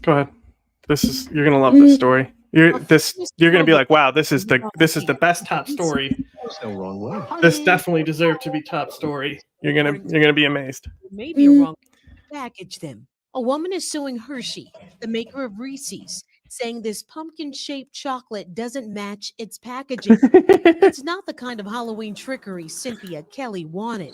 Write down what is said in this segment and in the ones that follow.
Go ahead. You're gonna love this story. You're gonna be like, wow, this is the best top story. There's no wrong way. This definitely deserved to be top story. You're gonna be amazed. Maybe a wrong package them. A woman is suing Hershey, the maker of Reese's, saying this pumpkin-shaped chocolate doesn't match its packaging. It's not the kind of Halloween trickery Cynthia Kelly wanted.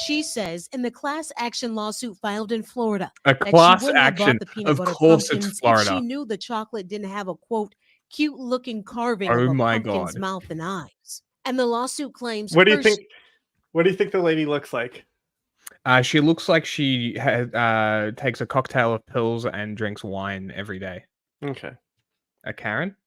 She says in the class action lawsuit filed in Florida A that class she wouldn't have action. bought the peanut Of butter course it's pumpkins if Florida. she knew the chocolate didn't have a quote cute looking carving Oh of a my pumpkin's God. mouth and eyes. And the lawsuit claims What do you Hershey think? What do you think the lady looks like? She looks like she takes a cocktail of pills and drinks wine every day. Okay. A Karen?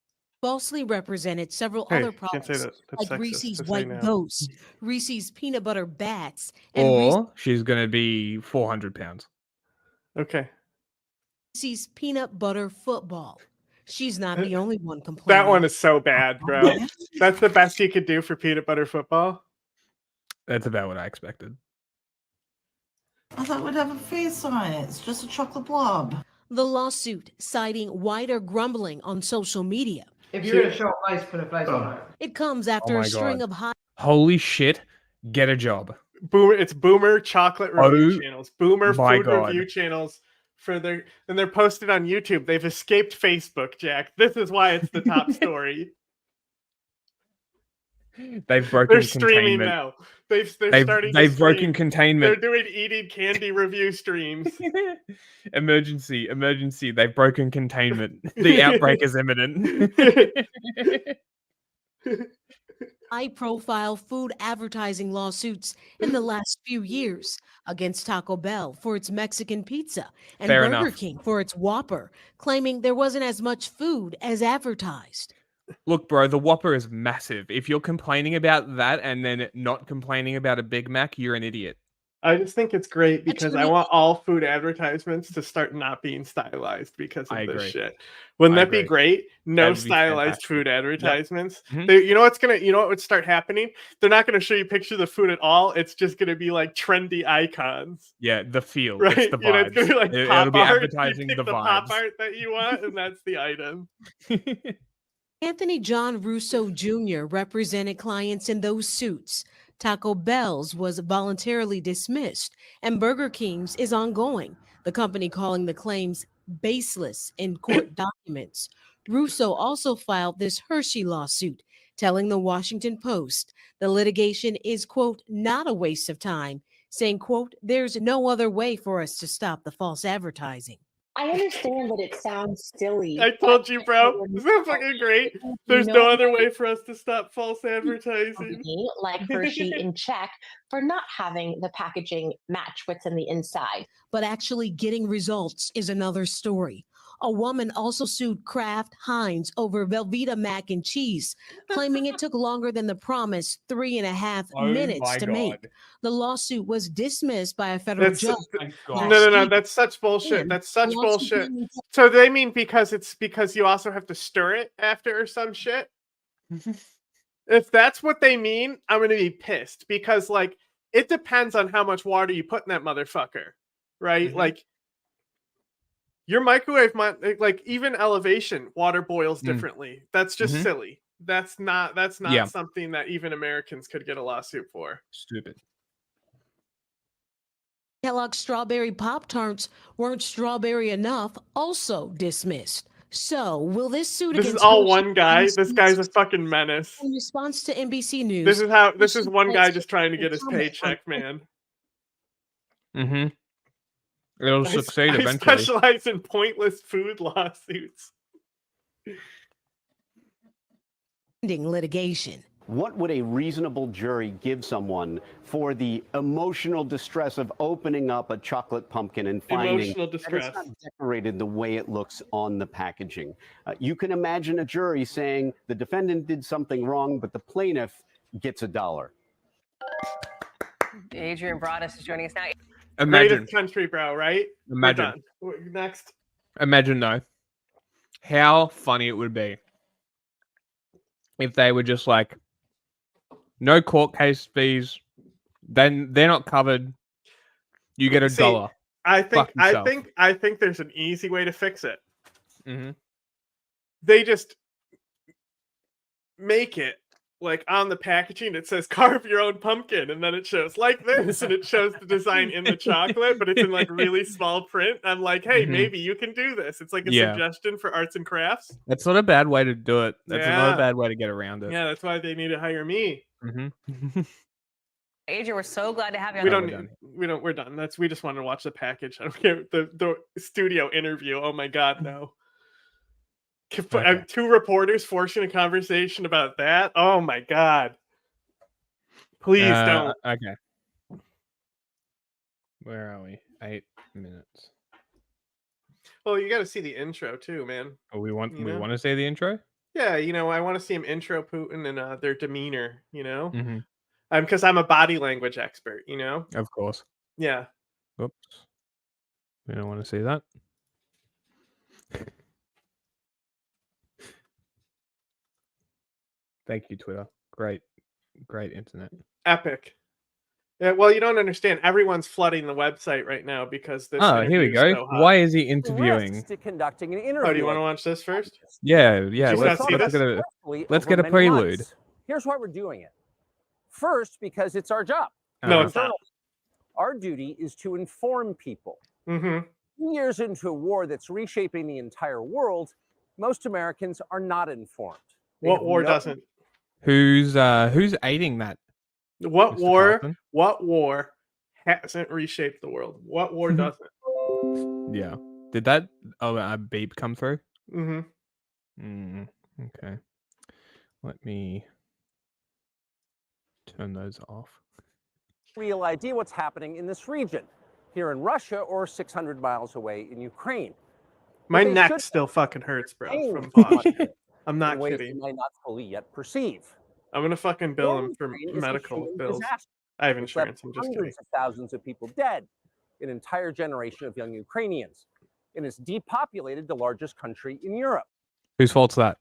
falsely represented several Hey, other can't say products that. That's like sexist Reese's to say White now. Ghost, Reese's Peanut Butter Bats, and Reese's Or she's going to be 400 pounds. Okay. Peanut Butter Football. She's not the only one complaining. That one is so bad, bro. That's the best you could do for peanut butter football. That's about what I expected. I thought it would have a face on it. It's just a chocolate blob. The lawsuit citing wider grumbling on social media. If you're going to show a face, put a face on it. It comes after my a string God. of high Holy shit. Get a job. It's Boomer chocolate review Oh channels. Boomer my food God. review channels and they're posted on YouTube. They've escaped Facebook, Jack. This is why it's the top story. They've broken They're streaming containment. now. They've broken containment. They're doing eating candy review streams. Emergency. They've broken containment. The outbreak is imminent. high-profile food advertising lawsuits in the last few years against Taco Bell for its Mexican pizza and Fair Burger enough. King for its Whopper, claiming there wasn't as much food as advertised. Look, bro, the Whopper is massive. If you're complaining about that and then not complaining about a Big Mac, you're an idiot. I just think it's great because I Actually- want all food advertisements to start not being stylized because of I this agree. shit. Wouldn't I that be agree. great? No That'd be stylized fantastic. food advertisements. Mhm. You know what would start happening? They're not going to show you pictures of the food at all. It's just going to be like trendy icons. Yeah, the feel. Right? It's the You know, it's vibes. going to be like It'll pop be art. advertising You pick the pop vibes. art that you want, and that's the item. Anthony John Russo Jr. represented clients in those suits. Taco Bell's was voluntarily dismissed, and Burger King's is ongoing, the company calling the claims baseless in court documents. Russo also filed this Hershey lawsuit, telling the Washington Post the litigation is, quote, not a waste of time, saying, quote, there's no other way for us to stop the false advertising. I understand that it sounds silly. I told you, bro. Isn't that fucking great? There's no other way for us to stop false advertising. Company like Hershey in check for not having the packaging match what's in the inside. But actually getting results is another story. A woman also sued Kraft Heinz over Velveeta mac and cheese, claiming it took longer than the promised 3.5 minutes to make. The lawsuit was dismissed by a federal That's judge. no. That's such bullshit. And That's such the lawsuit bullshit. being- So they mean because you also have to stir it after or some shit? If that's what they mean, I'm gonna be pissed because like it depends on how much water you put in that motherfucker, right? Like your microwave, like even elevation, water boils differently. That's just silly. That's not Yeah. something that even Americans could get a lawsuit for. Stupid. Kellogg's strawberry Pop-Tarts weren't strawberry enough, also dismissed. So, will this suit This is against all Hershey one guy. be This guy's a dismissed? fucking menace. In response to NBC News, This is one guy Hershey just trying to get his comment on paycheck, man. Mm-hmm. It'll succeed I eventually. specialize in pointless food lawsuits. pending litigation. What would a reasonable jury give someone for the emotional distress of opening up a chocolate pumpkin and finding Emotional that distress. it's not decorated the way it looks on the packaging? You can imagine a jury saying the defendant did something wrong, but the plaintiff gets $1. Adrian Broadus is joining us now. Imagine. Greatest country, bro, right? We're Imagine. done. Next. Imagine though, how funny it would be if they were just like, no court case fees, then they're not covered. You get $1. I think himself. I think there's an easy way to fix it. Mhm. They just make it like on the packaging it says carve your own pumpkin, and then it shows like this, and it shows the design in the chocolate, but it's in like really small print. I'm like, hey, Mhm. maybe you can do this. It's like a Yeah. suggestion for arts and crafts. That's not a bad way to do it. That's not Yeah. a bad way to get around it. Yeah, that's why they need to hire me. Mhm. Adrian, we're so glad to have you on We the don't we're need, done. we're done. We just want to watch the package. I don't care. The studio interview. Oh my god, no. Okay. 2 reporters forcing a conversation about that. Oh my god. Please don't. Okay. Where are we? 8 minutes. Well, you got to see the intro too, man. Oh, we want You know? to say the intro? Yeah, I want to see him intro Putin and their demeanor. Mhm. Because I'm a body language expert. Of course. Yeah. Oops. We don't want to see that. Thank you, Twitter. Great internet. Epic. Yeah, well, you don't understand. Everyone's flooding the website right now because this. Oh, here we interview's go. so hot. Why is he interviewing? To conducting an interview. Oh, do you want to watch this first? Yeah. you not Let's see this? get a prelude. Here's why we're doing it. First, because it's our job. No, Uh-huh. it's not. Our duty is to inform people. Mm-hmm. 2 years into a war that's reshaping the entire world, most Americans are not informed. They What have war no- doesn't? Who's aiding that? What Mr. war? Carlson? What war hasn't reshaped the world? What war doesn't? Yeah. Did that a beep come through? Mm-hmm. Okay. Let me turn those off. real idea what's happening in this region, here in Russia or 600 miles away in Ukraine. My they neck should- still fucking hurts, bro. Hey, From much watching. of it I'm not in ways kidding. you may not fully yet perceive. I'm gonna fucking bill him for Ukraine is a medical human bills. disaster. I have It's left insurance. I'm just kidding. hundreds of thousands of people dead, an entire generation of young Ukrainians, and it's depopulated the largest country in Europe. Whose fault's that?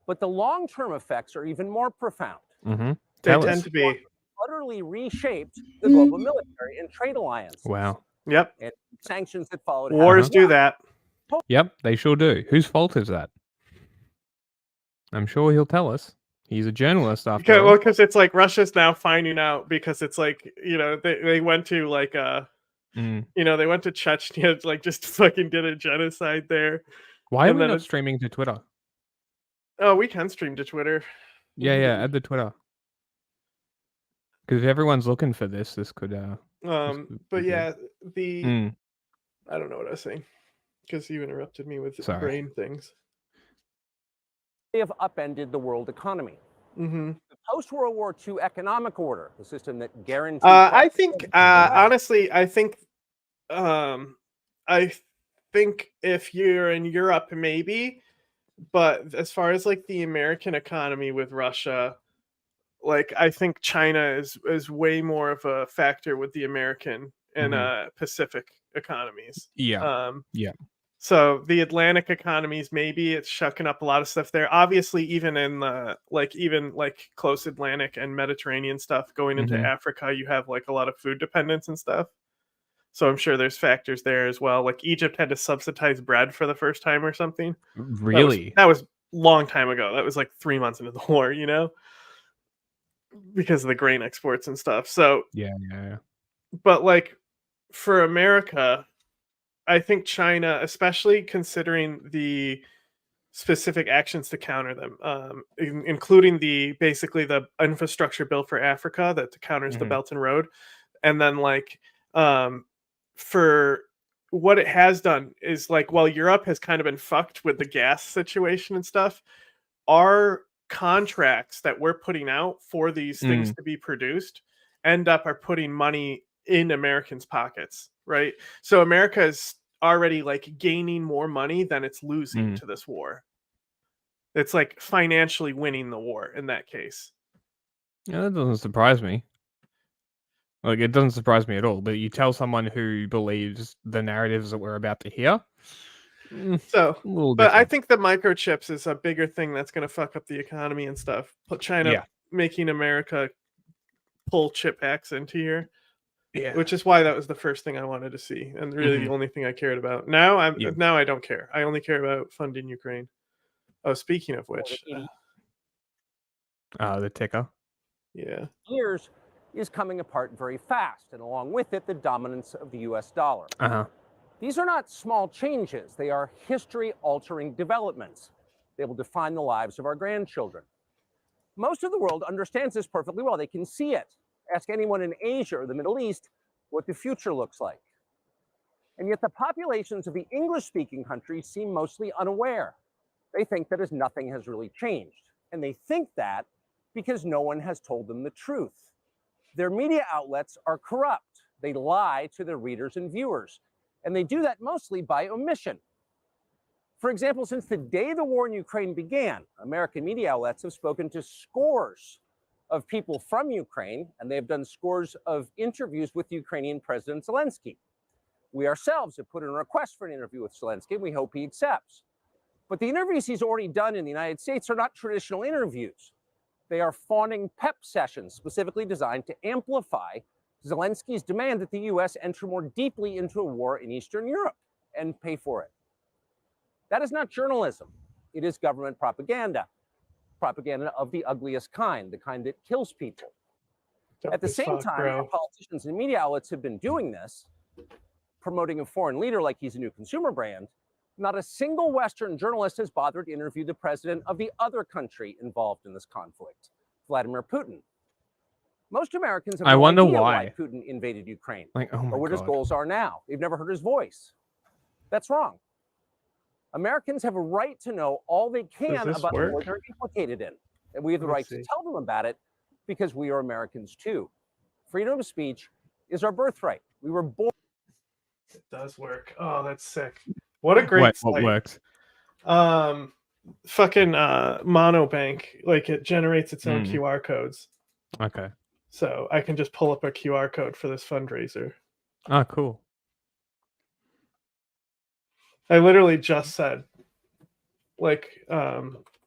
But the long-term effects are even more profound. Mm-hmm. They Tell tend us. to be. Utterly reshaped the global military and trade alliance. Wow. Yep. And sanctions that followed. Wars happened. do that. Yep, they sure do. Whose fault is that? I'm sure he'll tell us. He's a journalist after Okay, all. well, because it's like Russia's now finding out because it's like they went to like Mm. they went to Chechnya like just to fucking get a genocide there. Why are and we then not it's- streaming to Twitter? Oh, we can stream to Twitter. Yeah, add the Twitter. Because if everyone's looking for this could would But be yeah, the Mm. I don't know what I was saying because you interrupted me with Sorry. brain things. They have upended the world economy. Mm-hmm. The post-World War II economic order, the system that guarantees. I think honestly, I think if you're in Europe, maybe, but as far as like the American economy with Russia, like I think China is way more of a factor with the American and Pacific economies. Yeah. Yeah. So the Atlantic economies, maybe it's shucking up a lot of stuff there. Obviously, even in the even close Atlantic and Mediterranean stuff going into Mhm. Africa, you have like a lot of food dependence and stuff. So I'm sure there's factors there as well. Like Egypt had to subsidize bread for the first time or something. Really? That was long time ago. That was like 3 months into the war, because of the grain exports and stuff. So Yeah. but like for America, I think China, especially considering the specific actions to counter them, including basically the infrastructure bill for Africa that counters the Mhm. Belt and Road, and then for what it has done is while Europe has kind of been fucked with the gas situation and stuff, our contracts that we're putting out for these things to be produced are putting money in Americans' pockets, right? So America is already gaining more money than it's losing to this war. It's financially winning the war in that case. Yeah, that doesn't surprise me. It doesn't surprise me at all. But you tell someone who believes the narratives that we're about to hear. So, a little but I different. think the microchips is a bigger thing that's going to fuck up the economy and stuff. Put China Yeah. making America pull chip hacks into here. Yeah. which is why that was the first thing I wanted to see, and really the only thing I cared about. Now I don't care. I only care about funding Ukraine. Oh, speaking of which, The ticker. yeah, Years is coming apart very fast, and along with it, the dominance of the US dollar. These are not small changes. They are history-altering developments. They will define the lives of our grandchildren. Most of the world understands this perfectly well. They can see it. Ask anyone in Asia or the Middle East what the future looks like. And yet the populations of the English-speaking countries seem mostly unaware. They think that as nothing has really changed. And they think that because no one has told them the truth. Their media outlets are corrupt. They lie to their readers and viewers. And they do that mostly by omission. For example, since the day the war in Ukraine began, American media outlets have spoken to scores of people from Ukraine, and they have done scores of interviews with Ukrainian President Zelensky. We ourselves have put in a request for an interview with Zelensky, and we hope he accepts. But the interviews he's already done in the United States are not traditional interviews. They are fawning pep sessions specifically designed to amplify Zelensky's demand that the U.S. enter more deeply into a war in Eastern Europe and pay for it. That is not journalism. It is government propaganda. Propaganda of the ugliest kind, the kind that kills people. At the same time, our politicians and media outlets have been doing this, promoting a foreign leader like he's a new consumer brand. Not a single Western journalist has bothered to interview the president of the other country involved in this conflict, Vladimir Putin. Most Americans have no wonder idea why Putin invaded Ukraine, Like, oh my or what his God. goals are now. They've never heard his voice. That's wrong. Americans have a right to know all they can about the war they're implicated in. And we have the right to tell them about it because we are Americans too. Freedom of speech is our birthright. We were born. it does work. Oh, that's sick. What a great What site. works? Fucking Monobank, like it generates its own QR codes. Okay. So I can just pull up a QR code for this fundraiser. Oh, cool. I literally just said, like, I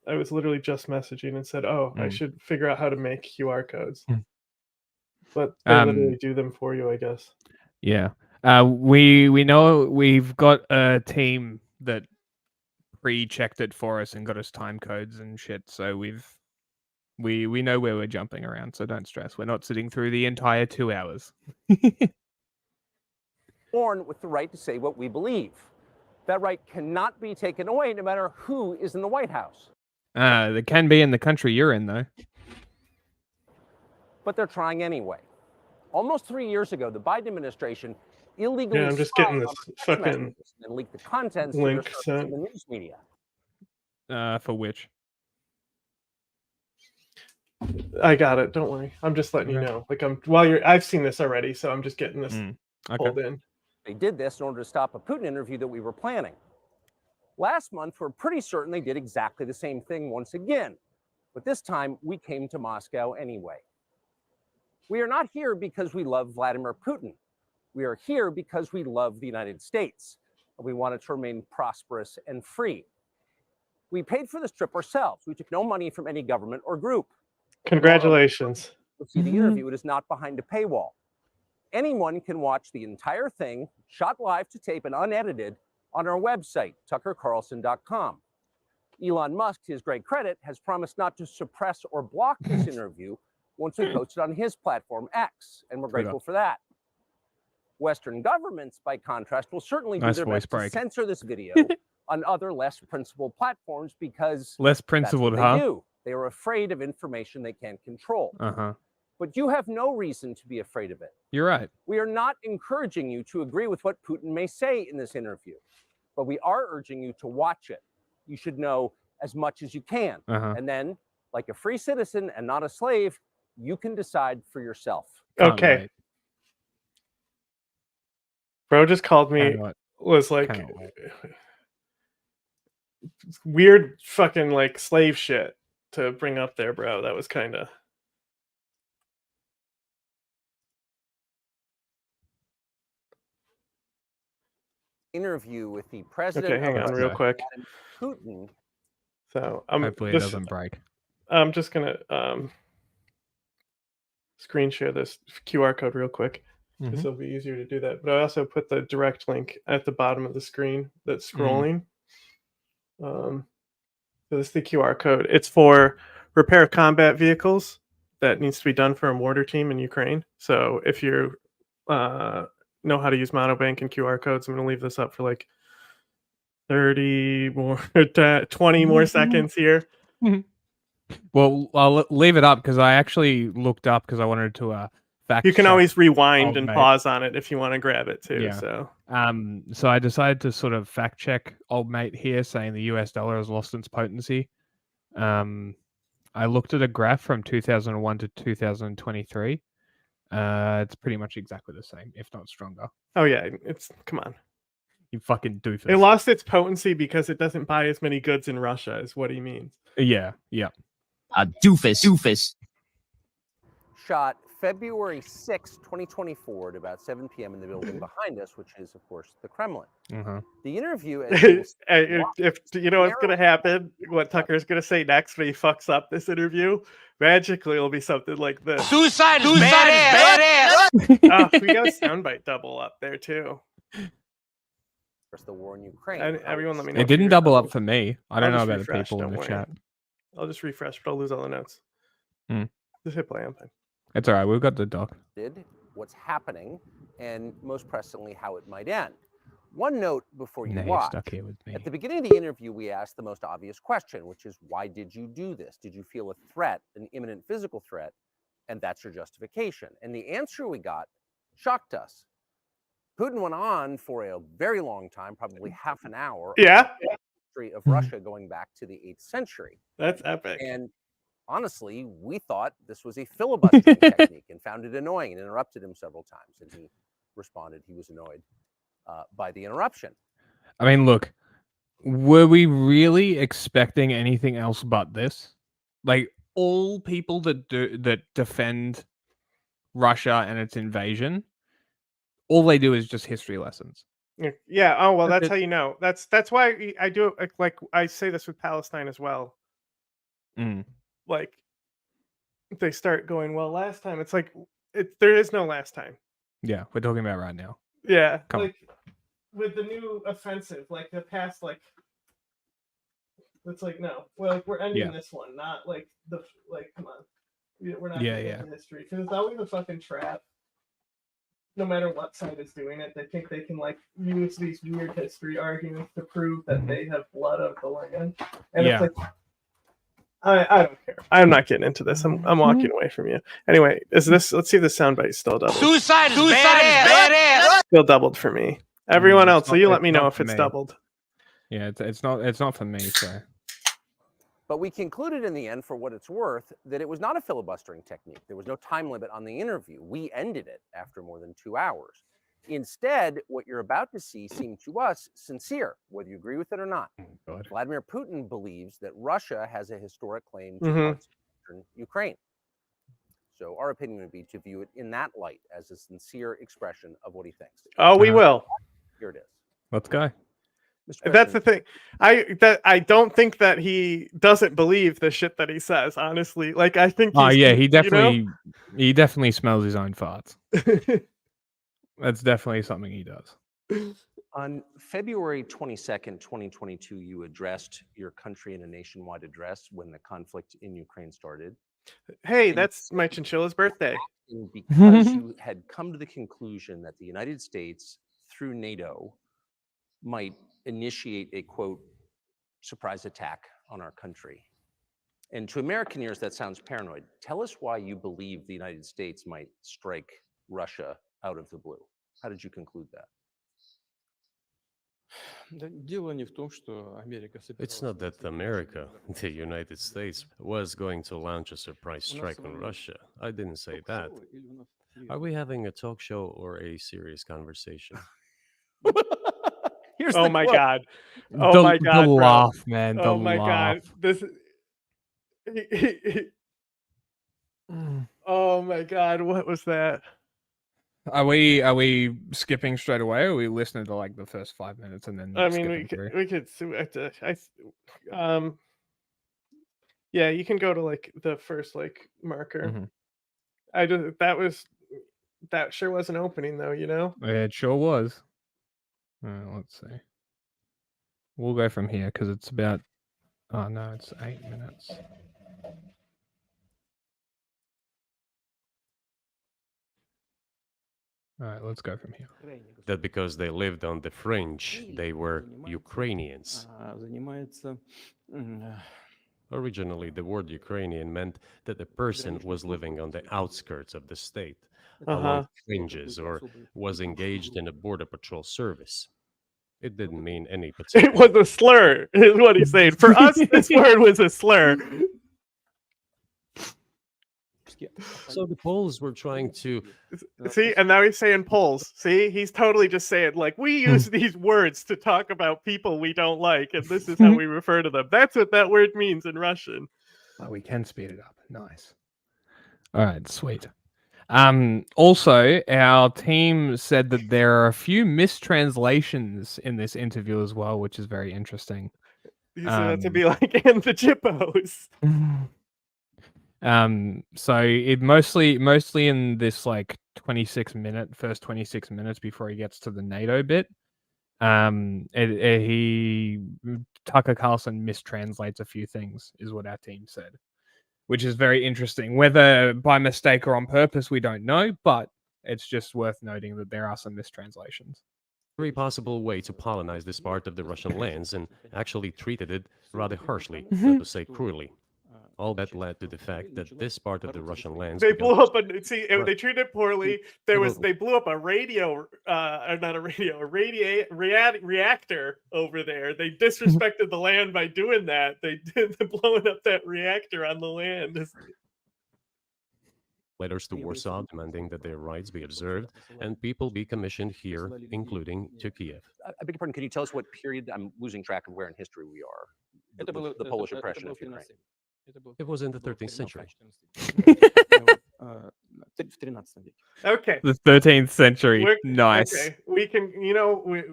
was literally just messaging and said, oh, I should figure out how to make QR codes. But they literally do them for you, I guess. Yeah. We know we've got a team that pre-checked it for us and got us time codes and shit. So we know where we're jumping around. So don't stress. We're not sitting through the entire 2 hours. Born with the right to say what we believe. That right cannot be taken away no matter who is in the White House. They can be in the country you're in, though. But they're trying anyway. Almost 3 years ago, the Biden administration illegally I'm just getting this fucking and leaked the contents link to sent. the news media. For which? I got it. Don't worry. I'm just letting you know. Like I've seen this already, so I'm just getting this pulled in. They did this in order to stop a Putin interview that we were planning. Last month, we're pretty certain they did exactly the same thing once again. But this time, we came to Moscow anyway. We are not here because we love Vladimir Putin. We are here because we love the United States. And we want it to remain prosperous and free. We paid for this trip ourselves. We took no money from any government or group. Congratulations. You'll see the interview. It is not behind a paywall. Anyone can watch the entire thing, shot live to tape and unedited, on our website, tuckercarlson.com. Elon Musk, to his great credit, has promised not to suppress or block this interview once we post it on his platform, X, and we're grateful for that. Western governments, by contrast, will certainly do their best to censor this video on other less principled platforms because less principled, that's what they do. They are afraid of information they can't control. But you have no reason to be afraid of it. You're right. We are not encouraging you to agree with what Putin may say in this interview, but we are urging you to watch it. You should know as much as you can. And then, like a free citizen and not a slave, you can decide for yourself. Okay. Bro just called me, was like, weird fucking like slave shit to bring up there, bro. That was kind of... Interview with the president. Okay, hang on real quick. Putin. So hopefully it doesn't break. I'm just gonna screen share this QR code real quick. because it'll be easier to do that. But I also put the direct link at the bottom of the screen that's scrolling. So this is the QR code. It's for repair combat vehicles that needs to be done for a mortar team in Ukraine. So if you know how to use Monobank and QR codes, I'm going to leave this up for like 30 more, 20 more seconds here. Well, I'll leave it up because I actually looked up because I wanted to fact. You can check always rewind and mate. pause on it if you want to grab it too. Yeah. So I decided to sort of fact check old mate here, saying the US dollar has lost its potency. I looked at a graph from 2001 to 2023. It's pretty much exactly the same, if not stronger. oh yeah, it's come on. You fucking doofus. It lost its potency because it doesn't buy as many goods in Russia, is what he means. Yeah. A doofus. Shot February 6, 2024 at about 7 p.m. in the building behind us, which is, of course, the Kremlin. The interview... if you know what's going to happen, what Tucker's going to say next when he fucks up this interview, magically it'll be something like this. Suicide is badass. Oh, we got a soundbite double up there, too. The war in Ukraine. Everyone let me know. It didn't double up for me. I don't know just about the refresh, people in don't the worry. chat. I'll just refresh, but I'll lose all the notes. Just hit play, I'm fine. It's all right. We've got the doc. What's happening, and most presently, how it might end. One note before you Nah, you're watch. stuck here with me. At the beginning of the interview, we asked the most obvious question, which is, why did you do this? Did you feel a threat, an imminent physical threat? And that's your justification. And the answer we got shocked us. Putin went on for a very long time, probably half an hour. Yeah. On the history of Russia going back to the 8th century. That's epic. And honestly, we thought this was a filibustering technique and found it annoying and interrupted him several times. And he responded he was annoyed by the interruption. I mean, look, were we really expecting anything else but this? Like, all people that defend Russia and its invasion, all they do is just history lessons. Yeah. Oh well, that's how you know. That's why I do it. Like I say this with Palestine as well. Like they start going, well, last time it's like there is no last time. Yeah, we're talking about right now. Yeah, Come like with the new offensive, like the past, like it's like no, we're ending this one, not like come on, we're not getting into history because it's always a fucking trap. No matter what side is doing it, they think they can like use these weird history arguments to prove that they have blood of the land, and it's like. I don't care. I'm not getting into this. I'm walking away from you. Anyway, let's see if the soundbite still doubled. Suicide is badass. Still doubled for me. Everyone else, so you let me know if it's doubled. Yeah, it's not for me, so. But we concluded in the end, for what it's worth, that it was not a filibustering technique. There was no time limit on the interview. We ended it after more than 2 hours. Instead, what you're about to see seemed to us sincere, whether you agree with it or not. Vladimir Putin believes that Russia has a historic claim to parts of Ukraine. So our opinion would be to view it in that light as a sincere expression of what he thinks. Oh, we will. Here it is. Let's go. That's the thing. I don't think that he doesn't believe the shit that he says. Honestly, like I think. He definitely smells his own farts. That's definitely something he does. On February 22nd, 2022, you addressed your country in a nationwide address when the conflict in Ukraine started. Hey, that's my chinchilla's birthday. Because you had come to the conclusion that the United States, through NATO, might initiate a, quote, surprise attack on our country. And to American ears, that sounds paranoid. Tell us why you believe the United States might strike Russia out of the blue. How did you conclude that? It's not that America, the United States, was going to launch a surprise strike on Russia. I didn't say that. Are we having a talk show or a serious conversation? Oh my god! Oh my god! The laugh, man. Oh my god! This. Oh my god! What was that? Are we skipping straight away, or are we listening to like the first 5 minutes and then? I mean, we could. Yeah, you can go to like the first like marker. Mm-hmm. That was That sure was an opening, though. You know. It sure was. Let's see. We'll go from here because it's about. Oh no, it's 8 minutes. All right, let's go from here. That because they lived on the fringe, they were Ukrainians. Originally, the word Ukrainian meant that a person was living on the outskirts of the state, along fringes, or was engaged in a border patrol service. It didn't mean any particular. It was a slur, is what he's saying. For us, this word was a slur. So the Poles were trying to see, and now he's saying Poles. See, he's totally just saying like we use these words to talk about people we don't like, and this is how we refer to them. That's what that word means in Russian. Oh, we can speed it up. Nice. All right, sweet. Also, our team said that there are a few mistranslations in this interview as well, which is very interesting. You said that to be like, and the Jippos. So it mostly in this like first 26 minutes before he gets to the NATO bit. Tucker Carlson mistranslates a few things, is what our team said, which is very interesting. Whether by mistake or on purpose, we don't know, but it's just worth noting that there are some mistranslations. Very possible way to colonize this part of the Russian lands and actually treated it rather harshly, not to say cruelly. All that led to the fact that this part of the Russian lands they blew up they treated it poorly. They blew up a reactor over there. They disrespected the land by doing that. They did blowing up that reactor on the land. Letters to Warsaw demanding that their rights be observed and people be commissioned here, including to Kiev. I beg your pardon, can you tell us what period? I'm losing track of where in history we are. The Polish oppression of Ukraine. It was in the 13th century. Okay. The 13th century. Nice. Okay. We can,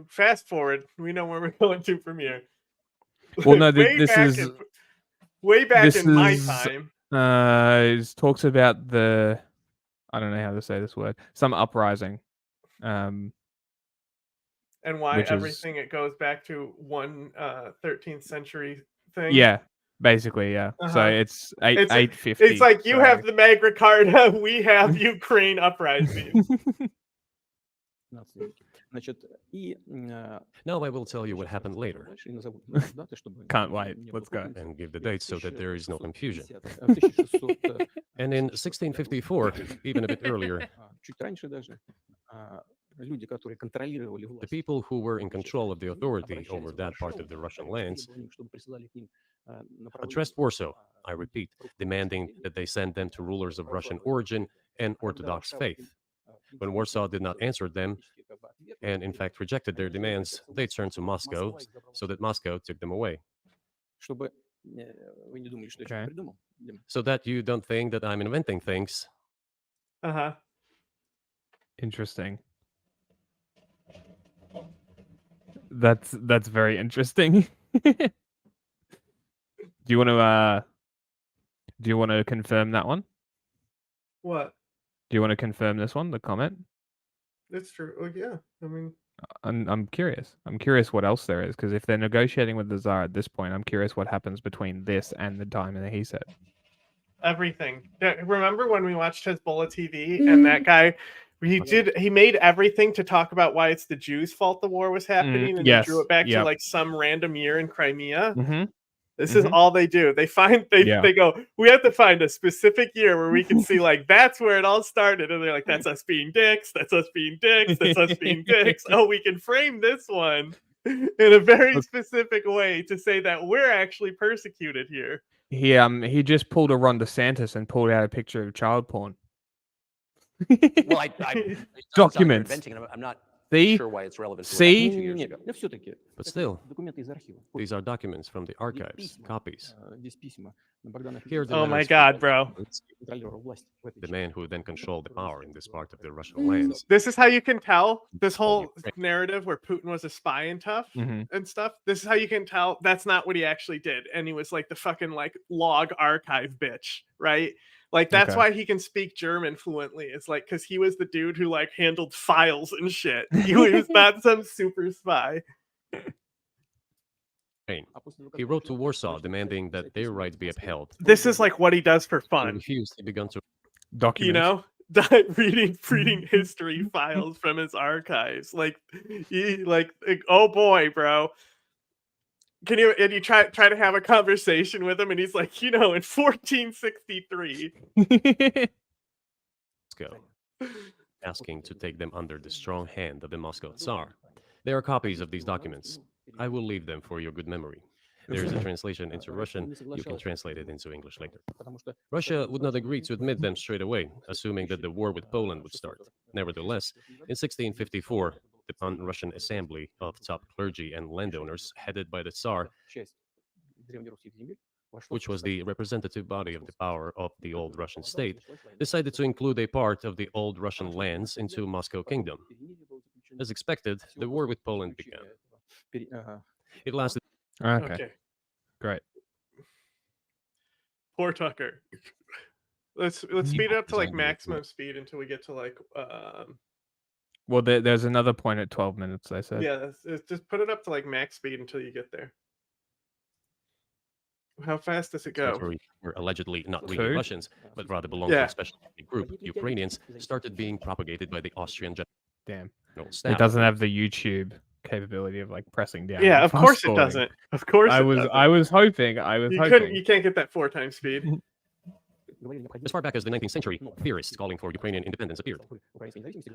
fast forward. We know where we're going to from here. Well, no, this is way back in my time. It talks about I don't know how to say this word, some uprising. And why everything it goes back to one 13th century thing. Yeah. Basically, yeah. So it's 850. It's like you have the Magna Carta, we have Ukraine uprising. Now I will tell you what happened later. Can't wait. Let's go. And give the dates so that there is no confusion. And in 1654, even a bit earlier, the people who were in control of the authority over that part of the Russian lands addressed Warsaw, I repeat, demanding that they send them to rulers of Russian origin and Orthodox faith. When Warsaw did not answer them, and in fact rejected their demands, they turned to Moscow, so that Moscow took them away. Okay. So that you don't think that I'm inventing things. Interesting. That's very interesting. Do you want to confirm that one? What? Do you want to confirm this one, the comment? That's true. Oh, yeah. I mean, I'm curious. I'm curious what else there is, because if they're negotiating with the Tsar at this point, I'm curious what happens between this and the time that he said. Everything. Remember when we watched Hezbollah TV and that guy, he made everything to talk about why it's the Jews' fault the war was happening, and yes. They drew it back to like some random year in Crimea. Mm-hmm. This is all they do. They go, we have to find a specific year where we can see like that's where it all started, and they're like, that's us being dicks, that's us being dicks, that's us being dicks. Oh, we can frame this one in a very specific way to say that we're actually persecuted here. He just pulled a Ron DeSantis and pulled out a picture of child porn. Well, documents. I'm not See? sure why it's relevant. See? But still, these are documents from the archives, copies. Here, oh my God, bro. The man who then controlled the power in this part of the Russian lands. This is how you can tell this whole narrative where Putin was a spy and and stuff. This is how you can tell that's not what he actually did. And he was like the fucking like log archive bitch, right? Like that's Okay. why he can speak German fluently. It's like because he was the dude who like handled files and shit. He was not some super spy. He wrote to Warsaw demanding that their rights be upheld. This is like what he does for He fun. refused. He began to You know, reading history files from his archives. Like oh boy, bro. Can you try to have a conversation with him, and he's like, in 1463, Moscow, asking to take them under the strong hand of the Moscow Tsar. There are copies of these documents. I will leave them for your good memory. There is a translation into Russian. You can translate it into English later. Russia would not agree to admit them straight away, assuming that the war with Poland would start. Nevertheless, in 1654, the Pan-Russian Assembly of top clergy and landowners, headed by the Tsar, which was the representative body of the power of the old Russian state, decided to include a part of the old Russian lands into Moscow Kingdom. As expected, the war with Poland began. It lasted. Okay. Great. Poor Tucker. Let's speed it up to like maximum speed until we get to like Well, there's another point at 12 minutes, they said. yeah, just put it up to like max speed until you get there. How fast does it go? Were allegedly not really Russians, but rather belonged to a special group, Ukrainians, started being propagated by the Austrian Damn. staff. It doesn't have the YouTube capability of like pressing down. Yeah, of course it doesn't. Of course I was hoping. You can't get that 4 times speed. As far back as the 19th century, theorists calling for Ukrainian independence appeared.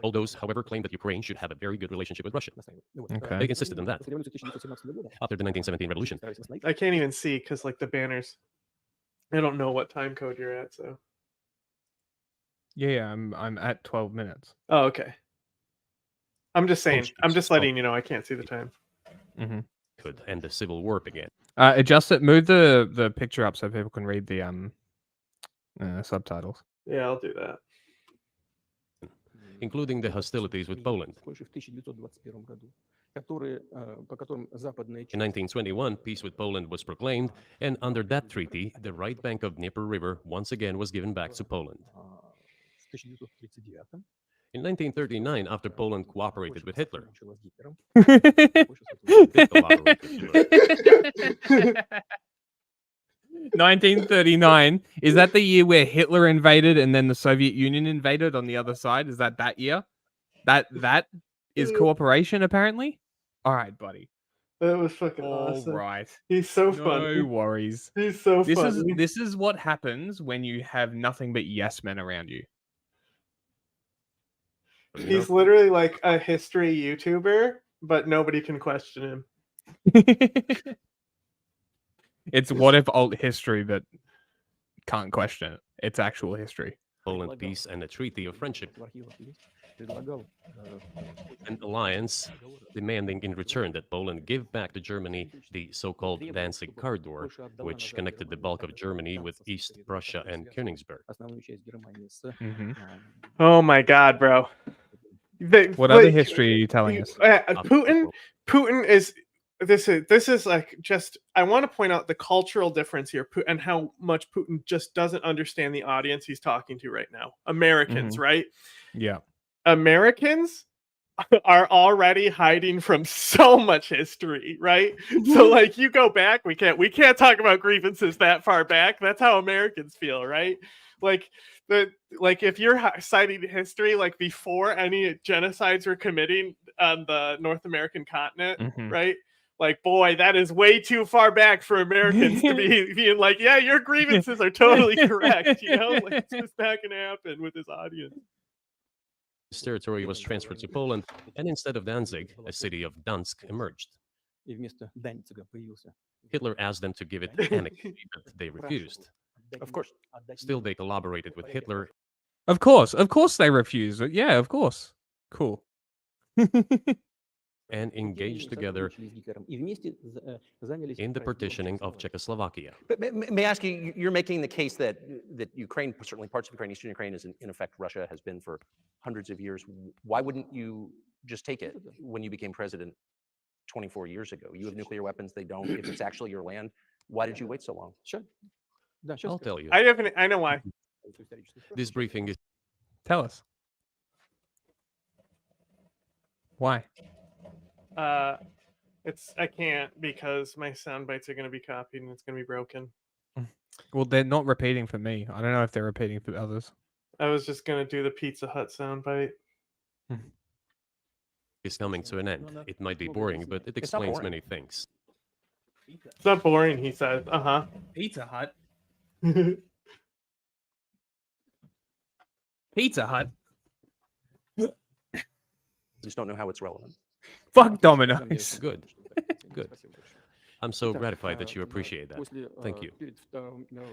All those, however, claimed that Ukraine should have a very good relationship with Russia. Okay. They insisted on that. After the 1917 revolution, I can't even see because like the banners. I don't know what time code you're at, so. Yeah, I'm at 12 minutes. Oh, okay. I'm just saying. I'm just letting you know I can't see the time. Mm-hmm. Could and the Civil War began. Adjust it. Move the picture up so people can read the subtitles. Yeah, I'll do that. Including the hostilities with Poland. In 1921, peace with Poland was proclaimed, and under that treaty, the right bank of Dnieper River once again was given back to Poland. In 1939, after Poland cooperated with Hitler, 1939, is that the year where Hitler invaded and then the Soviet Union invaded on the other side? Is that year? That is cooperation, apparently? All right, buddy. That was fucking awesome. All right. He's so funny. No worries. He's so funny. This is what happens when you have nothing but yes men around you. He's literally like a history YouTuber, but nobody can question him. It's what if alt history that can't question it. It's actual history. Poland peace and a treaty of friendship. An alliance demanding in return that Poland give back to Germany the so-called Danzig corridor, which connected the bulk of Germany with East Prussia and Königsberg. Mm-hmm. Oh my god, bro. What other history are you telling us? Putin is this is like just I want to point out the cultural difference here and how much Putin just doesn't understand the audience he's talking to right now. Americans, right? Yeah. Americans are already hiding from so much history, right? So like you go back, we can't talk about grievances that far back. That's how Americans feel, right? Like if you're citing history like before any genocides were committing on the North American continent, right? Like, boy, that is way too far back for Americans to be being like, yeah, your grievances are totally correct. Like it's just not gonna happen with his audience. This territory was transferred to Poland, and instead of Danzig, a city of Dansk emerged. Hitler asked them to give it annexation, but they refused. Of course. Still, they collaborated with Hitler. Of course they refused. Yeah, of course. Cool. And engaged together in the partitioning of Czechoslovakia. But may I ask you, you're making the case that Ukraine, certainly parts of Ukraine, Eastern Ukraine, is in effect Russia, has been for hundreds of years. Why wouldn't you just take it when you became president 24 years ago? You have nuclear weapons, they don't. If it's actually your land, why did you wait so long? I'll tell you. I know why. This briefing is. Tell us. Why? I can't because my sound bites are going to be copied and it's going to be broken. Well, they're not repeating for me. I don't know if they're repeating for others. I was just going to do the Pizza Hut sound bite. Is coming to an end. It might be boring, but it explains many things. It's not boring, he said. Pizza Hut. Pizza Hut. Just don't know how it's relevant. Fuck Domino's. Good. Good. I'm so gratified that you appreciate that. Thank you.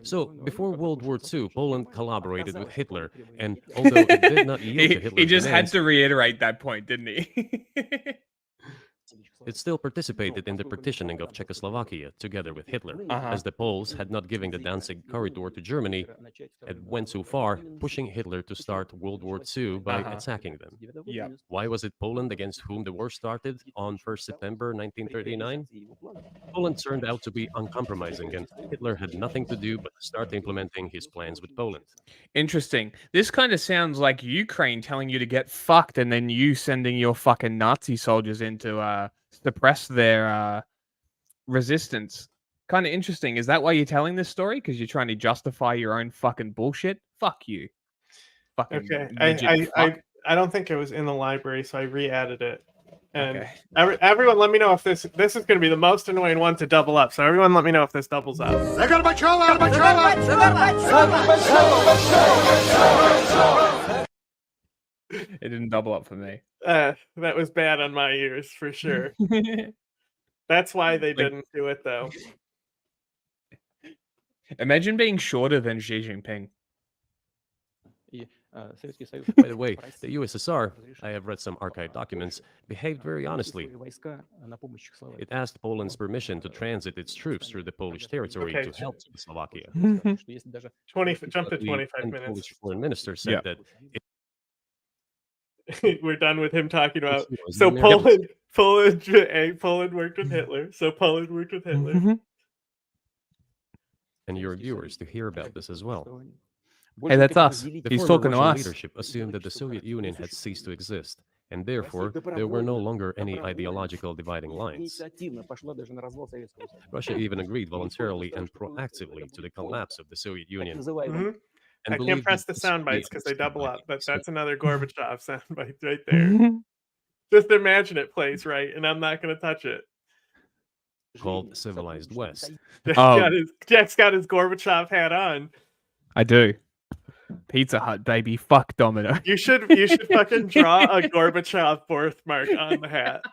So, before World War II, Poland collaborated with Hitler, and although it did not yield to Hitler's He just demands, had to reiterate that point, didn't he? it still participated in the partitioning of Czechoslovakia together with Hitler, as the Poles had not given the Danzig corridor to Germany and went so far, pushing Hitler to start World War II by attacking them. Yep. Why was it Poland against whom the war started on 1st September 1939? Poland turned out to be uncompromising, and Hitler had nothing to do but start implementing his plans with Poland. Interesting. This kind of sounds like Ukraine telling you to get fucked and then you sending your fucking Nazi soldiers in to suppress their resistance. Kind of interesting. Is that why you're telling this story? Because you're trying to justify your own fucking bullshit? Fuck you. Fucking Okay. midget fuck. I don't think it was in the library, so I re-added it. And everyone, let me know if this is going to be the most annoying one to double up. So everyone, let me know if this doubles up. It didn't double up for me. That was bad on my ears for sure. That's why they didn't do it though. Imagine being shorter than Xi Jinping. By the way, the USSR, I have read some archived documents, behaved very honestly. It asked Poland's permission to transit its troops through the Polish territory to help Czechoslovakia. Jump to 25 minutes. Polish foreign minister said that we're done with him talking about. So Poland worked with Hitler. So Poland worked with Hitler. And your viewers to hear about this as well. Hey, that's us. He's talking to Russian us. Leadership assumed that the Soviet Union had ceased to exist, and therefore there were no longer any ideological dividing lines. Russia even agreed voluntarily and proactively to the collapse of the Soviet Union. I can't press the sound bites because they double up, but that's another Gorbachev sound bite right there. Just imagine it plays right, and I'm not going to touch it. Called Civilized West. Jack's got his Gorbachev hat on. I do. Pizza Hut, baby. Fuck Domino. You should fucking draw a Gorbachev birthmark on the hat.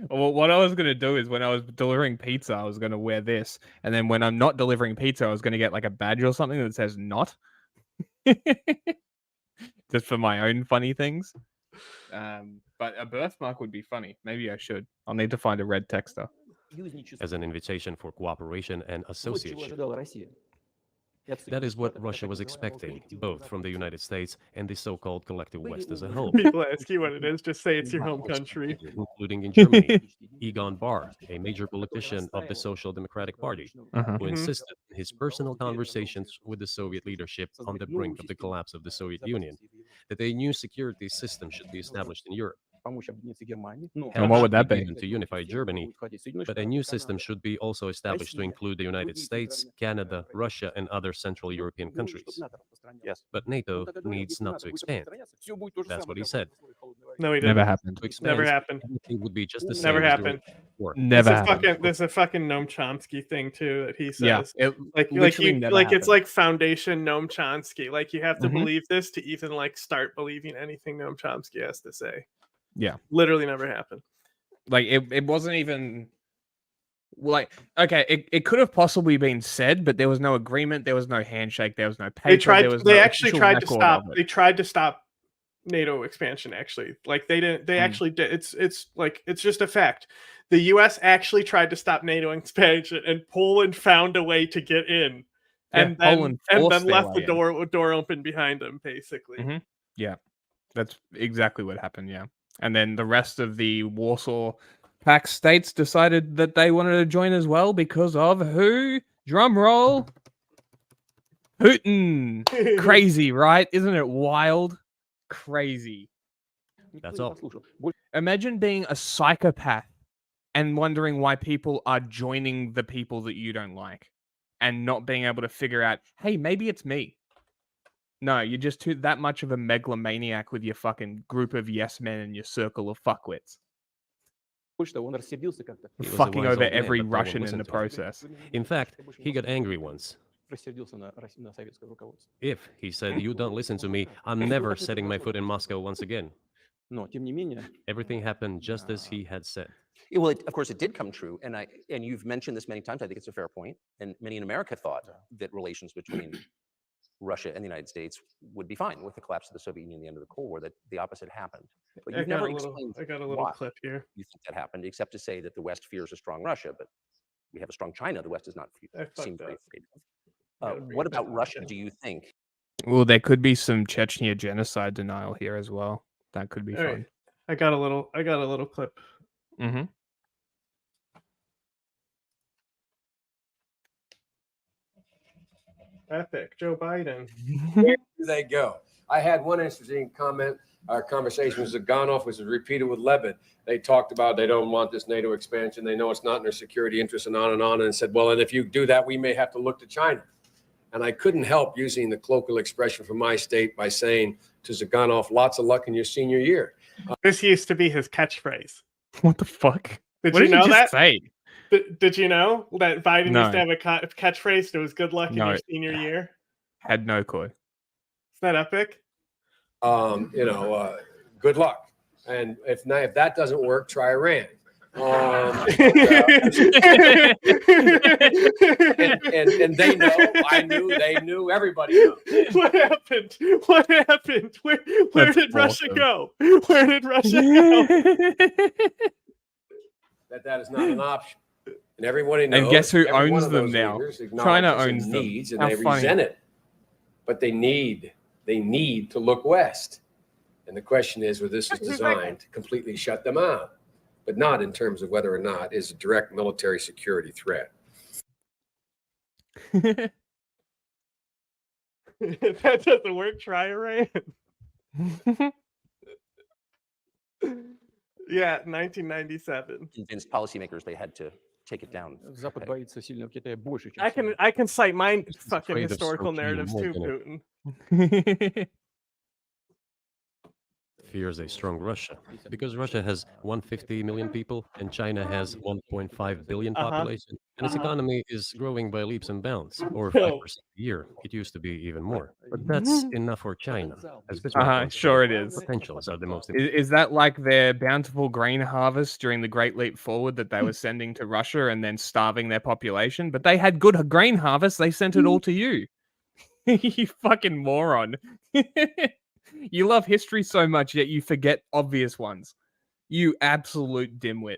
Well, what I was going to do is when I was delivering pizza, I was going to wear this. And then when I'm not delivering pizza, I was going to get like a badge or something that says not. Just for my own funny things. But a birthmark would be funny. Maybe I should. I'll need to find a red texter. As an invitation for cooperation and association. That is what Russia was expecting, both from the United States and the so-called collective West as a whole. People ask you what it is, just say it's your home country. Including in Germany, Egon Bahr, a major politician of the Social Democratic Party, who insisted in his personal conversations with the Soviet leadership on the brink of the collapse of the Soviet Union, that a new security system should be established in Europe. And what would that be? To unify Germany, but a new system should be also established to include the United States, Canada, Russia, and other Central European countries. Yes. But NATO needs not to expand. That's what he said. No, he didn't. Never happened. Never happened. It would be just the same. Never happened. Never happened. There's a fucking Noam Chomsky thing too that he says. Yeah, it's like foundation Noam Chomsky. Like you have to Mhm. believe this to even like start believing anything Noam Chomsky has to say. Yeah. Literally never happened. Like it wasn't even like okay, it could have possibly been said, but there was no agreement, there was no handshake, there was no paper. They actually tried to stop. They tried to stop NATO expansion. Actually, like they didn't. They actually did. It's like it's just a fact. The U.S. actually tried to stop NATO expansion, and Poland found a way to get in, and then left the door open behind them. Basically, yeah, that's exactly what happened. Yeah. And then the rest of the Warsaw Pact states decided that they wanted to join as well because of who? Drum roll. Putin. Crazy, right? Isn't it wild? Crazy. That's all. Imagine being a psychopath and wondering why people are joining the people that you don't like and not being able to figure out, hey, maybe it's me. No, you're just that much of a megalomaniac with your fucking group of yes men and your circle of fuckwits. He was a Fucking wise over old man, every but no one Russian in listened the to him. process. In fact, he got angry once. If he said, "You don't listen to me, I'm never setting my foot in Moscow once again." Everything happened just as he had said. Well, of course, it did come true, and you've mentioned this many times. I think it's a fair point, and many in America thought that relations between Russia and the United States would be fine with the collapse of the Soviet Union, the end of the Cold War. That the opposite happened, but you've never explained I got a little why clip here. you think that happened, except to say that the West fears a strong Russia, but we have a strong China. The West does not seem very afraid of. What about Russia? Do you think? Well, there could be some Chechnya genocide denial here as well. That could be All fun. right. I got a little clip. Mm-hmm. Epic. Joe Biden. Where do they go? I had one interesting comment. Our conversation with Zaganov was repeated with Levitt. They talked about they don't want this NATO expansion. They know it's not in their security interests and on, and said, well, and if you do that, we may have to look to China. And I couldn't help using the colloquial expression from my state by saying to Zaganov, lots of luck in your senior year. This used to be his catchphrase. What the fuck? Did What you did know he just that? say? Did you know that Biden No. used to have a catchphrase that was good luck in No. your senior year? Had no clue. Is that epic? Good luck. And if that doesn't work, try Iran. And they know, I knew, they knew, everybody knew. What happened? What happened? Where That's did Russia awesome. go? Where did Russia go? That is not an option. And everybody knows. And guess who every one owns of them those now? leaders China acknowledges owns and them. needs, and How they funny. resent it. But they need to look west. And the question is, whether this is designed to completely shut them out, but not in terms of whether or not is a direct military security threat. If that doesn't work, try Iran. Yeah, 1997. Convinced policymakers they had to take it down. I can cite my fucking afraid of historical Sophia narratives more too, than Putin. Fears a strong Russia because Russia has 150 million people and China has 1.5 billion population, and its economy is growing by leaps and bounds, or 5% a year. It used to be even more, but that's enough for China. As this Sure it is. Potentials are the most. Is that like their bountiful grain harvest during the Great Leap Forward that they were sending to Russia and then starving their population? But they had good grain harvest. They sent it all to you. You fucking moron. You love history so much, yet you forget obvious ones. You absolute dimwit.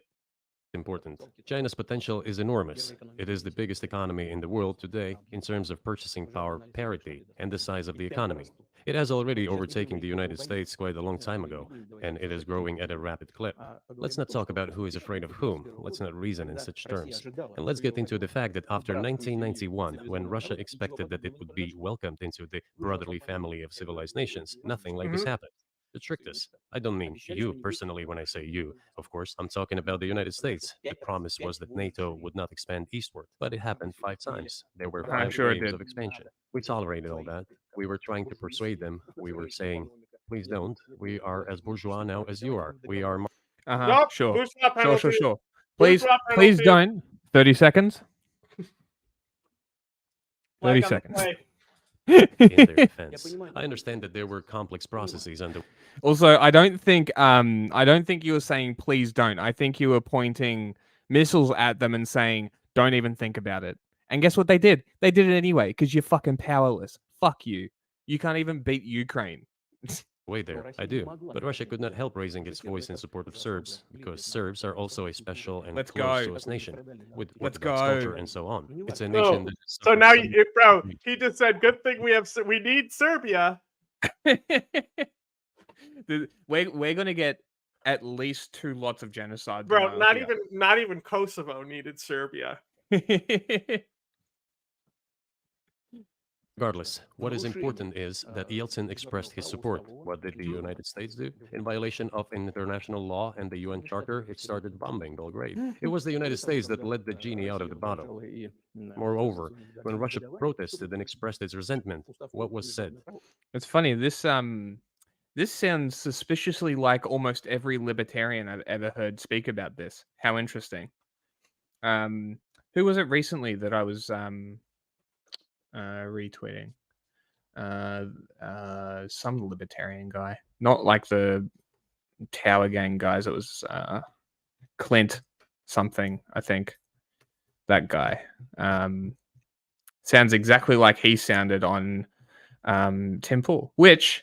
Important. China's potential is enormous. It is the biggest economy in the world today in terms of purchasing power parity and the size of the economy. It has already overtaken the United States quite a long time ago, and it is growing at a rapid clip. Let's not talk about who is afraid of whom. Let's not reason in such terms. And let's get into the fact that after 1991, when Russia expected that it would be welcomed into the brotherly family of civilized nations, nothing like this happened. It tricked us. I don't mean you personally when I say you. Of course, I'm talking about the United States. The promise was that NATO would not expand eastward, but it happened 5 times. There were 5 sure it waves did. of expansion. We tolerated all that. We were trying to persuade them. We were saying, please don't. We are as bourgeois now as you are. We are. Nope, Sure. bourgeois penalty. Sure. Please Bourgeois please penalty. don't. 30 seconds. 30 Flag on the seconds. play. In their defense. I understand that there were complex processes under. Also, I don't think you were saying please don't. I think you were pointing missiles at them and saying don't even think about it. And guess what they did? They did it anyway because you're fucking powerless. Fuck you. You can't even beat Ukraine. Wait there, I do. But Russia could not help raising its voice in support of Serbs, because Serbs are also a special and Let's close go. to us nation, with Let's Orthodox go. culture and so on. It's a So, nation that has so suffered now, some- bro, he just said, "Good thing we need Serbia." Dude, we're gonna get at least 2 lots of genocide. Bro, denial here. not even Kosovo needed Serbia. Regardless, what is important is that Yeltsin expressed his support. What did the United States do? In violation of international law and the UN Charter, it started bombing Belgrade. It was the United States that let the genie out of the bottle. Moreover, when Russia protested and expressed its resentment, what was said? It's funny. This sounds suspiciously like almost every libertarian I've ever heard speak about this. How interesting. Who was it recently that I was retweeting? Some libertarian guy, not like the Tower Gang guys. It was Clint something, I think. That guy sounds exactly like he sounded on Tim Pool. Which,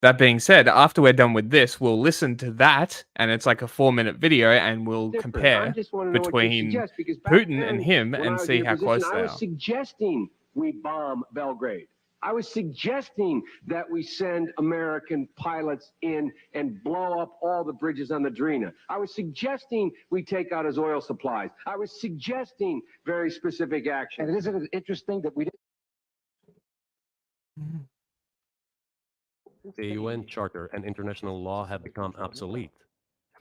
that being said, after we're done with this, we'll listen to that, and it's like a 4-minute video, and we'll compare between Putin and him and see how close they I was are. suggesting we bomb Belgrade. I was suggesting that we send American pilots in and blow up all the bridges on the Drina. I was suggesting we take out his oil supplies. I was suggesting very specific action. And isn't it interesting that we didn't? The UN Charter and international law have become obsolete.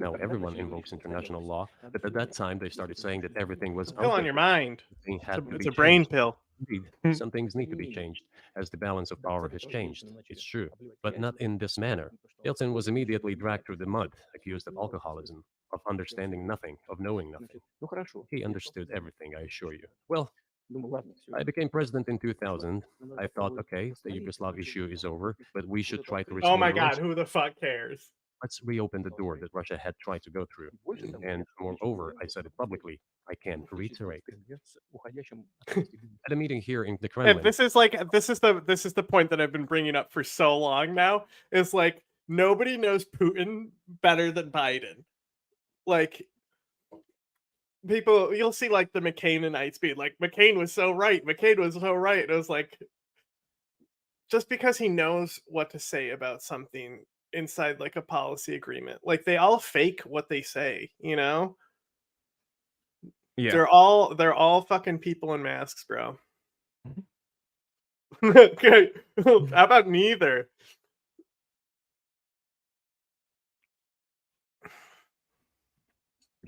Now everyone invokes international law, but at that time they started saying that everything was Pill on your mind. It's a brain pill. Indeed, some things need to be changed, as the balance of power has changed. It's true, but not in this manner. Yeltsin was immediately dragged through the mud, accused of alcoholism, of understanding nothing, of knowing nothing. He understood everything, I assure you. Well, I became president in 2000. I thought, okay, the Yugoslav issue is over, but we should try to restore Oh my God, relations. who the fuck cares? Let's reopen the door that Russia had tried to go through. And moreover, I said it publicly. I can reiterate it. At a meeting here in the Kremlin. And this is the point that I've been bringing up for so long now. Is like nobody knows Putin better than Biden. Like people, you'll see like the McCainites being like, McCain was so right. McCain was so right. And it was like, just because he knows what to say about something inside like a policy agreement, like they all fake what they say, you know? Yeah. They're all fucking people in masks, bro. Okay. How about neither?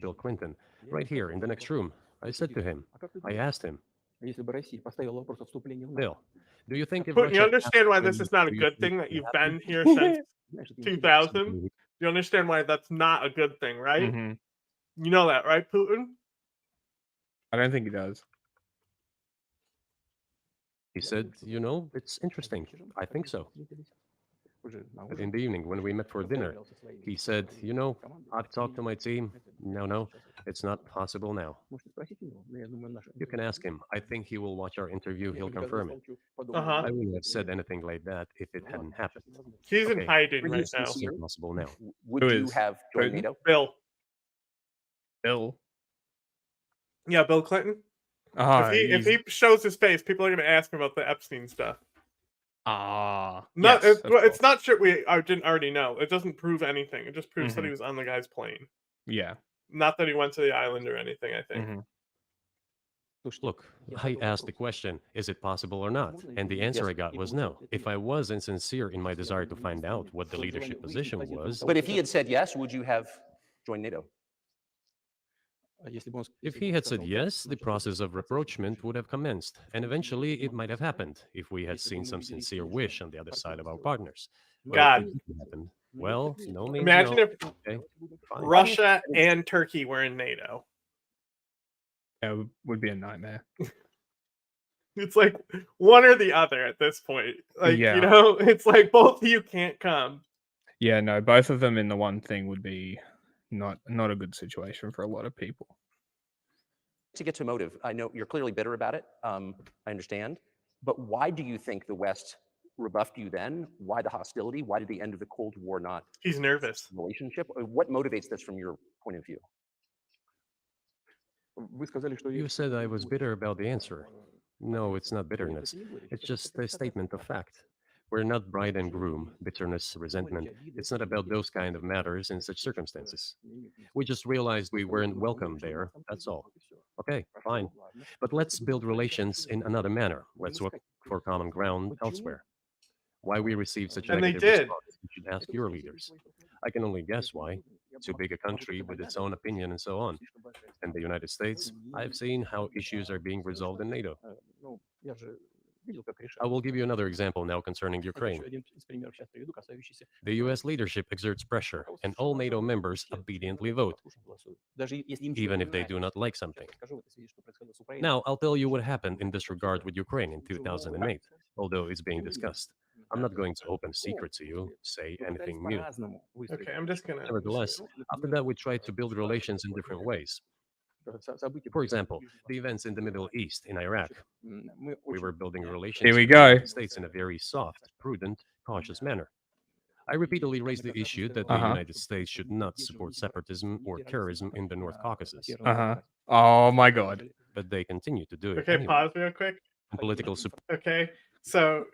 Bill Clinton, right here in the next room. I said to him, I asked him, Bill, do you think if Putin, Russia you understand why this asked is not a you, good do you thing that think you've it been here happened? since 2000? You understand why that's not a good thing, right? Mhm. You know that, right, Putin? I don't think he does. He said, you know, it's interesting. I think so. But in the evening, when we met for dinner, he said, you know, I've talked to my team. No, it's not possible now. You can ask him. I think he will watch our interview. He'll confirm it. Uh-huh. I wouldn't have said anything like that if it hadn't happened. He's in hiding Are you right now. sincere? It's possible now. Would Who you is? have joined Putin? NATO? Bill. Yeah, Bill Clinton. If he's- he shows his face, people are going to ask him about the Epstein stuff. Yes, of It's not sure we didn't already know. It doesn't prove anything. It just proves that Mhm. he was on the guy's plane. Yeah. Not that he went to the island or anything, I think. Mhm. Look, I asked the question, is it possible or not? And the answer I got was no. If I was insincere in my desire to find out what the leadership position was, But if he had said yes, would you have joined NATO? if he had said yes, the process of rapprochement would have commenced, and eventually it might have happened if we had seen some sincere wish on the other side of our partners. But if God. it didn't happen, well, no means Imagine no. if Okay, fine. Russia and Turkey were in NATO. It would be a nightmare. It's like one or the other at this point. Like, Yeah. you know, it's like both of you can't come. Yeah, no, both of them in the one thing would be not a good situation for a lot of people. To get to motive, I know you're clearly bitter about it. I understand. But why do you think the West rebuffed you then? Why the hostility? Why did the end of the Cold War not? He's nervous. Relationship? What motivates this from your point of view? You said I was bitter about the answer. No, it's not bitterness. It's just a statement of fact. We're not bride and groom, bitterness, resentment. It's not about those kind of matters in such circumstances. We just realized we weren't welcome there, that's all. Okay, fine. But let's build relations in another manner. Let's work for common ground elsewhere. Why we received such a And they negative did. response, you should ask your leaders. I can only guess why. Too big a country with its own opinion and so on. In the United States, I've seen how issues are being resolved in NATO. I will give you another example now concerning Ukraine. The US leadership exerts pressure, and all NATO members obediently vote, even if they do not like something. Now, I'll tell you what happened in this regard with Ukraine in 2008, although it's being discussed. I'm not going to open secret to you, say anything new. Okay, I'm just gonna. Nevertheless, after that, we tried to build relations in different ways. For example, the events in the Middle East, in Iraq. We were building relations Here we with the go. United States in a very soft, prudent, cautious manner. I repeatedly raised the issue that the United States should not support separatism or terrorism in the North Caucasus. Oh my God. But they continue to do it. Okay, anyway. pause real quick. Political support. Okay, so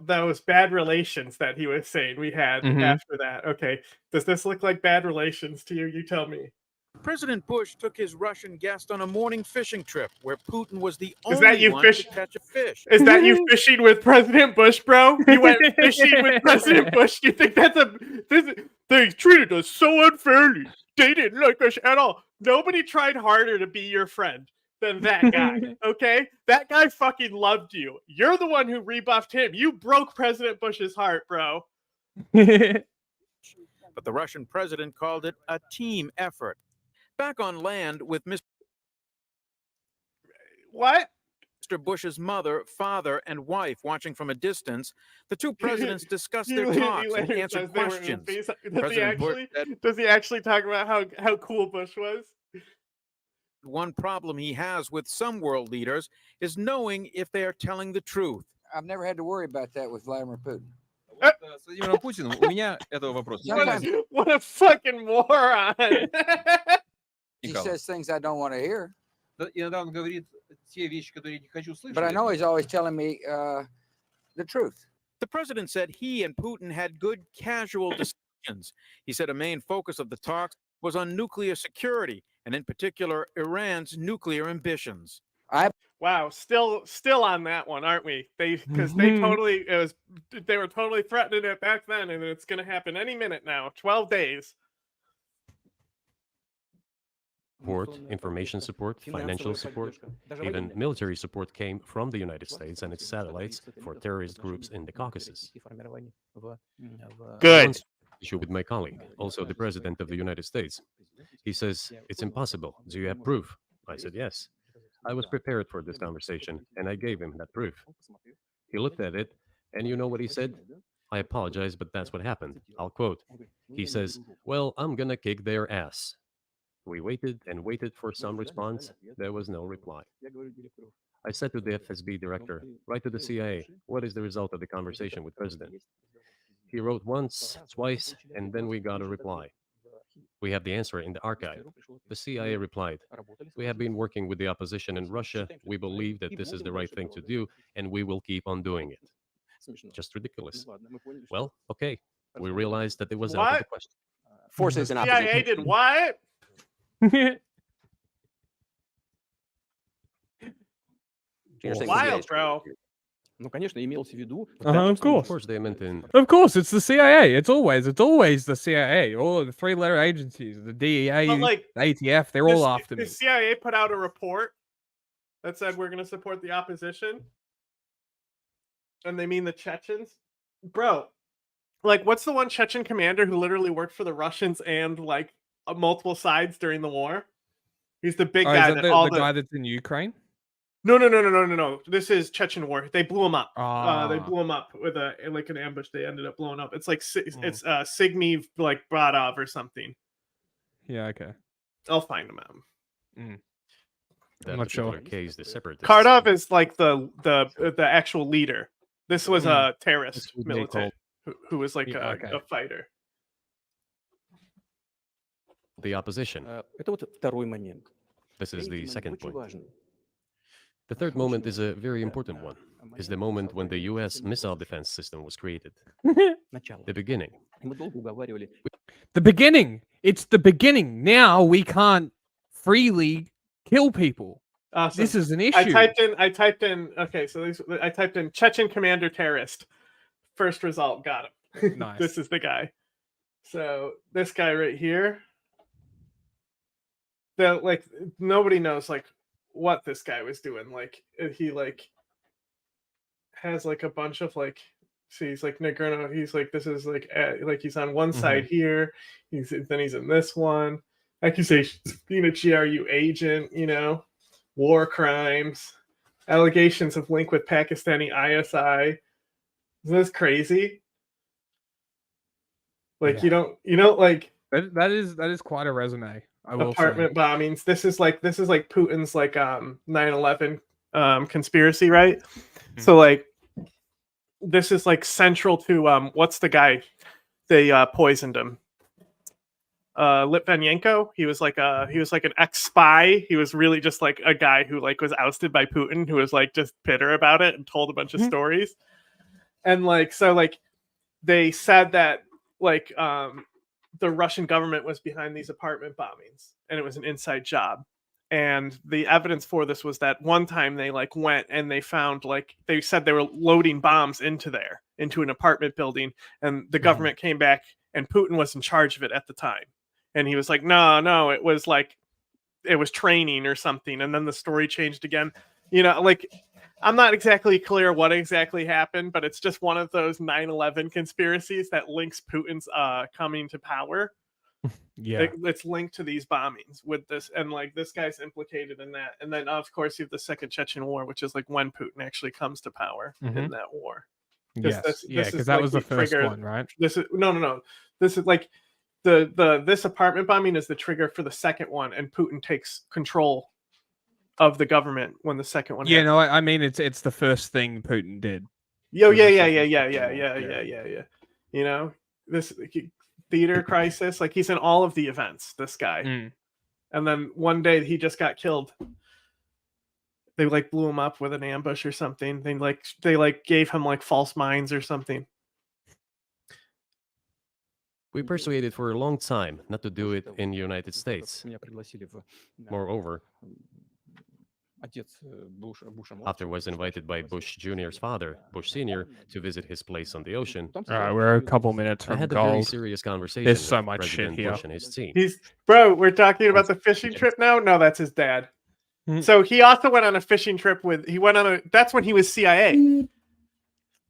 those bad relations that he was saying we had after that. Okay, does this look like bad relations to you? You tell me. President Bush took his Russian guest on a morning fishing trip where Putin was the Is that only you one fish- to catch a fish. Is that you fishing with President Bush, bro? You went fishing with President Bush. You think they treated us so unfairly? They didn't like us at all. Nobody tried harder to be your friend than that guy, okay? That guy fucking loved you. You're the one who rebuffed him. You broke President Bush's heart, bro. But the Russian president called it a team effort. Back on land with Mr. Bush's mother, father, and wife watching from a distance, the two presidents discussed their talks and answered questions. Does he actually talk about how cool Bush was? One problem he has with some world leaders is knowing if they are telling the truth. I've never had to worry about that with Vladimir Putin. What a fucking moron. He says things I don't want to hear. But I know he's always telling me the truth. The president said he and Putin had good casual discussions. He said a main focus of the talks was on nuclear security, and in particular, Iran's nuclear ambitions. Wow, still on that one, aren't we? They were totally threatening it back then, and it's going to happen any minute now. 12 days. Support, information support, financial support, even military support came from the United States and its satellites for terrorist groups in the Caucasus. Good. Issue with my colleague, also the President of the United States. He says, "It's impossible. Do you have proof?" I said, "Yes." I was prepared for this conversation, and I gave him that proof. He looked at it, and you know what he said? "I apologize, but that's what happened." I'll quote. He says, "Well, I'm gonna kick their ass." We waited and waited for some response. There was no reply. I said to the FSB director, "Write to the CIA, what is the result of the conversation with President?" He wrote once, twice, and then we got a reply. We have the answer in the archive. The CIA replied, "We have been working with the opposition in Russia. We believe that this is the right thing to do, and we will keep on doing it." Just ridiculous. Well, okay. We realized that it was out of the question. Forces in CIA opposition. did what? Wild, bro. Of course. They meant in. Of course, it's the CIA. It's always the CIA. All of the three-letter agencies, the DEA, But, like, the ATF, they're all after me. The CIA put out a report that said we're going to support the opposition, and they mean the Chechens, bro. Like, what's the one Chechen commander who literally worked for the Russians and like multiple sides during the war? He's the big guy. Is that the guy that's in Ukraine? No. This is Chechen War. They blew him up. They Ah. blew him up with an ambush. They ended up blowing up. It's like it's Signy like Bradov or something. Yeah, okay. I'll find him out. That I'm not sure. particular case, the separatists. Kardov is like the actual leader. This was a terrorist That's what they militant who was like Yeah, okay. a fighter. The opposition. This is the second point. The third moment is a very important one. Is the moment when the U.S. missile defense system was created. The beginning. The beginning. It's the beginning. Now we can't freely kill people. Awesome. This is an issue. I typed in. Okay, so I typed in Chechen commander terrorist. First result, got him. Nice. This is the guy. So this guy right here. Like nobody knows like what this guy was doing. Like he like has like a bunch of like. See, he's like Nagorno. He's like this is like he's on one side here. He's in this one. Accusations being a GRU agent. War crimes, allegations of link with Pakistani ISI. Isn't this crazy? Like you don't like that is quite a resume. I will apartment say. bombings. This is like Putin's like 9/11 conspiracy, right? So like this is like central to what's the guy? They poisoned him. Litvinenko, he was like an ex-spy. He was really just like a guy who like was ousted by Putin, who was like just bitter about it and told a bunch of stories. And like so like they said that like the Russian government was behind these apartment bombings and it was an inside job. And the evidence for this was that one time they like went and they found like they said they were loading bombs into an apartment building, and the government came back and Putin was in charge of it at the time. And he was like, no, it was training or something. And then the story changed again. Like, I'm not exactly clear what exactly happened, but it's just one of those 9/11 conspiracies that links Putin's coming to power. Yeah. It's linked to these bombings with this. And like this guy's implicated in that. And then, of course, you have the Second Chechen War, which is like when Putin actually comes to power in that war. Yes. Because that was the first one, right? This is no. This is like this apartment bombing is the trigger for the second one, and Putin takes control of the government when the second one. Yeah, no, I mean it's the first thing Putin did. Yeah. This theater crisis, like he's in all of the events. This guy, and then one day he just got killed. They like blew him up with an ambush or something. They gave him like false mines or something. We persuaded for a long time not to do it in the United States. Moreover, after was invited by Bush Jr.'s father, Bush Sr., to visit his place on the ocean. All right, we're a couple minutes from I had gold. a very serious conversation. There's so with much President shit here. Bush and his team. We're talking about the fishing trip now? No, that's his dad. So he also went on a fishing trip that's when he was CIA.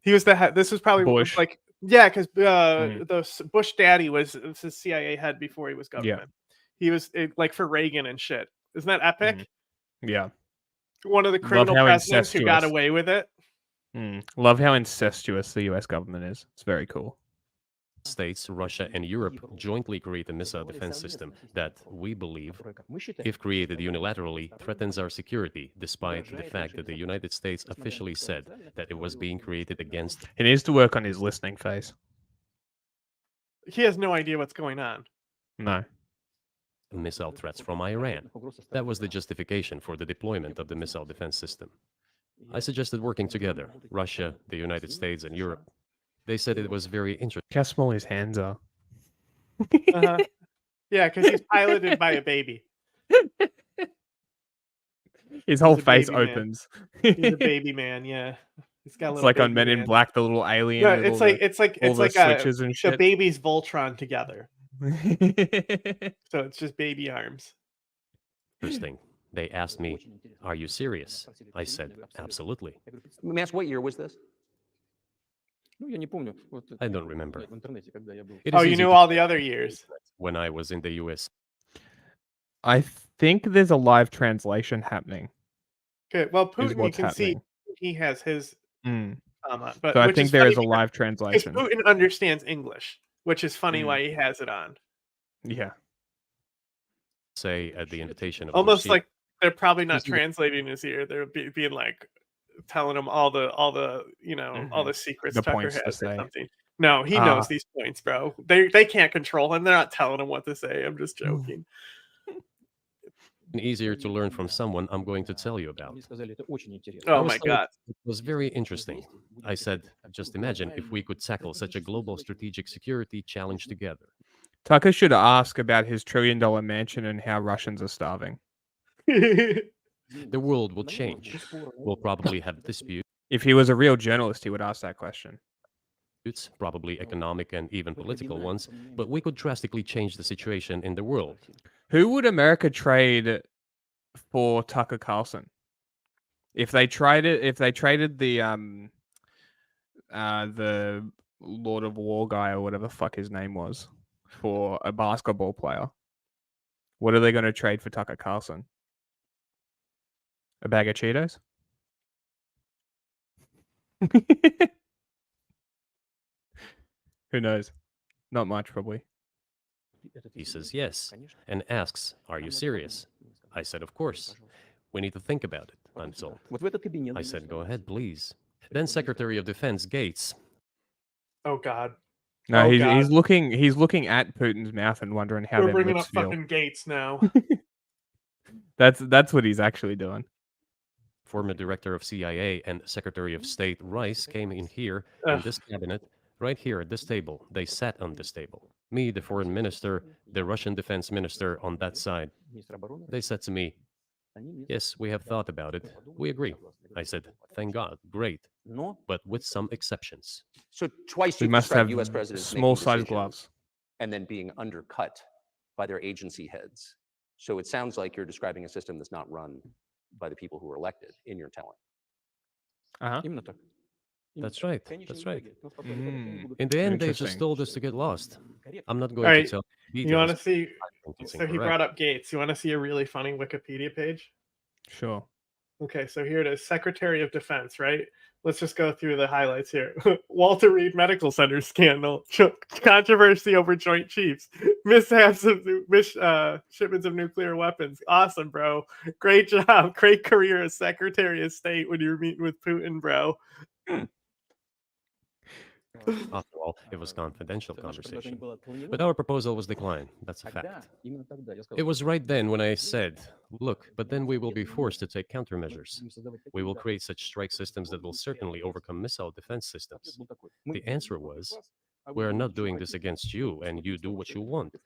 He was this was probably Bush. Like, yeah, because the Bush daddy was his CIA head before he was government. He was like for Reagan and shit. Isn't that epic? Yeah. One of the criminal presidents who got away with it. Love how incestuous the US government is. It's very cool. States, Russia, and Europe jointly create a missile defense system that we believe, if created unilaterally, threatens our security, despite the fact that the United States officially said that it was being created against. He needs to work on his listening face. He has no idea what's going on. No. Missile threats from Iran. That was the justification for the deployment of the missile defense system. I suggested working together, Russia, the United States, and Europe. They said it was very interesting. Look how small his hands are. Yeah, because he's piloted by a baby. His whole face opens. He's a baby man, yeah. He's got a It's little like on baby Men in man. Black, the little alien. No, with it's all like the- it's like all it's the like switches and the shit. baby's Voltron together. So it's just baby arms. Interesting. They asked me, "Are you serious?" I said, "Absolutely." Let me ask, what year was this? I don't remember. It Oh, is you easy knew to all the other years. when I was in the U.S. I think there's a live translation happening. Okay, well, Is Putin, you what's can happening. see he has his but So I which think is there funny is a because- live because translation. Putin understands English, which is funny why he has it on. Yeah. Say at the invitation of Almost Bush like they're probably not This is the- translating his ear. They're being like telling him all the all the secrets The Tucker points to has or say. something. No, he knows these points, bro. They can't control him. They're not telling him what to say. I'm just joking. easier to learn from someone I'm going to tell you about. Oh my God. It was very interesting. I said, just imagine if we could tackle such a global strategic security challenge together. Tucker should ask about his $1 trillion mansion and how Russians are starving. the world will change. We'll probably have disputes. If he was a real journalist, he would ask that question. Probably economic and even political ones, but we could drastically change the situation in the world. Who would America trade for Tucker Carlson? If they traded the Lord of War guy or whatever the fuck his name was for a basketball player, what are they going to trade for Tucker Carlson? A bag of Cheetos? Who knows? Not much, probably. He says yes, and asks, "Are you serious?" I said, "Of course. We need to think about it," I'm told. I said, "Go ahead, please." Then Secretary of Defense Gates. Oh God. No, Oh, he's God. looking at Putin's mouth and wondering how We're their bringing lips up feel. fucking Gates now. That's what he's actually doing. Former director of CIA and Secretary of State Rice came in here in this cabinet, right here at this table. They sat on this table. Me, the foreign minister, the Russian defense minister on that side. They said to me, "Yes, we have thought about it. We agree." I said, "Thank God, great, but with some exceptions." So twice We you must described have U.S. presidents small making size decisions gloves. and then being undercut by their agency heads. So it sounds like you're describing a system that's not run by the people who were elected in your telling. That's right. That's right. Mm, In the end, they just interesting. told us to get lost. I'm not All going right. to tell You want details. to see? I think it's So he incorrect. brought up Gates. You want to see a really funny Wikipedia page? Sure. Okay, so here it is. Secretary of Defense, right? Let's just go through the highlights here. Walter Reed Medical Center scandal, controversy over Joint Chiefs, mishaps of shipments of nuclear weapons. Awesome, bro. Great job. Great career as Secretary of State when you were meeting with Putin, bro. After all, it was confidential conversation. But our proposal was declined. That's a fact. It was right then when I said, "Look, but then we will be forced to take countermeasures. We will create such strike systems that will certainly overcome missile defense systems." The answer was, "We are not doing this against you, and you do what you want,"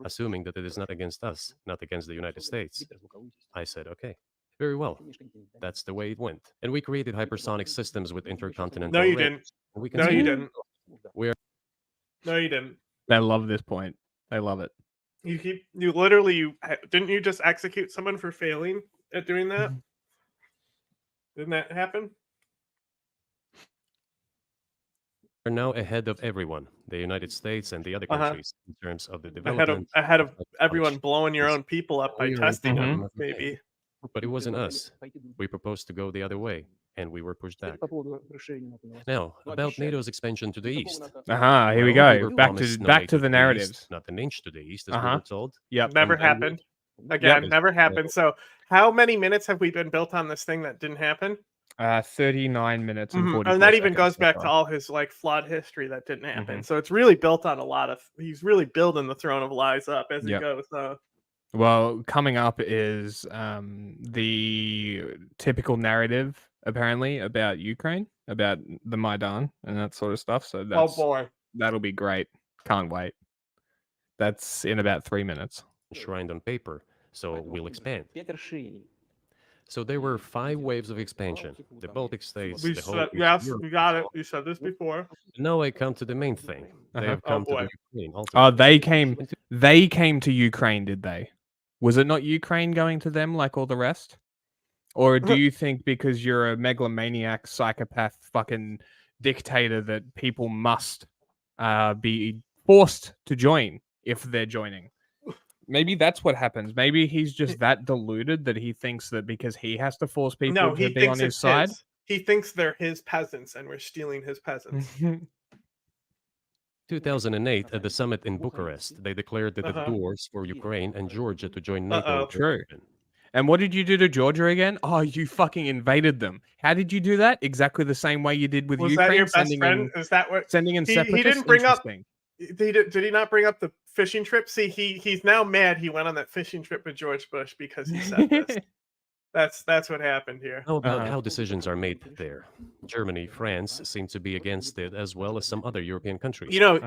assuming that it is not against us, not against the United States. I said, "Okay, very well. That's the way it went." And we created hypersonic systems with intercontinental No, you range. didn't. We No, you continue. didn't. We're No, you didn't. They love this point. They love it. You literally didn't you just execute someone for failing at doing that? Didn't that happen? now ahead of everyone, the United States and the other countries, in terms of the development. Ahead of everyone blowing your own people up by We are testing them, informed. maybe. But it wasn't us. We proposed to go the other way, and we were pushed back. Now, about NATO's expansion to the east. Here we Well, go. were Back promised to no back NATO to the east, narratives. not an inch to the east, as we were told. Yep. Never And then happened. Again, never happened. So how many minutes have we been built on this thing that didn't happen? 39 minutes and 44 And that even seconds goes so back far. to all his like flawed history that didn't happen. So it's really built on a lot of. He's really building the throne of lies up as Yep. it goes. Well, coming up is the typical narrative, apparently, about Ukraine, about the Maidan and that sort of stuff. So that's, boy. That'll be great. Can't wait. That's in about 3 minutes. Enshrined on paper, so we'll expand. So there were 5 waves of expansion. The Baltic states, the whole Yes, Europe. we got it. You said this before. Now I come to the main thing. They have come to the Ukraine. Oh, ultimately. they came to Ukraine, did they? Was it not Ukraine going to them like all the rest? Or do you think because you're a megalomaniac, psychopath, fucking dictator that people must be forced to join if they're joining? Maybe that's what happens. Maybe he's just that deluded that he thinks that because he has to force people No, to he be thinks on his it's side. his. He thinks they're his peasants and we're stealing his peasants. 2008, at the summit in Bucharest, they declared that the doors for Ukraine and Georgia to join NATO were True. open. And what did you do to Georgia again? Oh, you fucking invaded them. How did you do that? Exactly the same way you did with Was Ukraine. that your best friend? Is that what sending in he separatists? didn't bring up? Interesting. Did he not bring up the fishing trip? See, he's now mad. He went on that fishing trip with George Bush because he said this. That's what happened here. How about how decisions are made there? Germany, France seem to be against it, as well as some other European countries. You know,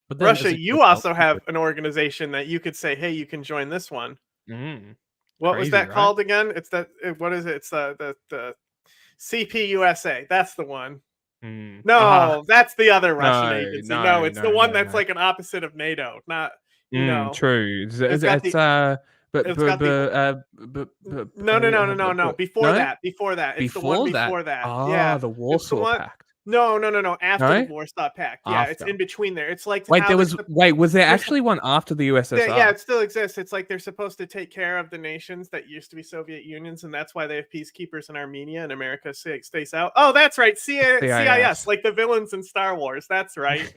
But then, as Russia, it you turns out, also have an organization that you could say, hey, you can join this one. What was Crazy, that right? called again? It's that. What is it? It's the CPUSA. That's the one. No, that's the other Russian No, agency. no, No, it's the no, one no, that's no. like an opposite of NATO. Not, you know. True. It's It's got the. but It's got the. No. Before no? that. Before that. It's the one Before that? before that. Ah, Yeah. the It's the Warsaw one. Pact. No. After the No? Warsaw Pact. Yeah, it's After. in between there. It's like Wait, how there was was there there's- actually one after the Yeah, USSR? it still exists. It's like they're supposed to take care of the nations that used to be Soviet unions, and that's why they have peacekeepers in Armenia, and America stays out. Oh, that's right, CIS, like the villains in Star Wars. That's right.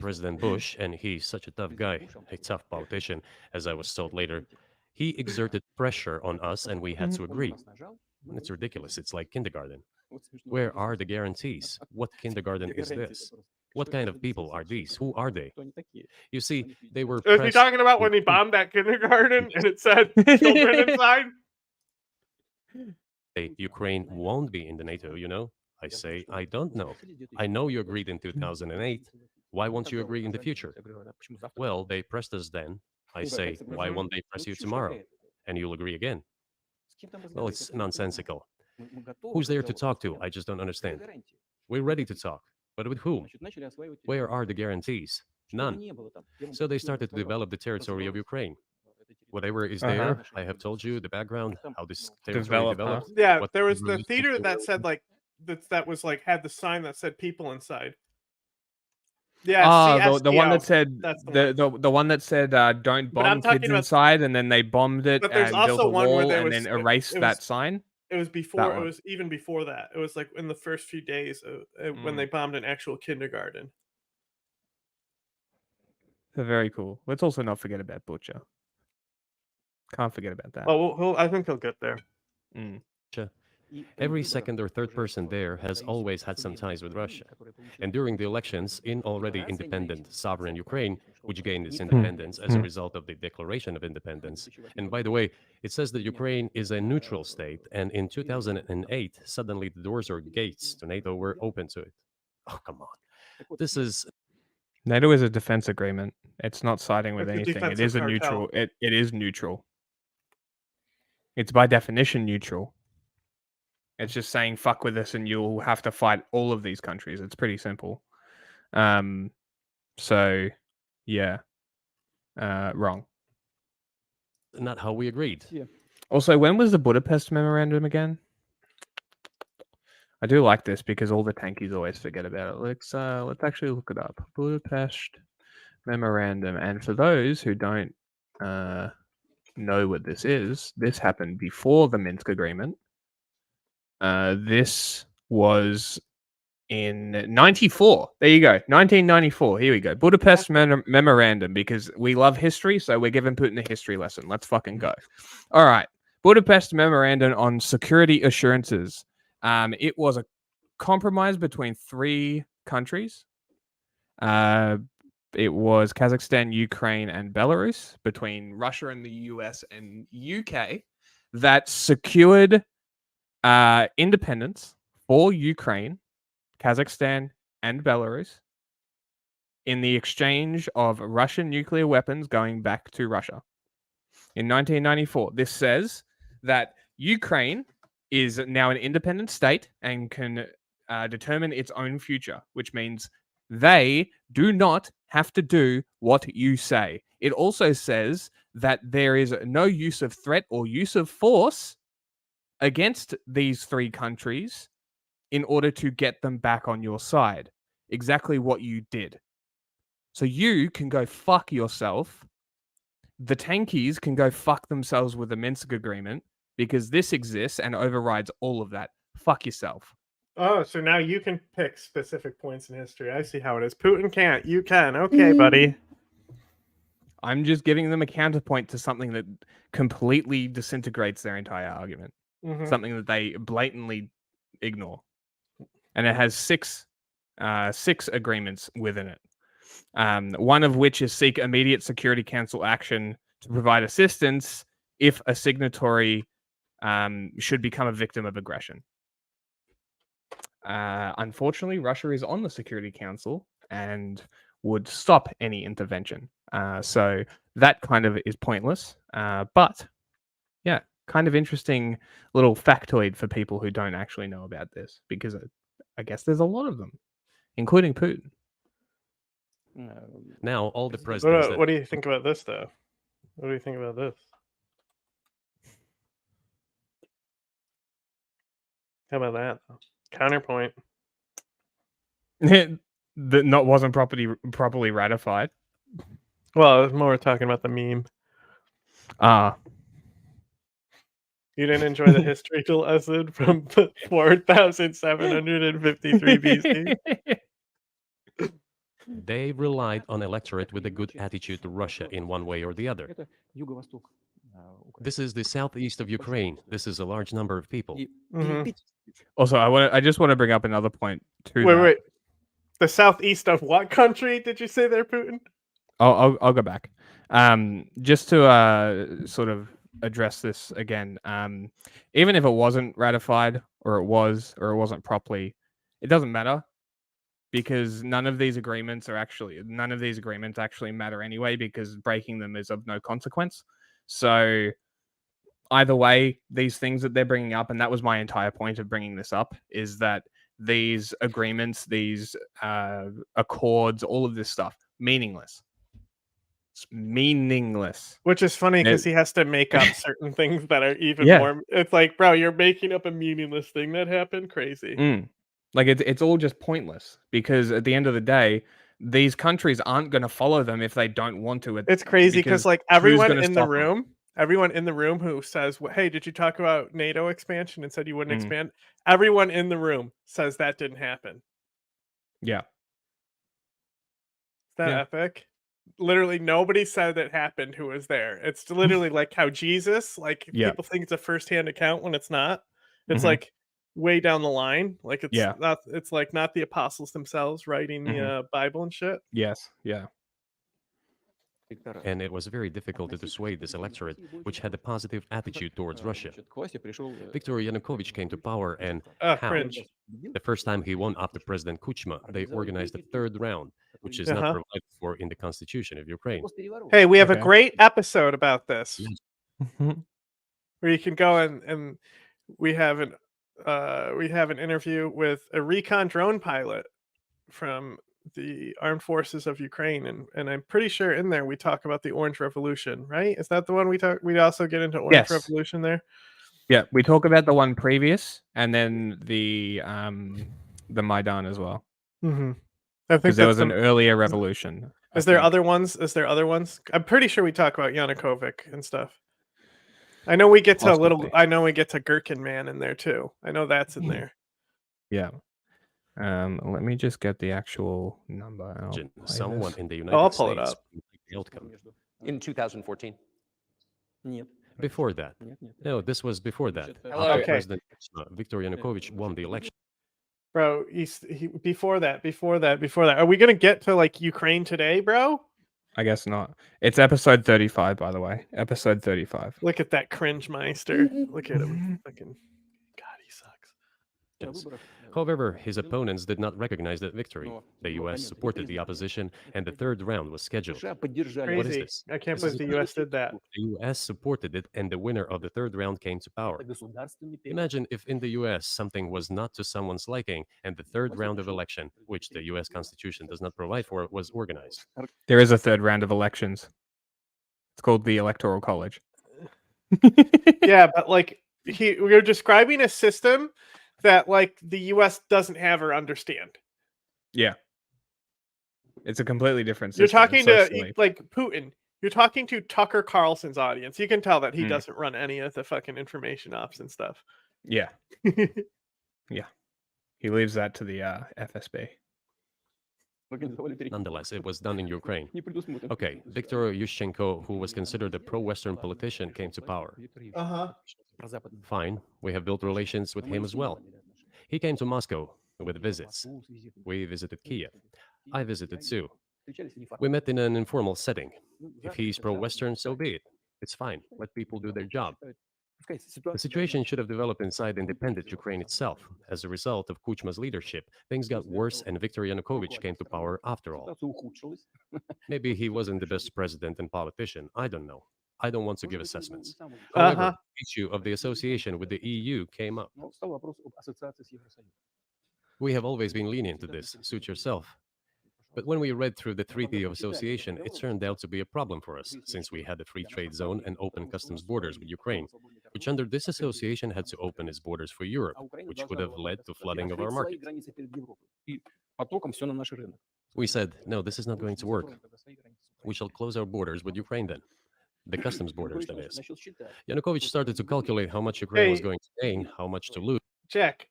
President Bush, and he's such a tough guy, a tough politician, as I was told later, he exerted pressure on us and we had to agree. It's ridiculous. It's like kindergarten. Where are the guarantees? What kindergarten is this? What kind of people are these? Who are they? You see, they were. Is he talking about when he bombed that kindergarten and it said children inside? Ukraine won't be in the NATO, you know? I say, I don't know. I know you agreed in 2008. Why won't you agree in the future? Well, they pressed us then. I say, why won't they press you tomorrow? And you'll agree again. Well, it's nonsensical. Who's there to talk to? I just don't understand. We're ready to talk. But with whom? Where are the guarantees? None. So they started to develop the territory of Ukraine. Whatever is there, I have told you the background, how this territory developed. Yeah, what there was the the relation theater to- that said like that was like had the sign that said people inside. Yeah, the one that CSTO. said That's the one. the one that said don't But I'm bomb talking kids about- inside, and then they bombed it But there's and built also a one where wall there and was then erased it that was- sign. It was before. It one. was even before that. It was like in the first few days when they bombed an actual kindergarten. Very cool. Let's also not forget about Butcher. Can't forget about that. Oh, I think he'll get there. Russia. Every second or third person there has always had some ties with Russia. And during the elections in already independent sovereign Ukraine, which gained its independence as a result of the Declaration of Independence. And by the way, it says that Ukraine is a neutral state, and in 2008, suddenly the doors or gates to NATO were open to it. Oh, come on. This is NATO is a defense agreement. It's not siding with It's a anything. It defensive is a cartel. neutral. It is neutral. It's by definition neutral. It's just saying fuck with us and you'll have to fight all of these countries. It's pretty simple. So yeah. Wrong. not how we agreed. Yeah. Also, when was the Budapest Memorandum again? I do like this because all the tankies always forget about it. Let's actually look it up. Budapest Memorandum. And for those who don't know what this is, this happened before the Minsk Agreement. This was in 94. There you go. 1994. Here we go. Budapest Memorandum, because we love history, so we're giving Putin a history lesson. Let's fucking go. All right. Budapest Memorandum on Security Assurances. It was a compromise between three countries. It was Kazakhstan, Ukraine, and Belarus, between Russia and the US and UK, that secured independence for Ukraine, Kazakhstan, and Belarus in the exchange of Russian nuclear weapons going back to Russia. In 1994, this says that Ukraine is now an independent state and can determine its own future, which means they do not have to do what you say. It also says that there is no use of threat or use of force against these three countries in order to get them back on your side. Exactly what you did. So you can go fuck yourself. The tankies can go fuck themselves with the Minsk Agreement because this exists and overrides all of that. Fuck yourself. Oh, so now you can pick specific points in history. I see how it is. Putin can't. You can. Okay, buddy. I'm just giving them a counterpoint to something that completely disintegrates their entire argument. Mhm. Something that they blatantly ignore. And it has six agreements within it. One of which is seek immediate Security Council action to provide assistance if a signatory should become a victim of aggression. Unfortunately, Russia is on the Security Council and would stop any intervention. So that kind of is pointless. But yeah, kind of interesting little factoid for people who don't actually know about this, because I guess there's a lot of them, including Putin. Now, all the presidents What do you think about this, though? What do you think about this? How about that? Counterpoint. That wasn't properly ratified. Well, I was more talking about the meme. You didn't enjoy the history lesson from 4,753 BC? They relied on electorate with a good attitude to Russia in one way or the other. This is the southeast of Ukraine. This is a large number of people. Mhm. Also, I just want to bring up another point too. Wait. The southeast of what country did you say there, Putin? I'll go back. Just to sort of address this again. Even if it wasn't ratified, or it wasn't properly, it doesn't matter, because none of these agreements actually matter anyway, because breaking them is of no consequence. So either way, these things that they're bringing up, and that was my entire point of bringing this up, is that these agreements, these accords, all of this stuff, meaningless. It's meaningless. Which is funny because he has to make up certain things that are even more. It's like, bro, you're making up a meaningless thing that happened. Crazy. Like it's all just pointless, because at the end of the day, these countries aren't going to follow them if they don't want to. It's crazy because like everyone in the room. Everyone in the room who says, "Hey, did you talk about NATO expansion and said you wouldn't expand?" Everyone in the room says that didn't happen. Yeah. Is that epic? Literally nobody said it happened who was there. It's literally like how Jesus, like people think it's a first-hand account when it's not. It's like way down the line. Like it's not. It's like not the apostles themselves writing the Bible and shit. Yes. Yeah. And it was very difficult to dissuade this electorate, which had a positive attitude towards Russia. Viktor Yanukovych came to power, and the first time he won after President Kuchma, they organized a third round, which is not provided for in the constitution of Ukraine. Hey, we have a great episode about this, where you can go and we have an interview with a recon drone pilot from the armed forces of Ukraine, and I'm pretty sure in there we talk about the Orange Revolution, right? Is that the one we talk? We also get into Orange Revolution there. Yeah, we talk about the one previous, and then the Maidan as well. I think there was an earlier revolution. Is there other ones? I'm pretty sure we talk about Yanukovych and stuff. I know we get to I know we get to Gherkin Man in there too. I know that's in there. Yeah. Let me just get the actual number. Someone in the United I'll pull it States up. the outcome. In 2014. Before that. No, this was before that. Hello. After President Viktor Yanukovych won the election. Bro, before that. Are we gonna get to like Ukraine today, bro? I guess not. It's episode 35, by the way. Episode 35. Look at that cringe meister. Look at him. Fucking God, he sucks. However, his opponents did not recognize that victory. The U.S. supported the opposition, and the third round was scheduled. Crazy. What is this? I can't believe the U.S. did that. The U.S. supported it, and the winner of the third round came to power. Imagine if in the U.S. something was not to someone's liking, and the third round of election, which the U.S. Constitution does not provide for, was organized. There is a third round of elections. It's called the Electoral College. Yeah, but like we're describing a system that like the US doesn't have or understand. Yeah. It's a completely different system. You're talking to like Putin. You're talking to Tucker Carlson's audience. You can tell that he doesn't run any of the fucking information ops and stuff. Yeah. Yeah. He leaves that to the FSB. Nonetheless, it was done in Ukraine. Okay, Viktor Yushchenko, who was considered a pro-Western politician, came to power. Fine, we have built relations with him as well. He came to Moscow with visits. We visited Kiev. I visited too. We met in an informal setting. If he's pro-Western, so be it. It's fine. Let people do their job. The situation should have developed inside independent Ukraine itself. As a result of Kuchma's leadership, things got worse and Viktor Yanukovych came to power after all. Maybe he wasn't the best president and politician, I don't know. I don't want to give assessments. However, the issue of the association with the EU came up. We have always been lenient to this, suit yourself. But when we read through the Treaty of Association, it turned out to be a problem for us, since we had a free trade zone and open customs borders with Ukraine, which under this association had to open its borders for Europe, which would have led to flooding of our market. We said, no, this is not going to work. We shall close our borders with Ukraine then. The customs borders, that is. Yanukovych started to calculate how much Ukraine was going to gain, how much to lose. Jack,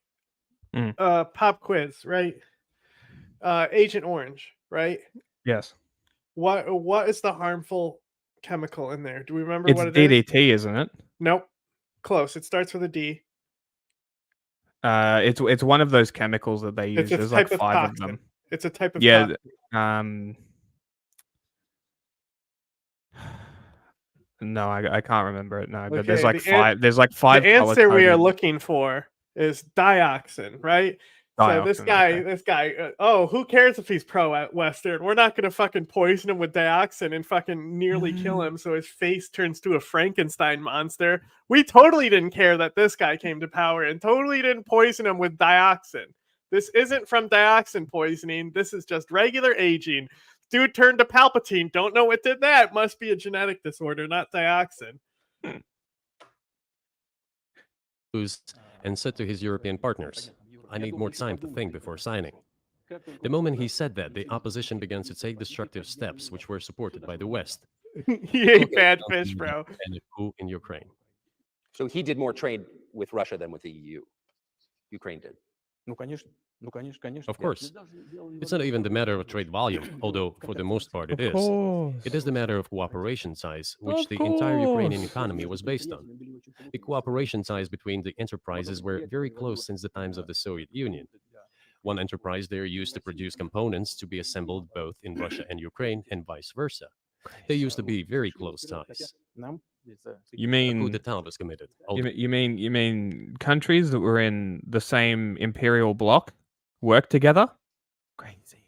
pop quiz, right? Agent Orange, right? Yes. What is the harmful chemical in there? Do we remember It's what it is? DDT, isn't it? Nope. Close. It starts with a D. It's one of those chemicals that they use. It's a There's type like of 5 toxin. of them. It's a type of yeah. toxin. No, I can't remember it now. But Okay, there's like the 5. There's like 5. The answer we are color-coded- looking for is dioxin, right? So this Dioxin, guy, oh, who cares if he's pro-Western? We're not gonna fucking poison him with dioxin and fucking nearly kill him so his face turns to a Frankenstein monster. We totally didn't care that this guy came to power and totally didn't poison him with dioxin. This isn't from dioxin poisoning. This is just regular aging. Dude turned to Palpatine. Don't know what did that. Must be a genetic disorder, not dioxin. And said to his European partners, I need more time to think before signing. The moment he said that, the opposition began to take destructive steps, which were supported by the West. He ate bad fish, bro. And a coup in Ukraine. So he did more trade with Russia than with the EU. Ukraine did. Of course. It's not even the matter of trade volume, although for the most part it is. It is the matter of cooperation ties, which the entire Ukrainian economy was based on. The cooperation ties between the enterprises were very close since the times of the Soviet Union. One enterprise there used to produce components to be assembled both in Russia and Ukraine and vice versa. They used to be very close ties. You mean coup d'etat was committed? You mean countries that were in the same imperial bloc work together? Crazy.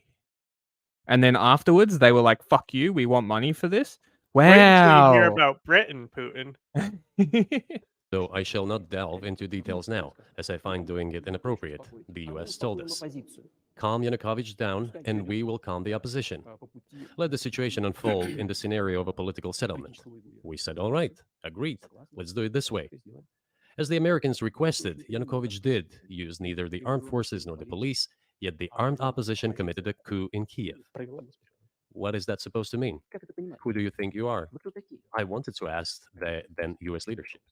And then afterwards, they were like, "Fuck you, we want money for this." Wow. Wait until you hear about Britain, Putin. So I shall not delve into details now, as I find doing it inappropriate, the US told us. Calm Yanukovych down, and we will calm the opposition. Let the situation unfold in the scenario of a political settlement. We said, all right, agreed, let's do it this way. As the Americans requested, Yanukovych did use neither the armed forces nor the police, yet the armed opposition committed a coup in Kiev. What is that supposed to mean? Who do you think you are? I wanted to ask the then US leadership.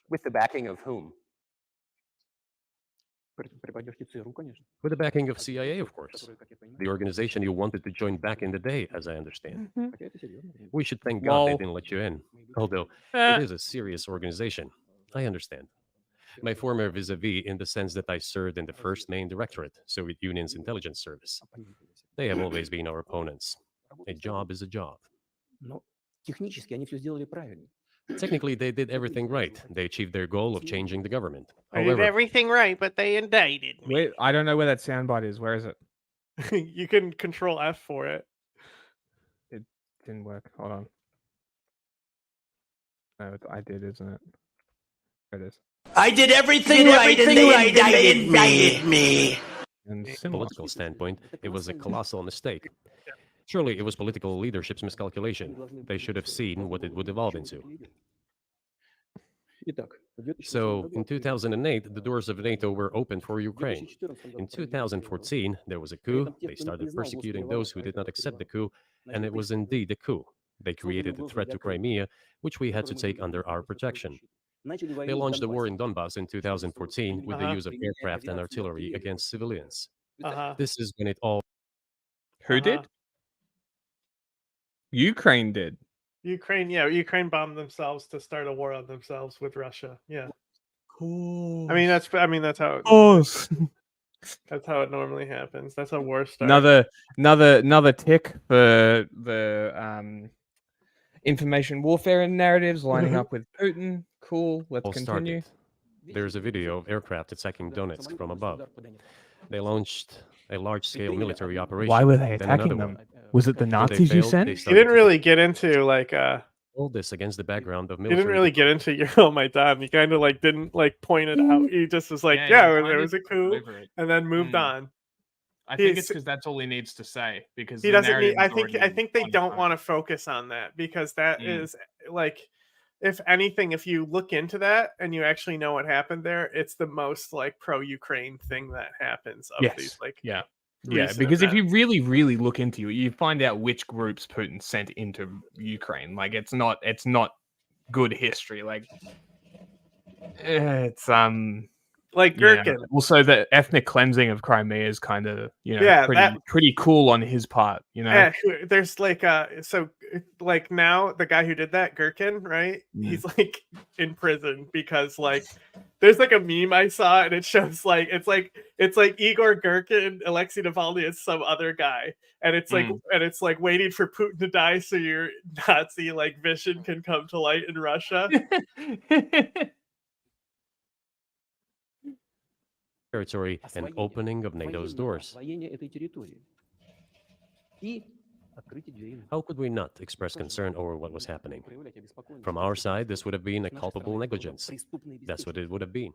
With the backing of whom? With the backing of CIA, of course. The organization you wanted to join back in the day, as I understand. We should thank God they didn't let you in. Although, it is a serious organization. I understand. My former vis-a-vis in the sense that I served in the first main directorate, Soviet Union's intelligence service. They have always been our opponents. A job is a job. Technically, they did everything right. They achieved their goal of changing the government. I did everything right, but they indicted me. Wait, I don't know where that soundbite is. Where is it? You can control F for it. It didn't work. Hold on. No, I did, isn't it? There it is. I did everything right and they indicted me. From a political standpoint, it was a colossal mistake. Surely it was political leadership's miscalculation. They should have seen what it would evolve into. So, in 2008, the doors of NATO were open for Ukraine. In 2014, there was a coup. They started persecuting those who did not accept the coup, and it was indeed a coup. They created a threat to Crimea, which we had to take under our protection. They launched the war in Donbass in 2014 with the use of aircraft and artillery against civilians. This is when it all... Who did? Ukraine did. Ukraine bombed themselves to start a war on themselves with Russia. Yeah. Cool. I mean that's how it that's how it normally happens. That's how war starts. Another tick for the information warfare and narratives lining up with Putin. Cool. Let's continue. There's a video of aircraft attacking Donetsk from above. They launched a large-scale military operation. Why were they attacking them? Was it the Nazis you sent? He didn't really get into like All this against the background of You didn't military. really get into your oh my god. You kind of like didn't like point it out. You just was like, Yeah, yeah, he there kinda was a coup, over it. and then moved on. I think it's He's- because that's all he needs to say because he the doesn't need. narrative's I already think they on his don't own. want to focus on that because that is like, if anything, if you look into that and you actually know what happened there, it's the most like pro-Ukraine thing that happens of these Yes. like Yeah, recent because if you events. really look into it, you find out which groups Putin sent into Ukraine. Like it's not good history. Like it's like Gherkin. Also, the ethnic cleansing of Crimea is kind of Yeah, that- pretty cool on his part. There's like so like now the guy who did that, Gherkin, right? He's like in prison because like there's like a meme I saw and it shows like it's like Igor Gherkin, Alexei Navalny, and some other guy, and it's like waiting for Putin to die so your Nazi like vision can come to light in Russia. Territory and opening of NATO's doors. How could we not express concern over what was happening? From our side, this would have been a culpable negligence. That's what it would have been.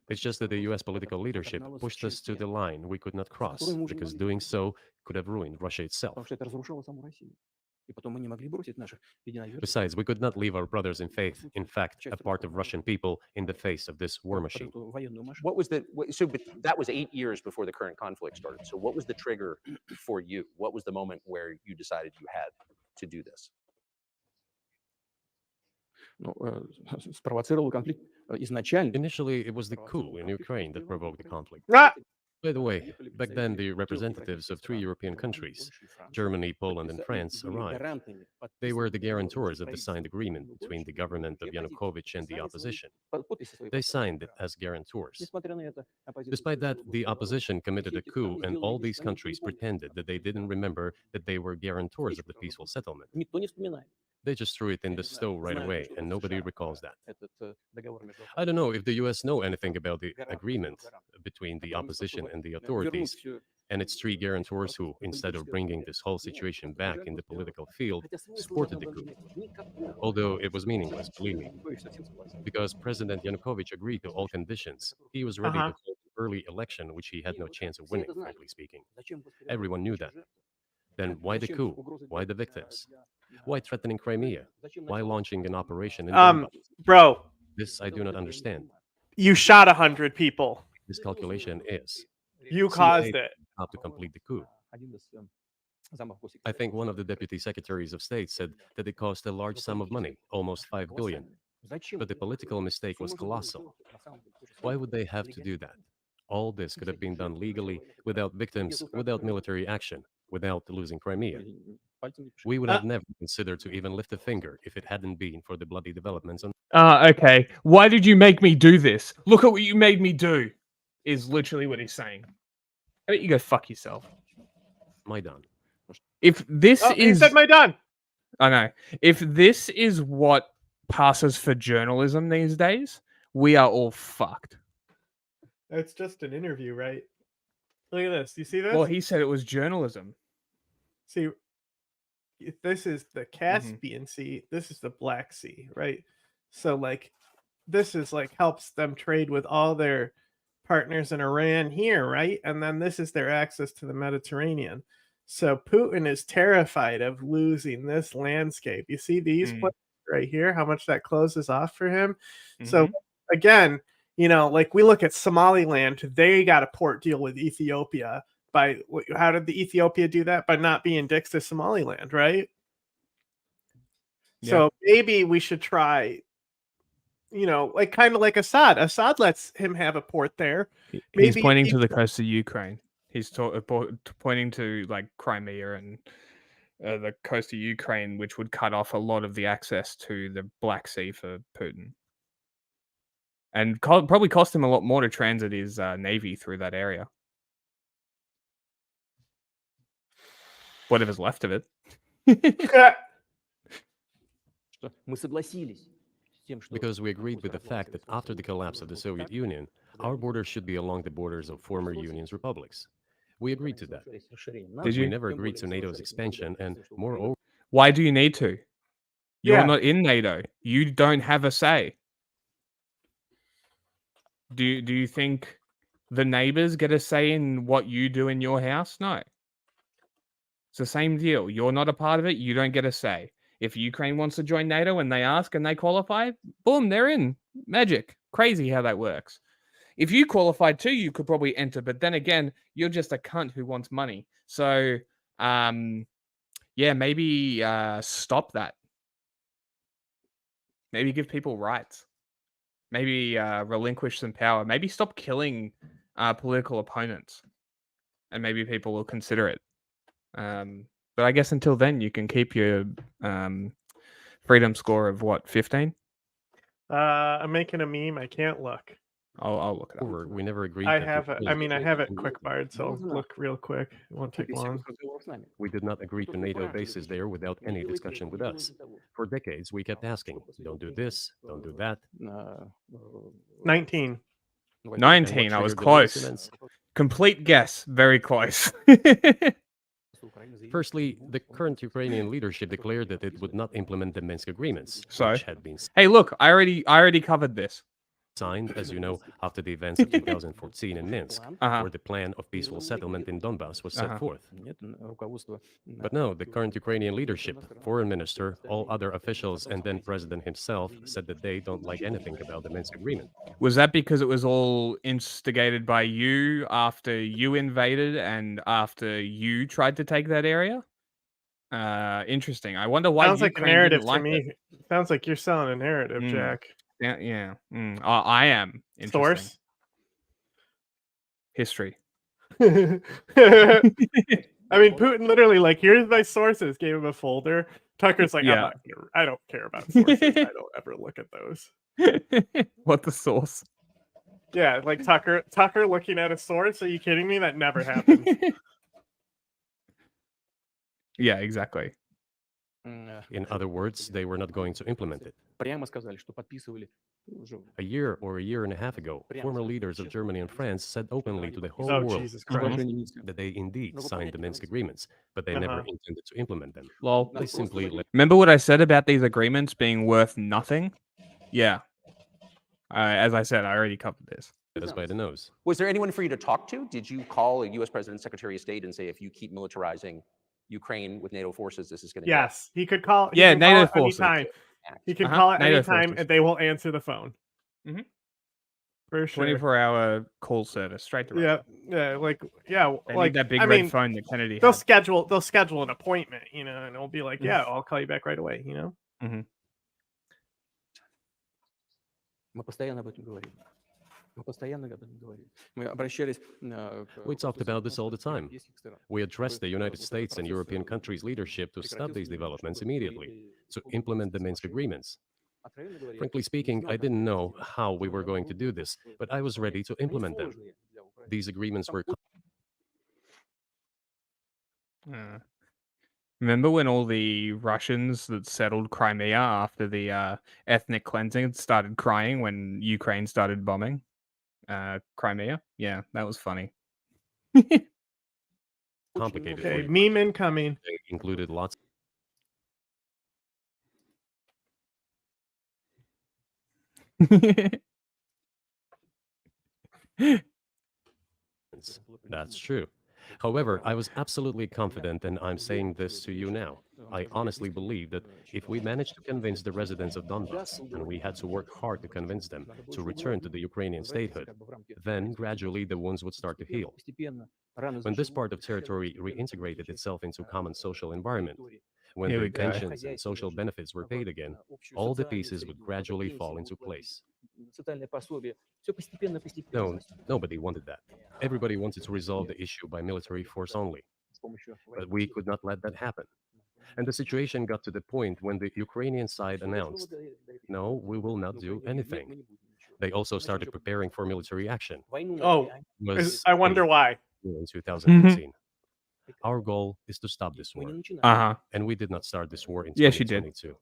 It's just that the US political leadership pushed us to the line we could not cross, because doing so could have ruined Russia itself. Besides, we could not leave our brothers in faith, in fact, a part of Russian people, in the face of this war machine. But that was 8 years before the current conflict started. So what was the trigger for you? What was the moment where you decided you had to do this? Initially, it was the coup in Ukraine that provoked the conflict. Ah! By the way, back then the representatives of 3 European countries, Germany, Poland, and France, arrived. They were the guarantors of the signed agreement between the government of Yanukovych and the opposition. They signed it as guarantors. Despite that, the opposition committed a coup, and all these countries pretended that they didn't remember that they were guarantors of the peaceful settlement. They just threw it in the stove right away, and nobody recalls that. I don't know if the US know anything about the agreement between the opposition and the authorities, and its 3 guarantors who, instead of bringing this whole situation back in the political field, supported the coup. Although it was meaningless, believe me, because President Yanukovych agreed to all conditions. He was ready to hold an early election, which he had no chance of winning, frankly speaking. Everyone knew that. Then why the coup? Why the victims? Why threatening Crimea? Why launching an operation in Donbass? Bro, this I do not understand. You shot 100 people. This calculation is you caused it. How to complete the coup. I think one of the deputy secretaries of state said that it cost a large sum of money, almost 5 billion. But the political mistake was colossal. Why would they have to do that? All this could have been done legally, without victims, without military action, without losing Crimea. We would have never considered to even lift a finger if it hadn't been for the bloody developments on. Okay. Why did you make me do this? Look at what you made me do, is literally what he's saying. I bet you go fuck yourself. Maidan. If this is... He said Maidan! I know. If this is what passes for journalism these days, we are all fucked. It's just an interview, right? Look at this. You see this? Well, he said it was journalism. See, this is the Caspian Sea. This is the Black Sea, right? So, like, this is like helps them trade with all their partners in Iran here, right? And then this is their access to the Mediterranean. So Putin is terrified of losing this landscape. You see these places right here, how much that closes off for him. So again, you know, like we look at Somaliland, they got a port deal with Ethiopia. How did the Ethiopia do that? By not being dicks to Somaliland, right? Yeah. So maybe we should try, you know, like kind of like Assad. Assad lets him have a port there. He's pointing to the coast of Ukraine. He's pointing to like Crimea and the coast of Ukraine, which would cut off a lot of the access to the Black Sea for Putin. And probably cost him a lot more to transit his navy through that area. Whatever's left of it. Because we agreed with the fact that after the collapse of the Soviet Union, our borders should be along the borders of former Union's republics. We agreed to that. We never agreed to NATO's expansion, and moreover... Why do you need to? You're Yeah. not in NATO. You don't have a say. Do you think the neighbors get a say in what you do in your house? No. It's the same deal. You're not a part of it. You don't get a say. If Ukraine wants to join NATO and they ask and they qualify, boom, they're in. Magic. Crazy how that works. If you qualified too, you could probably enter. But then again, you're just a cunt who wants money. So, yeah, maybe stop that. Maybe give people rights. Maybe relinquish some power. Maybe stop killing political opponents. And maybe people will consider it. But I guess until then, you can keep your freedom score of what, 15? I'm making a meme. I can't look. I'll look it up. We never agreed. I that have we it. I mean, I have it quick barred, so I'll look real quick. It won't take long. We did not agree to NATO bases there without any discussion with us. For decades, we kept asking, don't do this, don't do that. 19. 19. I was close. Complete guess. Very close. Firstly, the current Ukrainian leadership declared that it would not implement the Minsk agreements, So, which had been hey, look, I already covered this. signed, as you know, after the events of 2014 in Minsk, where the plan of peaceful settlement in Donbass was set forth. But no, the current Ukrainian leadership, foreign minister, all other officials, and then president himself said that they don't like anything about the Minsk agreement. Was that because it was all instigated by you after you invaded and after you tried to take that area? Interesting. I wonder why Sounds like a Ukraine narrative didn't to like me. it. Sounds like you're selling a narrative, Jack. Yeah, yeah. I am. Interesting. Source? History. I mean, Putin literally, like, here's my sources, gave him a folder. Tucker's like, Yeah. I don't care about sources. I don't ever look at those. What the source? Yeah, like Tucker looking at a source. Are you kidding me? That never happens. Yeah, exactly. In other words, they were not going to implement it. A year or a year and a half ago, former leaders of Germany and France said openly to the whole Oh, world Jesus Christ. that they indeed signed the Minsk agreements, but they never intended to implement them. Lol. They simply let Remember what I said about these agreements being worth nothing? Yeah. As I said, I already covered this. us by the nose. Was there anyone for you to talk to? Did you call a U.S. President, Secretary of State, and say, if you keep militarizing Ukraine with NATO forces, this is going to Yes, he could call. He Yeah, can call NATO it forces. anytime. He can Uh-huh, call it NATO anytime, forces. and they will answer the phone. Mhm. For sure. 24-hour call service, straight to Yeah, yeah, They like need that big I red mean, phone that Kennedy they'll had. schedule an appointment, you know, and it'll be like, yeah, I'll call you back right away, you know. Mm-hmm. We talked about this all the time. We addressed the United States and European countries' leadership to stop these developments immediately, to implement the Minsk agreements. Frankly speaking, I didn't know how we were going to do this, but I was ready to implement them. These agreements were Remember when all the Russians that settled Crimea after the ethnic cleansing started crying when Ukraine started bombing Crimea? Yeah, that was funny. complicated. for Okay, you. meme incoming. They included lots That's true. However, I was absolutely confident, and I'm saying this to you now. I honestly believe that if we managed to convince the residents of Donbass, and we had to work hard to convince them to return to the Ukrainian statehood, then gradually the wounds would start to heal. When this part of territory reintegrated itself into a common social environment, when Here the we go. pensions and social benefits were paid again, all the pieces would gradually fall into place. No, nobody wanted that. Everybody wanted to resolve the issue by military force only. But we could not let that happen. And the situation got to the point when the Ukrainian side announced, no, we will not do anything. They also started preparing for military action. Oh, I wonder why. In 2014. Our goal is to stop this war. Uh-huh. And we did not start this war in Yes, you did. 2022.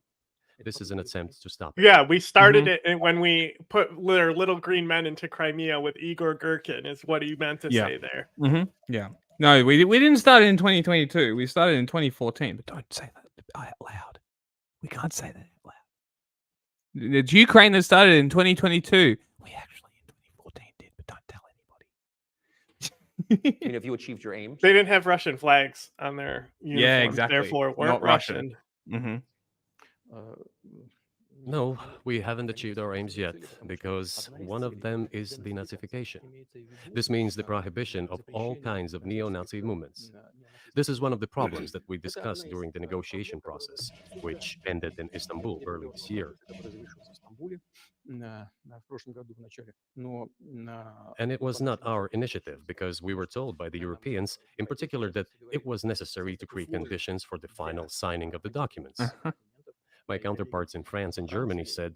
This is an attempt to stop it. Yeah, we started it when we put their little green men into Crimea with Igor Girkin, is what he meant to Yeah. say there. Mm-hmm. Yeah. No, we didn't start it in 2022. We started in 2014, but don't say that. out loud. We can't say that out loud. It's Ukraine that started in 2022. We actually in 2014 did, but don't tell anybody. If you achieved your aims. They didn't have Russian flags on their uniforms, Yeah, exactly. therefore weren't Not Russian. Russian. No, we haven't achieved our aims yet, because one of them is denazification. This means the prohibition of all kinds of neo-Nazi movements. This is one of the problems that we discussed during the negotiation process, which ended in Istanbul early this year. And it was not our initiative, because we were told by the Europeans, in particular, that it was necessary to create conditions for the final signing of the documents. My counterparts in France and Germany said,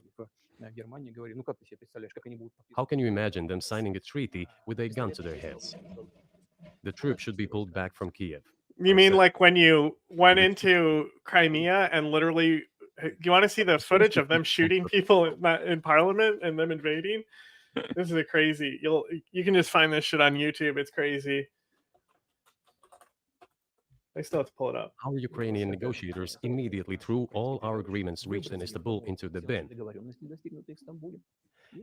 how can you imagine them signing a treaty with a gun to their heads? The troops should be pulled back from Kiev. You mean like when you went into Crimea and literally, you want to see the footage of them shooting people in Parliament and them invading? This is crazy. You can just find this shit on YouTube. It's crazy. I still have to pull it up. Our Ukrainian negotiators immediately threw all our agreements reached in Istanbul into the bin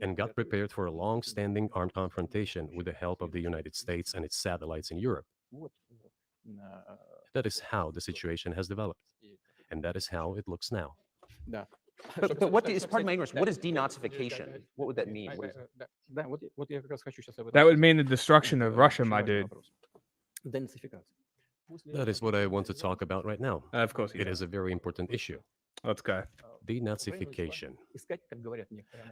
and got prepared for a long-standing armed confrontation with the help of the United States and its satellites in Europe. That is how the situation has developed, and that is how it looks now. But what is, pardon my ignorance, what is denazification? What would that mean? That would mean the destruction of Russia, my dude. That is what I want to talk about right now. Of course, it is a very important issue. Let's go. Denazification.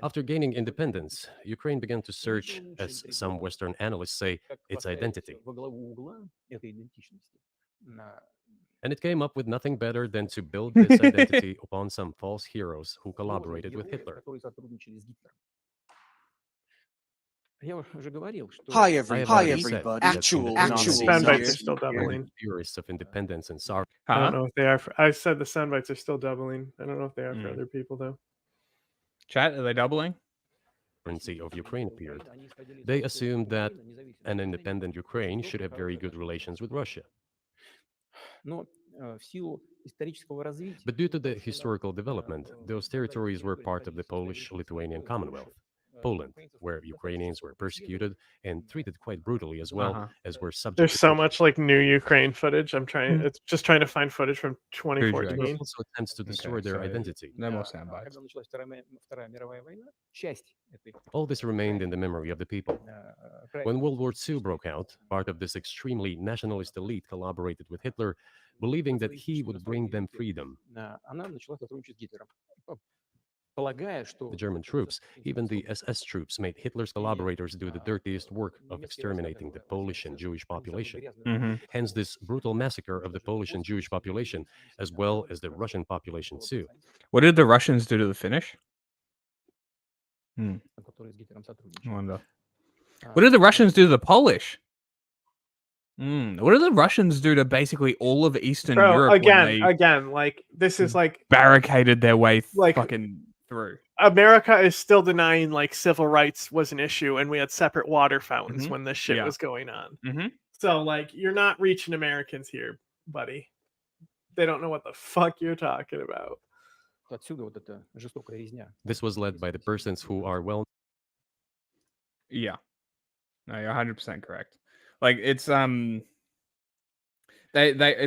After gaining independence, Ukraine began to search, as some Western analysts say, its identity. And it came up with nothing better than to build this identity upon some false heroes who collaborated with Hitler. Hi, everybody. Actual soundbites are still doubling. Theorists of independence and sovereignty. I don't know if they are. I said the soundbites are still doubling. I don't know if they are for other people though. Chat, are they doubling? Of Ukraine appeared. They assumed that an independent Ukraine should have very good relations with Russia. But due to the historical development, those territories were part of the Polish-Lithuanian Commonwealth, Poland, where Ukrainians were persecuted and treated quite brutally as well as were subject. There's so much like new Ukraine footage. I'm trying. It's just trying to find footage from 2014. Also attempts to destroy their identity. No more soundbites. All this remained in the memory of the people. When World War II broke out, part of this extremely nationalist elite collaborated with Hitler, believing that he would bring them freedom. The German troops, even the SS troops, made Hitler's collaborators do the dirtiest work of exterminating the Polish and Jewish population. Hence this brutal massacre of the Polish and Jewish population, as well as the Russian population too. What did the Russians do to the Finnish? I wonder. What did the Russians do to the Polish? What did the Russians do to basically all of Eastern Europe? Again, like this is like barricaded their way like fucking through. America is still denying like civil rights was an issue, and we had separate water fountains when this shit was going on. So like, you're not reaching Americans here, buddy. They don't know what the fuck you're talking about. This was led by the persons who are well. Yeah, no, you're 100% correct. Like it's they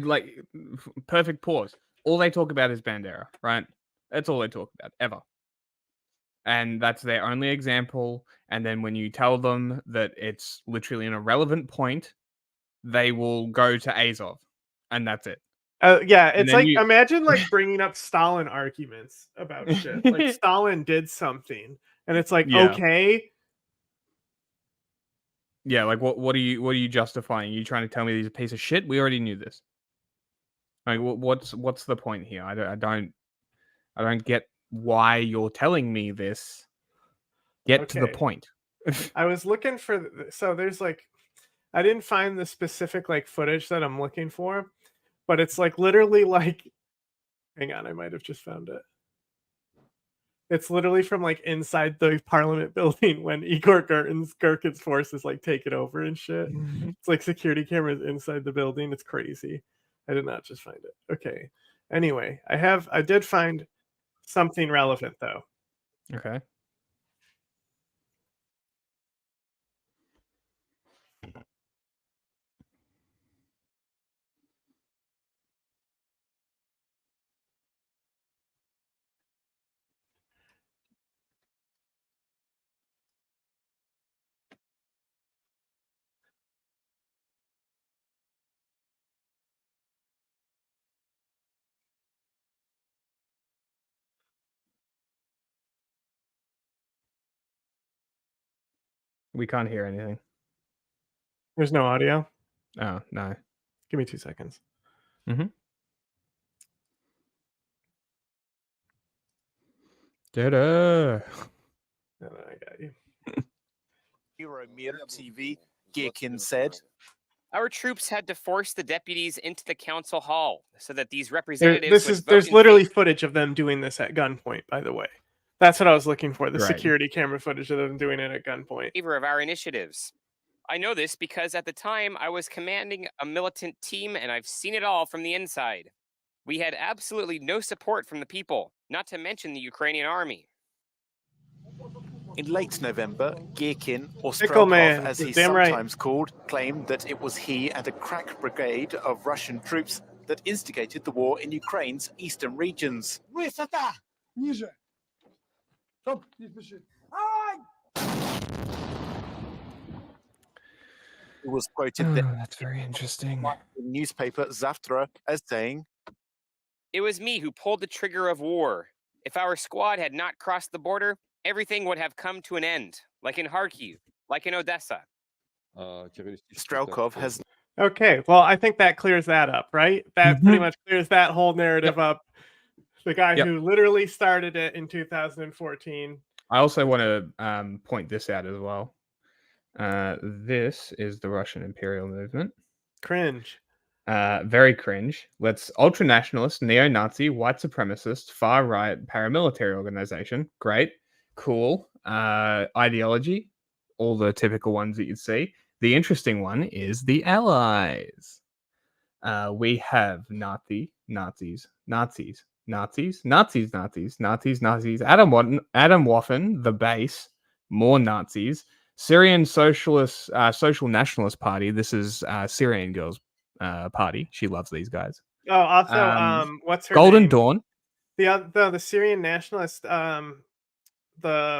like perfect pause. All they talk about is Bandera, right? That's all they talk about ever, and that's their only example. And then when you tell them that it's literally an irrelevant point, they will go to Azov, and that's it. Yeah, it's like imagine like bringing up Stalin arguments about shit. Like Stalin did something, and it's like okay. Yeah, like what are you justifying? Are you trying to tell me he's a piece of shit? We already knew this. Like what's the point here? I don't get why you're telling me this. Get to the point. I was looking for so there's like I didn't find the specific like footage that I'm looking for, but it's like literally like hang on, I might have just found it. It's literally from like inside the Parliament building when Igor Girkin's forces like take it over and shit. It's like security cameras inside the building. It's crazy. I did not just find it. Okay. Anyway, I did find something relevant though. Okay. We can't hear anything. There's no audio. Oh, no. Give me 2 seconds. Mm-hmm. Da-da. I got you. Euromir TV, Gherkin said. Our troops had to force the deputies into the council hall so that these representatives would vote There's in literally footage of them doing this at gunpoint, by the way. That's what I was looking for, the Right. security camera footage of them doing it at gunpoint. favor of our initiatives. I know this because at the time I was commanding a militant team and I've seen it all from the inside. We had absolutely no support from the people, not to mention the Ukrainian army. In late November, Gherkin, or Pickle Strelkov Man, as you're he's damn right. sometimes called, claimed that it was he and a crack brigade of Russian troops that instigated the war in Ukraine's eastern regions. He was quoted Oh, then that's very interesting. in newspaper Zavtra as saying, It was me who pulled the trigger of war. If our squad had not crossed the border, everything would have come to an end, like in Kharkiv, like in Odessa. Strelkov has Okay, well, I think that clears that up, right? That pretty Mhm. much clears that whole narrative up. The guy Yep. who literally started it in 2014. I also want to point this out as well. This is the Russian Imperial Movement. Cringe. Very cringe. Let's ultra-nationalist, neo-Nazi, white supremacist, far-right paramilitary organization. Great. Cool. Ideology. All the typical ones that you'd see. The interesting one is the Allies. We have Nazis, Nazis, Nazis, Nazis, Adam Waffen, the base, more Nazis, Syrian Socialist, Social Nationalist Party. This is Syrian Girls Party. She loves these guys. Oh, also, what's her Golden name? Dawn. The Syrian nationalist, the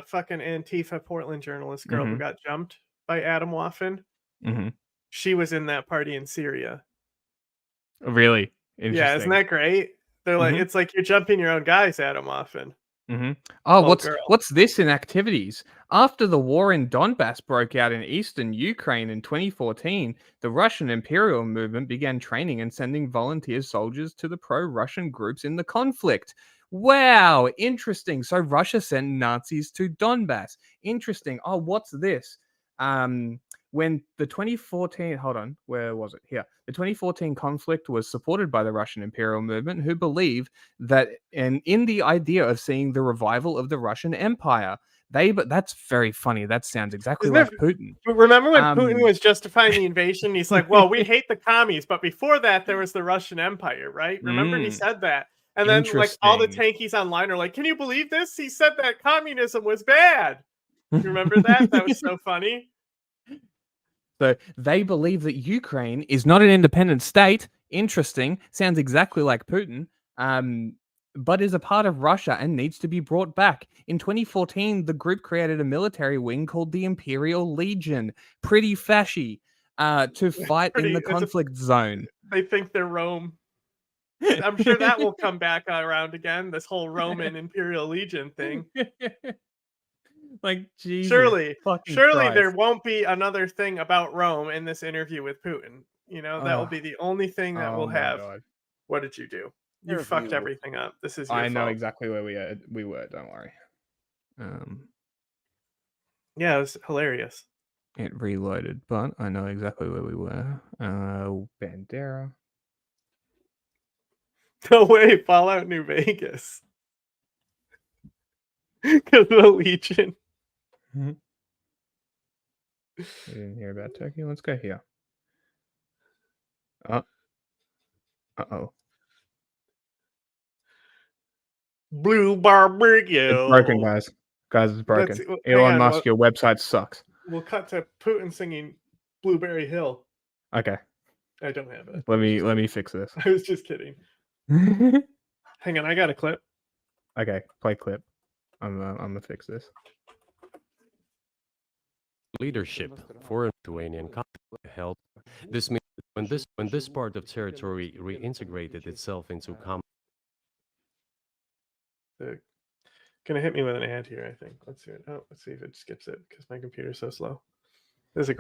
fucking Antifa Portland journalist girl who Mhm. got jumped by Adam Waffen. Mm-hmm. She was in that party in Syria. Really interesting. Yeah, isn't that great? They're like, Mhm. it's like you're jumping your own guys, Adam Waffen. Mm-hmm. Oh, Little girl. what's this in activities? After the war in Donbass broke out in eastern Ukraine in 2014, the Russian Imperial movement began training and sending volunteer soldiers to the pro-Russian groups in the conflict. Wow, interesting. So Russia sent Nazis to Donbass. Interesting. Oh, what's this? When the 2014, hold on, where was it? Here. The 2014 conflict was supported by the Russian Imperial movement, who believe that in the idea of seeing the revival of the Russian Empire. But that's very funny. That sounds exactly Isn't like it- Putin. Remember when Putin was justifying the invasion? He's like, well, we hate the commies, but before that, there was the Russian Empire, right? Remember he said that. And then like all the tankies online are like, can you believe this? He said that communism was bad. You remember that? That was so funny. So they believe that Ukraine is not an independent state. Interesting. Sounds exactly like Putin. But is a part of Russia and needs to be brought back. In 2014, the group created a military wing called the Imperial Legion. Pretty fashy. To fight in the conflict zone. They think they're Rome. I'm sure that will come back around again. This whole Roman Imperial Legion thing. Like, Jesus. Surely Christ. there won't be another thing about Rome in this interview with Putin. You know, that will be the only thing that we'll my have. God. What did you do? You fucked everything up. This is your I know fault. exactly where we were. Don't worry. Yeah, it was hilarious. It reloaded, but I know exactly where we were. Bandera. No way, Fallout New Vegas. Because the Legion. We didn't hear about Turkey. Let's go here. Uh-oh. Blue barbecue. It's broken, guys. Guys, it's broken. Hang Elon on, Musk, your website sucks. We'll cut to Putin singing Blueberry Hill. Okay. I don't have it. Let me fix this. I was just kidding. Hang on, I got a clip. Okay, play clip. I'm gonna fix this. Leadership for Lithuanian conflict held. This means when this part of territory reintegrated itself into common. Gonna hit me with an ad here, I think. Let's see it. Oh, let's see if it skips it because my computer's so slow. This is a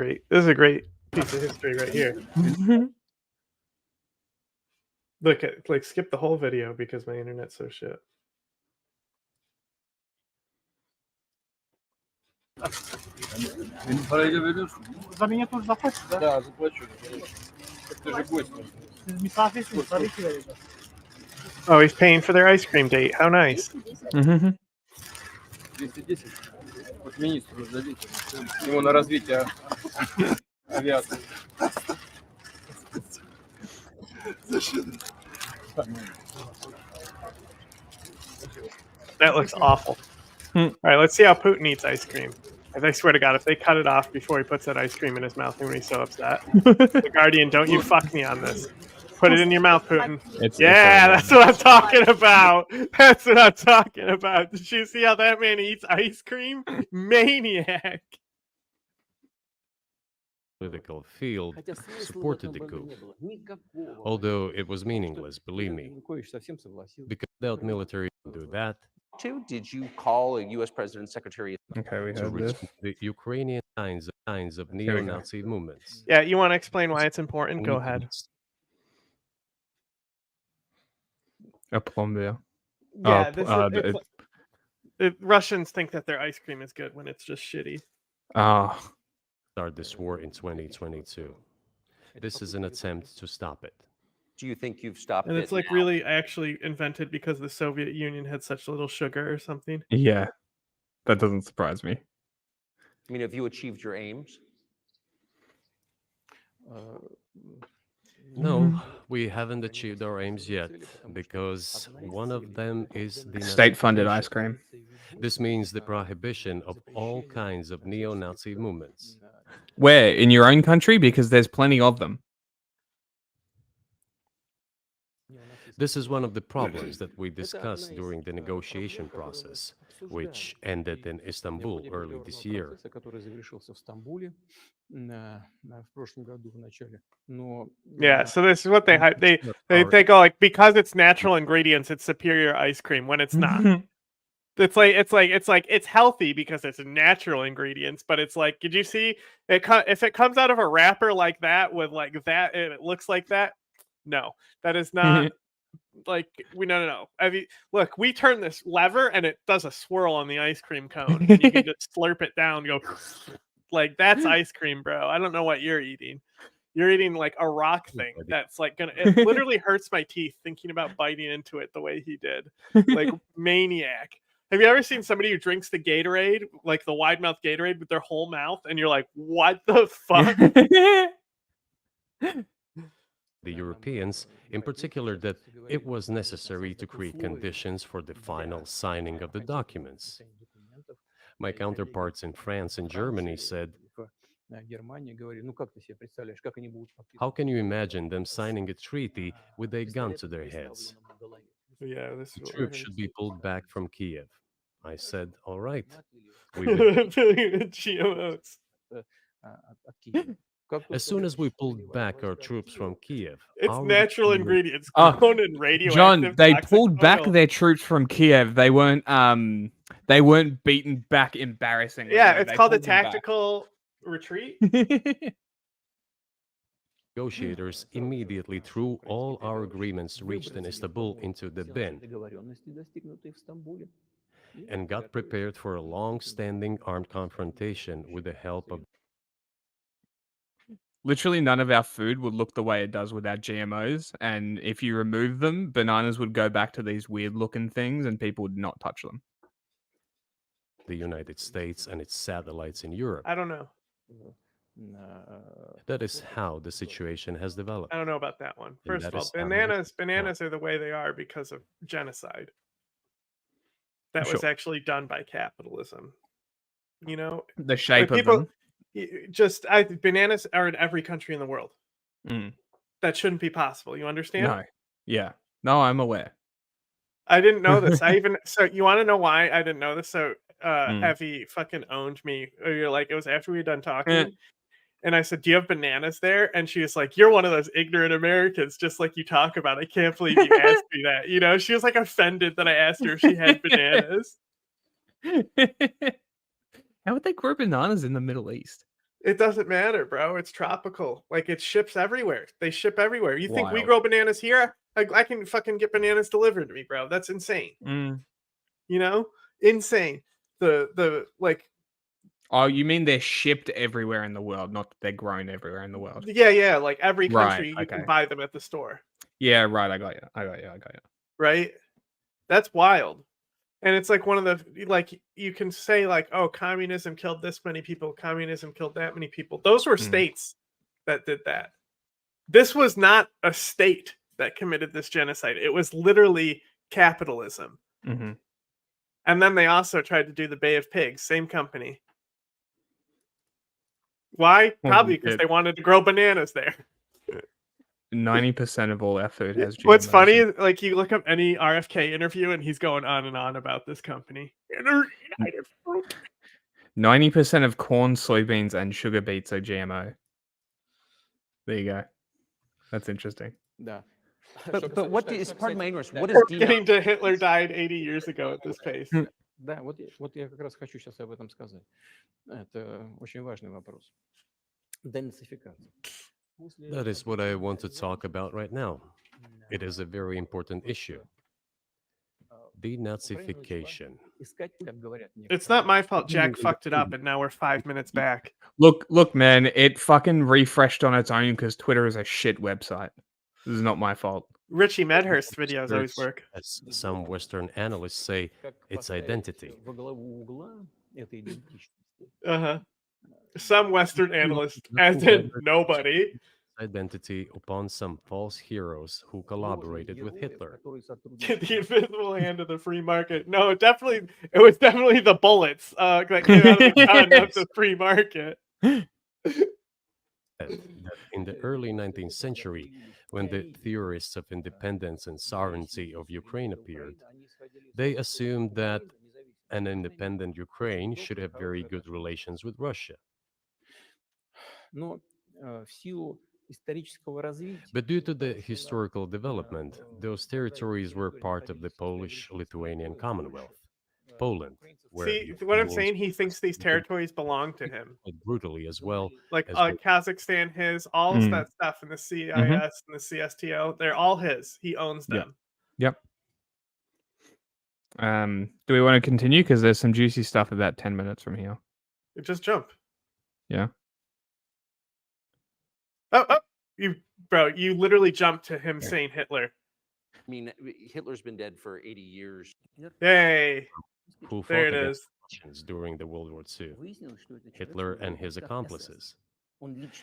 great piece of history right here. Look at skip the whole video because my internet's so shit. За меня тоже заплатишь, да? Да, заплачу. Ты же гость. Соответственно, смотрите. Oh, he's paying for their ice cream date. How nice. 210. Вот министру дадите. Ему на развитие авиации. That looks awful. All right, let's see how Putin eats ice cream. I swear to God, if they cut it off before he puts that ice cream in his mouth, I'm going to be so upset. The Guardian, don't you fuck me on this. Put it in your mouth, Putin. That's what I'm talking about. That's what I'm talking about. Did you see how that man eats ice cream? Maniac. Political field supported the coup, although it was meaningless, believe me, because without military to do that. Did you call a U.S. President Secretary okay, we to have this. The Ukrainian kinds of neo-Nazi movements? Yeah, you want to explain why it's important? Go ahead. A plombier. Yeah, Russians think that their ice cream is good when it's just shitty. Start this war in 2022. This is an attempt to stop it. Do you think you've stopped and it? It's like now? really actually invented because the Soviet Union had such little sugar or something. Yeah, that doesn't surprise me. I mean, have you achieved your aims? No, we haven't achieved our aims yet because one of them is the state-funded ice cream. This means the prohibition of all kinds of neo-Nazi movements. Where? In your own country? Because there's plenty of them. This is one of the problems that we discussed during the negotiation process, which ended in Istanbul early this year. Yeah, so this is what they go like, because it's natural ingredients, it's superior ice cream when it's not. It's healthy because it's natural ingredients, but it's like, did you see it? If it comes out of a wrapper like that with like that and it looks like that, no, that is not. Like no. Look, we turn this lever and it does a swirl on the ice cream cone. And you can just slurp it down. And go like that's ice cream, bro. I don't know what you're eating. You're eating like a rock thing that's like it literally hurts my teeth thinking about biting into it the way he did. Like maniac. Have you ever seen somebody who drinks the Gatorade, like the wide mouth Gatorade with their whole mouth, and you're like, what the fuck? The Europeans, in particular, that it was necessary to create conditions for the final signing of the documents. My counterparts in France and Germany said, how can you imagine them signing a treaty with a gun to their heads? Yeah, the troops should be pulled back from Kiev. I said, all right. GMOs. As soon as we pulled back our troops from Kiev, it's natural ingredients grown in radioactive. John, they pulled back their troops from Kiev. They weren't beaten back embarrassingly. Yeah, it's called a tactical retreat. Negotiators immediately threw all our agreements reached in Istanbul into the bin and got prepared for a long-standing armed confrontation with the help of. Literally none of our food would look the way it does without GMOs, and if you remove them, bananas would go back to these weird-looking things, and people would not touch them. The United States and its satellites in Europe. I don't know. That is how the situation has developed. I don't know about that one. First of all, bananas are the way they are because of genocide. that was Sure. actually done by capitalism. You know, The shape like of them. Bananas are in every country in the world. Mm. That shouldn't be possible. You understand? No. Yeah. No, I'm aware. I didn't know this. So you want to know why I didn't know this? So Mm. Evie fucking owned me. You're like, it was after we were done Eh. talking. And I said, "Do you have bananas there?" And she was like, "You're one of those ignorant Americans, just like you talk about. I can't believe you asked me that." You know, she was like offended that I asked her if she had bananas. How would they grow bananas in the Middle East? It doesn't matter, bro. It's tropical. Like it ships everywhere. They ship everywhere. You think we Wild. grow bananas here? I can fucking get bananas delivered to me, bro. That's insane. Mm. You know, insane. The like. Oh, you mean they're shipped everywhere in the world, not that they're grown everywhere in the world? Yeah. Like every Right, country, you can okay. buy them at the store. Yeah, right. I got you. Right? That's wild. And it's like one of the like you can say like, oh, communism killed this many people, communism killed that many people. Those were states that did that. This was not a state that committed this genocide. It was literally capitalism. Mm-hmm. And then they also tried to do the Bay of Pigs, same company. Why? Probably because they wanted to grow bananas there. 90% of all our food has GMOs. What's funny is like you look up any RFK interview and he's going on and on about this company. 90% of corn, soybeans, and sugar beets are GMO. There you go. That's interesting. But what is, pardon my ignorance, what is We're getting to Hitler died 80 years ago at this pace. Да, вот я как раз хочу сейчас об этом сказать. Это очень важный вопрос. Денацификация. That is what I want to talk about right now. It is a very important issue. Denazification. It's not my fault. Jack fucked it up, and now we're 5 minutes back. Look, man, it fucking refreshed on its own because Twitter is a shit website. This is not my fault. Richie Medhurst's videos always work. As some Western analysts say, its identity. Some Western analysts, as in nobody. Identity upon some false heroes who collaborated with Hitler. The invisible hand of the free market. No, it was definitely the bullets that came out of the gun of the free market. That in the early 19th century, when the theorists of independence and sovereignty of Ukraine appeared, they assumed that an independent Ukraine should have very good relations with Russia. But due to the historical development, those territories were part of the Polish-Lithuanian Commonwealth, Poland. Where See, what I'm saying, he thinks these territories belong to him. Brutally as well. Like as Kazakhstan, all that stuff in the CIS and the CSTO, they're all his. He owns them. Yep. Do we want to continue? Because there's some juicy stuff about 10 minutes from here. Just jump. Yeah. Oh, you literally jumped to him saying Hitler. I mean, Hitler's been dead for 80 years. Yay. Who fought There it against is. Russians during the World War II? Hitler and his accomplices.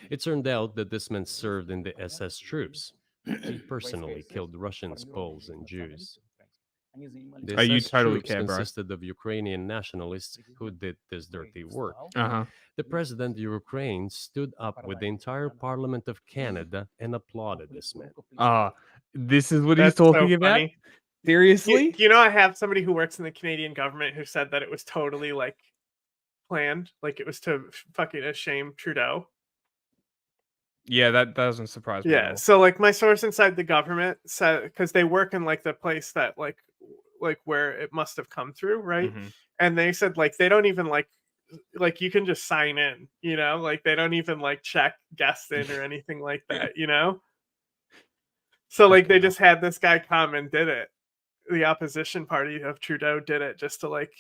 It turned out that this man served in the SS troops. He personally killed Russians, Poles, and Jews. The Oh, you SS totally troops care, bro. consisted of Ukrainian nationalists who did this dirty work. Uh-huh. The president of Ukraine stood up with the entire Parliament of Canada and applauded this man. This is what he's That's talking so about? funny. Seriously? You know, I have somebody who works in the Canadian government who said that it was totally like planned, like it was to fucking shame Trudeau. Yeah, that doesn't surprise me. Yeah, so like my source inside the government said, because they work in like the place that like where it must have come through, right? And they said like they don't even like you can just sign in, you know, like they don't even like check guests in or anything like that, you know. So like they just had this guy come and did it. The opposition party of Trudeau did it just to like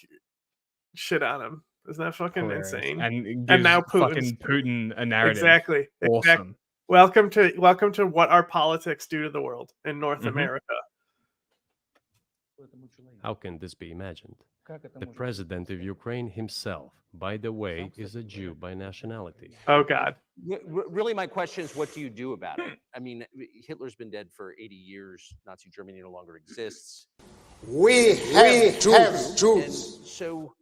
shit on him. Isn't that fucking Hilarious. insane? And now fucking Putin a narrative. Exactly. Awesome. Welcome to what our politics do to the world in North America. How can this be imagined? The president of Ukraine himself, by the way, is a Jew by nationality. Oh, God. Really, my question is, what do you do about it? I mean, Hitler's been dead for 80 years. Nazi Germany no longer exists. We have Jews. And so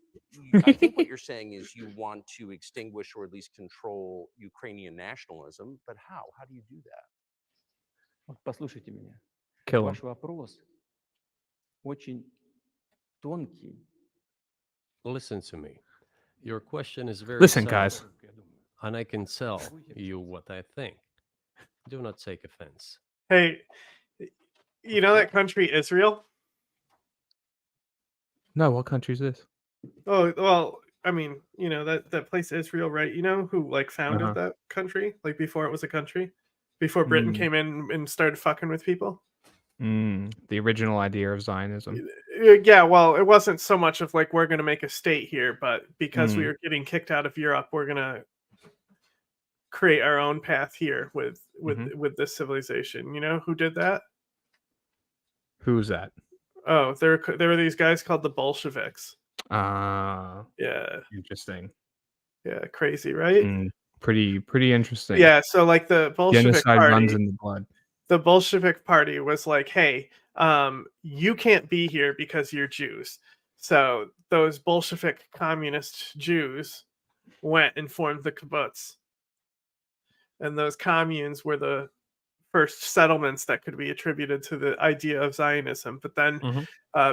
I think what you're saying is you want to extinguish or at least control Ukrainian nationalism, but how? How do you do that? Послушайте меня. Kill him. Ваш вопрос очень тонкий. Listen to me. Your question is very Listen, subtle, guys. and I can tell you what I think. Do not take offense. Hey, you know that country Israel? No, what country is this? Oh, well, I mean, you know that place Israel, right? You know who like founded Uh-huh. that country? Like before it was a country? Before Britain came in and started fucking with people? The original idea of Zionism. Yeah, well, it wasn't so much of like we're going to make a state here, but because we Mm. were getting kicked out of Europe, we're going to create our own path here with with this civilization. You know who did that? Who's that? Oh, there were these guys called the Bolsheviks. Ah, Yeah, interesting. yeah, crazy, right? Pretty interesting. Yeah, so like the Bolshevik Genocide runs party, in the blood. the Bolshevik party was like, hey, you can't be here because you're Jews. So those Bolshevik communist Jews went and formed the kibbutz. And those communes were the first settlements that could be attributed to the idea of Zionism. But then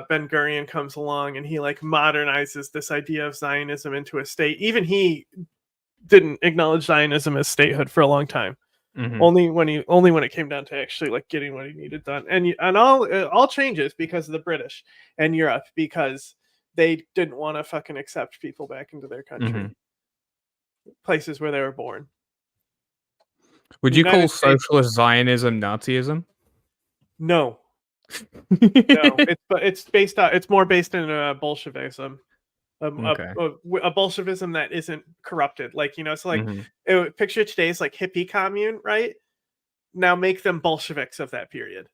Ben Gurion comes along and he like modernizes this idea of Zionism into a state. Even he didn't acknowledge Zionism as statehood for a long time. Only when it came down to actually like getting what he needed done, and all changes because of the British and Europe, because they didn't want to fucking accept people back into their country, places where they were born. Would The you call United States- socialist Zionism Nazism? No, no, it's more based in Bolshevism. Okay. A Bolshevism that isn't corrupted, like, you know, it's like picture today's like hippie commune, right? Now make them Bolsheviks of that period.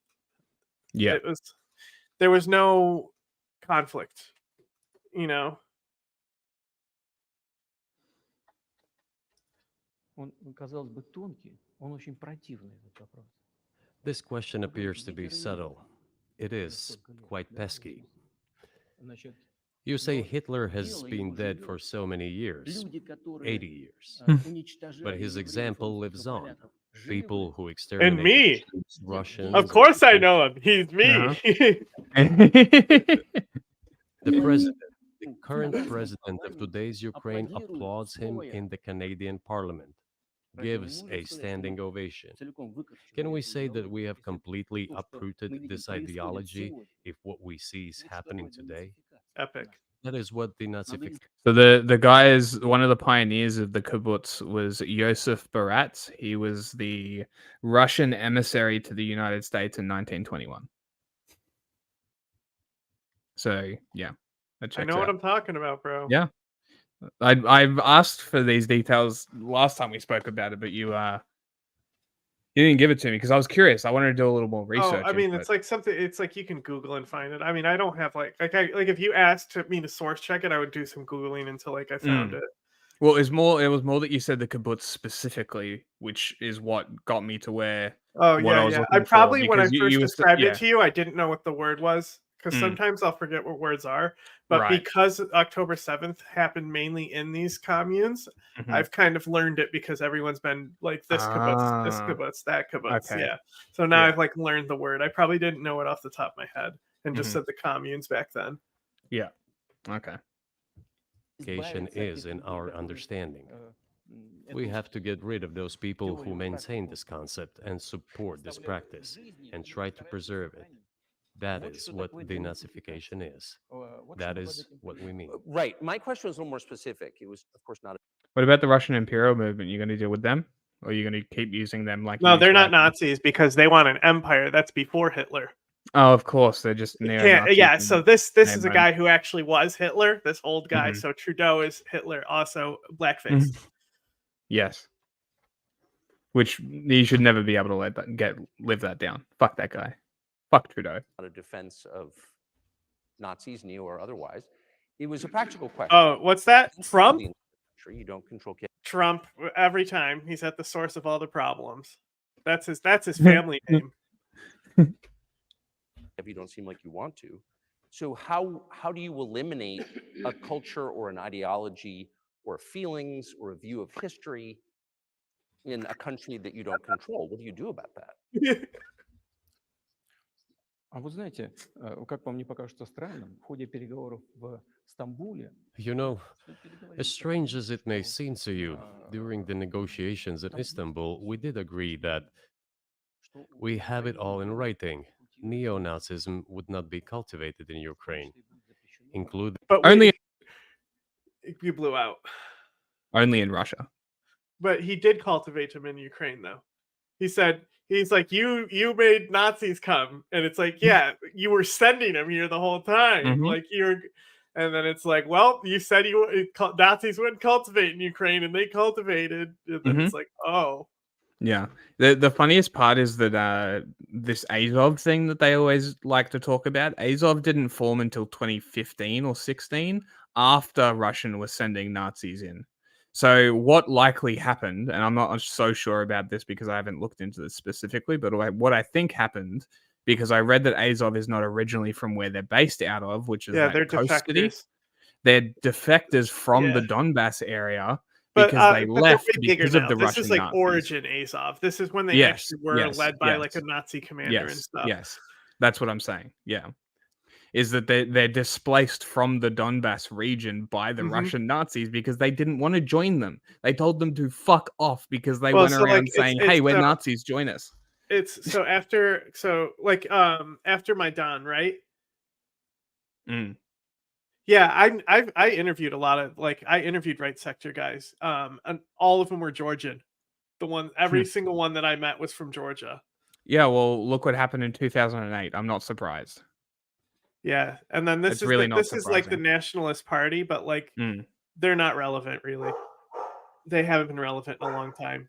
Yeah. There was no conflict, you know. Он, казалось бы, тонкий, он очень противный, этот вопрос. This question appears to be subtle. It is quite pesky. Значит, You say Hitler has been dead for so many years, 80 years. But his example lives on. People who exterminate And me. Russians. Of course I know him. He's me. The president, the current president of today's Ukraine applauds him in the Canadian Parliament, gives a standing ovation. Can we say that we have completely uprooted this ideology if what we see is happening today? Epic. That is what the Nazification. So the guy is one of the pioneers of the kibbutz was Yosef Baratz. He was the Russian emissary to the United States in 1921. So yeah, I know what I'm talking about, bro. Yeah, I've asked for these details last time we spoke about it, but you didn't give it to me because I was curious. I wanted to do a little more research. Oh, I mean, it's like something. It's like you can Google and find it. I mean, I don't have like if you asked me to source check it, I would do some Googling until like I found it. Well, it was more that you said the kibbutz specifically, which is what got me to where. Oh what yeah, was yeah. looking I for, probably when I because first you described it to you, I didn't know what the word was because Mm. sometimes I'll forget what words are. But Right. because October 7th happened mainly in these communes, I've kind of learned it because everyone's been like this kibbutz, that kibbutz. Okay. Yeah. So now Yeah. I've like learned the word. I probably didn't know it off the top of my head and just Mhm. said the communes back then. Yeah. Okay. Education is in our understanding. We have to get rid of those people who maintain this concept and support this practice and try to preserve it. That is what denazification is. That is what we mean. Right. My question was a little more specific. It was, of course, not. What about the Russian imperial movement? You going to deal with them, or are you going to keep using them like? No, you they're used not back then? Nazis because they want an empire. That's before Hitler. Oh, of course, they're just neo-Nazis. Yeah, so this is a name-brand. guy who actually was Hitler, this old guy. Mhm. So Trudeau is Hitler, also blackface. Yes. Which you should never be able to live that down. Fuck that guy. Fuck Trudeau. Not a defense of Nazis, neo or otherwise. It was a practical question. Oh, what's that? Trump? You don't control kids. Trump, every time he's at the source of all the problems. That's his family name. If you don't seem like you want to, So how do you eliminate a culture or an ideology or feelings or a view of history in a country that you don't control? What do you do about that? А вы знаете, как вам не покажется странным, в ходе переговоров в Стамбуле You know, as strange as it may seem to you, during the negotiations in Istanbul, we did agree that we have it all in writing. Neo-Nazism would not be cultivated in Ukraine, including Only You blew out. in Russia. But he did cultivate them in Ukraine, though. He said he's like you made Nazis come, and it's like yeah, you were sending them here the whole time, Mhm. like you're, and then it's like well, you said Nazis wouldn't cultivate in Ukraine, and they cultivated, and then it's Mhm. like oh. Yeah. The funniest part is that this Azov thing that they always like to talk about, Azov didn't form until 2015 or 16 after Russian was sending Nazis in. So what likely happened, and I'm not so sure about this because I haven't looked into this specifically, but what I think happened, because I read that Azov is not originally from where they're based out of, which is Yeah, that they're coast city. defectors. They're defectors from the Yeah. Donbass area But because they but they're left way bigger because of now. the This is Russian like Nazis. origin Azov. This is when they Yes, actually were yes, led by like a yes. Nazi commander and stuff. Yes, that's what I'm saying. Yeah, is that they're displaced from the Donbass region by the Mhm. Russian Nazis because they didn't want to join them. They told them to fuck off because they Well, went so, like, around saying, "Hey, we're so Nazis, join us." it's so after after Maidan, right? Mm. Yeah, I interviewed a lot of I interviewed right sector guys. And all of them were Georgian. Every single one that I met was from Georgia. Yeah, well, look what happened in 2008. I'm not surprised. Yeah, and then this It's is really not this is like the surprising. nationalist party, but like Mm. they're not relevant really. They haven't been relevant in a long time.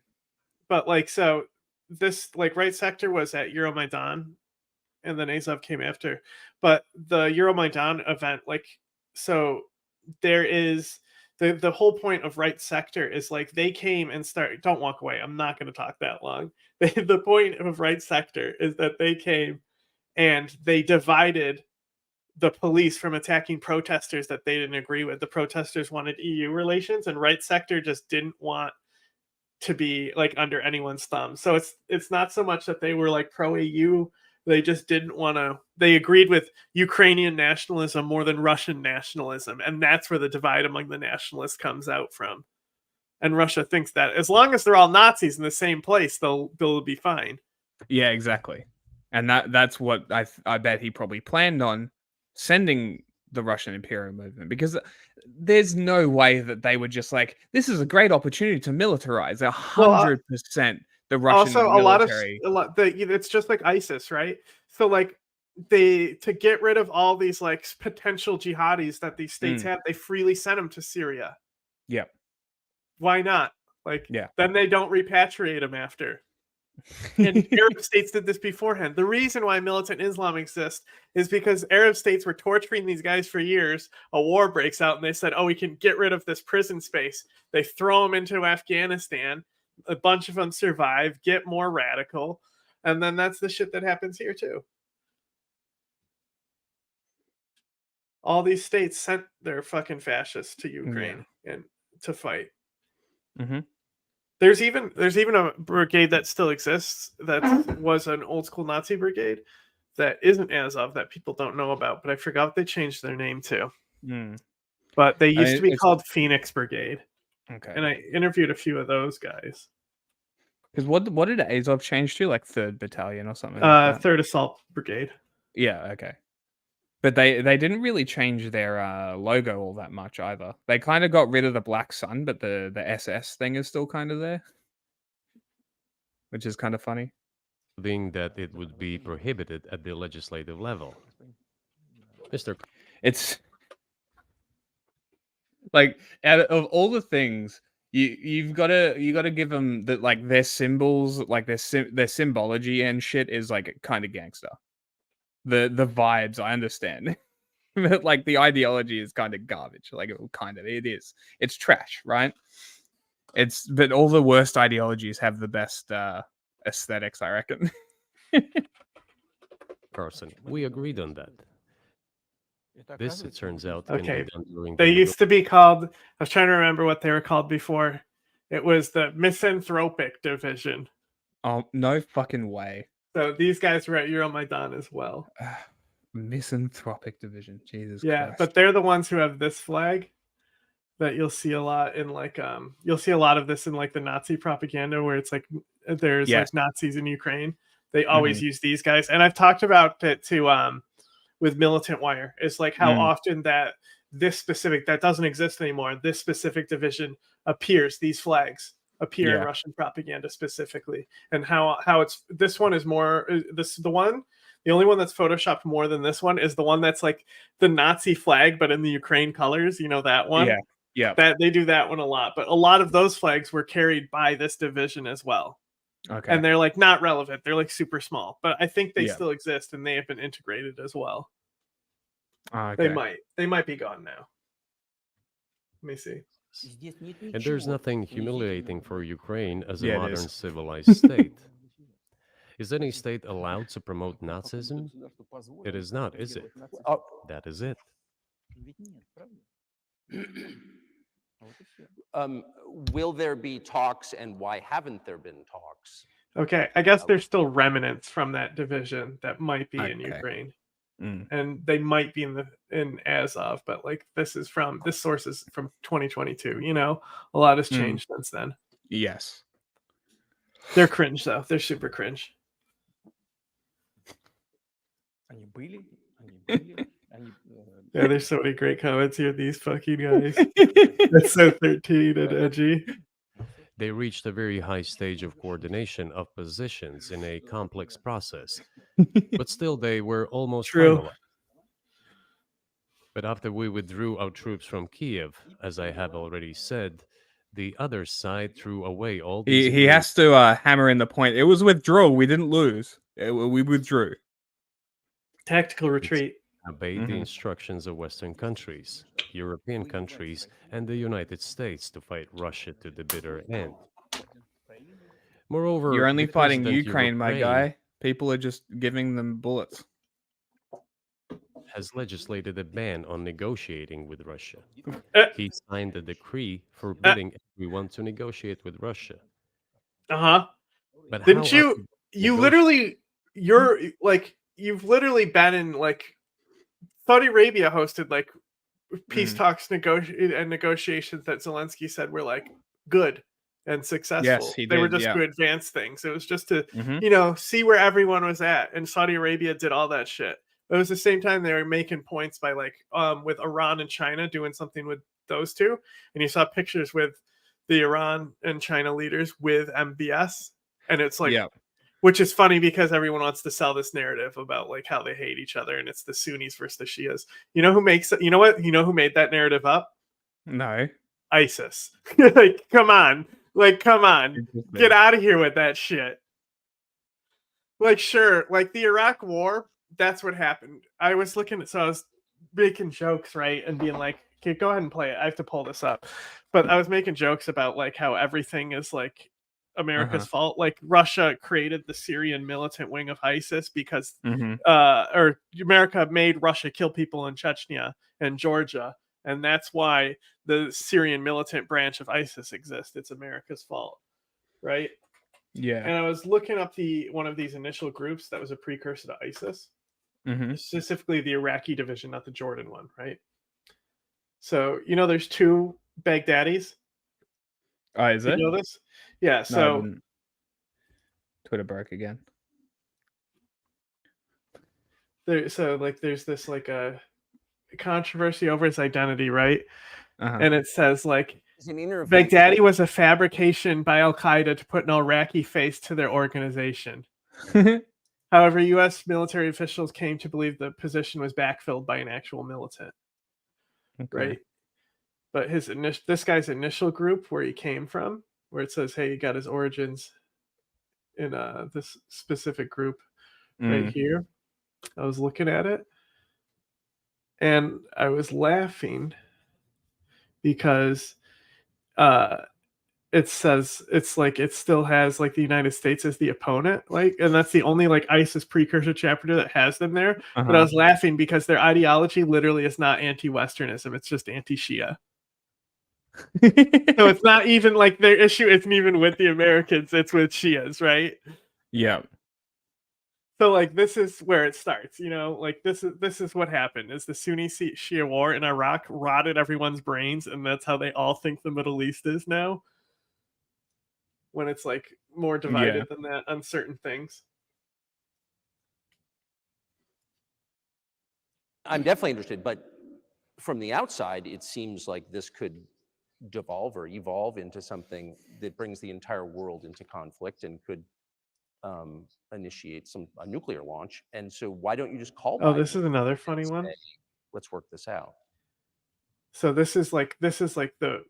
But like so this like right sector was at Euromaidan, and then Azov came after. But the Euromaidan event, like so there is the whole point of right sector is like they came and don't walk away. I'm not going to talk that long. The point of right sector is that they came and they divided the police from attacking protesters that they didn't agree with. The protesters wanted EU relations, and right sector just didn't want to be like under anyone's thumb. So it's not so much that they were like pro EU, they just didn't want to, they agreed with Ukrainian nationalism more than Russian nationalism, and that's where the divide among the nationalists comes out from. And Russia thinks that as long as they're all Nazis in the same place, they'll be fine. Yeah, exactly. And that's what I bet he probably planned on sending the Russian imperial movement, because there's no way that they were just like, this is a great opportunity to militarize 100% the Russian Also, military. It's just like ISIS, right? So like to get rid of all these like potential jihadis that these states have, they freely send them to Syria. Yep. Why not? Like, yeah. Then they don't repatriate them after. And Arab states did this beforehand. The reason why militant Islam exists is because Arab states were torturing these guys for years. A war breaks out, and they said, "Oh, we can get rid of this prison space." They throw them into Afghanistan. A bunch of them survive, get more radical, and then that's the shit that happens here too. All these states sent their fucking fascists to Ukraine and to fight. Mm-hmm. There's even a brigade that still exists that was an old school Nazi brigade that isn't Azov that people don't know about, but I forgot what they changed their name to. Mm. But they used to be called Phoenix Brigade. Okay. And I interviewed a few of those guys. Because what did Azov change to? Like 3rd Battalion or something? Like 3rd Assault Brigade. Yeah, okay. But they didn't really change their logo all that much either. They kind of got rid of the black sun, but the SS thing is still kind of there, which is kind of funny. Being that it would be prohibited at the legislative level. Mr. It's like out of all the things you've got to give them that, like their symbols, like their symbology and shit is like kind of gangster. The vibes, I understand. But like the ideology is kind of garbage. Like it is. It's trash, right? But all the worst ideologies have the best aesthetics, I reckon. Carson, we agreed on that. This, it turns out, can Okay. be done during They the used to be called, I was trying to remember what they were called before. It was the Misanthropic Division. Oh, no fucking way. So these guys were at Euromaidan as well. Misanthropic Division. Jesus Yeah, Christ. but they're the ones who have this flag that you'll see a lot in like you'll see a lot of this in like the Nazi propaganda where it's like there's Yes. like Nazis in Ukraine. They always use these guys. And I've talked about it too with Militant Wire. It's like how often that this specific that doesn't exist anymore, this specific division appears, these flags appear in Yeah. Russian propaganda specifically. And how it's this one is more the only one that's photoshopped more than this one is the one that's like the Nazi flag, but in the Ukraine colors. You know that one? Yeah. Yeah. That they do that one a lot. But a lot of those flags were carried by this division as well. Okay. And they're like not relevant. They're like super small. But I think they Yeah. still exist and they have been integrated as well. Okay. They might be gone now. Let me see. And there's nothing humiliating for Ukraine as a Yeah, it modern is. civilized state. Is any state allowed to promote Nazism? It is not, is it? That is it. Will there be talks, and why haven't there been talks? Okay, I guess there's still remnants from that division that might be in Okay. Ukraine. Mm. And they might be in Azov, but like this source is from 2022. You know, a lot has changed since then. Yes. They're cringe though. They're super cringe. Yeah, there's so many great comments here. These fucking guys. That's so 13 and edgy. They reached a very high stage of coordination of positions in a complex process, but still they were almost True. finalized. But after we withdrew our troops from Kiev, as I have already said, the other side threw away all these He has to hammer in the point. It was withdrawal. We didn't lose. We withdrew. Tactical retreat. Obeyed the instructions of Western countries, European countries, and the United States to fight Russia to the bitter end. Moreover, You're only the fighting President Ukraine, my guy. People are just giving them bullets. Has legislated a ban on negotiating with Russia. He signed a decree forbidding everyone to negotiate with Russia. Uh-huh. But Didn't how are you literally you've literally been in like Saudi Arabia hosted like peace talks and negotiations that Zelensky said were like good and successful. Yes, he They were did, just yeah. to advance things. It was just to see where everyone was at, and Saudi Arabia did all that shit. But it was the same time they were making points by like with Iran and China doing something with those two, and you saw pictures with the Iran and China leaders with MBS, and it's like which is funny because everyone wants to sell this narrative about like how they hate each other and it's the Sunnis versus the Shias. You know who makes it? You know what? You know who made that narrative up? No. ISIS. Like, come on. Like, come on. Get out of here with that shit. Like, sure. Like the Iraq war, that's what happened. I was making jokes, right? And being like, okay, go ahead and play it. I have to pull this up. But I was making jokes about like how everything is like America's fault. Like Russia created the Syrian militant wing of ISIS because or America made Russia kill people in Chechnya and Georgia, and that's why the Syrian militant branch of ISIS exists. It's America's fault, right? Yeah. And I was looking up one of these initial groups that was a precursor to ISIS, specifically the Iraqi division, not the Jordan one, right? So there's two Baghdadis. Oh, is it? You know this? Yeah, so Twitter broke again. There's this like a controversy over his identity, right? And it says like Baghdadi was a fabrication by Al Qaeda to put an Iraqi face to their organization. However, U.S. military officials came to believe the position was backfilled by an actual militant, right? But this guy's initial group, where he came from, where it says, hey, he got his origins in this specific group right here. I was looking at it and I was laughing because it says it's like it still has like the United States as the opponent, like, and that's the only like ISIS precursor chapter that has them there. But I was laughing because their ideology literally is not anti-Westernism; it's just anti-Shia. So it's not even like their issue isn't even with the Americans; it's with Shias, right? Yeah. So like this is where it starts, you know, like this is what happened is the Sunni Shia war in Iraq rotted everyone's brains, and that's how they all think the Middle East is now. When it's like more divided than that on certain things. I'm definitely interested, but from the outside, it seems like this could devolve or evolve into something that brings the entire world into conflict and could initiate a nuclear launch. And so why don't you just call Oh, Biden this is another funny and one. say, let's work this out. So this is like the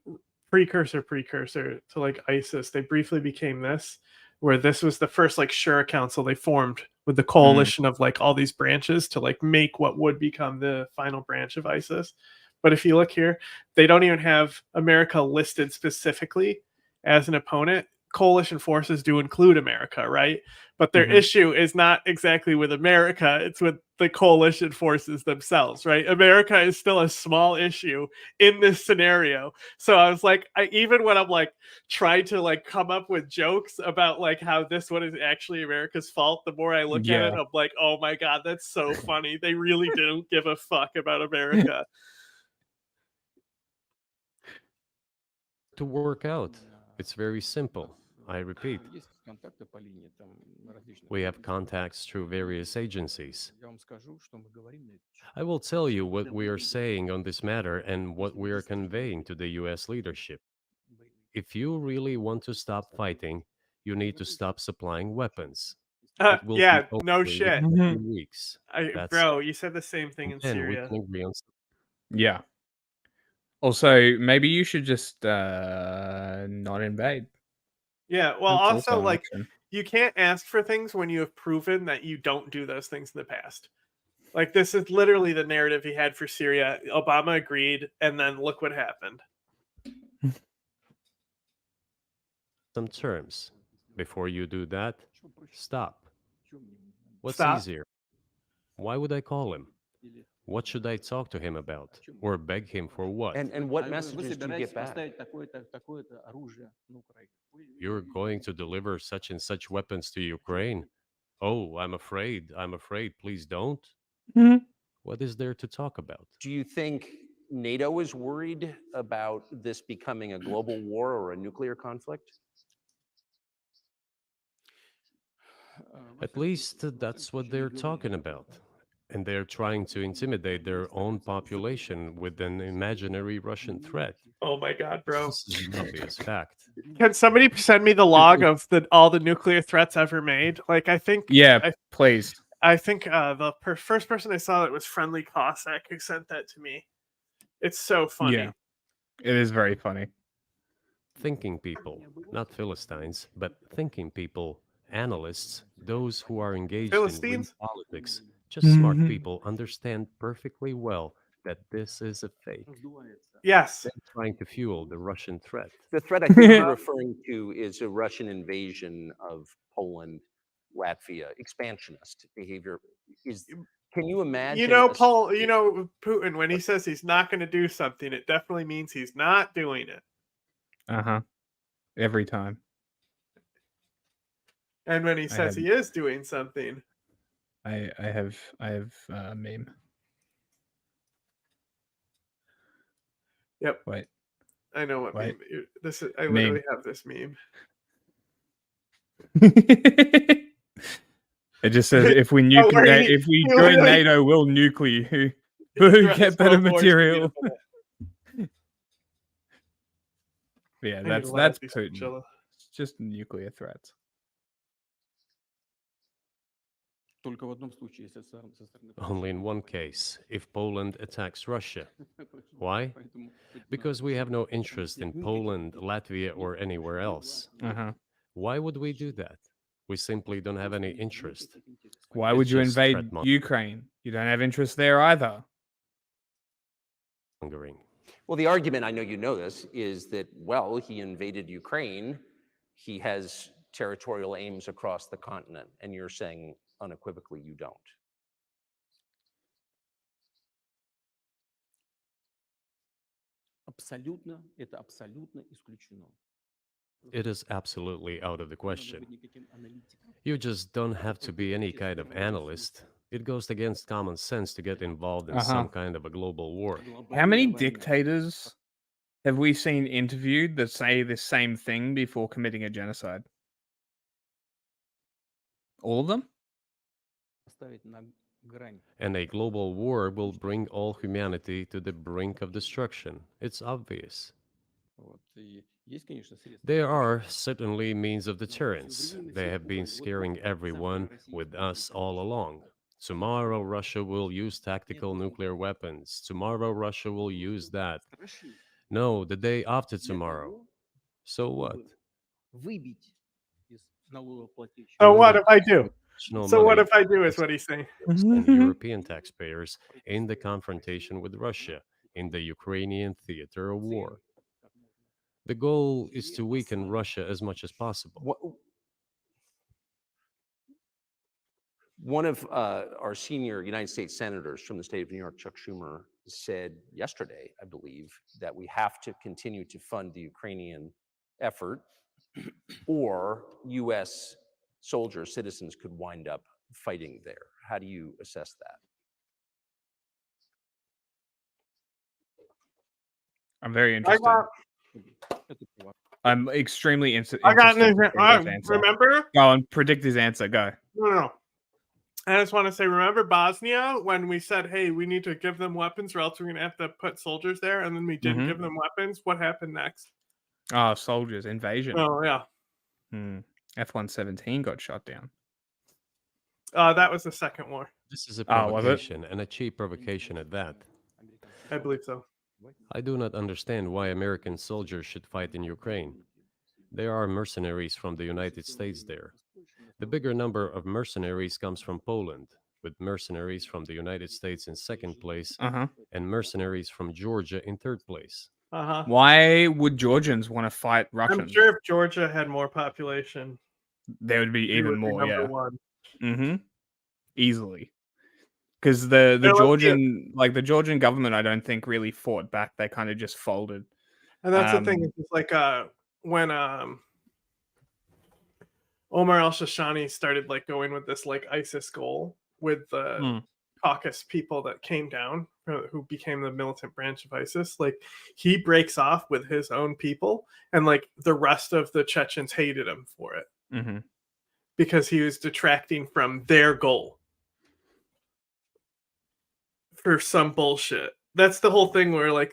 precursor to like ISIS. They briefly became this, where this was the first like Shura Council they formed with the coalition of like all these branches to like make what would become the final branch of ISIS. But if you look here, they don't even have America listed specifically as an opponent. Coalition forces do include America, right? But their issue is not exactly with America, it's with the coalition forces themselves, right? America is still a small issue in this scenario. So I was like, even when I'm like trying to like come up with jokes about like how this one is actually America's fault, the more I look at it, I'm like, oh my God, that's so funny. They really don't give a fuck about America. To work out. It's very simple. I repeat. We have contacts through various agencies. I will tell you what we are saying on this matter and what we are conveying to the US leadership. If you really want to stop fighting, you need to stop supplying weapons. It will Yeah, be over no in shit. a few weeks. Bro, you said the same thing in Then we Syria. can agree on Yeah. Also, maybe you should just not invade. Yeah, well, That's also, also an like, option. you can't ask for things when you have proven that you don't do those things in the past. Like, this is literally the narrative he had for Syria. Obama agreed, and then look what happened. some terms. Before you do that, stop. What's Stop. easier? Why would I call him? What should I talk to him about? Or beg him for what? And what messages do you get back? You're going to deliver such and such weapons to Ukraine? Oh, I'm afraid. I'm afraid. Please don't. What is there to talk about? Do you think NATO is worried about this becoming a global war or a nuclear conflict? At least that's what they're talking about. And they're trying to intimidate their own population with an imaginary Russian threat. Oh my God, bro. This is an obvious fact. Can somebody send me the log of all the nuclear threats ever made? Like, I think... Yeah, please. I think the first person I saw that was Friendly Cossack who sent that to me. It's so funny. Yeah, it is very funny. Thinking people, not Philistines, but thinking people, analysts, those who are engaged in real Philistines? politics, just smart people understand perfectly well that this is a fake. Yes. They're trying to fuel the Russian threat. The threat I think you're referring to is a Russian invasion of Poland, Latvia, expansionist behavior. Can you imagine? You know, Putin, when he says he's not going to do something, it definitely means he's not doing it. Every time. And when he says he is doing something, I have a meme. Yep. Wait. I know what Wait. meme. This is. I literally have this meme. It just says if we if we join NATO, we'll nuclear you. Get better material. Yeah, that's Putin. It's just nuclear threats. Only in one case, if Poland attacks Russia. Why? Because we have no interest in Poland, Latvia, or anywhere else. Why would we do that? We simply don't have any interest. Why would you invade Ukraine? You don't have interest there either. Well, the argument, I know you know this, is that, well, he invaded Ukraine. He has territorial aims across the continent. And you're saying unequivocally you don't. It is absolutely out of the question. You just don't have to be any kind of analyst. It goes against common sense to get involved in some kind of a global war. How many dictators have we seen interviewed that say the same thing before committing a genocide? All of them? And a global war will bring all humanity to the brink of destruction. It's obvious. There are certainly means of deterrence. They have been scaring everyone with us all along. Tomorrow, Russia will use tactical nuclear weapons. Tomorrow, Russia will use that. No, the day after tomorrow. So what? So what if I do? Additional So what money if I do is what he's saying. and European taxpayers in the confrontation with Russia in the Ukrainian theater of war. The goal is to weaken Russia as much as possible. One of our senior United States senators from the state of New York, Chuck Schumer, said yesterday, I believe, that we have to continue to fund the Ukrainian effort, or U.S. soldiers, citizens could wind up fighting there. How do you assess that? I'm very interested. I'm extremely interested. I got to an hear his answer. remember? Go on, predict his answer. Go. No. I just want to say, remember Bosnia when we said, hey, we need to give them weapons or else we're going to have to put soldiers there, and then we didn't give them weapons? What happened next? Oh, soldiers, invasion. Oh, yeah. F-117 got shot down. That was the second war. This is a provocation, and a cheap provocation at that. I believe so. I do not understand why American soldiers should fight in Ukraine. There are mercenaries from the United States there. The bigger number of mercenaries comes from Poland, with mercenaries from the United States in second place, and mercenaries from Georgia in third place. Why would Georgians want to fight Russians? I'm sure if Georgia had more population, there would be even more. Number one. Easily. Because the Georgian the Georgian government, I don't think really fought back. They kind of just folded. And that's the thing. It's like when Omar al-Shashani started going with this ISIS goal with the Caucasus people that came down, who became the militant branch of ISIS. He breaks off with his own people, and the rest of the Chechens hated him for it because he was detracting from their goal. For some bullshit. That's the whole thing where one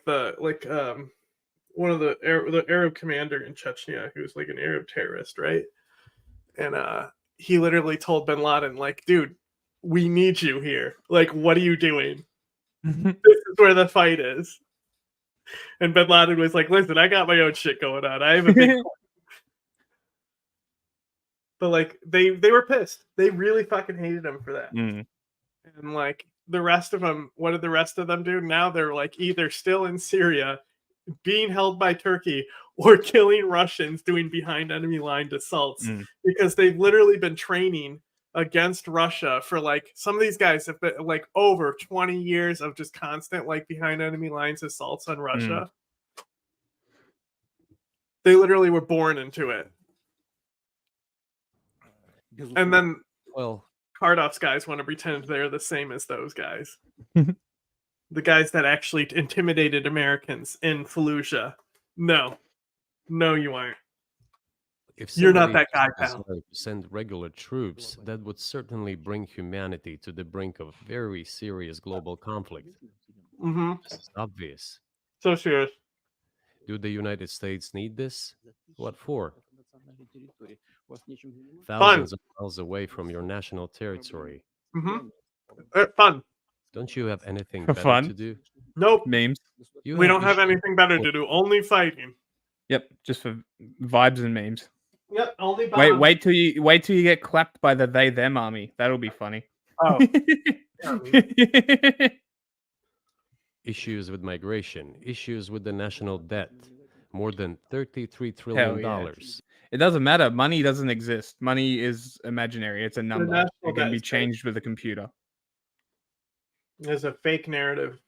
of the Arab commander in Chechnya, who's an Arab terrorist, right? And he literally told bin Laden, dude, we need you here. What are you doing? This is where the fight is. And bin Laden was like, listen, I got my own shit going on. I have a big But they were pissed. They really fucking hated him for that. And the rest of them, what did the rest of them do? Now they're either still in Syria, being held by Turkey, or killing Russians doing behind enemy line assaults because they've literally been training against Russia for some of these guys have been over 20 years of just constant behind enemy lines assaults on Russia. They literally were born into it. And then Kardov's guys want to pretend they're the same as those guys. The guys that actually intimidated Americans in Fallujah. No, you aren't. If you're not that guy, pal. To send regular troops, that would certainly bring humanity to the brink of very serious global conflict. This is obvious. So serious. Do the United States need this? What for? Thousands of miles away from your national territory. Fun. Don't you have anything better to do? Nope. Memes. We don't have anything better to do. Only fighting. Yep, just for vibes and memes. Yep, only bombs. Wait till you get clapped by the they them army. That'll be funny. Oh. issues with migration, issues with the national debt, more than $33 Hell trillion. yeah. It doesn't matter. Money doesn't exist. Money is imaginary. It's a number. national It can debt be is fake. changed with a computer. There's a fake narrative.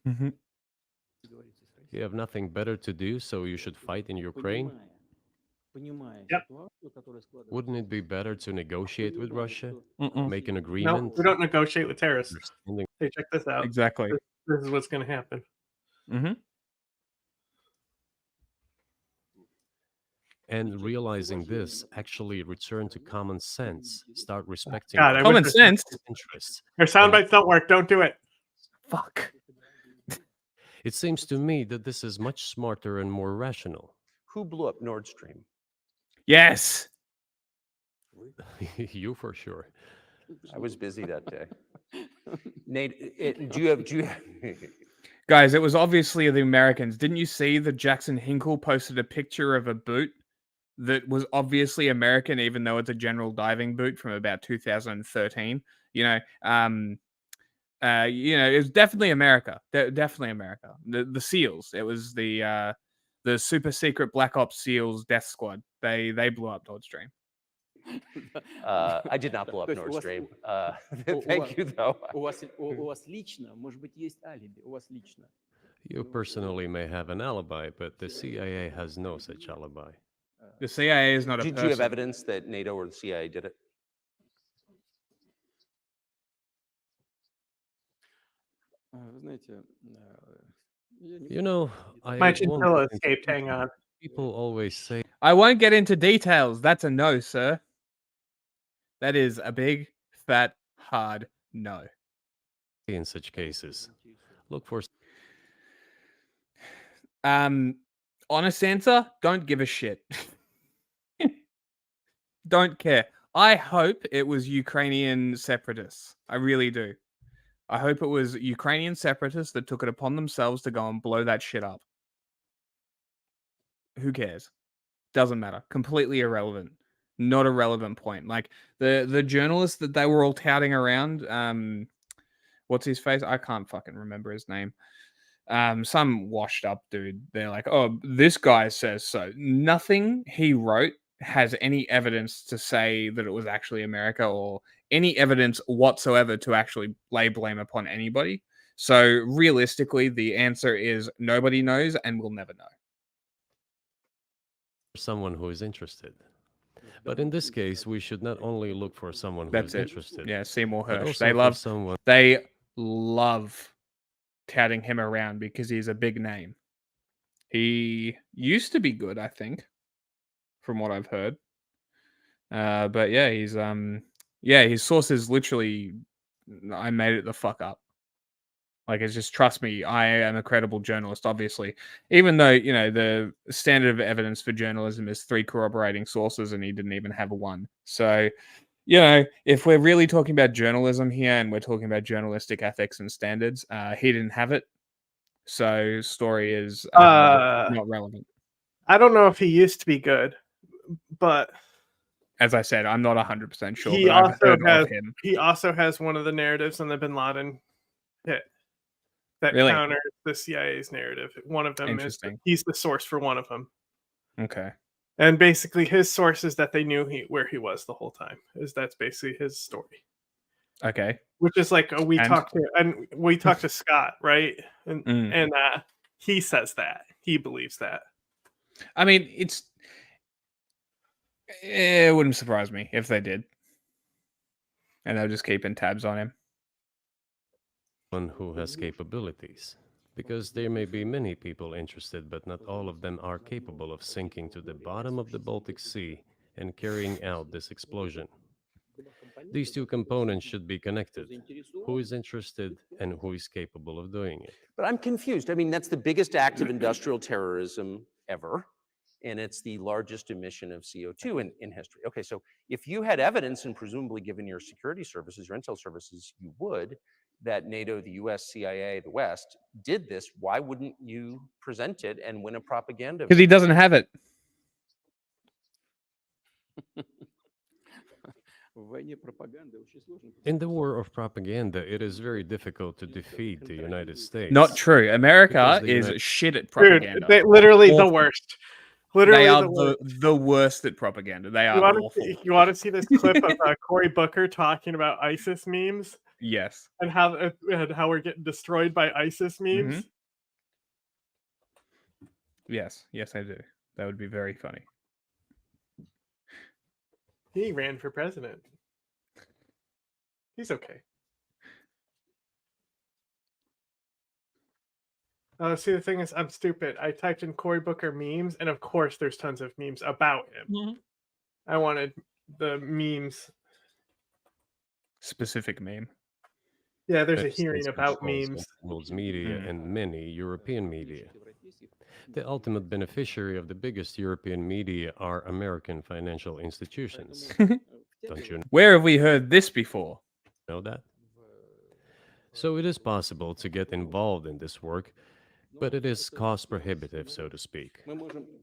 You have nothing better to do, so you should fight in Ukraine? Yep. Wouldn't it be better to negotiate with Russia? Make an No, agreement? we don't negotiate with terrorists. Understanding- Hey, check this out. Exactly. This is what's going to happen. And realizing this, actually return to common sense. Start respecting God, I Common wish sense. interests. Your sound bites don't work. Don't do it. Fuck. It seems to me that this is much smarter and more rational. Who blew up Nord Stream? Yes. You for sure. I was busy that day. Nate, do you have Guys, it was obviously the Americans. Didn't you see that Jackson Hinkle posted a picture of a boot that was obviously American, even though it's a general diving boot from about 2013? It was definitely America. Definitely America. The SEALs. It was the super secret Black Ops SEALs Death Squad. They blew up Nord Stream. I did not blow up Nord Stream. Thank you, though. You personally may have an alibi, but the CIA has no such alibi. The CIA is not a Did person. you have evidence that NATO or the CIA did it? You know, My won't chinchilla get into escaped. Hang details. on. People always say I won't get into details. That's a no, sir. That is a big, fat, hard no. in such cases, look for Honest answer, don't give a shit. Don't care. I hope it was Ukrainian separatists. I really do. I hope it was Ukrainian separatists that took it upon themselves to go and blow that shit up. Who cares? Doesn't matter. Completely irrelevant. Not a relevant point. Like the journalist that they were all touting around, what's his face? I can't fucking remember his name. Some washed up dude. They're like, oh, this guy says so. Nothing he wrote has any evidence to say that it was actually America or any evidence whatsoever to actually lay blame upon anybody. So realistically, the answer is nobody knows and we'll never know. someone who is interested. But in this case, we should not only look for someone who That's is it. interested. Yeah, Seymour but Hersh. also They for love someone. they love touting him around because he's a big name. He used to be good, I think, from what I've heard. But yeah, his sources literally I made it the fuck up. Like, it's just, trust me, I am a credible journalist, obviously. Even though, the standard of evidence for journalism is 3 corroborating sources and he didn't even have one. So, if we're really talking about journalism here and we're talking about journalistic ethics and standards, he didn't have it. So, story is not relevant. I don't know if he used to be good, but as I said, I'm not 100% sure. He But I've also heard has of him. he also has one of the narratives on the Bin Laden hit that Really? counters the CIA's narrative. One of them is that Interesting. he's the source for one of them, Okay. and basically his source is that they knew where he was the whole time. That's basically his story. Okay. Which is like we And? talked to Scott, right? And Mm. he says that he believes that. I mean, it wouldn't surprise me if they did. And they're just keeping tabs on him. One who has capabilities. Because there may be many people interested, but not all of them are capable of sinking to the bottom of the Baltic Sea and carrying out this explosion. These two components should be connected. Who is interested and who is capable of doing it? But I'm confused. I mean, that's the biggest act of industrial terrorism ever, and it's the largest emission of CO2 in history. Okay, so if you had evidence, and presumably given your security services, your intel services, you would, that NATO, the US, CIA, the West did this, why wouldn't you present it and win a propaganda? Because he doesn't have it. In the war of propaganda, it is very difficult to defeat the United States. Not true. America because the is United- shit at Dude, propaganda. they literally the Awful. worst. Literally They are the worst. the worst at propaganda. They are awful. You want to see this clip of Cory Booker talking about ISIS memes Yes. and how we're getting destroyed by ISIS memes? Mhm. Yes. Yes, I do. That would be very funny. He ran for president. He's okay. See, the thing is, I'm stupid. I typed in Cory Booker memes, and of course, there's tons of memes about him. I wanted the memes. Specific meme. Yeah, there's a United hearing States about controls memes. the world's media and many European media. The ultimate beneficiary of the biggest European media are American financial institutions. Don't you Where have we heard this before? know that? So it is possible to get involved in this work, but it is cost prohibitive, so to speak.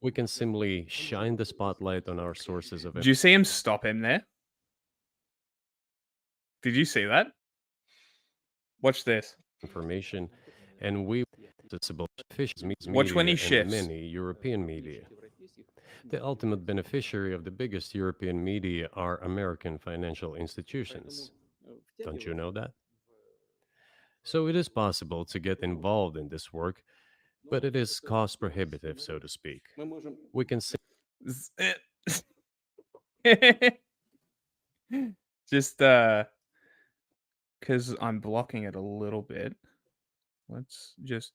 We can simply shine the spotlight on our sources of Did you see him stop him there? Did you see that? Watch this. information, and we accessible to officials, Watch when he media, and shifts. many European media. The ultimate beneficiary of the biggest European media are American financial institutions. Don't you know that? So it is possible to get involved in this work, but it is cost prohibitive, so to speak. We can Just because I'm blocking it a little bit. Let's just.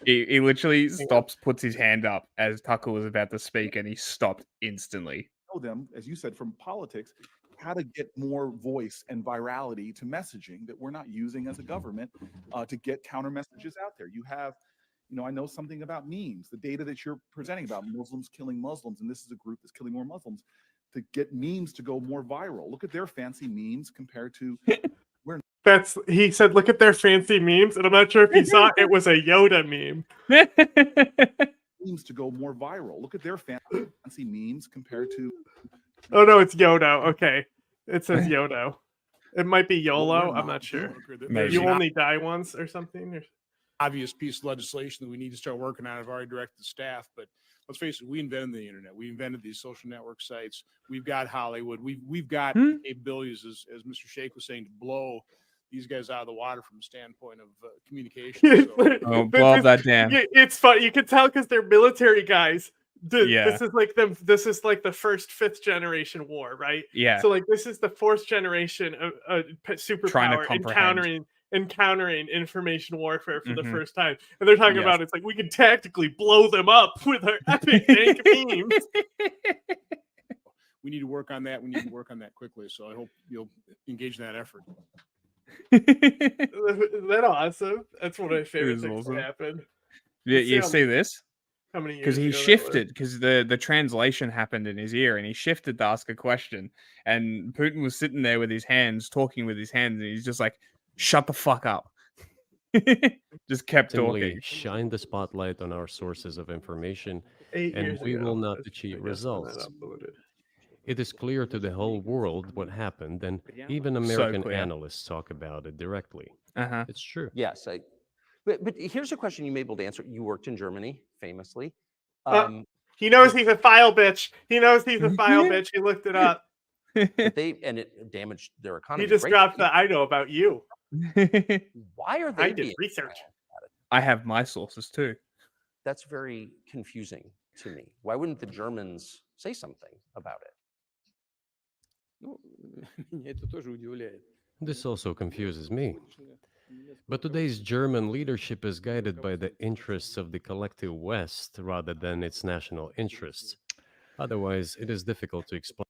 He literally stops, puts his hand up as Tucker was about to speak, and he stopped instantly. Know them, as you said, from politics, how to get more voice and virality to messaging that we're not using as a government to get counter messages out there. You have, I know something about memes, the data that you're presenting about Muslims killing Muslims, and this is a group that's killing more Muslims, to get memes to go more viral. Look at their fancy memes compared to He said, look at their fancy memes, and I'm not sure if you saw it was a Yoda meme. memes to go more viral. Look at their fancy memes compared to. Oh no, it's Yodo. Okay, it says Yodo. It might be YOLO. I'm not sure. Maybe. You only die once or something. Or... Obvious piece of legislation that we need to start working on. I've already directed the staff, but let's face it, we invented the internet. We invented these social network sites. We've got Hollywood. We've got capabilities, as Mr. Sheikh was saying, to blow these guys out of the water from a standpoint of communication. So. Blow that down. It's fun. You can tell because they're military guys. Yeah. This is like the first 5th generation war, right? Yeah. So like this is the 4th generation of superpower encountering information warfare for the first time, and they're talking about it's like we can tactically blow them up with our epic dank memes. We need to work on that. We need to work on that quickly. So I hope you'll engage in that effort. Isn't that awesome? That's one of my favorite things that happened. Yeah, you see this? How many years? Because he shifted, because the translation happened in his ear, and he shifted to ask a question, and Putin was sitting there with his hands, talking with his hands, and he's just like, "Shut the fuck up." Just kept talking. Shine the spotlight on our sources of information, 8 and years we ago, will not achieve results. It is clear to the whole world what happened, and even American analysts talk about it directly. It's true. Yes, but here's a question you may be able to answer. You worked in Germany, famously. He knows he's a file bitch. He knows he's a file bitch. He looked it up. But it damaged their economy. He just dropped the "I know about you." Why are they? I did research. I have my sources too. That's very confusing to me. Why wouldn't the Germans say something about it? This also confuses me. But today's German leadership is guided by the interests of the collective West rather than its national interests. Otherwise, it is difficult to explain.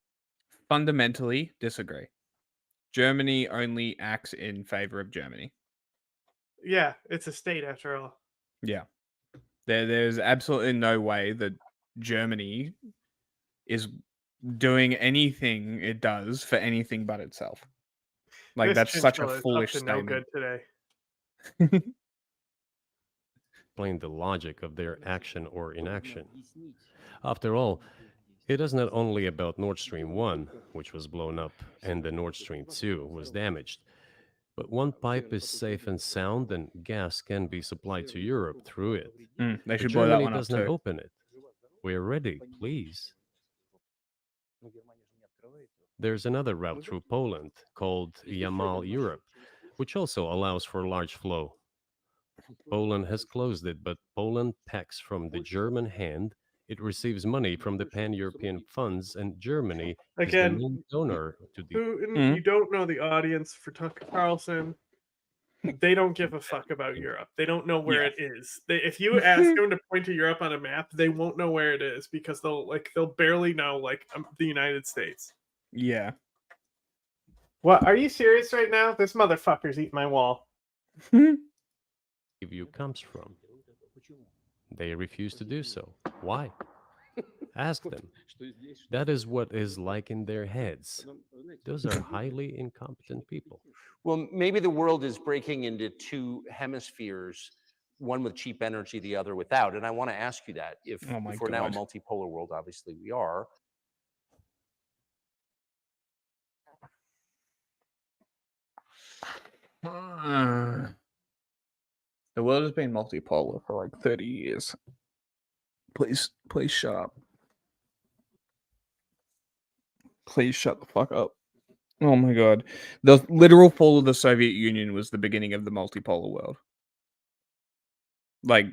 Fundamentally disagree. Germany only acts in favor of Germany. Yeah, it's a state after all. Yeah. There's absolutely no way that Germany is doing anything it does for anything but itself. Like, that's such a foolish statement. No good today. Explain the logic of their action or inaction. After all, It is not only about Nord Stream 1, which was blown up, and the Nord Stream 2 was damaged, but one pipe is safe and sound, and gas can be supplied to Europe through it. They But should blow that Germany one up does not too. open it. We're ready, please. There's another route through Poland called Yamal Europe, which also allows for large flow. Poland has closed it, but Poland packs from the German hand. It receives money from the pan-European funds, and Germany is the Again, main donor to the. Putin, you don't know the audience for Tucker Carlson. They don't give a fuck about Europe. They don't know where it is. If you ask them to point to Europe on a map, they won't know where it is because they'll barely know the United States. Yeah. What? Are you serious right now? This motherfucker's eating my wall. View comes from. They refuse to do so. Why? Ask them. That is what is like in their heads. Those are highly incompetent people. Well, maybe the world is breaking into two hemispheres, one with cheap energy, the other without. And I want to ask you that. If we're now a multipolar world, obviously we are. The world has been multipolar for like 30 years. Please shut up. Please shut the fuck up. Oh my god. The literal fall of the Soviet Union was the beginning of the multipolar world. Like,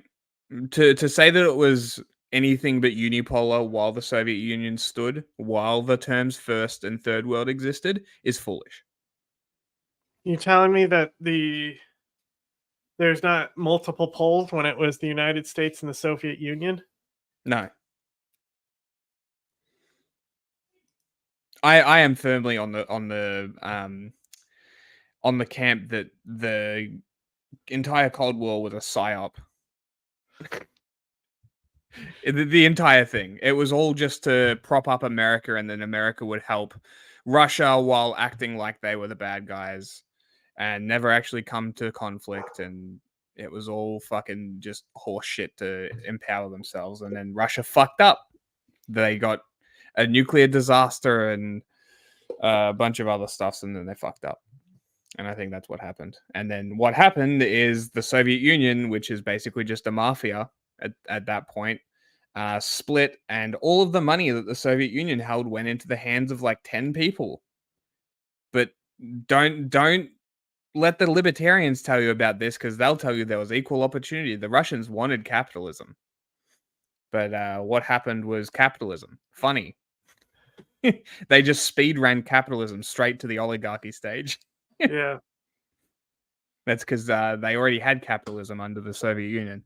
to say that it was anything but unipolar while the Soviet Union stood, while the terms first and third world existed, is foolish. You telling me that there's not multiple poles when it was the United States and the Soviet Union? No. I am firmly on the camp that the entire Cold War was a psyop. The entire thing. It was all just to prop up America, and then America would help Russia while acting like they were the bad guys and never actually come to conflict. And it was all fucking just horse shit to empower themselves. And then Russia fucked up. They got a nuclear disaster and a bunch of other stuff, and then they fucked up. And I think that's what happened. And then what happened is the Soviet Union, which is basically just a mafia at that point, split, and all of the money that the Soviet Union held went into the hands of like 10 people. But don't let the libertarians tell you about this, because they'll tell you there was equal opportunity. The Russians wanted capitalism. But what happened was capitalism. Funny. They just speed ran capitalism straight to the oligarchy stage. Yeah. That's because they already had capitalism under the Soviet Union.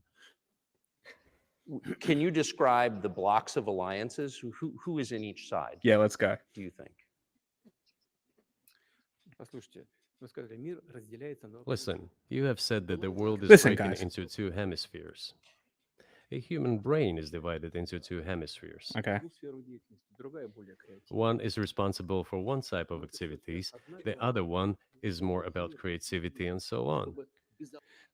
Can you describe the blocks of alliances? Who is in each side? Yeah, let's go. Do you think? Listen, you have said that the world is Listen, breaking guys. into two hemispheres. A human brain is divided into two hemispheres. Okay. One is responsible for one type of activities, the other one is more about creativity and so on.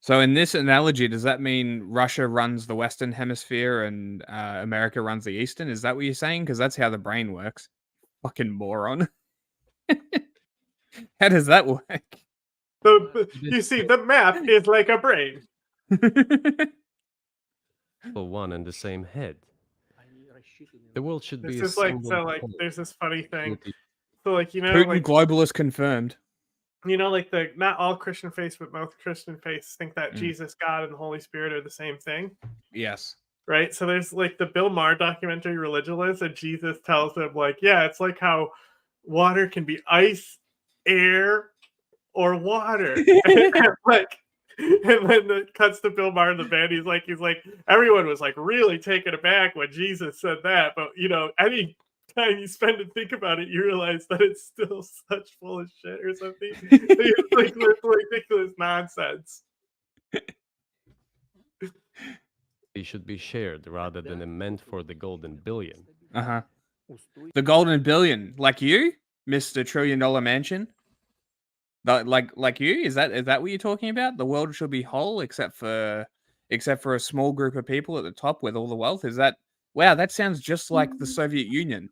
So in this analogy, does that mean Russia runs the Western Hemisphere and America runs the Eastern? Is that what you're saying? Because that's how the brain works. Fucking moron. How does that work? You see, the map is like a brain. One and the same head. The world should be This is a like single so like whole. there's this funny thing. So like Putin like globalist confirmed. like the not all Christian faiths but most Christian faiths think that Mm. Jesus, God, and the Holy Spirit are the same thing. Yes. Right? So there's like the Bill Maher documentary Religulous, and Jesus tells him like, yeah, it's like how water can be ice, air, or water. And then it cuts to Bill Maher in the band. He's like, everyone was like really taken aback when Jesus said that. But any time you spend and think about it, you realize that it's still such full of shit or something. It's like ridiculous nonsense. They should be shared rather than meant for the golden billion. Uh-huh. The golden billion, like you, Mr. $1 Trillion Mansion. Like you, is that what you're talking about? The world should be whole except for a small group of people at the top with all the wealth. Is that Wow, that sounds just like the Soviet Union.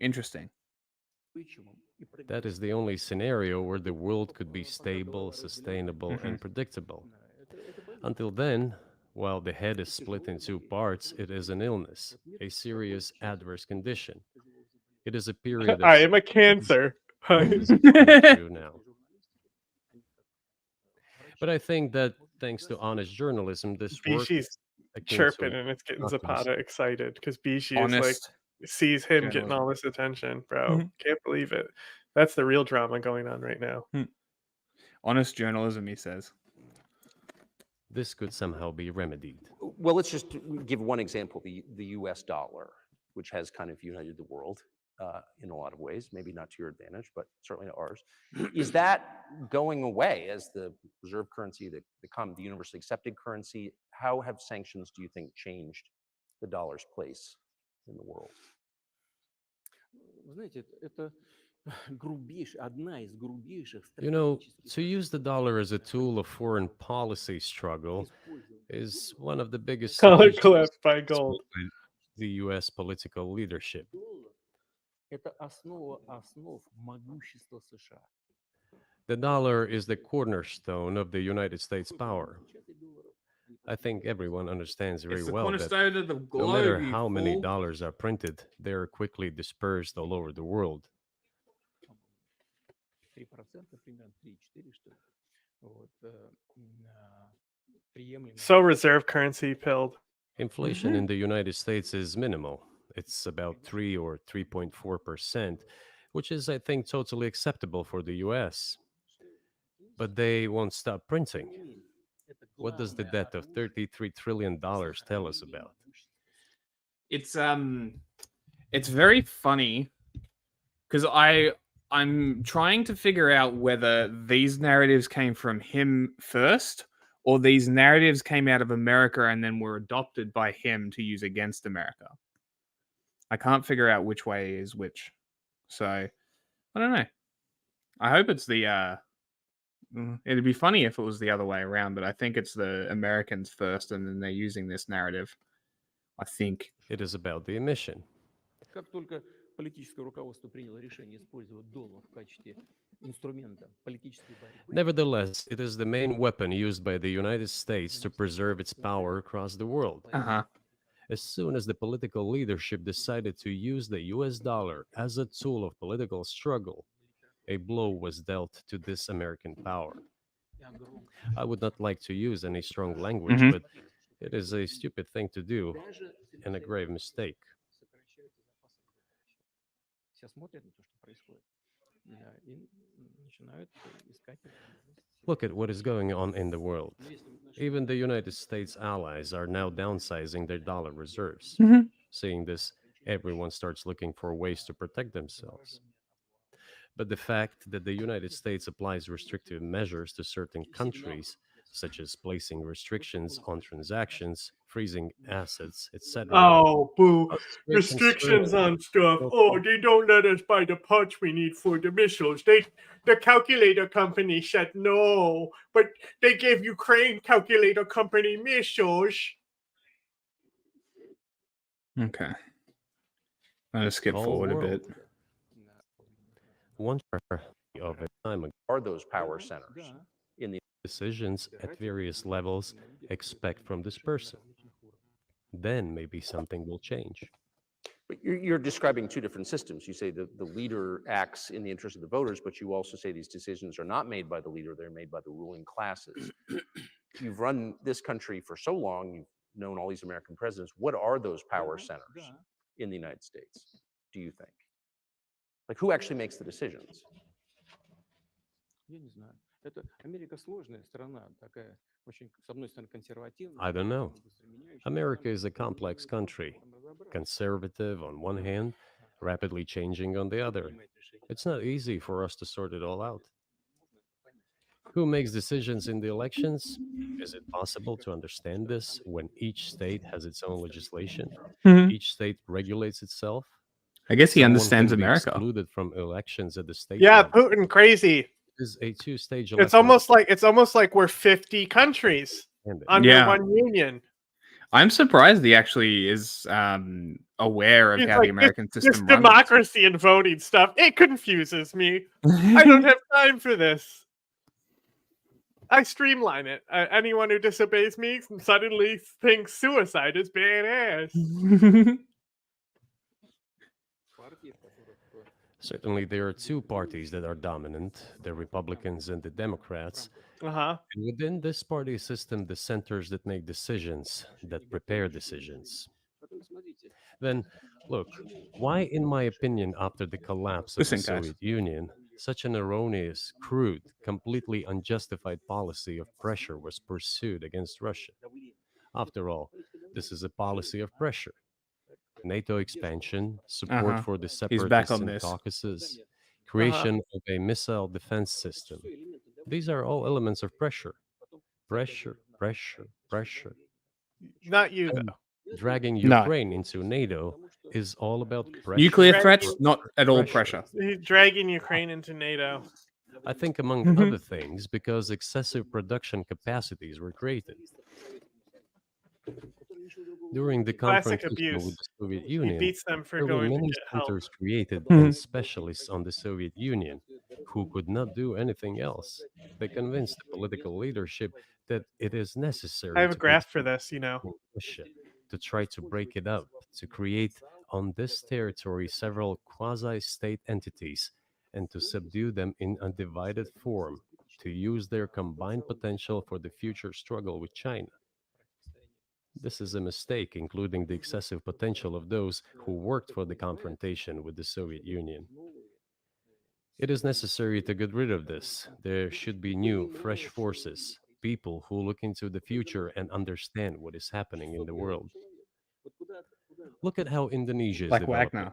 Interesting. That is the only scenario where the world could be stable, sustainable, and predictable. Until then, while the head is split in two parts, it is an illness, a serious adverse condition. It is a period of... I am a cancer. This is very true now. But I think that thanks to honest journalism, this work Bishi's chirping and it's getting Zapata excited because Bishi is like sees him getting all this attention, bro. Can't believe it. That's the real drama going on right now. Honest journalism, he says. This could somehow be remedied. Well, let's just give one example, the US dollar, which has kind of united the world in a lot of ways, maybe not to your advantage, but certainly to ours. Is that going away as the reserve currency, the universally accepted currency? How have sanctions, do you think, changed the dollar's place in the world? You know, to use the dollar as a tool of foreign policy struggle is one of the biggest Color clip by gold. The US political leadership. The dollar is the cornerstone of the United States power. I think everyone understands very well that no matter how many dollars are printed, they are quickly dispersed all over the world. So reserve currency pilled. Inflation in the United States is minimal. It's about 3 or 3.4%, which is, I think, totally acceptable for the US. But they won't stop printing. What does the debt of $33 trillion tell us about? It's very funny because I'm trying to figure out whether these narratives came from him first or these narratives came out of America and then were adopted by him to use against America. I can't figure out which way is which. So, I don't know. I hope it's the... it'd be funny if it was the other way around, but I think it's the Americans first and then they're using this narrative. I think. It is about the emission. Nevertheless, it is the main weapon used by the United States to preserve its power across the world. As soon as the political leadership decided to use the US dollar as a tool of political struggle, a blow was dealt to this American power. I would not like to use any strong language, but it is a stupid thing to do and a grave mistake. Look at what is going on in the world. Even the United States allies are now downsizing their dollar reserves. Seeing this, everyone starts looking for ways to protect themselves. But the fact that the United States applies restrictive measures to certain countries, such as placing restrictions on transactions, freezing assets, etc. Oh, boo. Restrictions on stuff. Oh, they don't let us buy the parts we need for the missiles. The calculator company said no, but they gave Ukraine calculator company missiles. Okay. I'm going to skip forward a bit. One of a time ago are those power centers in the decisions at various levels expect from this person. Then maybe something will change. But you're describing two different systems. You say that the leader acts in the interest of the voters, but you also say these decisions are not made by the leader, they're made by the ruling classes. You've run this country for so long, you've known all these American presidents. What are those power centers in the United States, do you think? Like, who actually makes the decisions? I don't know. America is a complex country, conservative on one hand, rapidly changing on the other. It's not easy for us to sort it all out. Who makes decisions in the elections? Is it possible to understand this when each state has its own legislation? Each state regulates itself? I guess he Someone understands can be America. excluded from elections at the state Yeah, level. Putin crazy. Is a two-stage It's almost like we're 50 countries under Yeah. one union. I'm surprised he actually is aware of He's how like, the American this system runs. democracy and voting stuff, it confuses me. I don't have time for this. I streamline it. Anyone who disobeys me suddenly thinks suicide is badass. Certainly, there are two parties that are dominant, the Republicans and the Democrats. Uh-huh. And within this party system, the centers that make decisions, that prepare decisions. Then, look, why, in my opinion, after the collapse of the Listen, guys. Soviet Union, such an erroneous, crude, completely unjustified policy of pressure was pursued against Russia? After all, this is a policy of pressure. NATO expansion, support for the He's back separatists on in this. Caucasus, creation of a missile defense system. These are all elements of pressure. Pressure, pressure, pressure. Not you, And though. dragging No. Ukraine into NATO is all about pressure. Nuclear threats, pressure, not at all pressure. He's dragging Ukraine into NATO. I think, among other things, because excessive production capacities were created. During the Classic confrontation with abuse. the Soviet He Union, beats them for there were going to many get help. centers created and specialists on the Soviet Union who could not do anything else. They convinced the political leadership that it is necessary I have a to graph for continue this, you know. Russia, to try to break it up, to create on this territory several quasi-state entities, and to subdue them in a divided form, to use their combined potential for the future struggle with China. This is a mistake, including the excessive potential of those who worked for the confrontation with the Soviet Union. It is necessary to get rid of this. There should be new, fresh forces, people who look into the future and understand what is happening in the world. Look at how Indonesia is Like developing. Wagner.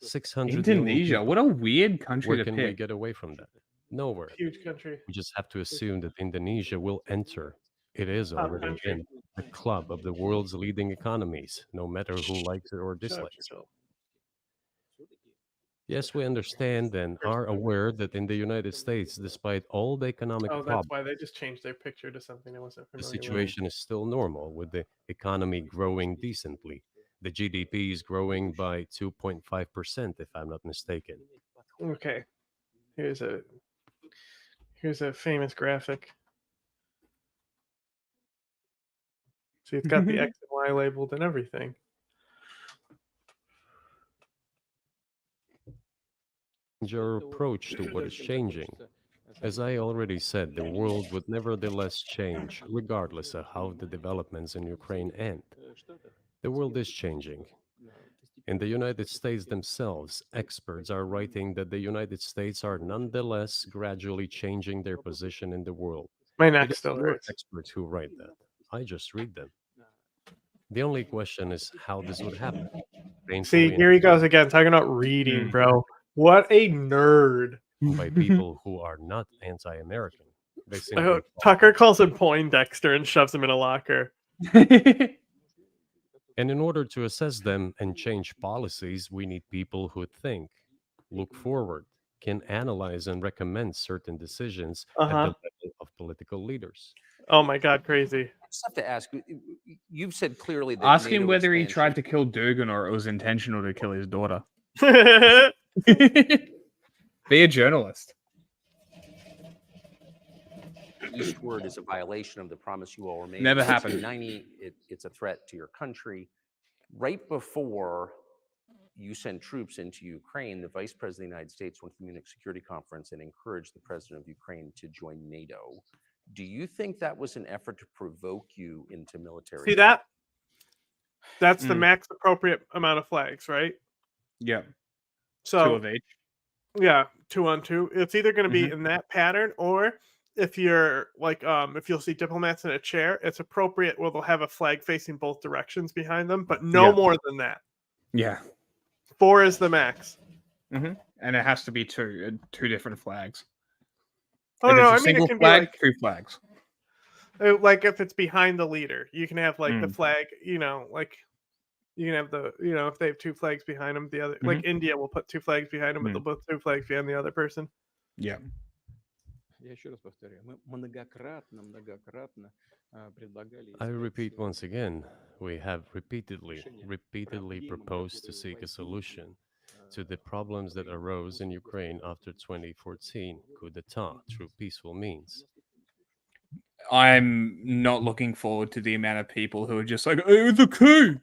600 million Indonesia. people. What a weird country Where to can we pick. get away from that? Nowhere. Huge country. We just have to assume that Indonesia will enter. It is Top already country. in the club of the world's leading economies, no matter who likes it or Shut up, dislikes it. Joe. Yes, we understand and are aware that in the United States, despite all the economic Oh, that's problems, why they just changed their picture to something I wasn't the familiar with. situation is still normal, with the economy growing decently. The GDP is growing by 2.5%, if I'm not mistaken. Okay. Here's a famous graphic. See, it's got the X and Y labeled and everything. Your approach to what is changing. As I already said, the world would nevertheless change, regardless of how the developments in Ukraine end. The world is changing. In the United States themselves, experts are writing that the United States are nonetheless gradually changing their position in the world. My It neck is still your hurts. experts who write that. I just read them. The only question is how this would happen. See, Painfully here he goes again, talking about reading, bro. What a nerd. by people who are not anti-American. They simply Tucker calls him Poindexter and shoves him in a locker. And in order to assess them and change policies, we need people who think, look forward, can analyze and recommend certain decisions at the level of political leaders. Oh my God, crazy. I just have to ask, you've said clearly that Ask him NATO whether he expansion- tried to kill Dugan or it was intentional to kill his daughter. Be a journalist. eastward is a violation of the promise you all were made. Never in happened. 1990, it's a threat to your country. Right before you sent troops into Ukraine, the Vice President of the United States went to the Munich Security Conference and encouraged the President of Ukraine to join NATO. Do you think that was an effort to provoke you into military? See that? That's the max appropriate amount of flags, right? Yeah. So 2 of each. Yeah, 2 on 2. It's either going to be in that pattern, or if you're like, if you'll see diplomats in a chair, it's appropriate where they'll have a flag facing both directions behind them, but no more than that. Yeah. 4 is the max. And it has to be two different flags. Oh If no, it's I a mean it single can flag, be like 2 flags. Like if it's behind the leader, you can have like the flag, you know, like you can have the, you know, if they have 2 flags behind them, the other, like India will put 2 flags behind them, but they'll put 2 flags behind the other person. Yeah. I repeat once again, we have repeatedly proposed to seek a solution to the problems that arose in Ukraine after 2014 coup d'etat through peaceful means. I'm not looking forward to the amount of people who are just like, it was a coup.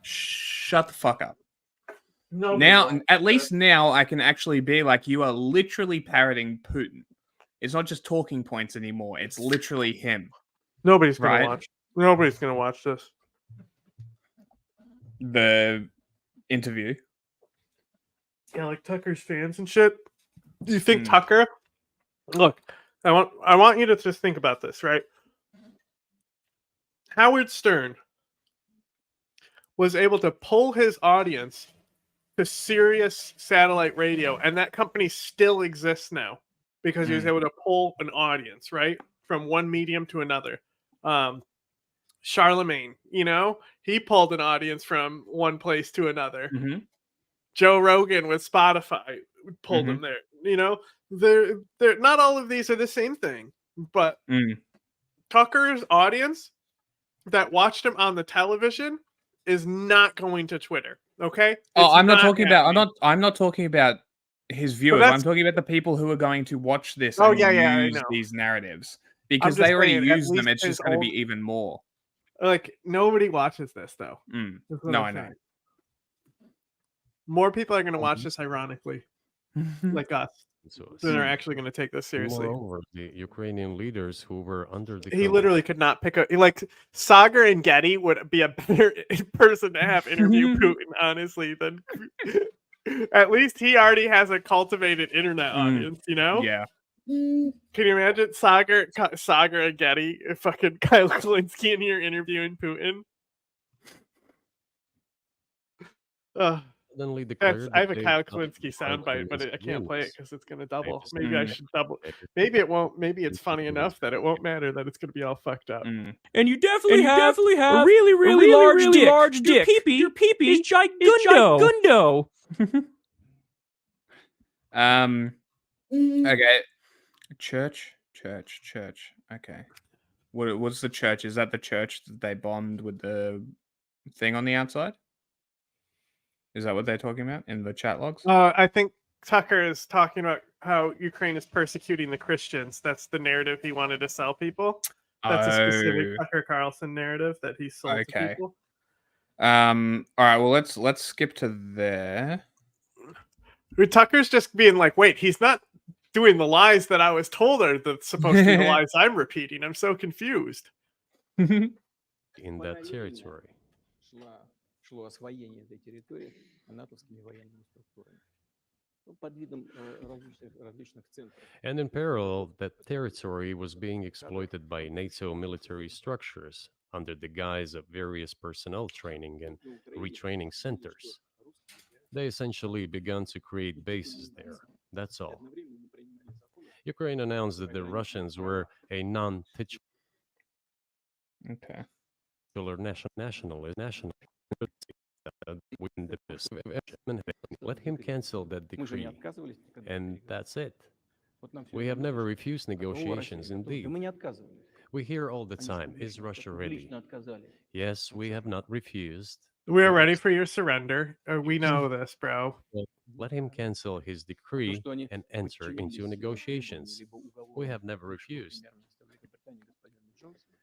Shut the fuck up. Now, at least now, I can actually be like, you are literally parroting Putin. It's not just talking points anymore. It's literally him. Nobody's gonna right? watch. Nobody's gonna watch this. The interview. Yeah, like Tucker's fans and shit. Do you think Tucker? Look, I want you to just think about this, right? Howard Stern was able to pull his audience to Sirius satellite radio, and that company still exists now because he was able to pull an audience, right, from one medium to another. Charlemagne, he pulled an audience from one place to another. Joe Rogan with Spotify pulled them there. They're not all of these are the same thing, but Tucker's audience that watched him on the television is not going to Twitter. Okay. I'm not talking about his viewers. that's- I'm talking about the people who are going to watch this Oh, and yeah, I use know. these narratives because just they already saying, at use them. least It's his just going to be old- even more. Like, nobody watches this though. That's what No, I'm I know. saying. More people are going to watch this, ironically, like us, than are actually going to take this seriously. Moreover, the Ukrainian leaders who were under the He literally could not pick up. Like, Sagar and Getty would be a better person to have interview Putin, honestly, than. At least he already has a cultivated internet audience, Yeah. Can you imagine Sagar and Getty, fucking Kyle Klinsky in here interviewing Putin? suddenly I declared have a that they Kyle would not Klinsky find soundbite, but I can't play it disagreements. because it's going to double. just Maybe I should double. Maybe it won't. Maybe it's funny enough that it won't matter that it's going to be all fucked up. And you definitely have a really, really large dick. Your peepee is gigundo. Okay. Church. Okay. What's the church? Is that the church that they bombed with the thing on the outside? Is that what they're talking about in the chat logs? I think Tucker is talking about how Ukraine is persecuting the Christians. That's the narrative he wanted to sell people. That's a specific Tucker Carlson narrative that he sold to people. All right. Well, let's skip to there. Tucker's just being like, wait, he's not doing the lies that I was told are supposed to be the lies I'm repeating. I'm so confused. In that territory. And in parallel, that territory was being exploited by NATO military structures under the guise of various personnel training and retraining centers. They essentially began to create bases there. That's all. Ukraine announced that the Russians were a non-titular nationalist. Let him cancel that decree, and that's it. We have never refused negotiations, indeed. We hear all the time, is Russia ready? Yes, we have not refused. We're ready for your surrender. We know this, bro. Let him cancel his decree and enter into negotiations. We have never refused.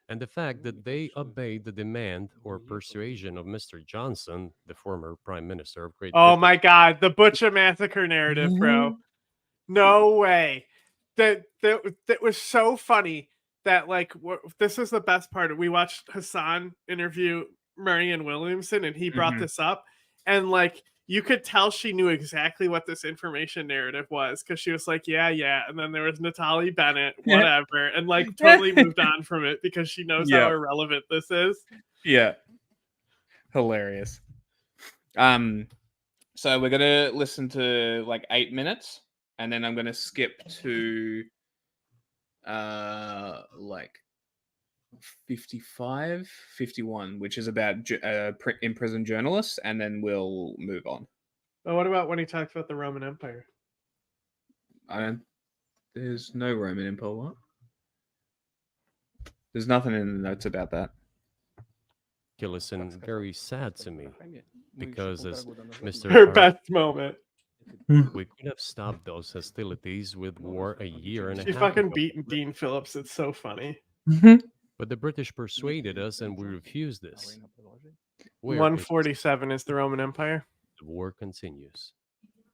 And the fact that they obeyed the demand or persuasion of Mr. Johnson, the former Prime Minister of Great Britain. Oh my God, the Butcher Massacre narrative, bro. No way. That was so funny that, like, this is the best part. We watched Hassan interview Marianne Williamson, and he brought this up, and like, you could tell she knew exactly what this information narrative was because she was like, yeah. And then there was Natalie Bennett, whatever, and like totally moved on from it because she knows how irrelevant this is. Yeah. Hilarious. So we're going to listen to like 8 minutes, and then I'm going to skip to like 55, 51, which is about imprisoned journalists, and then we'll move on. Well, what about when he talks about the Roman Empire? I don't There's no Roman Empire. What? There's nothing in the notes about that. Listen, very sad to me because as Mr. Her best moment. We could have stopped those hostilities with war a year and a She half fucking ago. beat Dean Phillips. It's so funny. But the British persuaded us and we refused this. Where is 147 is the Roman Empire. the war continues?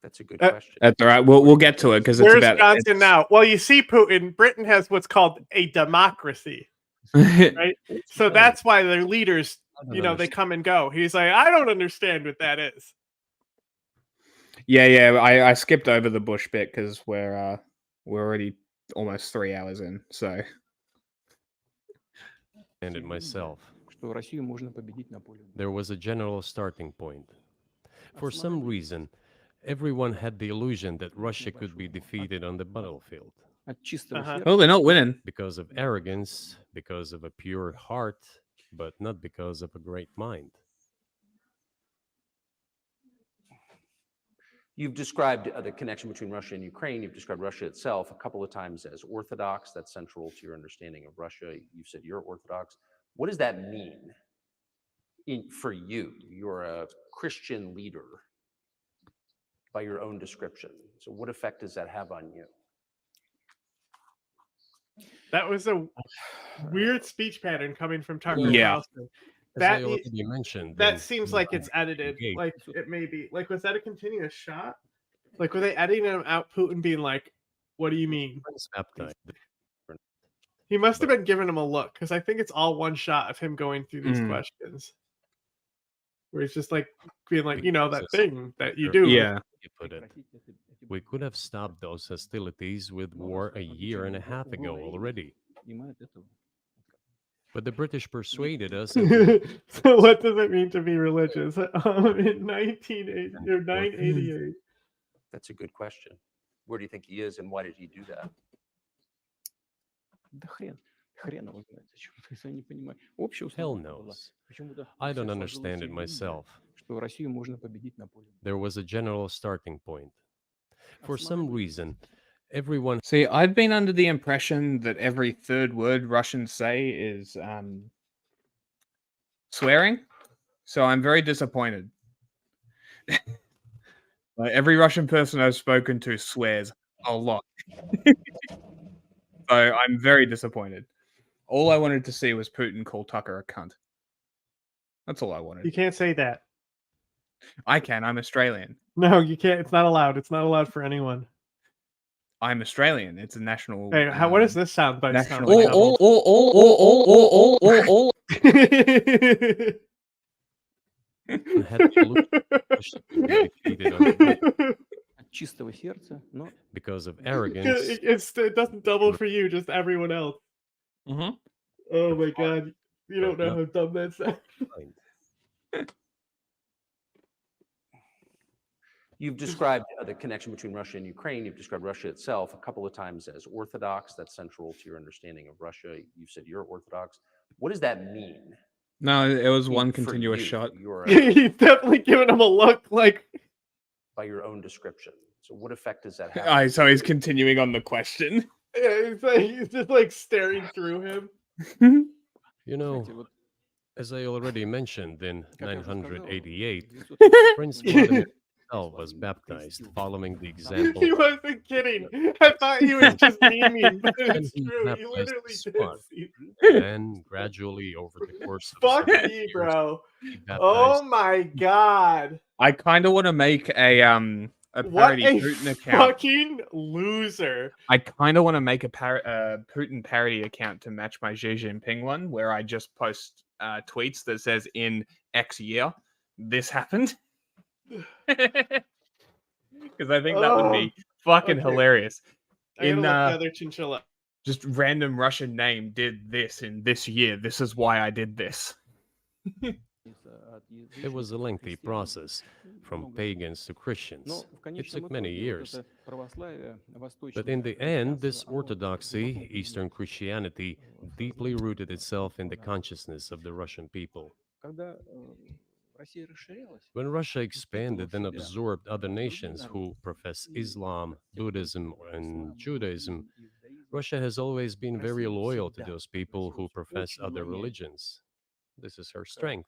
That's a good Uh, question. That's all right. We'll get to it because it's Where's about. Johnson now? Well, you see, Putin. Britain has what's called a democracy, right? So that's why their leaders, they come and go. He's like, I don't understand what that is. Yeah. I skipped over the Bush bit because we're already almost 3 hours in. So. And it myself. There was a general starting point. For some reason, everyone had the illusion that Russia could be defeated on the battlefield. Well, they're not winning. Because of arrogance, because of a pure heart, but not because of a great mind. You've described the connection between Russia and Ukraine. You've described Russia itself a couple of times as orthodox. That's central to your understanding of Russia. You've said you're orthodox. What does that mean for you? You're a Christian leader by your own description. So what effect does that have on you? That was a weird speech pattern coming from Tucker Yeah. Carlson. As I already mentioned, That then seems in like it's edited. 1988, Like it may be. Like, was that a continuous shot? Like, were they editing him out? Putin being like, "What do you mean?" baptized. He must have been giving him a look because I think it's all one shot of him going through these questions, where he's just like being like, that thing that you do. Yeah. You put it. We could have stopped those hostilities with war a year and a half ago already. But the British persuaded us. And So what does it mean to be religious in 1980 or 988? That's a good question. Where do you think he is and why did he do that? Hell knows. I don't understand it myself. There was a general starting point. For some reason, everyone. See, I've been under the impression that every third word Russians say is swearing. So I'm very disappointed. Like, every Russian person I've spoken to swears a lot. So I'm very disappointed. All I wanted to see was Putin call Tucker a cunt. That's all I wanted. You can't say that. I can. I'm Australian. No, you can't. It's not allowed. It's not allowed for anyone. I'm Australian. It's a national. Hey, what does this sound like? National. Because of arrogance. It doesn't double for you, just everyone else. Mm-hmm. Oh my god. You don't know how dumb that sounds. You've described the connection between Russia and Ukraine. You've described Russia itself a couple of times as orthodox. That's central to your understanding of Russia. You've said you're orthodox. What does that mean? No, it was one continuous shot. He's definitely giving him a look like by your own description. So what effect does that have? So he's continuing on the question. Yeah, he's just like staring through him. As I already mentioned, in 988, Prince Vladimir was baptized following the example. He wasn't kidding. I thought he was just memeing, but it's true. He literally did. And gradually, over the course of Fuck me, bro. Oh my god. I kind of want to make a parody Putin account. Fucking loser. I kind of want to make a Putin parody account to match my Xi Jinping one, where I just post tweets that says in X year this happened. Because I think that would be fucking hilarious. In other chinchilla. Just random Russian name did this in this year. This is why I did this. It was a lengthy process, from pagans to Christians. It took many years. But in the end, this orthodoxy, Eastern Christianity, deeply rooted itself in the consciousness of the Russian people. When Russia expanded and absorbed other nations who profess Islam, Buddhism, and Judaism, Russia has always been very loyal to those people who profess other religions. This is her strength.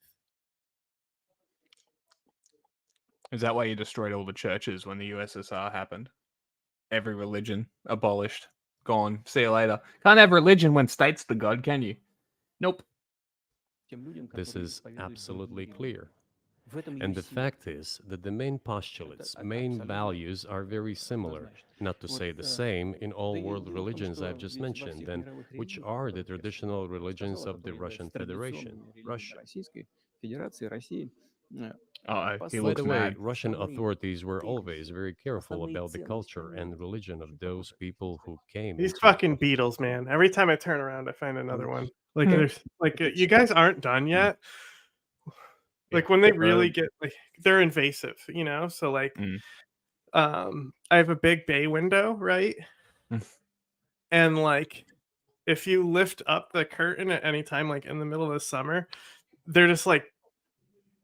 Is that why you destroyed all the churches when the USSR happened? Every religion abolished, gone. See you later. Can't have religion when state's the god, can you? Nope. This is absolutely clear. And the fact is that the main postulates, main values are very similar, not to say the same, in all world religions I've just mentioned, and which are the traditional religions of the Russian Federation, Russia. Uh-oh, he By looks the way, mad. Russian authorities were always very careful about the culture and religion of those people who came These into fucking Beatles, man. Every time I turn around, I find another one. Like there's like you guys aren't done yet. Like when they really get like they're invasive, you know? So like I have a big bay window, right? And like if you lift up the curtain at any time, like in the middle of the summer, they're just like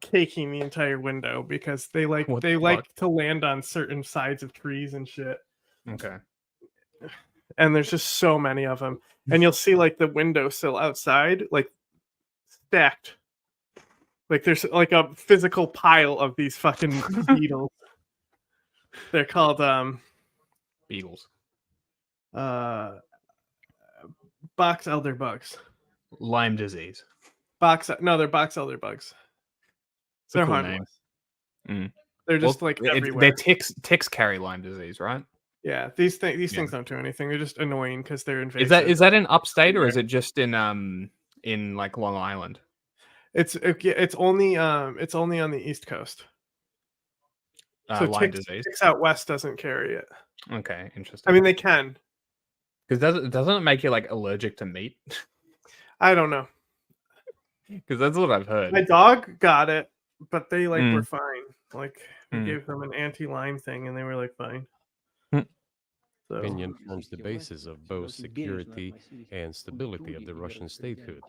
caking the entire window because they like What they the like fuck? to land on certain sides of trees and shit. Okay. And there's just so many of them. And you'll see like the windowsill outside, like stacked. Like there's like a physical pile of these fucking beetles. They're called Beetles. box elder bugs. Lyme disease. They're box elder bugs. It's a They're cool harmless. name. They're just like everywhere. They're ticks carry Lyme disease, right? Yeah, these things don't do anything. They're just annoying because they're invasive. Is that in upstate or is it just in like Long Island? It's only on the East Coast. So Lyme disease. ticks out west doesn't carry it. Okay, interesting. I mean, they can. Because doesn't it make you like allergic to meat? I don't know. Because that's what I've heard. My dog got it, but they like were Mm. fine. Like we gave them an anti-Lyme thing, and they were like fine. So Opinion forms the basis of both security and stability of the Russian statehood.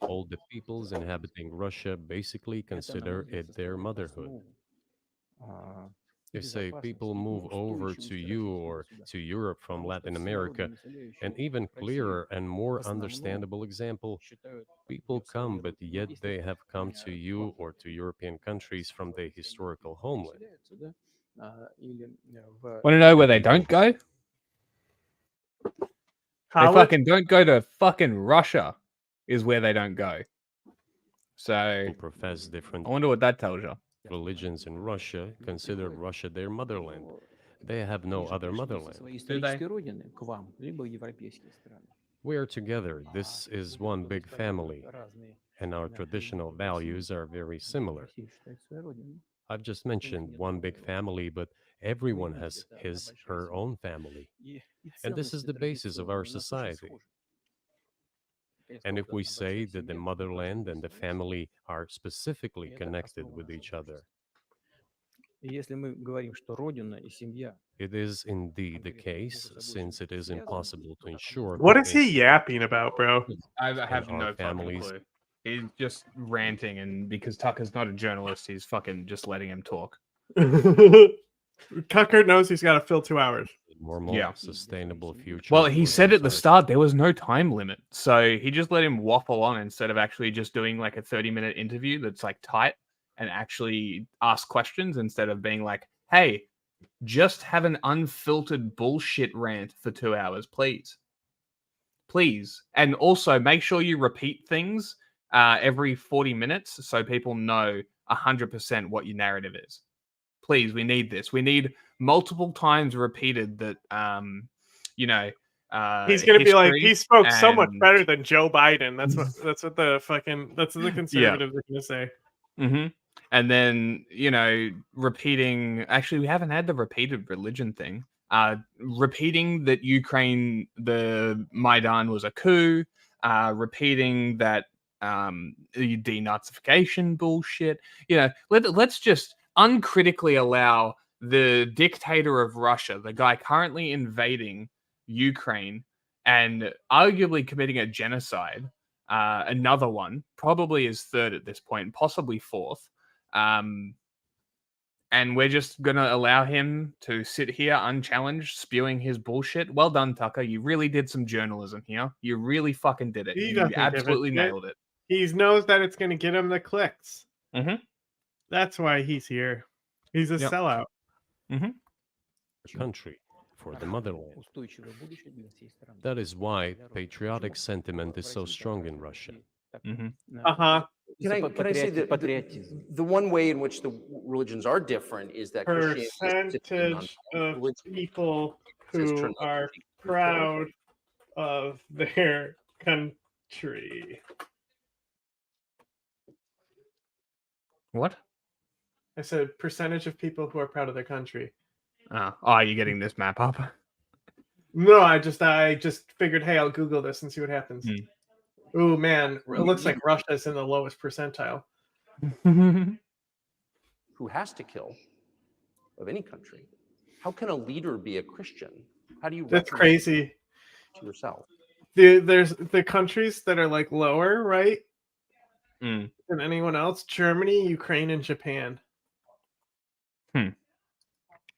All the peoples inhabiting Russia basically consider it their motherhood. If, say, people move over to you or to Europe from Latin America, an even clearer and more understandable example, people come, but yet they have come to you or to European countries from their historical homeland. Want to know where they don't go? They fucking don't go to fucking Russia, is where they don't go. So profess different I wonder what that tells you. Religions in Russia consider Russia their motherland. They have no other motherland. Do they? We are together. This is one big family, and our traditional values are very similar. I've just mentioned one big family, but everyone has her own family. And this is the basis of our society. And if we say that the motherland and the family are specifically connected with each other, it is indeed the case, since it is impossible to ensure. What is he yapping about, bro? I have our no fucking families- clue. He's just ranting, and because Tucker's not a journalist, he's fucking just letting him talk. Tucker knows he's got to fill 2 hours. Normal, sustainable future. Well, he said at the start there was no time limit, so he just let him waffle on instead of actually just doing like a 30-minute interview that's like tight and actually ask questions instead of being like, "Hey, just have an unfiltered bullshit rant for 2 hours, please, please." And also make sure you repeat things every 40 minutes so people know 100% what your narrative is. Please, we need this. We need multiple times repeated that, He's gonna be like, he spoke so much and- better than Joe Biden. That's what the conservatives are gonna say. Mm-hmm. And then, repeating. Actually, we haven't had the repeated religion thing. Repeating that the Maidan was a coup. Repeating that the denazification bullshit. Let's just uncritically allow the dictator of Russia, the guy currently invading Ukraine and arguably committing a genocide, another one, probably is third at this point, possibly fourth. And we're just gonna allow him to sit here unchallenged, spewing his bullshit. Well done, Tucker. You really did some journalism here. You really fucking did it. He You doesn't give a absolutely shit. nailed it. He knows that it's going to get him the clicks. Mm-hmm. That's why he's here. He's a sellout. Mm-hmm. Country for the motherland. That is why patriotic sentiment is so strong in Russia. Uh-huh. Can I say that the one way in which the religions are different is that Christianity is Percentage of people who are proud of their country. What? I said percentage of people who are proud of their country. Oh, you're getting this map up? No, I just figured, hey, I'll Google this and see what happens. Oh man, it looks like Russia's in the lowest percentile. who has to kill of any country. How can a leader be a Christian? How do you? That's crazy. To yourself. There's the countries that are like lower, right? Than anyone else. Germany, Ukraine, and Japan.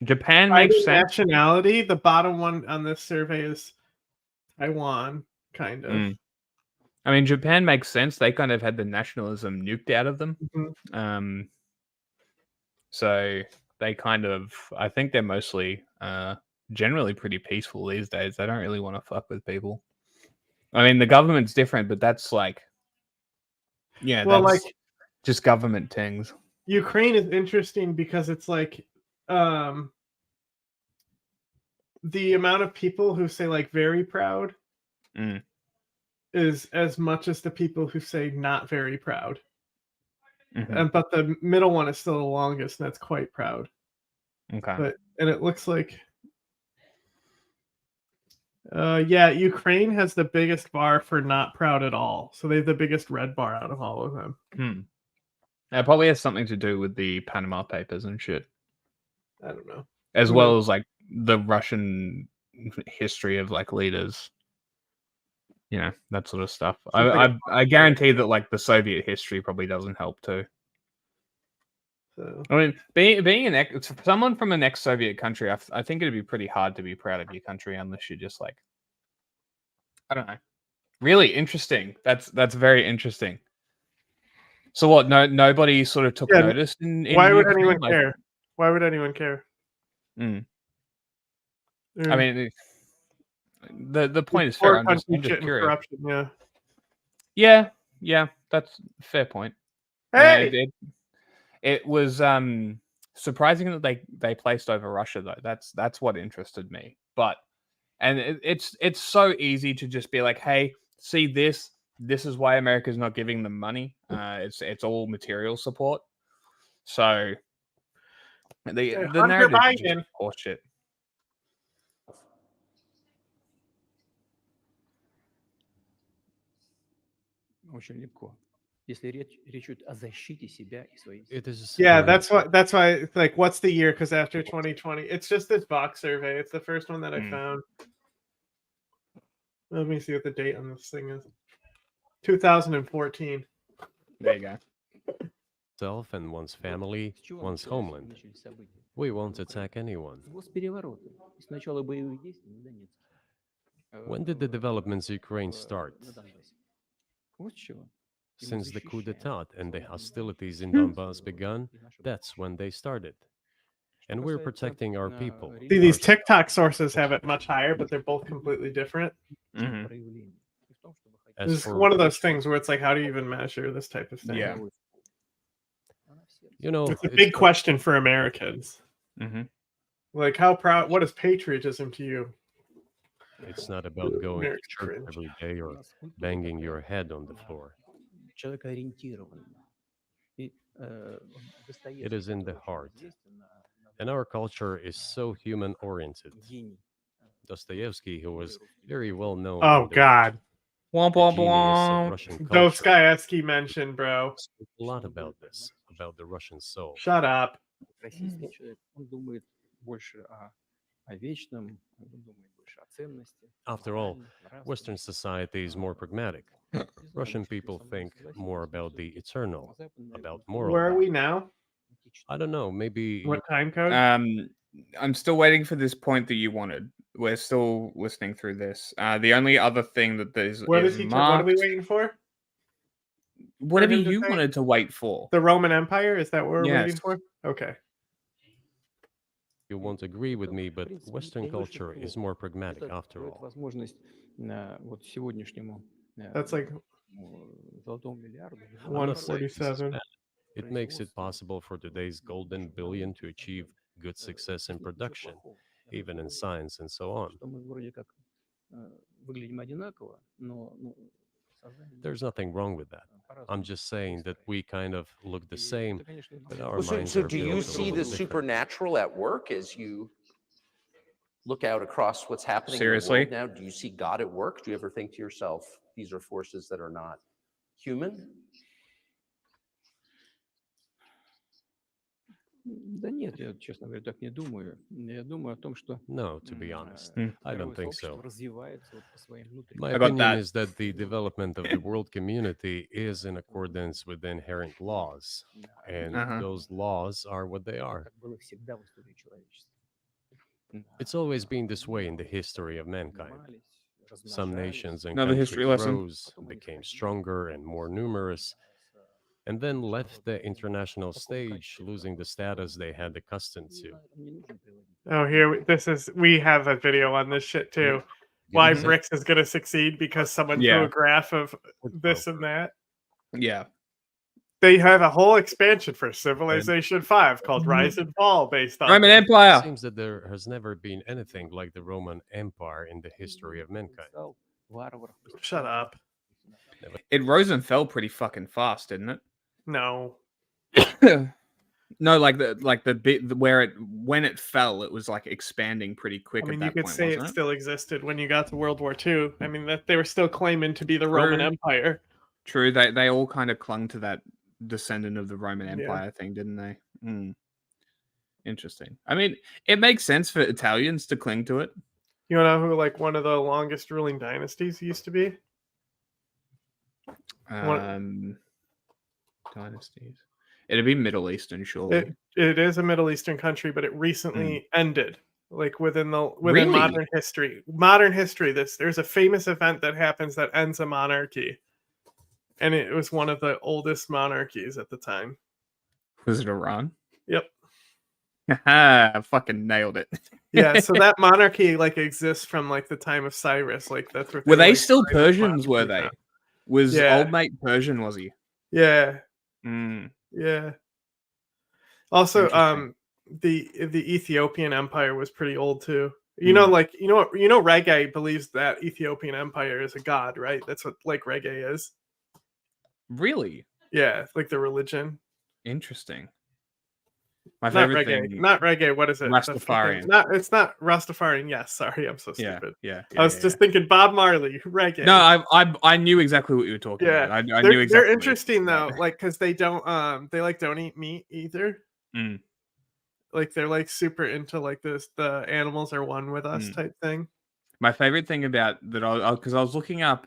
Japan makes sense. Nationality, the bottom one on this survey is Taiwan, kind of. I mean, Japan makes sense. They kind of had the nationalism nuked out of them. So they kind of, I think they're mostly generally pretty peaceful these days. They don't really want to fuck with people. I mean, the government's different, but that's like, well, that's like just government things. Ukraine is interesting because it's like the amount of people who say like very proud is as much as the people who say not very proud. But the middle one is still the longest, and that's quite proud. Okay. And it looks like Ukraine has the biggest bar for not proud at all. So they have the biggest red bar out of all of them. It probably has something to do with the Panama Papers and shit. I don't know. As well as like the Russian history of like leaders. You know, that sort of stuff. I guarantee that like the Soviet history probably doesn't help too. So. I mean, being someone from an ex-Soviet country, I think it'd be pretty hard to be proud of your country unless you're just like, I don't know. Really interesting. That's very interesting. So what? Nobody sort of took notice. Why would anyone care? Why would anyone care? I mean, the point is fair. I'm just curious. Corruption, Yeah, that's a fair point. Hey! It was surprising that they placed over Russia though. That's what interested me. And it's so easy to just be like, hey, see this. This is why America's not giving them money. It's all material support. So the narrative is just horseshit. Очень легко. Если речь идет о защите себя и своей. That's why it's like, what's the year? Because after 2020, it's just this box survey. It's the first one that I found. Let me see what the date on this thing is. 2014. There you go. Self and one's family, one's homeland. We won't attack anyone. When did the developments in Ukraine start? Since the coup d'etat and the hostilities in Donbass began, that's when they started. And we're protecting our people. See, these TikTok sources have it much higher, but they're both completely different. It's one of those things where it's like, how do you even measure this type of thing? Yeah. You know, it's a big question for Americans. Like, how proud? What is patriotism to you? It's not about going to church every day or banging your head on the floor. It is in the heart. And our culture is so human-oriented. Dostoevsky, who was very well known. Oh, God. Womp, womp, womp. Dostoevsky mentioned, bro. Spoke a lot about this, about the Russian soul. Shut up. After all, Western society is more pragmatic. Russian people think more about the eternal, about moral. Where are we now? I don't know. Maybe What time code? I'm still waiting for this point that you wanted. We're still listening through this. The only other thing that there's What is is he? What are marked. we waiting for? Whatever him to you say? wanted to wait for. The Roman Empire? Is that what we're waiting Yes. for? Okay. you won't agree with me, but Western culture is more pragmatic after all. Возможность вот сегодняшнему That's like золотому миллиарду. I'm not saying this is 147. bad. It makes it possible for today's golden billion to achieve good success in production, even in science and so on. Что мы вроде как выглядим одинаково, но сознание. There's nothing wrong with that. I'm just saying that we kind of look the same, but our Well, minds so are do you built a see little the different. supernatural at work as you look out across what's happening Seriously? in the world now? Do you see God at work? Do you ever think to yourself, these are forces that are not human? Да нет, я, честно говоря, так не думаю. Я думаю о том, что No, to be honest, I мировое don't think сообщество so. развивается вот по своим внутренним. My I got opinion that. is that the development of the world community is in accordance with inherent laws, and those laws are what they are. Как было всегда в истории человечества. It's always been this way in the history of mankind. Some nations and Another countries history lesson. rose, became stronger and more numerous, and then left the international stage, losing the status they had accustomed to. Oh, here, we have a video on this shit too. Why BRICS is going to succeed because someone drew a graph of this and that. Yeah. They have a whole expansion for Civilization 5 called Rise and Fall based on Roman this. Empire. It seems that there has never been anything like the Roman Empire in the history of mankind. Shut up. It rose and fell pretty fucking fast, didn't it? No. No, like the bit where when it fell, it was like expanding pretty quick. I mean, at you that could point, say it wasn't still existed when you got to World War II. I mean, that they were still claiming to be the Roman True. Empire. True, they all kind of clung to that descendant of the Roman Yeah. Empire thing, didn't they? Interesting. I mean, it makes sense for Italians to cling to it. You know who like one of the longest ruling dynasties used to be? Dynasties. It'd be Middle Eastern, surely. It is a Middle Eastern country, but it recently ended. Like within Really? modern history. Modern history, there's a famous event that happens that ends a monarchy. And it was one of the oldest monarchies at the time. Was it Iran? Yep. I fucking nailed it. Yeah, so that monarchy like exists from like the time of Cyrus. Like that's what Were they like, still claim Persians, were monarchy they? now. Was Yeah. old mate Persian, was he? Yeah. Mm. Yeah. Also, the Ethiopian Empire was pretty old too. You know, like reggae believes that Ethiopian Empire is a god, right? That's what like reggae is. Really? Yeah, like the religion. Interesting. My Not favorite reggae. thing. Not reggae. What is it? Rastafarian. It's not Rastafarian. Yes, sorry, I'm so stupid. Yeah. I was just thinking Bob Marley, reggae. No, I knew exactly what you were talking about. I knew exactly. They're interesting though, like because they don't don't eat meat either. Mm. Like they're like super into like this, the animals are one with us type thing. My favorite thing about that, because I was looking up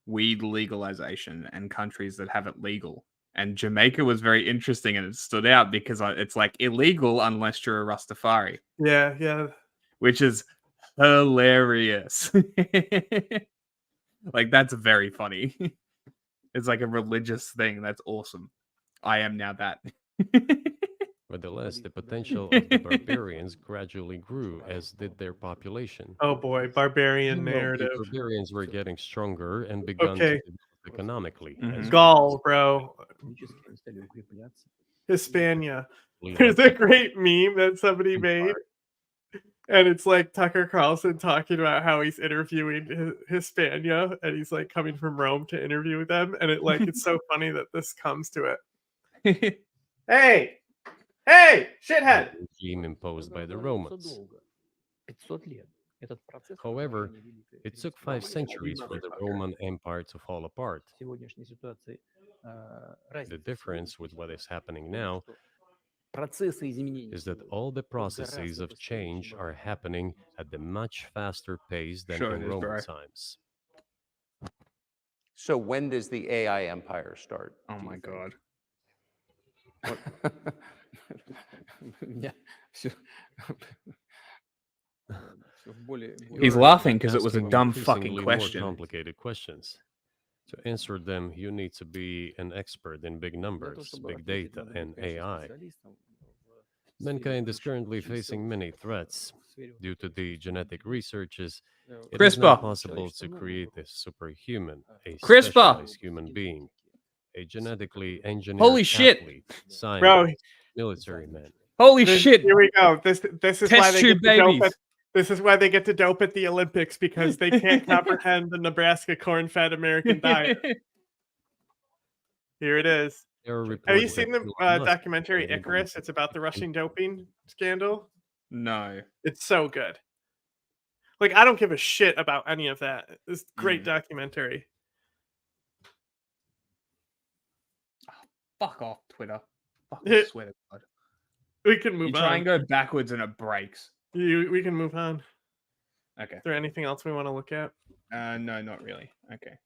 weed legalization and countries that have it legal, and Jamaica was very interesting, and it stood out because it's like illegal unless you're a Rastafari. Yeah. Which is hilarious. Like that's very funny. It's like a religious thing. That's awesome. I am now that. Nevertheless, the potential of the barbarians gradually grew, as did their population. Oh boy, barbarian Even though narrative. The barbarians were getting stronger and begun to develop economically. as Gaul, bro. Hispania. There's a great meme that somebody made. And it's like Tucker Carlson talking about how he's interviewing Hispania, and he's like coming from Rome to interview them, and it's so funny that this comes to it. Hey, shithead! regime imposed by the Romans. However, it took 5 centuries for the Roman Empire to fall apart. The difference with what is happening now is that all the processes of change are happening at a much faster pace than in Roman times. So when does the AI empire start? Oh my god. He's laughing because it was a Asking dumb fucking increasingly question. More complicated questions. To answer them, you need to be an expert in big numbers, big data, and AI. Mankind is currently facing many threats. Due to the genetic researches, it is now CRISPR. possible to create a superhuman, a CRISPR. specialized human being, a genetically engineered Holy shit. athlete, Bro. scientist, military man. Holy shit. Here we go. This is why Test they tube get to dope babies. at, this is why they get to dope at the Olympics, because they can't comprehend the Nebraska corn-fed American diet. Here it is. Have you seen the documentary Icarus? It's about the Russian doping scandal. No. It's so good. Like, I don't give a shit about any of that. It's a great documentary. Fuck off, Twitter. Fuck off, swear to God. We can move You on. try and go backwards and it breaks. We can move on. Okay. Is there anything else we want to look at? No, not really. Okay.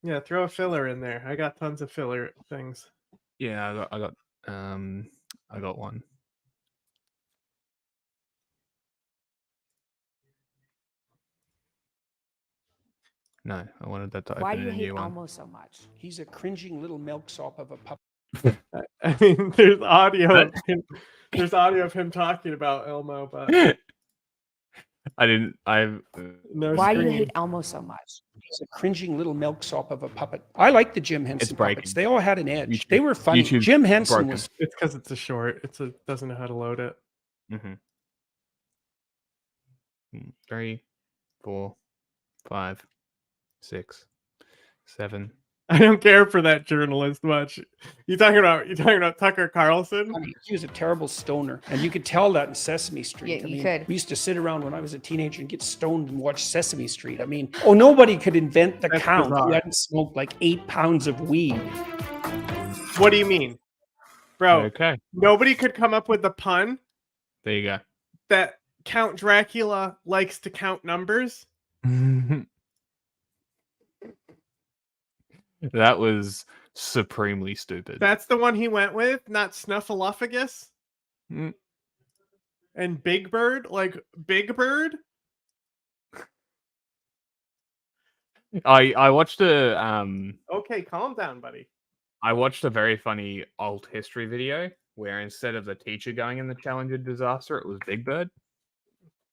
Yeah, throw a filler in there. I got tons of filler things. Yeah, I got one. No, I wanted that to open Why do you a hate new one. Elmo so much? He's a cringing little milksop of a pup. I mean, there's audio of him. There's audio of him talking about Elmo, but no. Why do you screen. hate Elmo so much? He's a cringing little milksop of a puppet. I like the Jim Henson puppets. They all had an edge. They were funny. YouTube's Jim Henson broken. was. It's because it's a short. Doesn't know how to load it. 3, 4, 5, 6, 7. I don't care for that journalist much. You talking about Tucker Carlson? He was a terrible stoner, and you could tell that in Sesame Street. Yeah, you could. We used to sit around when I was a teenager and get stoned and watch Sesame Street. I mean, nobody could invent the count who hadn't smoked like 8 pounds of weed. What do you mean, bro? Okay. Nobody could come up with the pun There you go. that Count Dracula likes to count numbers. That was supremely stupid. That's the one he went with, not Snuffleupagus. Mm. And Big Bird, like Big Bird. I watched a Okay, calm down, buddy. I watched a very funny alt history video where instead of the teacher going in the Challenger disaster, it was Big Bird.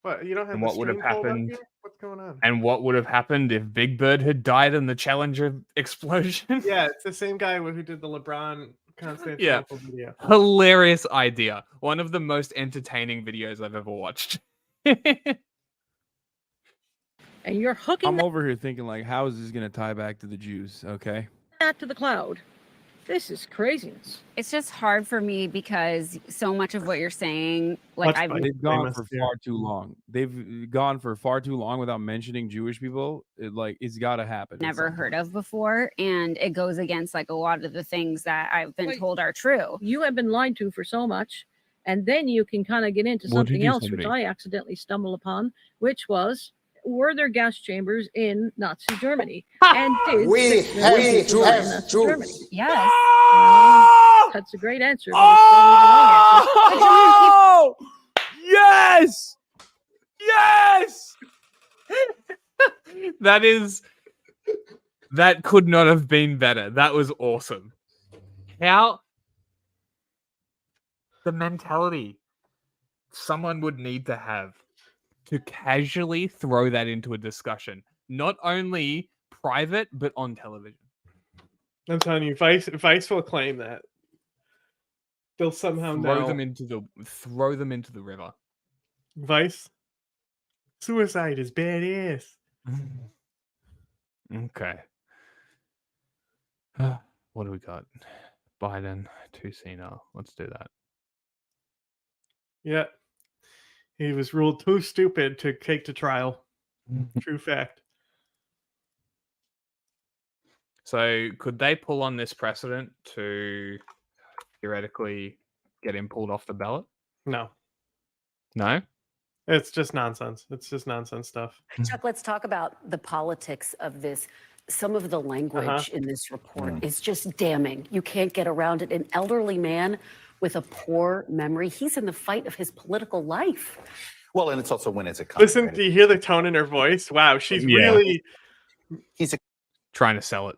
What, you don't have And the what would have stream pulled up happened? here? What's going on? And what would have happened if Big Bird had died in the Challenger explosion? Yeah, it's the same guy who did the LeBron Constantinople video. Hilarious idea. One of the most entertaining videos I've ever watched. And you're hooking I'm over here thinking, like, how is this going to tie back to the Jews? Okay. that to the cloud. This is craziness. It's just hard for me because so much of what you're saying, like They've gone for far too long. They've gone for far too long without mentioning Jewish people. It's got to happen. never heard of before, and it goes against like a lot of the things that I've been told are true. You have been lied to for so much, and then you can kind of get into What'd you something do, else, which somebody? I accidentally stumbled upon, which was, were there gas chambers in Nazi Germany? And did We Nazi have Germany to in have Nazi Jews. Germany? Yes. That's a great answer. But it's probably the wrong answer. Yes! Yes! That could not have been better. That was awesome. How the mentality someone would need to have to casually throw that into a discussion, not only private but on television. I'm telling you, Vice will claim that. They'll somehow Throw know. them into the river. Vice. Suicide is badass. Okay. What do we got? Biden, too senile. Let's do that. Yeah. He was ruled too stupid to take to trial. True fact. So could they pull on this precedent to theoretically get him pulled off the ballot? No. No? It's just nonsense. It's just nonsense stuff. Chuck, let's talk about the politics of this some of the language in this report is just damning. You can't get around it. An elderly man with a poor memory, he's in the fight of his political life. Well, and it's also when it's a company. Listen, do you hear the tone in her voice? Wow, she's really... He's trying to sell it.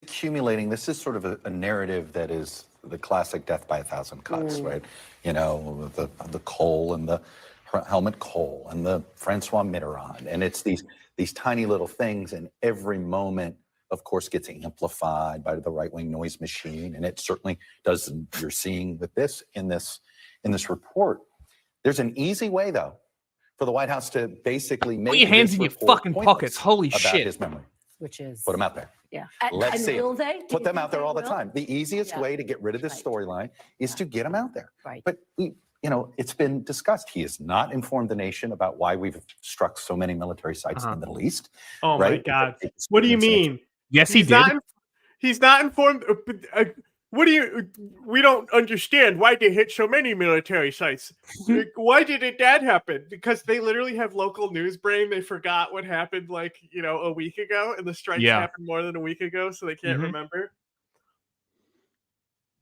Accumulating. This is sort of a narrative that is the classic death by a thousand cuts, right? You know, the Kohl and the Helmut Kohl and the Francois Mitterrand. And it's these tiny little things, and every moment, of course, gets amplified by the right-wing noise machine. And it certainly does. You're seeing with this in this report. There's an easy way, though, for the White House to basically make put your hands in your fucking pockets. Holy about shit. his memory. Which is Put them out there. Yeah. Let's and see. will they? Do Put you them think out there they all the will? time. The easiest way to get rid of this storyline is to get them out there. Right. But it's been discussed. He has not informed the nation about why we've struck so many military sites in the Middle East. Oh right? my God. What do you mean? Yes, he did. He's not informed. We don't understand why they hit so many military sites. Why did that happen? Because they literally have local news brain. They forgot what happened a week ago, and the strikes happened more than a week ago, so they can't remember.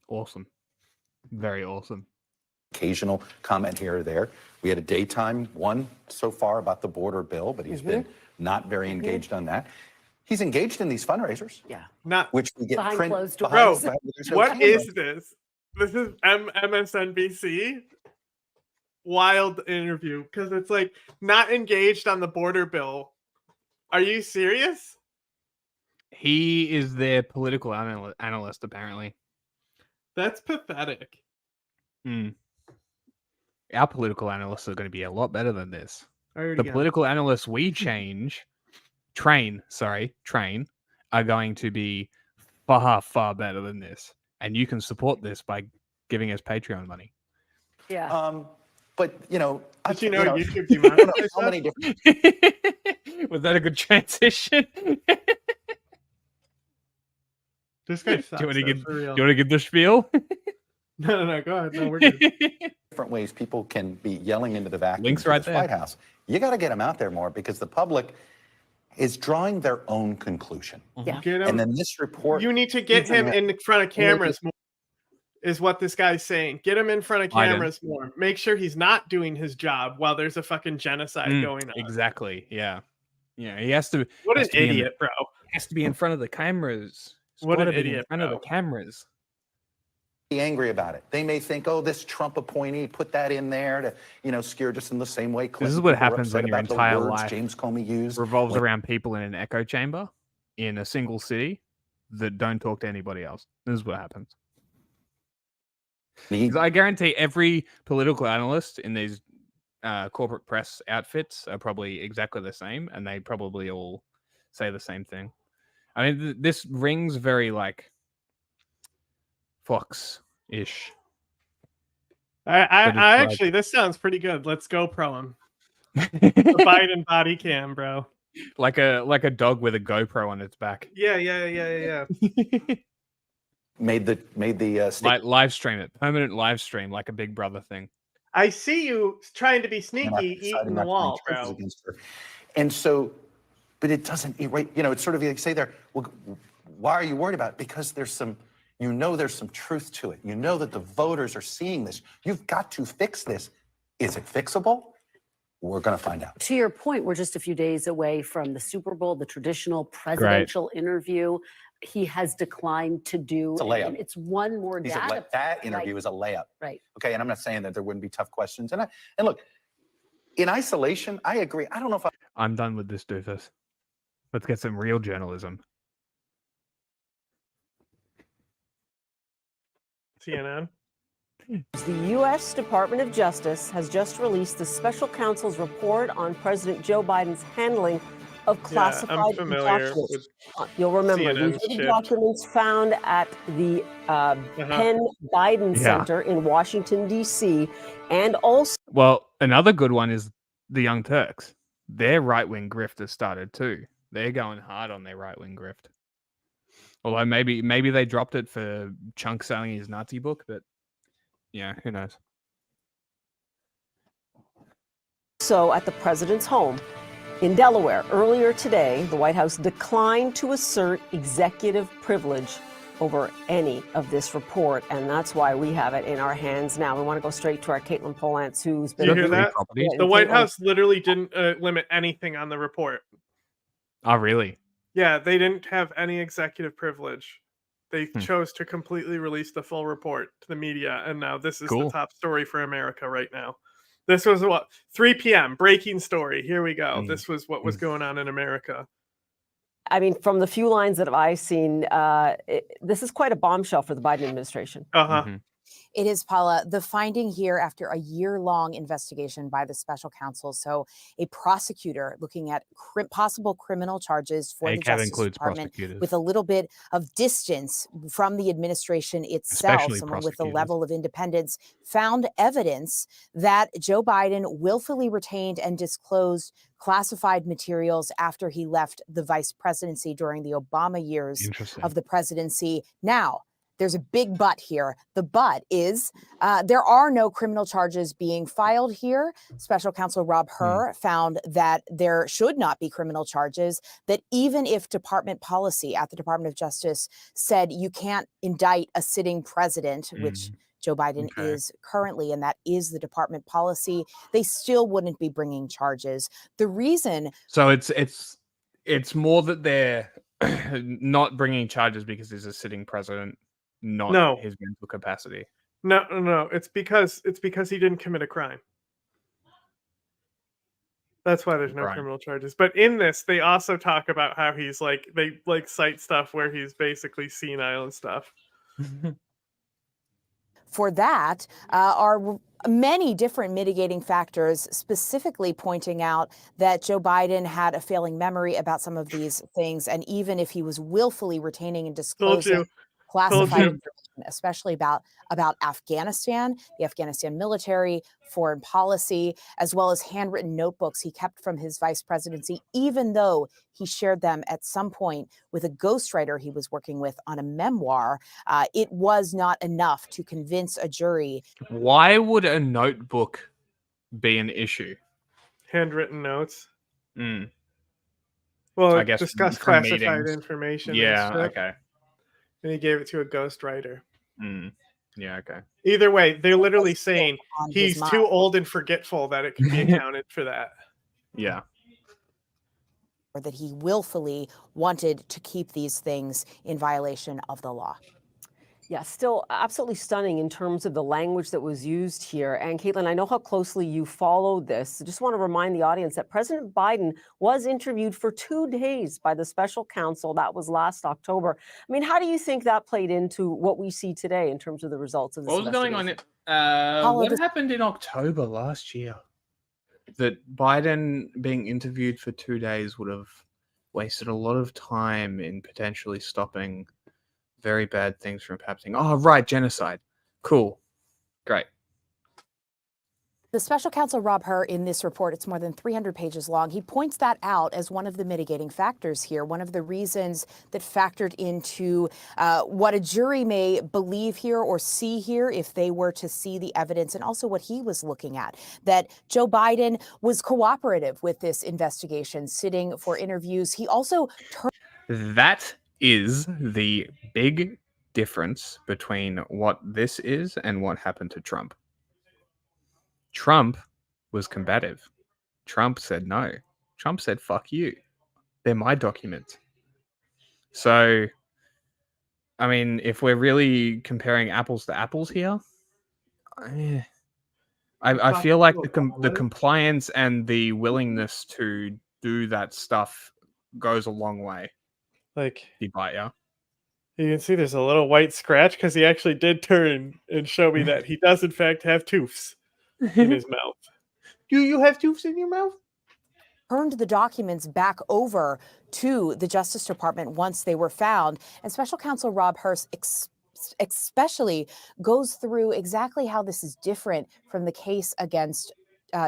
Awesome. Very awesome. Occasional comment here or there. We had a daytime one so far about the border bill, but he's been not very engaged on that. He's engaged in these fundraisers. Yeah. Which we get Behind print closed doors. Bro, there's no what camera. is this? This is MSNBC. Wild interview, because it's like not engaged on the border bill. Are you serious? He is their political analyst, apparently. That's pathetic. Our political analysts are going to be a lot better than this. Already The got it. political analysts we train, are going to be far, far better than this. And you can support this by giving us Patreon money. Yeah. But YouTube demonetized how many that? different Was that a good transition? This guy Do sucks. you want to though, give? for real. Do you want to give the spiel? No, go ahead. No, we're good. different ways people can be yelling into the vacuum Links to right this there. White House. You got to get them out there more because the public is drawing their own conclusion. Yeah. Get him. And then this report, You need to get him in front of cameras more, is what this guy's saying. Get him in front of Biden. cameras more. Make sure he's not doing his job while there's a fucking genocide going on. Exactly. Yeah. Yeah. He has to. What has an to be in- idiot, bro. Has to be in front of the cameras. He's What an gotta be idiot, in front of bro. the cameras. be angry about it. They may think, oh, this Trump appointee put that in there to, scare just in the same way. This is Clinton what people were happens when upset your about the entire words life James Comey used. revolves when- around people in an echo chamber in a single city that don't talk to anybody else. This is what happens. 'Cause I guarantee every political analyst in these corporate press outfits are probably exactly the same, and they probably all say the same thing. I mean, this rings very like Fox-ish. I But it's like- actually, this sounds pretty good. Let's go pro him. The Biden body cam, bro. like a dog with a GoPro on its back. Yeah. Made the Like live stream it, permanent live stream, like a Big Brother thing. I see you trying to be and sneaky, deciding eating not the to wall, make choices bro. against her. And so, but it doesn't, it's sort of like say there, well, why are you worried about it? Because there's some truth to it. You know that the voters are seeing this. You've got to fix this. Is it fixable? We're going to find out. To your point, we're just a few days away from the Super Bowl, the traditional presidential interview. He has declined to do. It's a layup. And it's one more He's data. that interview is a layup. Right. Okay, and I'm not saying that there wouldn't be tough questions. And look, in isolation, I agree. I don't know if I'm done with this doofus. Let's get some real journalism. CNN. The U.S. Department of Justice has just released the special counsel's report on President Joe Biden's handling of classified I'm familiar documents. with You'll remember CNN these are the shit. documents found at the Penn Biden Yeah. Center in Washington, D.C., and also Well, another good one is the Young Turks. Their right-wing grift has started too. They're going hard on their right-wing grift. Although maybe they dropped it for Chunk selling his Nazi book, but yeah, who knows? at the president's home. In Delaware, earlier today, the White House declined to assert executive privilege over any of this report, and that's why we have it in our hands now. We want to go straight to our Caitlin Polantz, who's been... Do you hear that? Yeah, The White Caitlin- House literally didn't limit anything on the report. Oh, really? Yeah, they didn't have any executive privilege. They chose to completely release the full report to the media, and now this is the Cool. top story for America right now. This was what 3 p.m. breaking story. Here we go. This was what was going on in America. I mean, from the few lines that I've seen, this is quite a bombshell for the Biden administration. It is, Paula, the finding here after a year-long investigation by the special counsel. So a prosecutor looking at possible criminal charges for the Justice Department with a little bit of distance from the administration itself, Especially someone with a level of independence, found evidence that Joe Biden willfully retained and disclosed classified materials after he left the vice presidency during the Obama years of the presidency. Now, there's a big but here. The but is there are no criminal charges being filed here. Special counsel Rob Hur found that there should not be criminal charges, that even if department policy at the Department of Justice said you can't indict a sitting president, which Joe Biden is currently, and that is the department policy, they still wouldn't be bringing charges. The reason... So it's more that they're not bringing charges because he's a sitting president, not his mental capacity. No. It's because he didn't commit a crime. That's why there's no criminal charges. But in this, they also talk about how he's they cite stuff where he's basically senile and stuff. For that are many different mitigating factors, specifically pointing out that Joe Biden had a failing memory about some of these things. And even if he was willfully retaining and disclosing classified information, especially about Afghanistan, the Afghanistan military, foreign policy, as well as handwritten notebooks he kept from his vice presidency, even though he shared them at some point with a ghostwriter he was working with on a memoir, it was not enough to convince a jury. Why would a notebook be an issue? Handwritten notes. Well, I guess discuss classified information. Yeah, and okay. And he gave it to a ghostwriter. Yeah, okay. Either way, they're literally saying he's too old and forgetful that it can be accounted for that. Yeah. Or that he willfully wanted to keep these things in violation of the law. Yeah, still absolutely stunning in terms of the language that was used here. And Caitlin, I know how closely you followed this. I just want to remind the audience that President Biden was interviewed for 2 days by the special counsel. That was last October. I mean, how do you think that played into what we see today in terms of the results of this What was going on? What happened in October last year? That Biden being interviewed for 2 days would have wasted a lot of time in potentially stopping very bad things from happening. Oh, right, genocide. Cool. Great. The special counsel Rob Hur in this report, it's more than 300 pages long, he points that out as one of the mitigating factors here, one of the reasons that factored into what a jury may believe here or see here if they were to see the evidence, and also what he was looking at, that Joe Biden was cooperative with this investigation, sitting for interviews. He also That is the big difference between what this is and what happened to Trump. Trump was combative. Trump said no. Trump said, fuck you. They're my documents. So, I mean, if we're really comparing apples to apples here, I feel like the compliance and the willingness to do that stuff goes a long way. Like, you can see there's a little white scratch because he actually did turn and show me that he does in fact have tooths in his mouth. Do you have tooths in your mouth? turned the documents back over to the Justice Department once they were found. And Special Counsel Rob Hur especially goes through exactly how this is different from the case against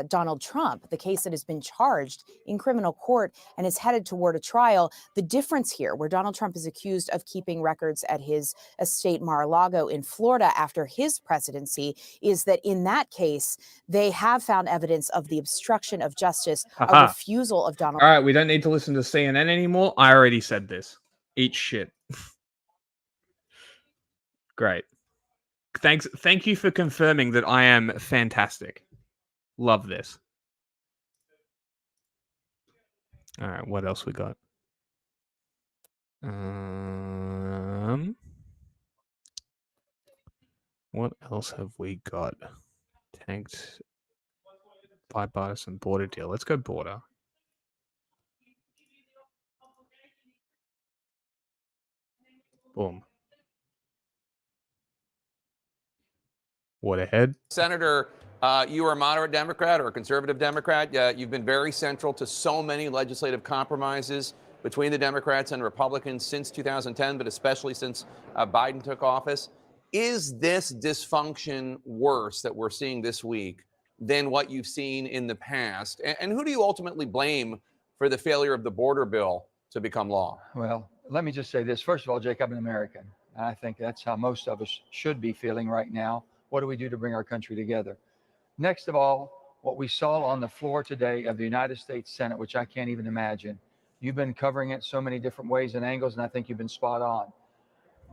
Donald Trump, the case that has been charged in criminal court and is headed toward a trial. The difference here, where Donald Trump is accused of keeping records at his estate Mar-a-Lago in Florida after his presidency, is that in that case, they have found evidence of the obstruction of justice, a refusal of Donald. All right, we don't need to listen to CNN anymore. I already said this. Eat shit. Great. Thank you for confirming that I am fantastic. Love this. All right, what else we got? What else have we got? Tanked bipartisan border deal. Let's go border. Boom. What ahead? Senator, you are a moderate Democrat or a conservative Democrat. You've been very central to so many legislative compromises between the Democrats and Republicans since 2010, but especially since Biden took office. Is this dysfunction worse that we're seeing this week than what you've seen in the past? And who do you ultimately blame for the failure of the border bill to become law? Well, let me just say this. First of all, Jake, I'm an American. And I think that's how most of us should be feeling right now. What do we do to bring our country together? Next of all, what we saw on the floor today of the United States Senate, which I can't even imagine. You've been covering it so many different ways and angles, and I think you've been spot on.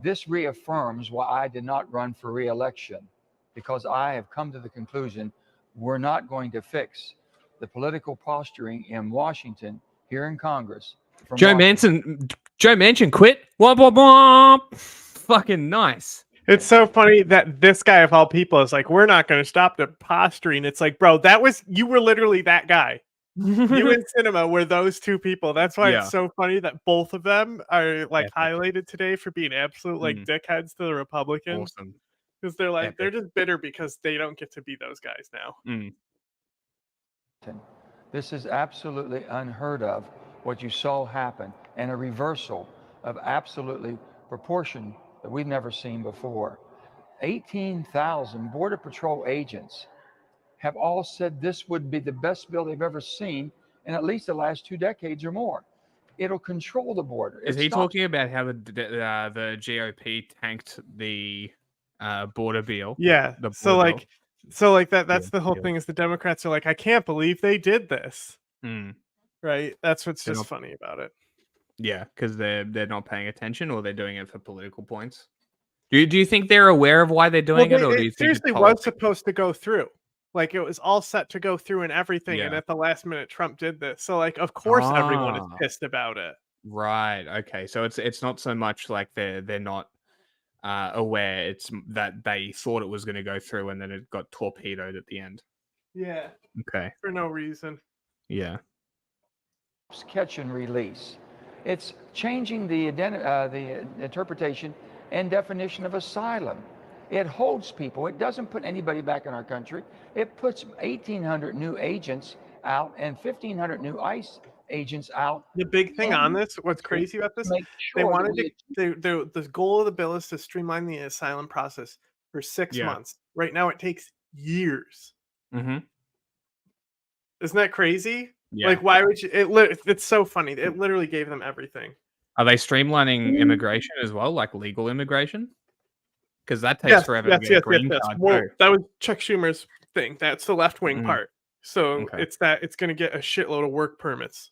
This reaffirms why I did not run for re-election, because I have come to the conclusion we're not going to fix the political posturing in Washington, here in Congress. Joe Manchin quit. Womp womp womp. Fucking nice. It's so funny that this guy of all people is like, we're not going to stop the posturing. It's like, bro, you were literally that guy. You and Cinema were those two people. That's why it's so funny that both of them are like highlighted today for being absolute like dickheads to the Republicans. Awesome. Because they're like, they're just bitter because they don't get to be those guys now. This is absolutely unheard of, what you saw happen, and a reversal of absolutely proportion that we've never seen before. 18,000 Border Patrol agents have all said this would be the best bill they've ever seen in at least the last 2 decades or more. It'll control the border. Is he talking about how the GOP tanked the border bill? Yeah. The So border like, that's the whole thing is the Democrats are like, I can't believe they did this. Right? That's what's just funny about it. Yeah, because they're not paying attention, or they're doing it for political points. Do you think they're aware of why they're doing it, or do you think seriously was supposed to go through? Like it was all set to go through and everything, and at the last minute, Trump did this. So like, of course, everyone is pissed about it. Right. Okay. So it's not so much like they're not aware. It's that they thought it was going to go through, and then it got torpedoed at the end. Yeah. Okay. For no reason. Yeah. Catch and release. It's changing the interpretation and definition of asylum. It holds people. It doesn't put anybody back in our country. It puts 1,800 new agents out and 1,500 new ICE agents out. The big thing on this, what's crazy about this, they wanted the goal of the bill is to streamline the asylum process for 6 months. Right now, it takes years. Mm-hmm. Isn't that crazy? Yeah. Like, why would you? It's so funny. It literally gave them everything. Are they streamlining immigration as well, like legal immigration? Because that takes forever to get a green card. Well, that was Chuck Schumer's thing. That's the left wing Mhm. part. So Okay. it's going to get a shitload of work permits.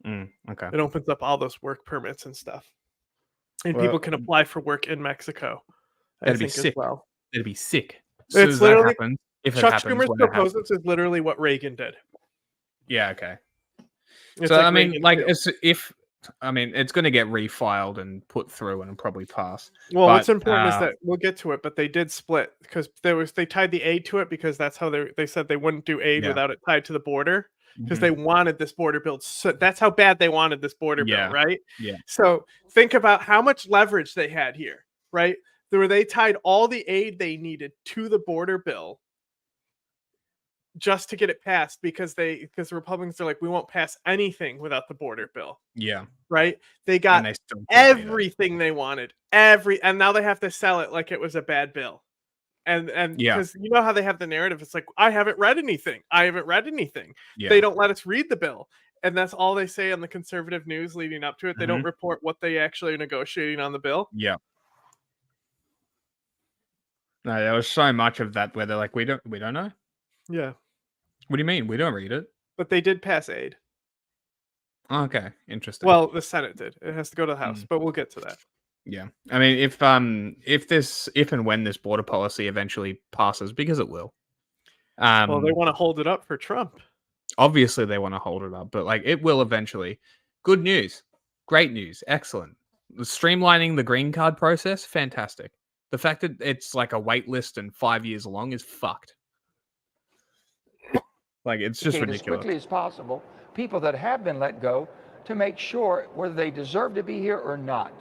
Okay. It opens up all those work permits and stuff, and Well, people can apply for work in Mexico. That'd be as sick. well. That'd be sick. As soon It's as that literally happens, if it Chuck happens, Schumer's when it happens. proposals is literally what Reagan did. Yeah. Okay. It's So like I mean, Reagan like, too. it's going to get refiled and put through and probably pass. Well, But, what's important is that we'll get to it, but they did split because they tied the aid to it because that's how they said they wouldn't do aid Yeah. without it tied to the border because Mhm. they wanted this border bill. So that's how bad they wanted this border Yeah. bill, right? Yeah. So think about how much leverage they had here, right? Where they tied all the aid they needed to the border bill just to get it passed because the Republicans are like, we won't pass anything without the border bill. Yeah. Right? They got And they still torpedoed it. everything they wanted. And now they have to sell it like it was a bad bill. And Yeah. because you know how they have the narrative, it's like, I haven't read anything. I haven't read anything. Yeah. They don't let us read the bill. And that's all they say on the conservative news leading up to it. They don't Mhm. report what they actually are negotiating on the bill. Yeah. No, there was so much of that where they're like, we don't know. Yeah. What do you mean? We don't read it. But they did pass aid. Okay, interesting. Well, the Senate did. It has to go to the House, Mm. but we'll get to that. Yeah, I mean, if and when this border policy eventually passes, because it will, Well, they want to hold it up for Trump. obviously they want to hold it up, but like it will eventually. Good news, great news, excellent. Streamlining the green card process, fantastic. The fact that it's like a wait list and 5 years long is fucked. Like it's just As ridiculous. quickly as possible, people that have been let go to make sure whether they deserve to be here or not.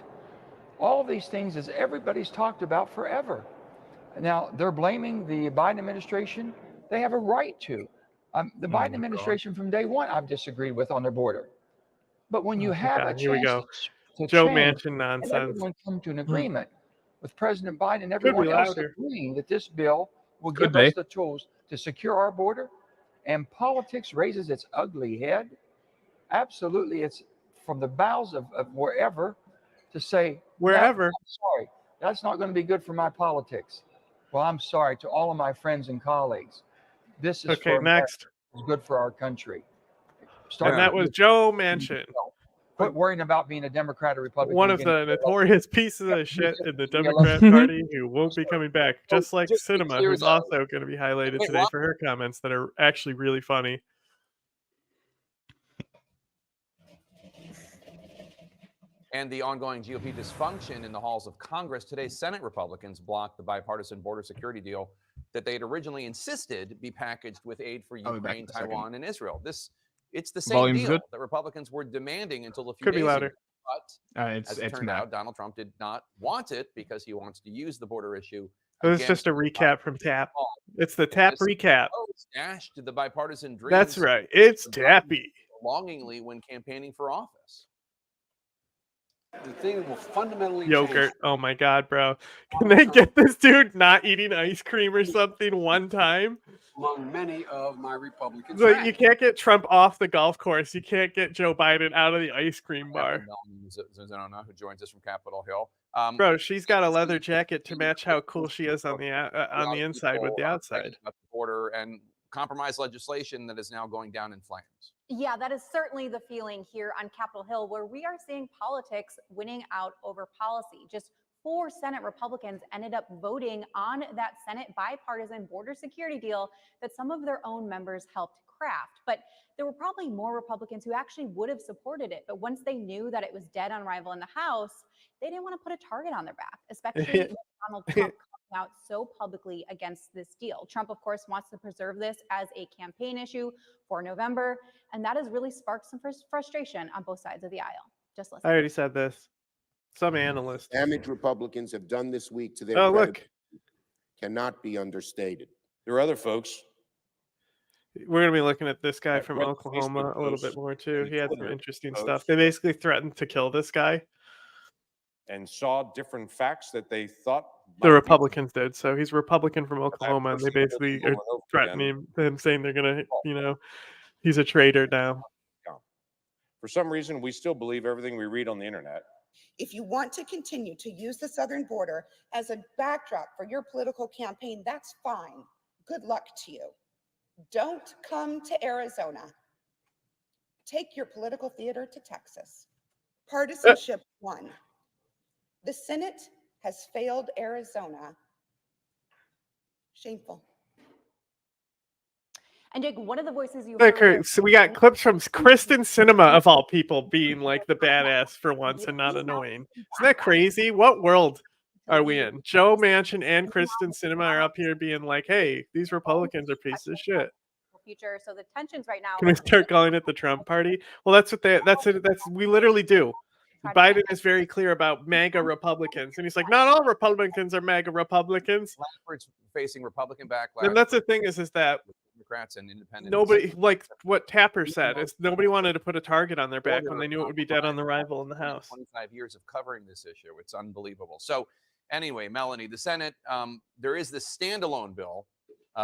All of these things is everybody's talked about forever. Now, they're blaming the Biden administration. They have a right to. The Biden administration from day one, I've disagreed with on their border. But when you have a Here we chance go. to Joe change Manchin and nonsense. everyone come to an agreement with President Biden and Could be everyone else louder. agreeing that this bill will Could give us be. the tools to secure our border, and politics raises its ugly head, absolutely, it's from the bowels of wherever to say, Wherever. I'm sorry, that's not going to be good for my politics. Well, I'm sorry to all of my friends and colleagues. This is Okay, for America. next. It's good for our country. And that was Joe Manchin. Quit worrying about being a Democrat or Republican. One of Getting the notorious pieces of shit in the Democrat elected. Party who won't be coming back. Just like just to be Cinema, clear, who's though- also going to be highlighted Wait, today what? for her comments that are actually really funny. And the ongoing GOP dysfunction in the halls of Congress. Today, Senate Republicans blocked the bipartisan border security deal that they had originally insisted be packaged with aid for I'll be back Ukraine, in a second. Taiwan, and Israel. It's the same Volume's deal good? that Republicans were demanding until a few Could be days louder. ago. But as it It's turned not. out, Donald Trump did not want it because he wants to use the border issue. It was against just a recap from TAP. It's the TAP this recap. dashed the bipartisan dreams. That's right. It's Tappy. Longingly when campaigning for office. The thing will fundamentally Yogurt. change. Oh my god, bro. Can they get this dude not eating ice cream or something one time? Among many of my Republican So friends. you can't get Trump off the golf course. You can't get Joe Biden out of the ice cream bar. Zuzanna, who joins us from Capitol Hill. Bro, she's got a leather jacket to match how cool she is on the inside with the outside. About the border and compromise legislation that is now going down in flames. Yeah, that is certainly the feeling here on Capitol Hill, where we are seeing politics winning out over policy. Just 4 Senate Republicans ended up voting on that Senate bipartisan border security deal that some of their own members helped craft. But there were probably more Republicans who actually would have supported it. But once they knew that it was dead on arrival in the House, they didn't want to put a target on their back, especially with Donald Trump coming out so publicly against this deal. Trump, of course, wants to preserve this as a campaign issue for November, and that has really sparked some frustration on both sides of the aisle. Just listen. I already said this. Some analysts. Damage Republicans have done this week to their Oh, look. credibility cannot be understated. There are other folks. We're going to be looking at this guy from read Oklahoma Facebook a little posts bit more, too. and He had some Twitter interesting posts. stuff. They basically threatened to kill this guy. And saw different facts that they thought The Republicans did. So he's Republican from Oklahoma, and they basically are threatening him, saying they're going to, he's a traitor now. for some reason we still believe everything we read on the internet. If you want to continue to use the southern border as a backdrop for your political campaign, that's fine. Good luck to you. Don't come to Arizona. Take your political theater to Texas. Partisanship won. The Senate has failed Arizona. Shameful. And Jake, one of the voices you Like heard her, so we got clips from Kristen Cinema, of all people, being like the badass for once and not annoying. Isn't that crazy? What world are we in? Joe Manchin and Kristen Cinema are up here being like, hey, these Republicans are pieces of shit. future. So the tensions right now. Can we start calling it the Trump party? Well, that's what we literally do. Biden is very clear about MAGA Republicans, and he's like, not all Republicans are MAGA Republicans. Langford's facing Republican backlash. And that's the thing is that Democrats and independents. nobody, like what Tapper said, is nobody wanted to put a target on their back when they knew it would be dead on arrival in the House. 25 years of covering this issue. It's unbelievable. So Anyway, Melanie, the Senate, there is this standalone bill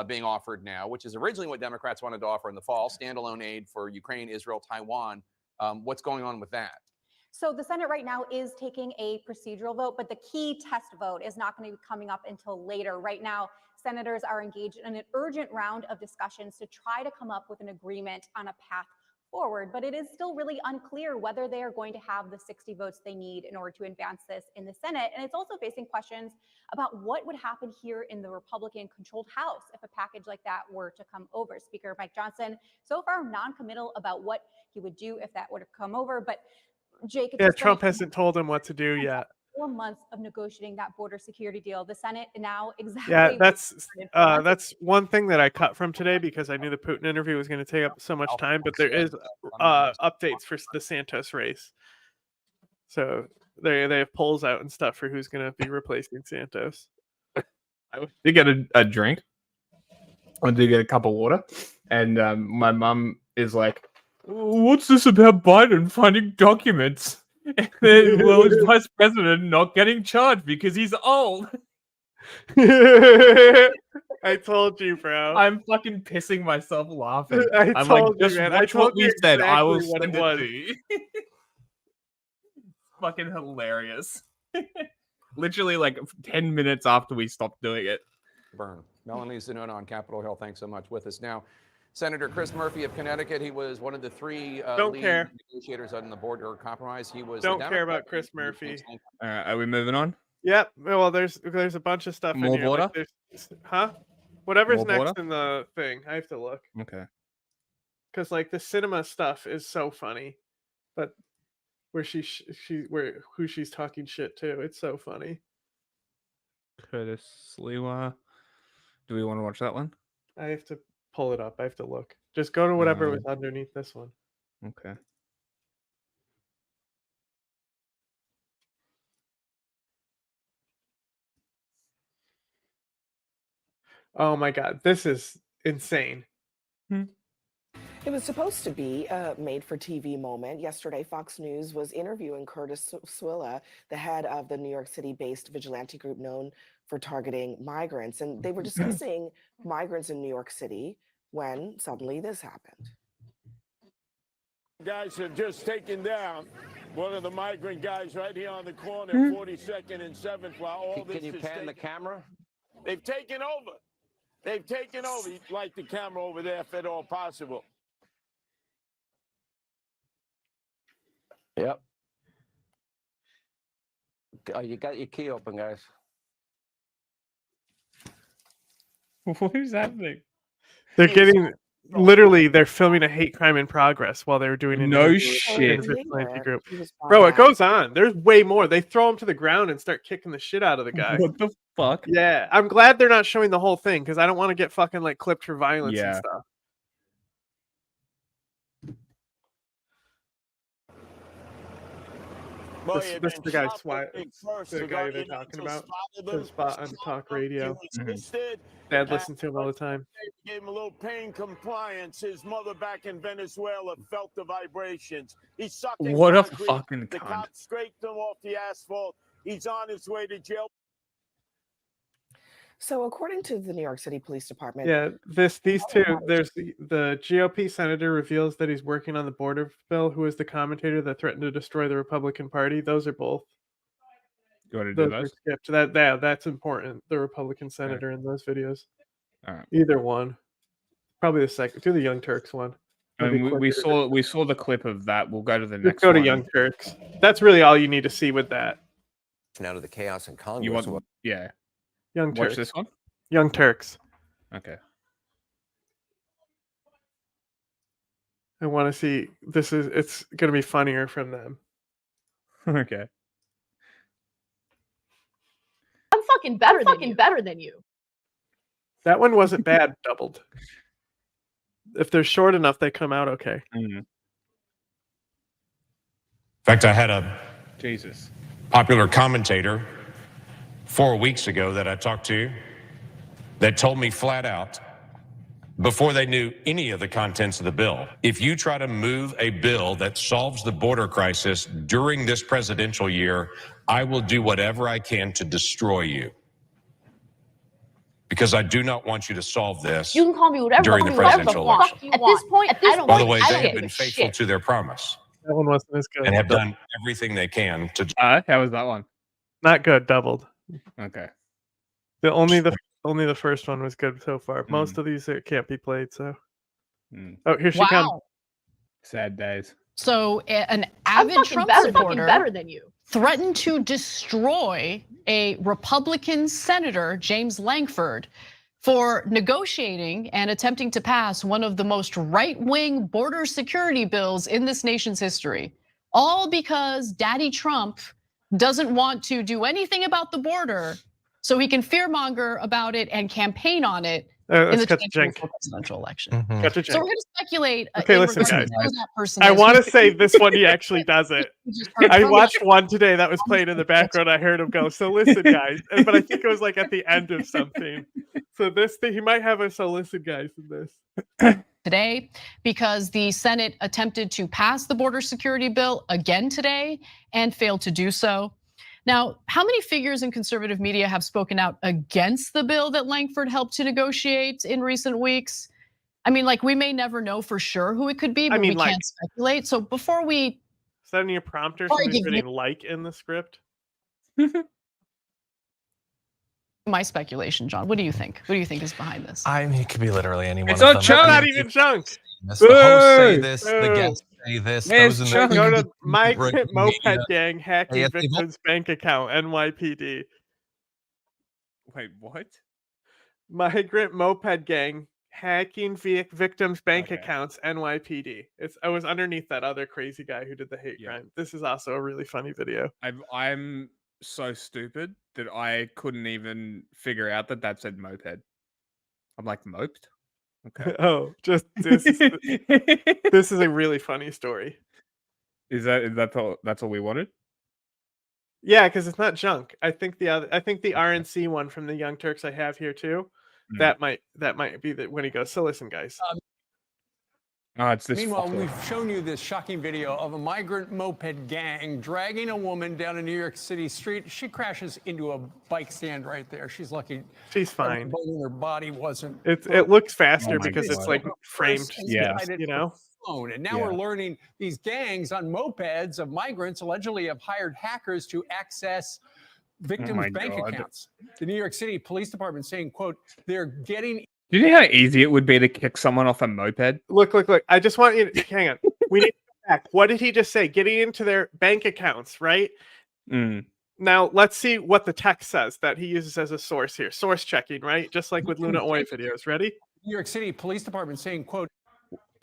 being offered now, which is originally what Democrats wanted to offer in the fall, standalone aid for Ukraine, Israel, Taiwan. What's going on with that? So the Senate right now is taking a procedural vote, but the key test vote is not going to be coming up until later. Right now, senators are engaged in an urgent round of discussions to try to come up with an agreement on a path forward, but it is still really unclear whether they are going to have the 60 votes they need in order to advance this in the Senate. And it's also facing questions about what would happen here in the Republican-controlled House if a package like that were to come over. Speaker Mike Johnson, so far non-committal about what he would do if that were to come over, but Jake, yeah, Trump hasn't told him what to do yet. 4 months of negotiating that border security deal. The Senate now exactly. Yeah, that's one thing that I cut from today because I knew the Putin interview was going to take up so much time. But there is updates for the Santos race, so they have polls out and stuff for who's going to be replacing Santos. I went to get a drink. I went to get a cup of water, and my mum is like, "What's this about Biden finding documents? And then, well, his vice president not getting charged because he's old." I told you, bro. I'm fucking pissing myself laughing. I'm like, just man. watch what we said. I will exactly send it to you. Fucking hilarious. Literally like 10 minutes after we stopped doing it. Burn. Melanie Zanona on Capitol Hill. Thanks so much with us now. Senator Chris Murphy of Connecticut. He was one of the three lead negotiators on the border compromise. He was. Don't care about Chris Murphy. Are we moving on? Yep. Well, there's a bunch of stuff More in here. border? Like whatever's More next border? in the thing. I have to look Okay. because like the cinema stuff is so funny, but where who she's talking shit to, it's so funny. Curtis Lewa. Do we want to watch that one? I have to pull it up. I have to look. Just go to whatever was underneath this one. Okay. Oh my god, this is insane. It was supposed to be a made-for-TV moment. Yesterday, Fox News was interviewing Curtis Swilla, the head of the New York City-based vigilante group known for targeting migrants, and they were discussing migrants in New York City when suddenly this happened. Guys have just taken down one of the migrant guys right here on the corner, 42nd and 7th. While all this Can you pan the camera? They've taken over. They've taken over. You'd like the camera over there if at all possible. Yep. Oh, you got your key open, guys. What is happening? They're getting literally they're filming a hate crime in progress while they're doing an No interview with shit. the vigilante group. Bro, it goes on. There's way more. They throw him to the ground and start kicking the shit out of the guy. What the fuck? Yeah, I'm glad they're not showing the whole thing because I don't want to get fucking like clipped for violence and Yeah. stuff. Boy, This is the guy the guy they're talking about. The spot on talk radio. Dad listened to him all the time. Gave him a little pain compliance. His mother back in Venezuela felt the vibrations. He's sucking What a concrete. fucking The cunt. cops scraped him off the asphalt. He's on his way to jail. So according to the New York City Police Department, Yeah, these two. There's the GOP senator reveals that he's working on the border bill. Who is the commentator that threatened to destroy the Republican Party? Those are both. You want to do Those are those? skipped. That's important. The Republican senator in those videos. All right. Either one. Probably the second. Do the Young Turks one. I It'll be mean, we quicker. saw the clip of that. We'll go to the Just next go to one. Young Turks. That's really all you need to see with that. Now to the chaos in Congress. You want? Yeah. Young Watch Turks. this one. Young Turks. Okay. I want to see. It's going to be funnier from them. Okay. I'm fucking better than you. That one wasn't bad. Doubled. If they're short enough, they come out okay. Mm-hmm. In fact, I had a Jesus popular commentator 4 weeks ago that I talked to that told me flat out before they knew any of the contents of the bill. If you try to move a bill that solves the border crisis during this presidential year, I will do whatever I can to destroy you. Because I do not want you to solve this You can call me whatever during the the presidential election. At this point, I don't By the give way, a they have shit. been faithful to their promise That one wasn't as good. and have done everything they can to. How was that one? Not good. Doubled. Okay. Only the first one was good so far. Most of these can't be played. So. Oh, here she comes. Sad days. So an avid Trump supporter better than you. threatened to destroy a Republican senator, James Lankford, for negotiating and attempting to pass one of the most right-wing border security bills in this nation's history. All because Daddy Trump doesn't want to do anything about the border so he can fearmonger about it and campaign on it in the 2024 presidential election. So we're going to speculate. Okay, listen, guys. That person I is. want to say this one he actually does it. I watched one today that was playing in the background. I heard him go, so listen, guys. But I think it was like at the end of something. So this thing, he might have a so listen, guys, in this. Today, because the Senate attempted to pass the border security bill again today and failed to do so. Now, how many figures in conservative media have spoken out against the bill that Lankford helped to negotiate in recent weeks? I mean, like, we may never know for sure who it could be, but we can't speculate. So before we... Is that in your prompter? Somebody's putting like in the script? My speculation, John. What do you think? What do you think is behind this? I mean, it could be literally anyone. It's not Chunk. Not even Chunk. The hosts say this, the guests say this. Those in the Go to Migrant Moped Gang hacking victim's bank account, NYPD. Wait, what? Migrant Moped Gang hacking victims' bank accounts, NYPD. I was underneath that other crazy guy who did the hate crime. This is also a really funny video. I'm so stupid that I couldn't even figure out that said moped. I'm like, moped? Okay. Oh, just this is a really funny story. Is that all? That's all we wanted? Yeah, because it's not junk. I think the RNC one from the Young Turks I have here too. That might be when he goes. So listen, guys. It's this. Meanwhile, we've shown you this shocking video of a migrant moped gang dragging a woman down a New York City street. She crashes into a bike stand right there. She's lucky. She's fine. The bone in her body wasn't. It looks faster because it's like framed. Yeah, you know. And now we're learning these gangs on mopeds of migrants allegedly have hired hackers to access victims' bank accounts. The New York City Police Department saying, quote, they're getting... Do you know how easy it would be to kick someone off a moped? Look. I just want you to hang on. We need to go back. What did he just say? Getting into their bank accounts, right? Now, let's see what the text says that he uses as a source here. Source checking, right? Just like with Luna Oi videos. Ready? New York City Police Department saying, quote...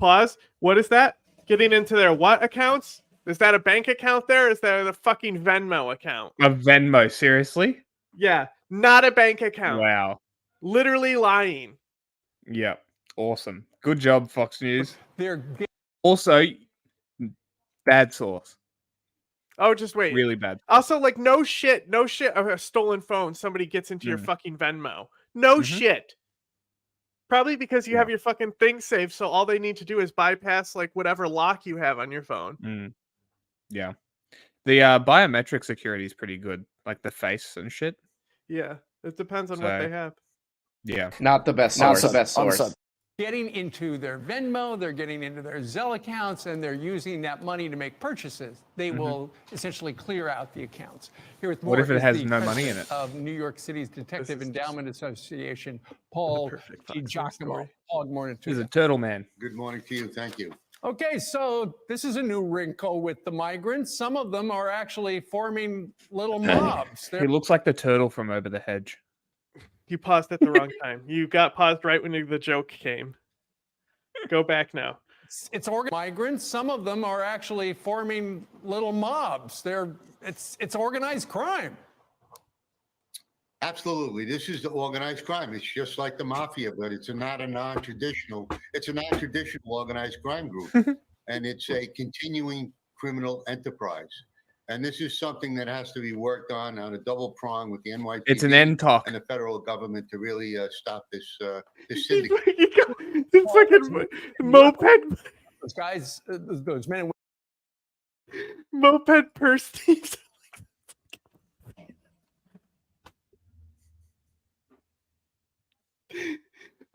Pause. What is that? Getting into their what accounts? Is that a bank account there? Or is that a fucking Venmo account? A Venmo, seriously? Yeah, not a bank account. Wow. Literally lying. Yeah, awesome. Good job, Fox News. They're also bad source. Oh, just wait. Really bad. Also, like, no shit. A stolen phone. Somebody gets into your fucking Venmo. No shit. Probably because you have your fucking thing saved, so all they need to do is bypass like whatever lock you have on your phone. Yeah. The biometric security is pretty good, like the face and shit. Yeah, it depends on what they have. Yeah. Not the best source. Getting into their Venmo, they're getting into their Zelle accounts, and they're using that money to make purchases. They will essentially clear out the accounts. Here with more, what if it has the no money in it? Of New York City's Detective Endowment Association, Paul DiGiacomo. Paul, good morning to you. He's a turtle man. Good morning to you. Thank you. Okay, so this is a new wrinkle with the migrants. Some of them are actually forming little mobs. He looks like the turtle from Over the Hedge. You paused at the wrong time. You got paused right when the joke came. Go back now. It's migrants. Some of them are actually forming little mobs. It's organized crime. Absolutely. This is the organized crime. It's just like the mafia, but it's not a non-traditional organized crime group. And it's a continuing criminal enterprise. And this is something that has to be worked on a double prong with the NYPD It's an end talk. and the federal government to really stop this this syndicate. It's fucking moped, Those guys, those men and moped purse thieves.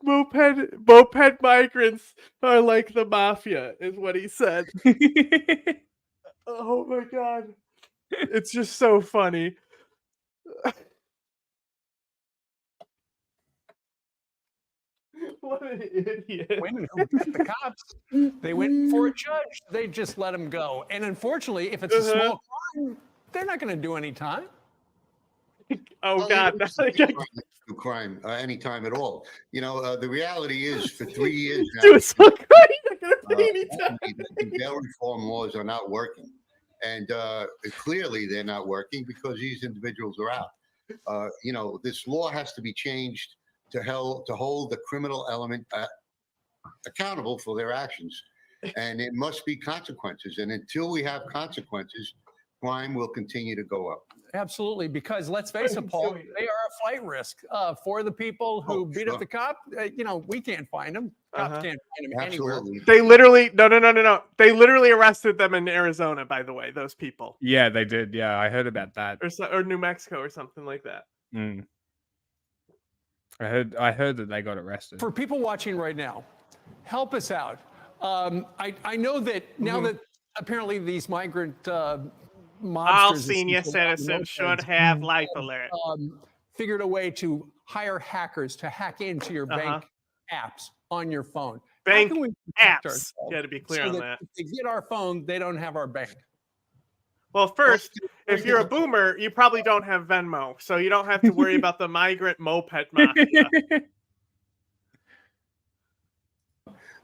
Moped migrants are like the mafia, is what he said. Oh my god. It's just so funny. What an idiot. women who beat the cops, they went for a judge. They just let them go. And unfortunately, if it's a small crime, they're not going to do any time. Oh God! Crime anytime at all. You know, the reality is, for 3 years now, Do a small crime, you're not gonna pay any time. the bail reform laws are not working, and clearly they're not working because these individuals are out. You know, this law has to be changed to hold the criminal element accountable for their actions, and it must be consequences. And until we have consequences, crime will continue to go up. Absolutely, because let's face it, Paul, they are a flight risk for the people who beat up the cop. You know, we can't find them. Cops can't find them anywhere. They literally no. They literally arrested them in Arizona. By the way, those people. Yeah, they did. Yeah, I heard about that. Or New Mexico or something like that. Mm. I heard that they got arrested. For people watching right now, help us out. I know that now that apparently these migrant all mobsters, senior citizens should have life alert. Figured a way to hire hackers to hack into your bank apps on your phone. Bank How can we protect apps. ourselves You got to be clear so on that that. if they get our phone, they don't have our bank. Well, first, if you're a boomer, you probably don't have Venmo, so you don't have to worry about the migrant moped mafia.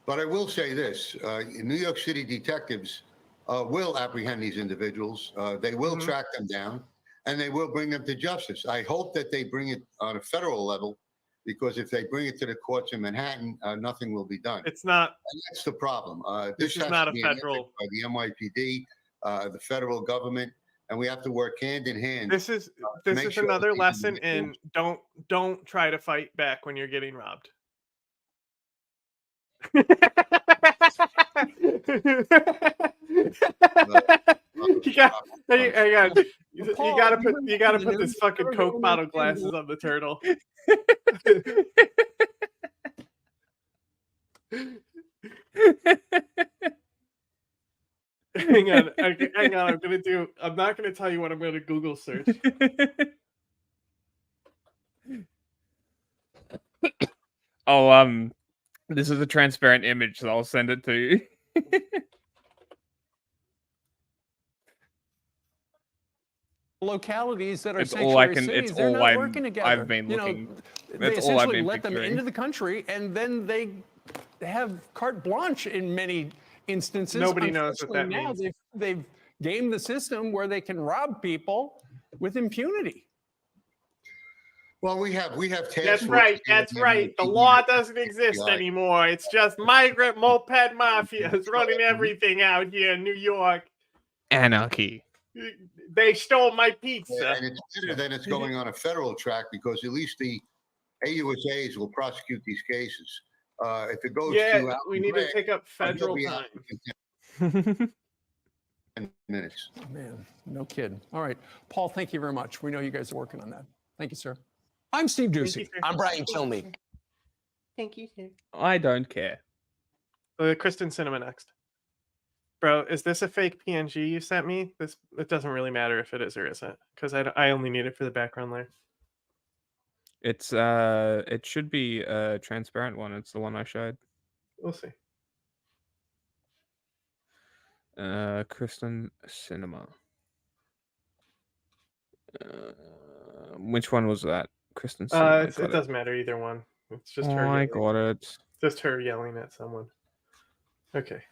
But I will say this: New York City detectives will apprehend these individuals. They will track them down, and they will bring them to justice. I hope that they bring it on a federal level, because if they bring it to the courts in Manhattan, nothing will be done. It's not. And that's the problem. This is has not to a be an federal. effort by the NYPD, the federal government, and we have to work hand in hand. This is sure another that these lesson in individuals- don't try to fight back when you're getting robbed. You gotta put this fucking Coke bottle glasses on the turtle. Hang on. I'm not gonna tell you what I'm gonna Google search. Oh, this is a transparent image, so I'll send it to you. Localities that are It's all I sanctuary can. cities, It's they're all not working together. I've been You know, looking. they That's all I've essentially been let them picturing. into the country, and then they have carte blanche in many instances. Nobody knows what that Unfortunately, means. Now they've gamed the system where they can rob people with impunity. Well, we have task That's forces right. here at That's right. The NYPD. law doesn't exist FBI. anymore. It's just migrant moped mafias running everything out here in New York. Anarchy. They stole my pizza. And it's better than it's going on a federal track, because at least the AUSAs will prosecute these cases. If it goes to we need to take up federal he'll be time. out in 10 minutes. Man, no kidding. All right, Paul, thank you very much. We know you guys are working on that. Thank you, sir. I'm Steve Ducey. I'm Brian Kilmeade. Thank you, sir. I don't care. Kristen Cinema next. Bro, is this a fake PNG you sent me? It doesn't really matter if it is or isn't, because I only need it for the background layer. It's it should be a transparent one. It's the one I showed. We'll see. Kristen Cinema. Which one was that? Kristen Cinema. It doesn't matter either one. It's just her. I yelling. got it. Just her yelling at someone. Okay.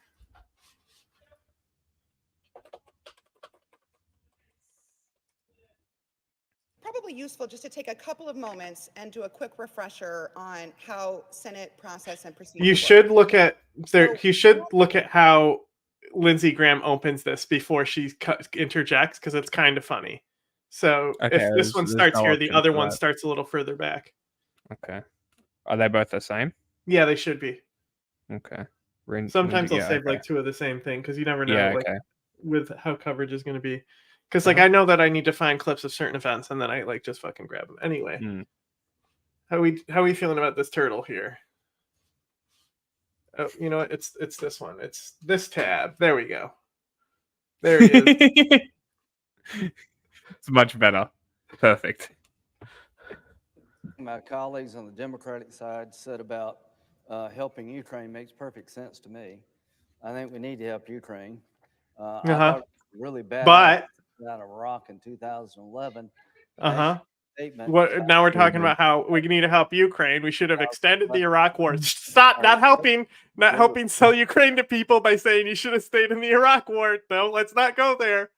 Probably useful just to take a couple of moments and do a quick refresher on how Senate process and procedure. You should look at how Lindsey Graham opens this before she interjects because it's kind of funny. So if this one starts here, the other one starts a little further back. Okay. Are they both the same? Yeah, they should be. Okay. Sometimes they'll save like two of the same thing because you never know. Yeah, like okay. with how coverage is going to be. Because like I know that I need to find clips of certain events and then I like just fucking grab them anyway. How we feeling about this turtle here? Oh, you know what? It's this one. It's this tab. There we go. There he is. It's much better. Perfect. My colleagues on the Democratic side said about helping Ukraine makes perfect sense to me. I think we need to help Ukraine. I thought it was really bad. But out of Iraq in 2011. What now we're talking about how we need to help Ukraine. We should have extended the Iraq war. Stop not helping sell Ukraine to people by saying you should have stayed in the Iraq war. No, let's not go there.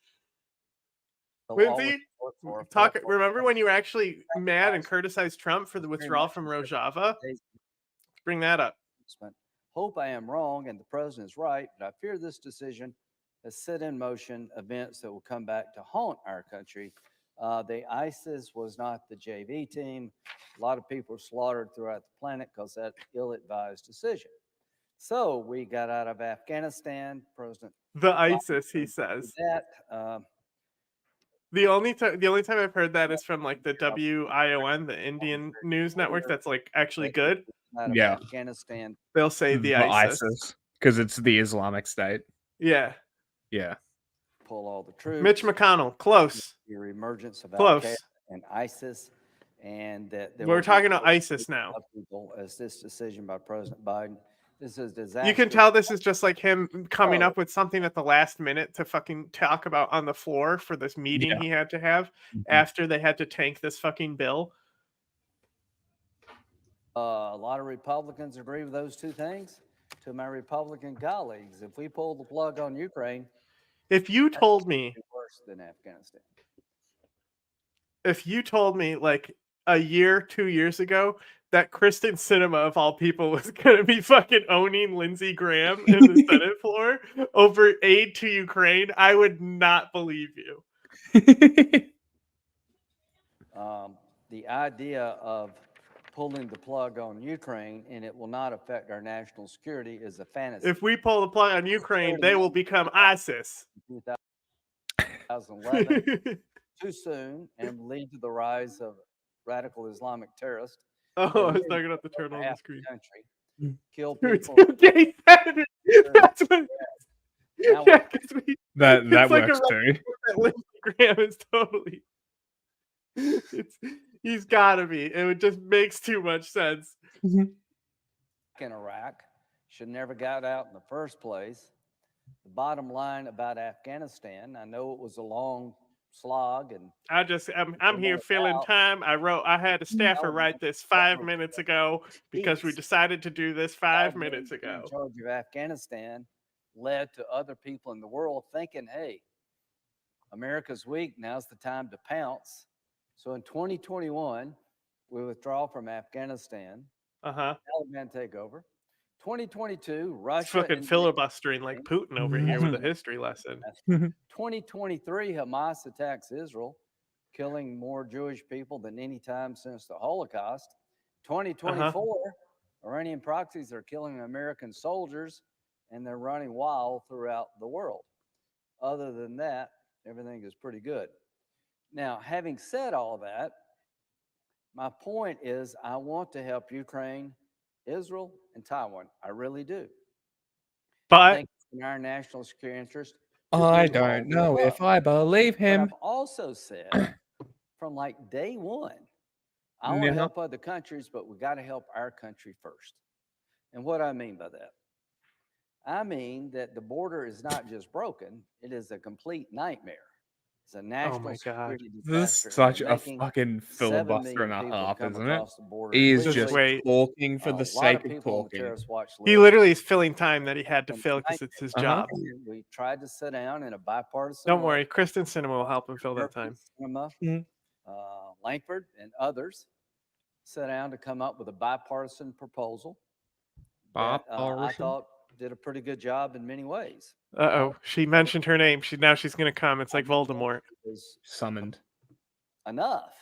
Lindsay, remember when you were actually mad and criticized Trump for the withdrawal from Rojava? Bring that up. Hope I am wrong and the president is right, but I fear this decision has set in motion events that will come back to haunt our country. The ISIS was not the JV team. A lot of people were slaughtered throughout the planet because of that ill-advised decision. So we got out of Afghanistan. President the ISIS, he says. That, the only time I've heard that is from like the WION, the Indian news network. That's like actually good. Yeah, Afghanistan. They'll say the ISIS because it's the Islamic State. Yeah. Yeah. Pull all the troops. Mitch McConnell, close. Your emergence of close. Al-Qaeda and ISIS, and that we're talking about ISIS now. As this decision by President Biden, this is disaster. You can tell this is just like him coming up with something at the last minute to fucking talk about on the floor for this meeting he had to have after they had to tank this fucking bill. A lot of Republicans agree with those two things. To my Republican colleagues, if we pull the plug on Ukraine, if you told me worse than Afghanistan, if you told me like a year, 2 years ago that Kristen Sinema of all people was going to be fucking owning Lindsey Graham in the Senate floor over aid to Ukraine, I would not believe you. The idea of pulling the plug on Ukraine and it will not affect our national security is a fantasy. If we pull the plug on Ukraine, they will become ISIS. 2011, too soon, and lead to the rise of radical Islamic terrorists. Oh, I was talking about the turtle on the screen. Country, kill people. That's what. That works too. Lindsey Graham is totally. He's got to be. It just makes too much sense. In Iraq should never got out in the first place. The bottom line about Afghanistan, I know it was a long slog, and I'm here filling time. I had a staffer write this 5 minutes ago because we decided to do this 5 minutes ago. In charge of Afghanistan led to other people in the world thinking, hey, America's weak, now's the time to pounce. So in 2021, we withdraw from Afghanistan. Taliban take over. 2022, Russia. It's fucking filibustering like Putin over here with a history lesson. 2023, Hamas attacks Israel, killing more Jewish people than any time since the Holocaust. 2024, Iranian proxies are killing American soldiers, and they're running wild throughout the world. Other than that, everything is pretty good. Now, having said all that, my point is I want to help Ukraine, Israel, and Taiwan. I really do. But I think it's in our national security interest. I don't know if I believe him. But I've also said from like day one, I want to help other countries, but we got to help our country first. And what I mean by that? I mean that the border is not just broken, it is a complete nightmare. It's a national security disaster. This is such a fucking filibuster and a half, isn't it? He is just talking for the sake of talking. He literally is filling time that he had to fill because it's his job. We tried to sit down in a bipartisan. Don't worry, Kristen Sinema will help him fill that time. Lankford and others sat down to come up with a bipartisan proposal. I thought did a pretty good job in many ways. Uh-oh, she mentioned her name. She's gonna come. It's like Voldemort. Was Summoned. enough.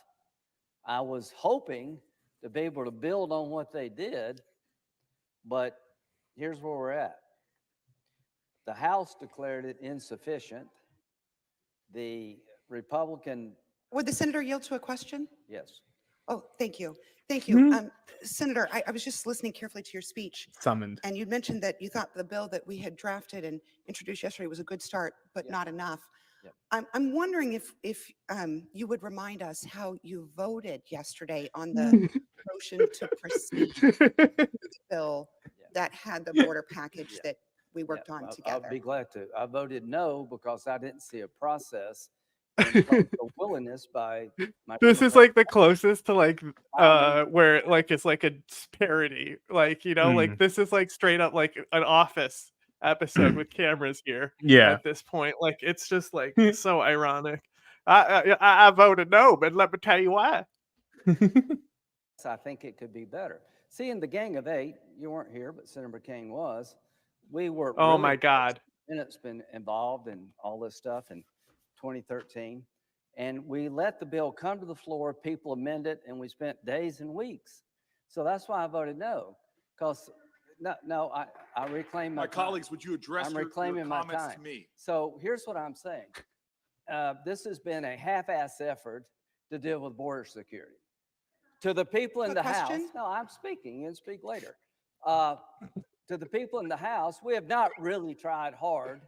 I was hoping to be able to build on what they did, but here's where we're at. The House declared it insufficient. The Republican. Would the senator yield to a question? Yes. Oh, thank you. Thank you. Senator, I was just listening carefully to your speech. Summoned. And you mentioned that you thought the bill that we had drafted and introduced yesterday was a good start, but not enough. I'm wondering if you would remind us how you voted yesterday on the motion to proceed with the bill that had the border package that we worked on together. I'll be glad to. I voted no because I didn't see a process and a willingness by my. This is like the closest to like where like it's like a parody, like like this is like straight up like an Office episode with cameras here. Yeah. At this point, like it's just like so ironic. I voted no, but let me tell you why. I think it could be better. See, in the Gang of Eight, you weren't here, but Senator McCain was. We were. Oh my God. Senate's been involved in all this stuff in 2013, and we let the bill come to the floor. People amended it, and we spent days and weeks. So that's why I voted no, because no, I reclaim my time. Colleagues, would you address I'm your reclaiming my comments time. to me? So here's what I'm saying. This has been a half-ass effort to deal with border security. To the people in the House, no, I'm speaking, and speak later. To the people in the House, we have not really tried hard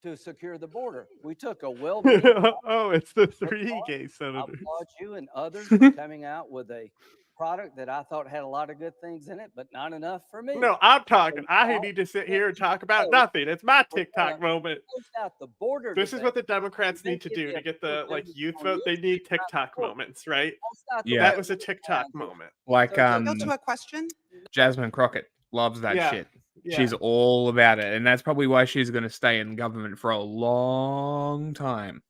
to secure the border. We took a oh, it's the three gay senators. I applaud you and others for coming out with a product that I thought had a lot of good things in it, but not enough for me. No, I'm talking. I need to sit here and talk about nothing. It's my TikTok moment. Out the border this is what the Democrats need to do to get the like youth vote. They need TikTok moments, right? Yeah. That was a TikTok moment. Like Yield to a question? Jasmine Crockett loves that shit. Yeah. She's all about it, and that's probably why she's going to stay in government for a long time.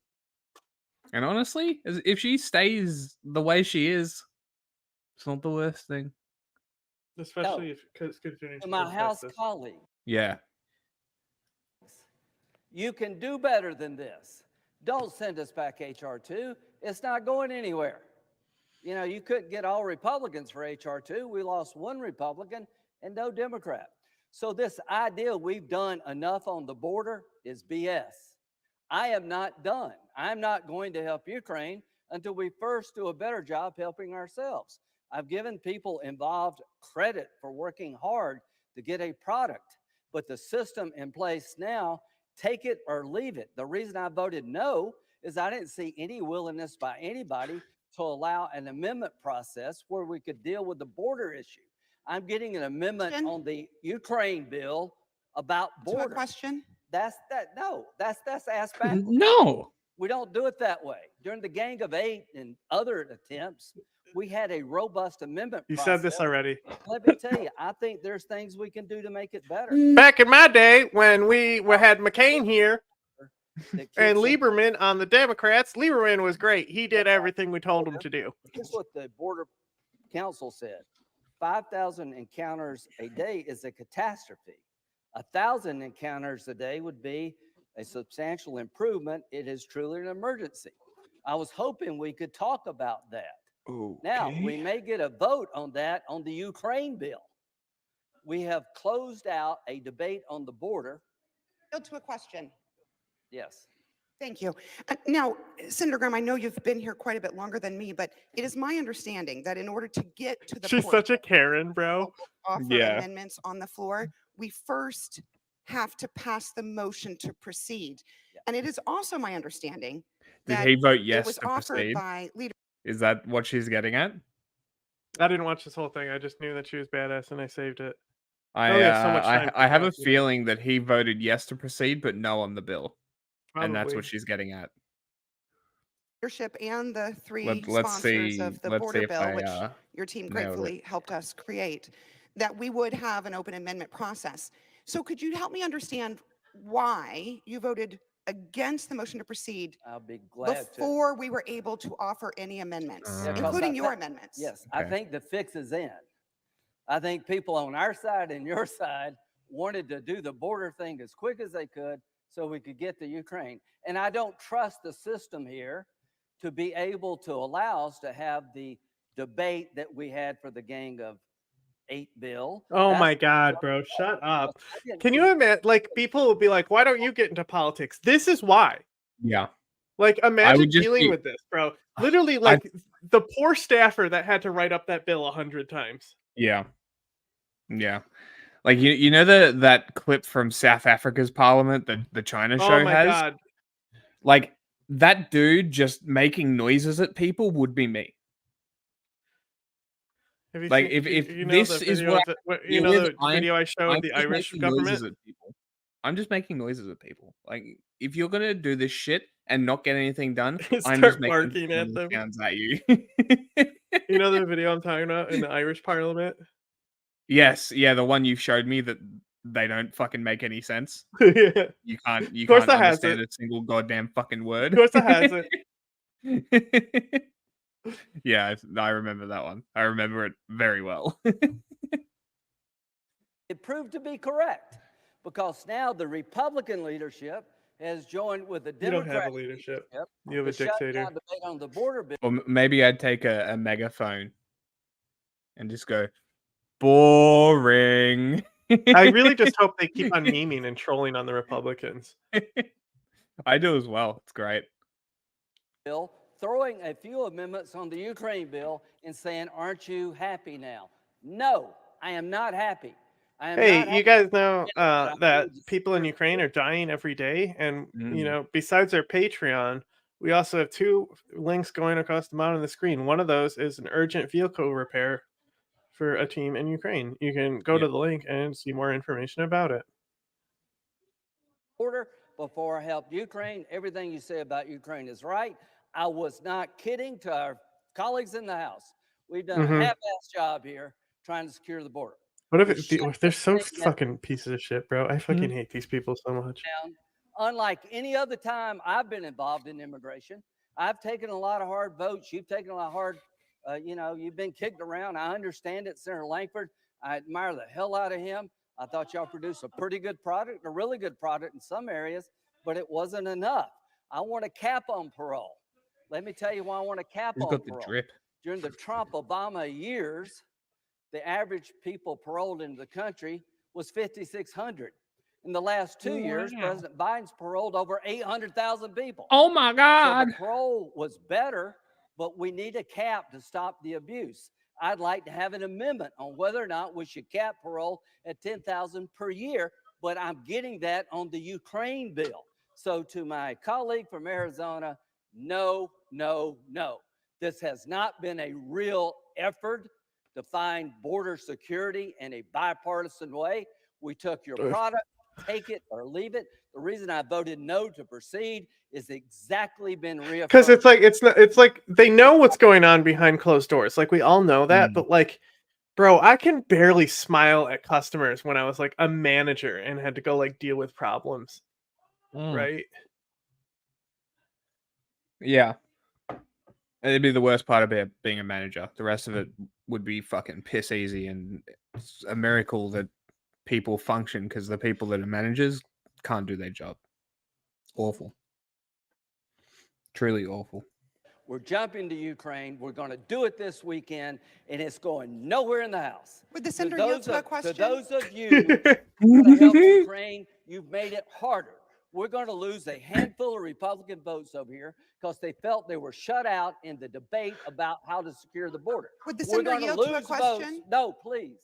And honestly, if she stays the way she is, it's not the worst thing. Especially if it's continuing to my House colleague. Yeah. You can do better than this. Don't send us back HR 2. It's not going anywhere. You know, you couldn't get all Republicans for HR 2. We lost one Republican and no Democrat. So this idea we've done enough on the border is BS. I am not done. I'm not going to help Ukraine until we first do a better job helping ourselves. I've given people involved credit for working hard to get a product, but the system in place now, take it or leave it. The reason I voted no is I didn't see any willingness by anybody to allow an amendment process where we could deal with the border issue. I'm getting an amendment on the Ukraine bill about border. To a question? That's asked back. No. We don't do it that way. During the Gang of Eight and other attempts, we had a robust amendment You process. said this already. Let me tell you, I think there's things we can do to make it better. Back in my day, when we had McCain here and Lieberman on the Democrats, Lieberman was great. He did everything we told him to do. Here's what the Border Council said. 5,000 encounters a day is a catastrophe. 1,000 encounters a day would be a substantial improvement. It is truly an emergency. I was hoping we could talk about that. Okay. Now, we may get a vote on that on the Ukraine bill. We have closed out a debate on the border. Yield to a question. Yes. Thank you. Now, Senator Graham, I know you've been here quite a bit longer than me, but it is my understanding that in order to get to the She's such a Karen, bro. offer Yeah. amendments on the floor, we first have to pass the motion to proceed. And it is also my understanding Did that he vote it yes was to offered proceed? by leader. Is that what she's getting at? I didn't watch this whole thing. I just knew that she was badass and I saved it. I have a feeling that he voted yes to proceed, but no on the bill. And that's Probably. what she's getting at. Leadership and the three Let's sponsors see. of the Let's border see if bill, I, which your team nailed gratefully helped us create, that we would have an open amendment process. So could you help me understand why you voted against the motion to proceed I'll be glad before we were able to offer any amendments, Yeah, 'cause including I your think- amendments? Yes, I think the fix is in. I think people on our side and your side wanted to do the border thing as quick as they could so we could get to Ukraine. And I don't trust the system here to be able to allow us to have the debate that we had for the Gang of 8 bill. Oh That's my God, bro, shut up. Can you imagine, like, people will be like, why don't you get into politics? This is why. Yeah. Like, I imagine would just dealing be- with this, bro. Literally, like, the poor staffer that had to write up that bill 100 times. Yeah. Yeah. Like you know that clip from South Africa's parliament that the China Oh show my has? God. Like that dude just making noises at people would be me. Have you Like seen, if you know this the is video what of I you deal know with, the video I showed I'm of the just Irish making government? noises at people. I'm just making noises at people. Like if you're gonna do this shit and not get anything done, I'm just Start making barking at noise them. sounds at you. You know the video I'm talking about in the Irish parliament? Yes, yeah, the one you showed me that they don't fucking make any sense. Yeah. You can't Of course that has understand it. a single goddamn fucking word. Of course that has it. Yeah, I remember that one. I remember it very well. It proved to be correct because now the Republican leadership has joined with the You don't have a Democratic leadership. leadership You have a to shut dictator. down debate on the border bill. Or maybe I'd take a megaphone and just go, boring. I really just hope they keep on memeing and trolling on the Republicans. I do as well. It's great. Bill, throwing a few amendments on the Ukraine bill and saying, aren't you happy now? No, I am not happy. I am not Hey, happy. you guys know I'm that going to people in secure Ukraine are dying every day, and Mm. you know, besides our Patreon, we also have 2 links going across the bottom of the screen. One of those is an urgent vehicle repair for a team in Ukraine. You can go to the link and see more information about it. border before I helped Ukraine. Everything you say about Ukraine is right. I was not kidding to our colleagues in the House. We've done Mhm. a half-ass job here trying to secure the border. What if We it, shut they're so everything down. fucking pieces of shit, bro? I fucking hate these people so much. Unlike any other time I've been involved in immigration, I've taken a lot of hard votes. You've taken a lot of hard, you've been kicked around. I understand it. Senator Langford, I admire the hell out of him. I thought y'all produced a pretty good product, a really good product in some areas, but it wasn't enough. I want a cap on parole. Let me tell you why I want a cap He's on got the parole. drip. During the Trump-Obama years, the average people paroled into the country was 5,600. In the last 2 years, Wow. President Biden's paroled over 800,000 people. Oh my God. So the parole was better, but we need a cap to stop the abuse. I'd like to have an amendment on whether or not we should cap parole at 10,000 per year, but I'm getting that on the Ukraine bill. So to my colleague from Arizona, no, no, no. This has not been a real effort to find border security in a bipartisan way. We took your product, take it or leave it. The reason I voted no to proceed is exactly been reaffirmed. Because it's like it's like they know what's going on behind closed doors. Like we all know that, but like, bro, I can barely smile at customers when I was like a manager and had to go like deal with problems. Right? Yeah. It'd be the worst part about being a manager. The rest of it would be fucking piss easy, and it's a miracle that people function because the people that are managers can't do their job. Awful. Truly awful. We're jumping to Ukraine. We're going to do it this weekend, and it's going nowhere in the House. Would the senator yield to a question? To those of you who want to help Ukraine, you've made it harder. We're going to lose a handful of Republican votes over here because they felt they were shut out in the debate about how to secure the border. Would the We're senator going to yield lose to a votes. question? No, please.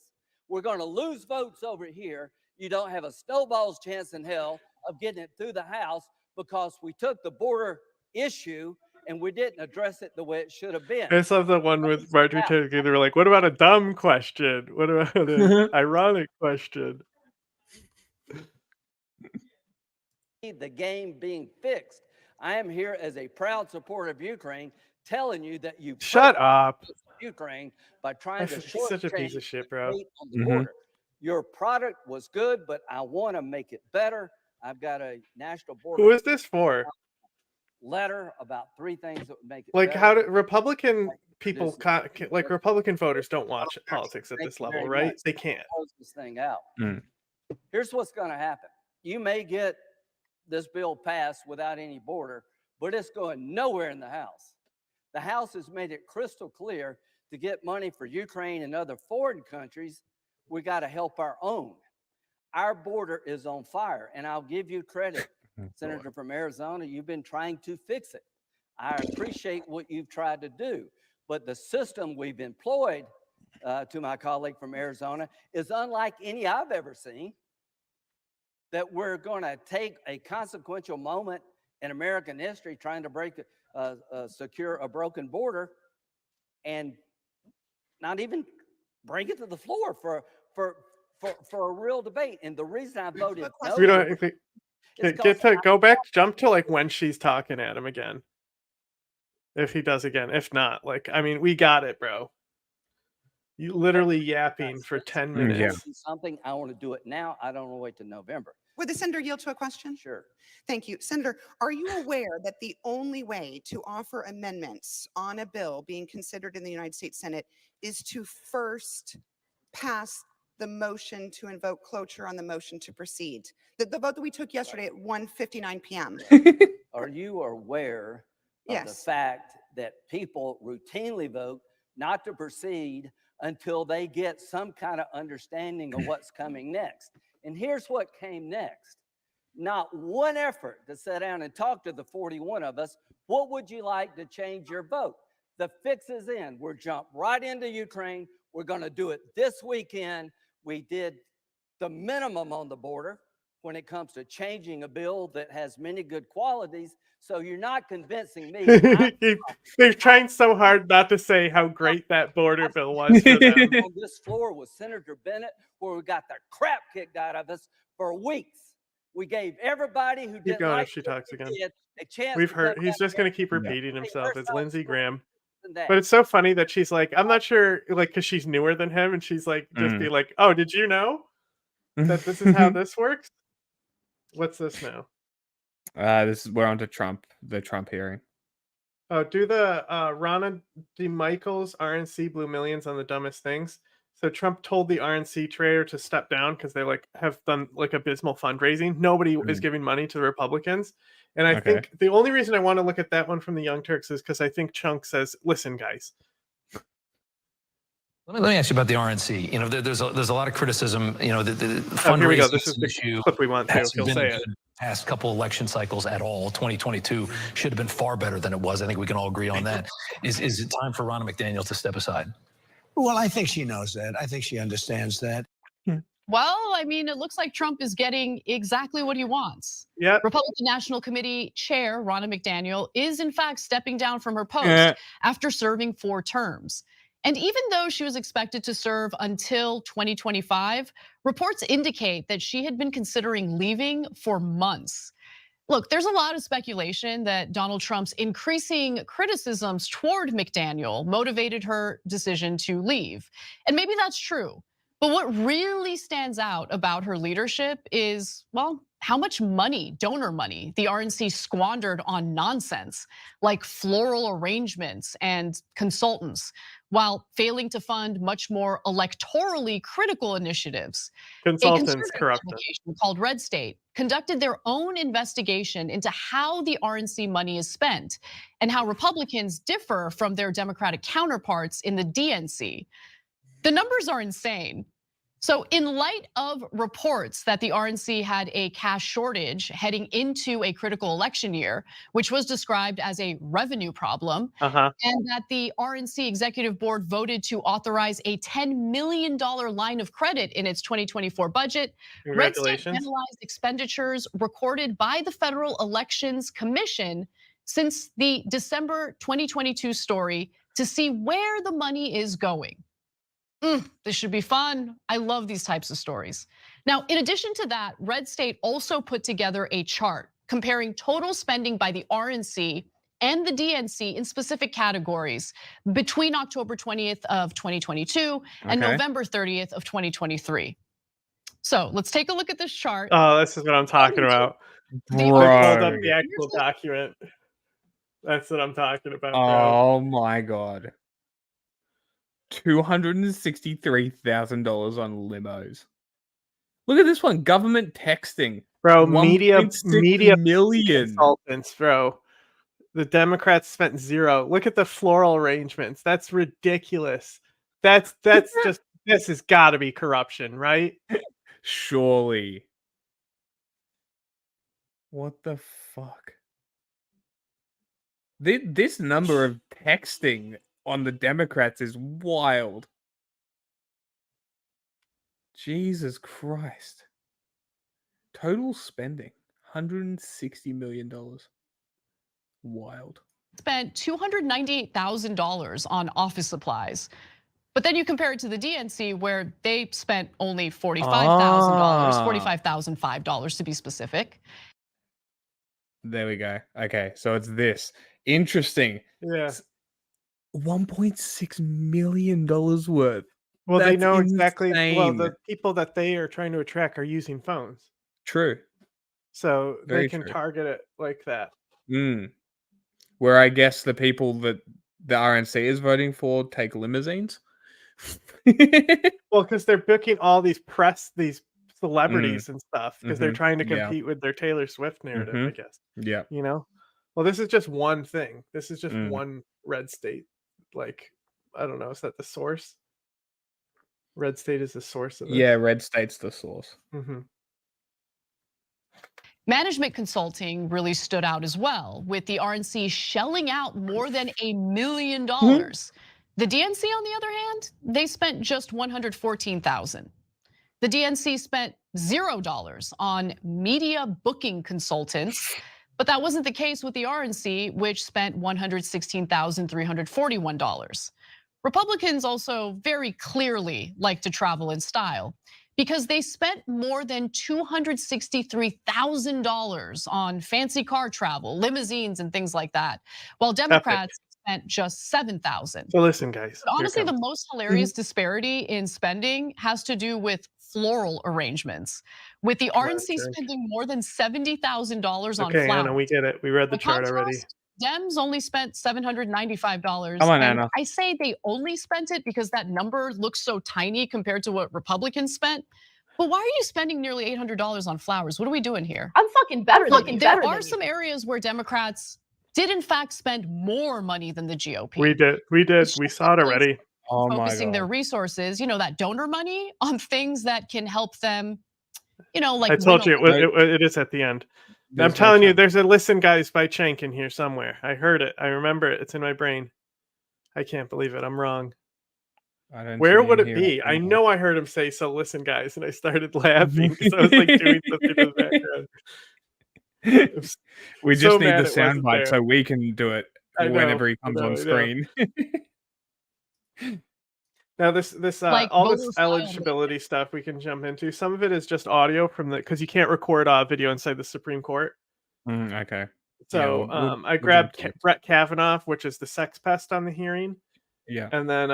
We're going to lose votes over here. You don't have a snowball's chance in hell of getting it through the House because we took the border issue and we didn't address it the way it should have been. I just love the one with Marjorie Taylor Greene. They were like, "What about a dumb question? What about an ironic question?" The game being fixed. I am here as a proud supporter of Ukraine, telling you that you Shut up. Ukraine by trying to He's such a piece shortchange of shit, the bro. debate on the border. Your product was good, but I want to make it better. I've got a national border. Who is this for? Letter about 3 things that would make it Like, better. how do Republican people, like Republican voters, don't watch politics at Thank this you level, very right? much. They can't. Close this thing out. Here's what's going to happen. You may get this bill passed without any border, but it's going nowhere in the House. The House has made it crystal clear to get money for Ukraine and other foreign countries, we got to help our own. Our border is on fire, and I'll give you credit, Senator from Arizona, you've been trying to fix it. I appreciate what you've tried to do, but the system we've employed, to my colleague from Arizona, is unlike any I've ever seen. That we're going to take a consequential moment in American history trying to secure a broken border and not even bring it to the floor for a real debate. And the reason I voted no, We don't go back, jump to like when she's talking at him again. If he does again, if not, like, I mean, we got it, bro. You literally yapping for 10 minutes. Something I want to do it now. I don't want to wait till November. Would the senator yield to a question? Sure. Thank you. Senator, are you aware that the only way to offer amendments on a bill being considered in the United States Senate is to first pass the motion to invoke cloture on the motion to proceed? The vote that we took yesterday at 1:59 p.m. Are you aware of the fact that people routinely vote not to proceed until they get some kind of understanding of what's coming next? And here's what came next. Not one effort to sit down and talk to the 41 of us. What would you like to change your vote? The fix is in. We're jump right into Ukraine. We're going to do it this weekend. We did the minimum on the border when it comes to changing a bill that has many good qualities. So you're not convincing me. They're trying so hard not to say how great that border bill was for them. On this floor with Senator Bennett, where we got the crap kicked out of us for weeks. We gave everybody who didn't like if she talks again. a chance. We've heard he's just going to keep repeating himself. It's Lindsey Graham. But it's so funny that she's like, I'm not sure, like, because she's newer than him, and she's like, just be like, oh, did you know that this is how this works? What's this now? We're on to Trump, the Trump hearing. Oh, do the Ronna DeMichael's RNC blew millions on the dumbest things. So Trump told the RNC trader to step down because they like have done like abysmal fundraising. Nobody is giving money to the Republicans. And I think the only reason I want to look at that one from the Young Turks is because I think Chunk says, listen, guys. Let me ask you about the RNC. You know, there's a lot of criticism. You know, the Oh, here we go. fundraising This is the issue clip we want to. hasn't He'll been say good it. past couple election cycles at all. 2022 should have been far better than it was. I think we can all agree on that. Is it time for Ronna McDaniel to step aside? Well, I think she knows that. I think she understands that. Well, I mean, it looks like Trump is getting exactly what he wants. Yeah. Republican National Committee Chair Ronna McDaniel is in fact stepping down from her post after serving 4 terms. And even though she was expected to serve until 2025, reports indicate that she had been considering leaving for months. Look, there's a lot of speculation that Donald Trump's increasing criticisms toward McDaniel motivated her decision to leave. And maybe that's true. But what really stands out about her leadership is, well, how much money, donor money, the RNC squandered on nonsense like floral arrangements and consultants, while failing to fund much more electorally critical initiatives. Consultants corrupt them. Publication called Red State conducted their own investigation into how the RNC money is spent and how Republicans differ from their Democratic counterparts in the DNC. The numbers are insane. So in light of reports that the RNC had a cash shortage heading into a critical election year, which was described as a revenue problem, and that the RNC executive board voted to authorize a $10 million line of credit in its 2024 budget, Red State analyzed expenditures recorded by the Federal Elections Commission since the December 2022 story to see where the money is going. This should be fun. I love these types of stories. Now, in addition to that, Red State also put together a chart comparing total spending by the RNC and the DNC in specific categories between October 20th of 2022 and November 30th of 2023. So let's take a look at this chart. Oh, this is what I'm talking about. I pulled up the actual document. That's what I'm talking about, bro. Oh my God. $263,000 on limos. Look at this one. Government texting. Bro, 1.6 media million. consultants, bro. The Democrats spent zero. Look at the floral arrangements. That's ridiculous. That's just this has got to be corruption, right? Surely. What the fuck? This number of texting on the Democrats is wild. Jesus Christ. Total spending, $160 million. Wild. Spent $298,000 on office supplies. But then you compare it to the DNC where they spent only $45,000, $45,005 to be specific. There we go. Okay, so it's this. Interesting. Yeah. $1.6 million worth. Well, they That's know exactly. Well, insane. the people that they are trying to attract are using phones, True. so Very they can true. target it like that. Where I guess the people that the RNC is voting for take limousines. Well, because they're booking all these celebrities and stuff because they're trying to Yeah. compete with their Taylor Swift narrative, I guess. Yeah. You know? Well, this is just one thing. This is just one red state. Like, I don't know. Is that the source? Red state is the source of this. Yeah, red state's the source. Management consulting really stood out as well, with the RNC shelling out more than $1 million. The DNC, on the other hand, they spent just $114,000. The DNC spent $0 on media booking consultants, but that wasn't the case with the RNC, which spent $116,341. Republicans also very clearly like to travel in style because they spent more than $263,000 on fancy car travel, limousines and things like that, while Democrats spent just $7,000. So listen, guys. But honestly, the most hilarious disparity in spending has to do with floral arrangements, with the RNC spending more than $70,000 on Okay, flowers. Anna, we get it. We read the chart already. Dems only spent $795. Come on, and Anna. I say they only spent it because that number looks so tiny compared to what Republicans spent. But why are you spending nearly $800 on flowers? What are we doing here? I'm fucking better than you. There are some areas where Democrats did in fact spend more money than the GOP. We did. We saw it already. Oh my Focusing their God. resources, that donor money on things that can help them, like I told you it is at the end. I'm telling you, there's a "Listen, Guys" by Cenk in here somewhere. I heard it. I remember it. It's in my brain. I can't believe it. I'm wrong. Where would it be? I know I heard him say, "So listen, guys," and I started laughing because I was like doing something in the background. We just need the soundbite so we can do it whenever he comes on screen. Now this all this eligibility stuff we can jump into. Some of it is just audio from because you can't record video inside the Supreme Court. Okay. So Yeah, I grabbed Brett Kavanaugh, which is the sex pest on the hearing. Yeah. And then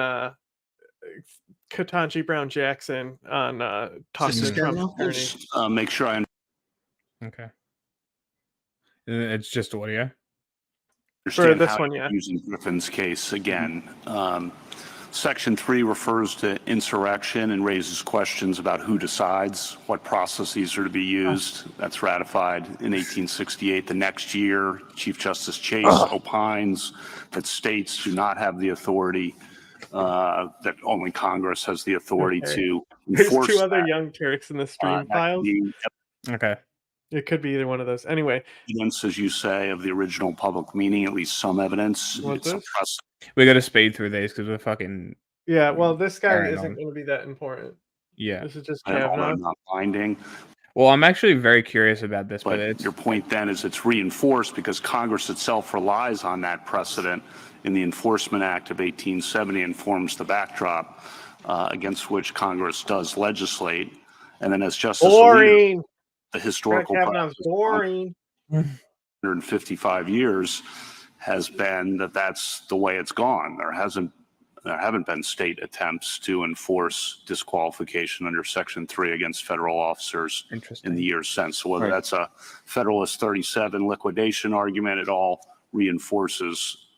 Ketanji Brown Jackson on talking to Trump's attorney. Make sure I Okay. It's just audio. understand this how one, you're yeah. using Griffin's case again. Section 3 refers to insurrection and raises questions about who decides what processes are to be used. That's ratified in 1868. The next year, Chief Justice Chase opines that states do not have the authority, that only Congress has the authority to enforce. There's two other young Turks in the stream files. Okay. It could be either one of those. Anyway. Evidence, as you say, of the original public meaning, at least some evidence. It's a precedent. We got to speed through these because we're fucking. Yeah, well, this guy isn't going to be that important. Yeah. This is just Kavanaugh. Kavanaugh. Not binding. Well, I'm actually very curious about this, but it's... Your point then is it's reinforced because Congress itself relies on that precedent in the Enforcement Act of 1870 and forms the backdrop against which Congress does legislate. And then as Justice Boring. Alito, the historical Kavanaugh's boring. 155 years has been that's the way it's gone. There haven't been state attempts to enforce disqualification under Section 3 against federal officers in the years since. So whether that's a Federalist 37 liquidation argument, it all reinforces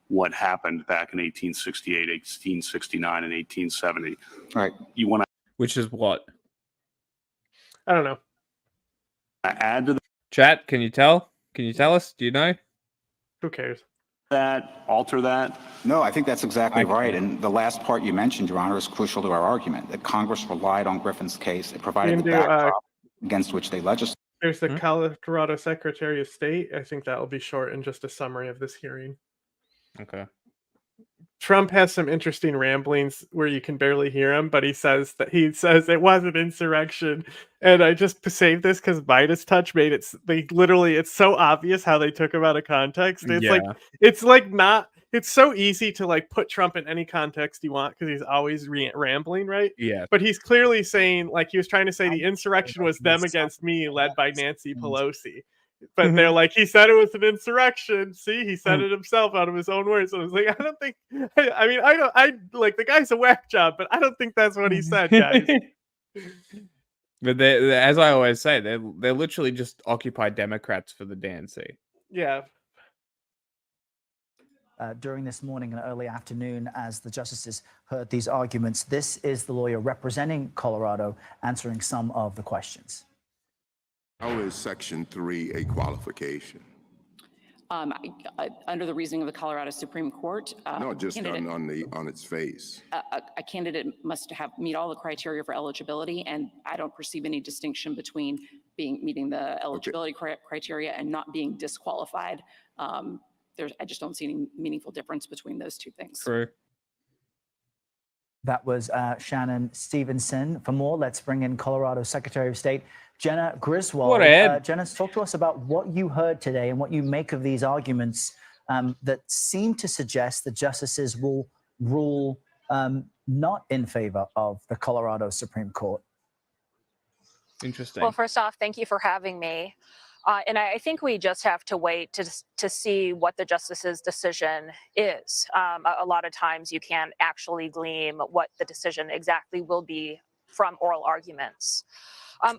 what happened back in 1868, 1869, and 1870. Right. You want to, which is what? I don't know. Add to Chat, can you tell? Can you tell us? Do you know? Who cares? that, alter that? No, I think that's exactly Okay. right. And the last part you mentioned, Your Honor, is crucial to our argument that Congress relied on Griffin's case. It provided the backdrop against which they legislated. There's the Colorado Secretary of State. I think that will be short and just a summary of this hearing. Okay. Trump has some interesting ramblings where you can barely hear him, but he says it was an insurrection. And I just saved this because Midas Touch made it. It's so obvious how they took him out of context. It's so easy to like put Trump in any context you want because he's always rambling, right? Yeah. But he's clearly saying, like, he was trying to say the insurrection was them against me, led by Nancy Pelosi. But they're like, he said it was an insurrection. See, he said it himself out of his own words. So I was like, I don't think. I mean, I like the guy's a whack job, but I don't think that's what he said, guys. But they, as I always say, they're literally just Occupy Democrats for the DNC. Yeah. During this morning and early afternoon, as the justices heard these arguments, this is the lawyer representing Colorado answering some of the questions. How is Section 3 a qualification? Under the reasoning of the Colorado Supreme Court, No, just on its face. A candidate must meet all the criteria for eligibility, and I don't perceive any distinction between meeting the eligibility criteria and not being disqualified. I just don't see any meaningful difference between those two things. True. That was Shannon Stevenson. For more, let's bring in Colorado Secretary of State Jenna Griswold. Jenna, talk to us about what you heard today and what you make of these arguments that seem to suggest the justices will rule not in favor of the Colorado Supreme Court. Interesting. Well, first off, thank you for having me. And I think we just have to wait to see what the justice's decision is. A lot of times you can't actually glean what the decision exactly will be from oral arguments.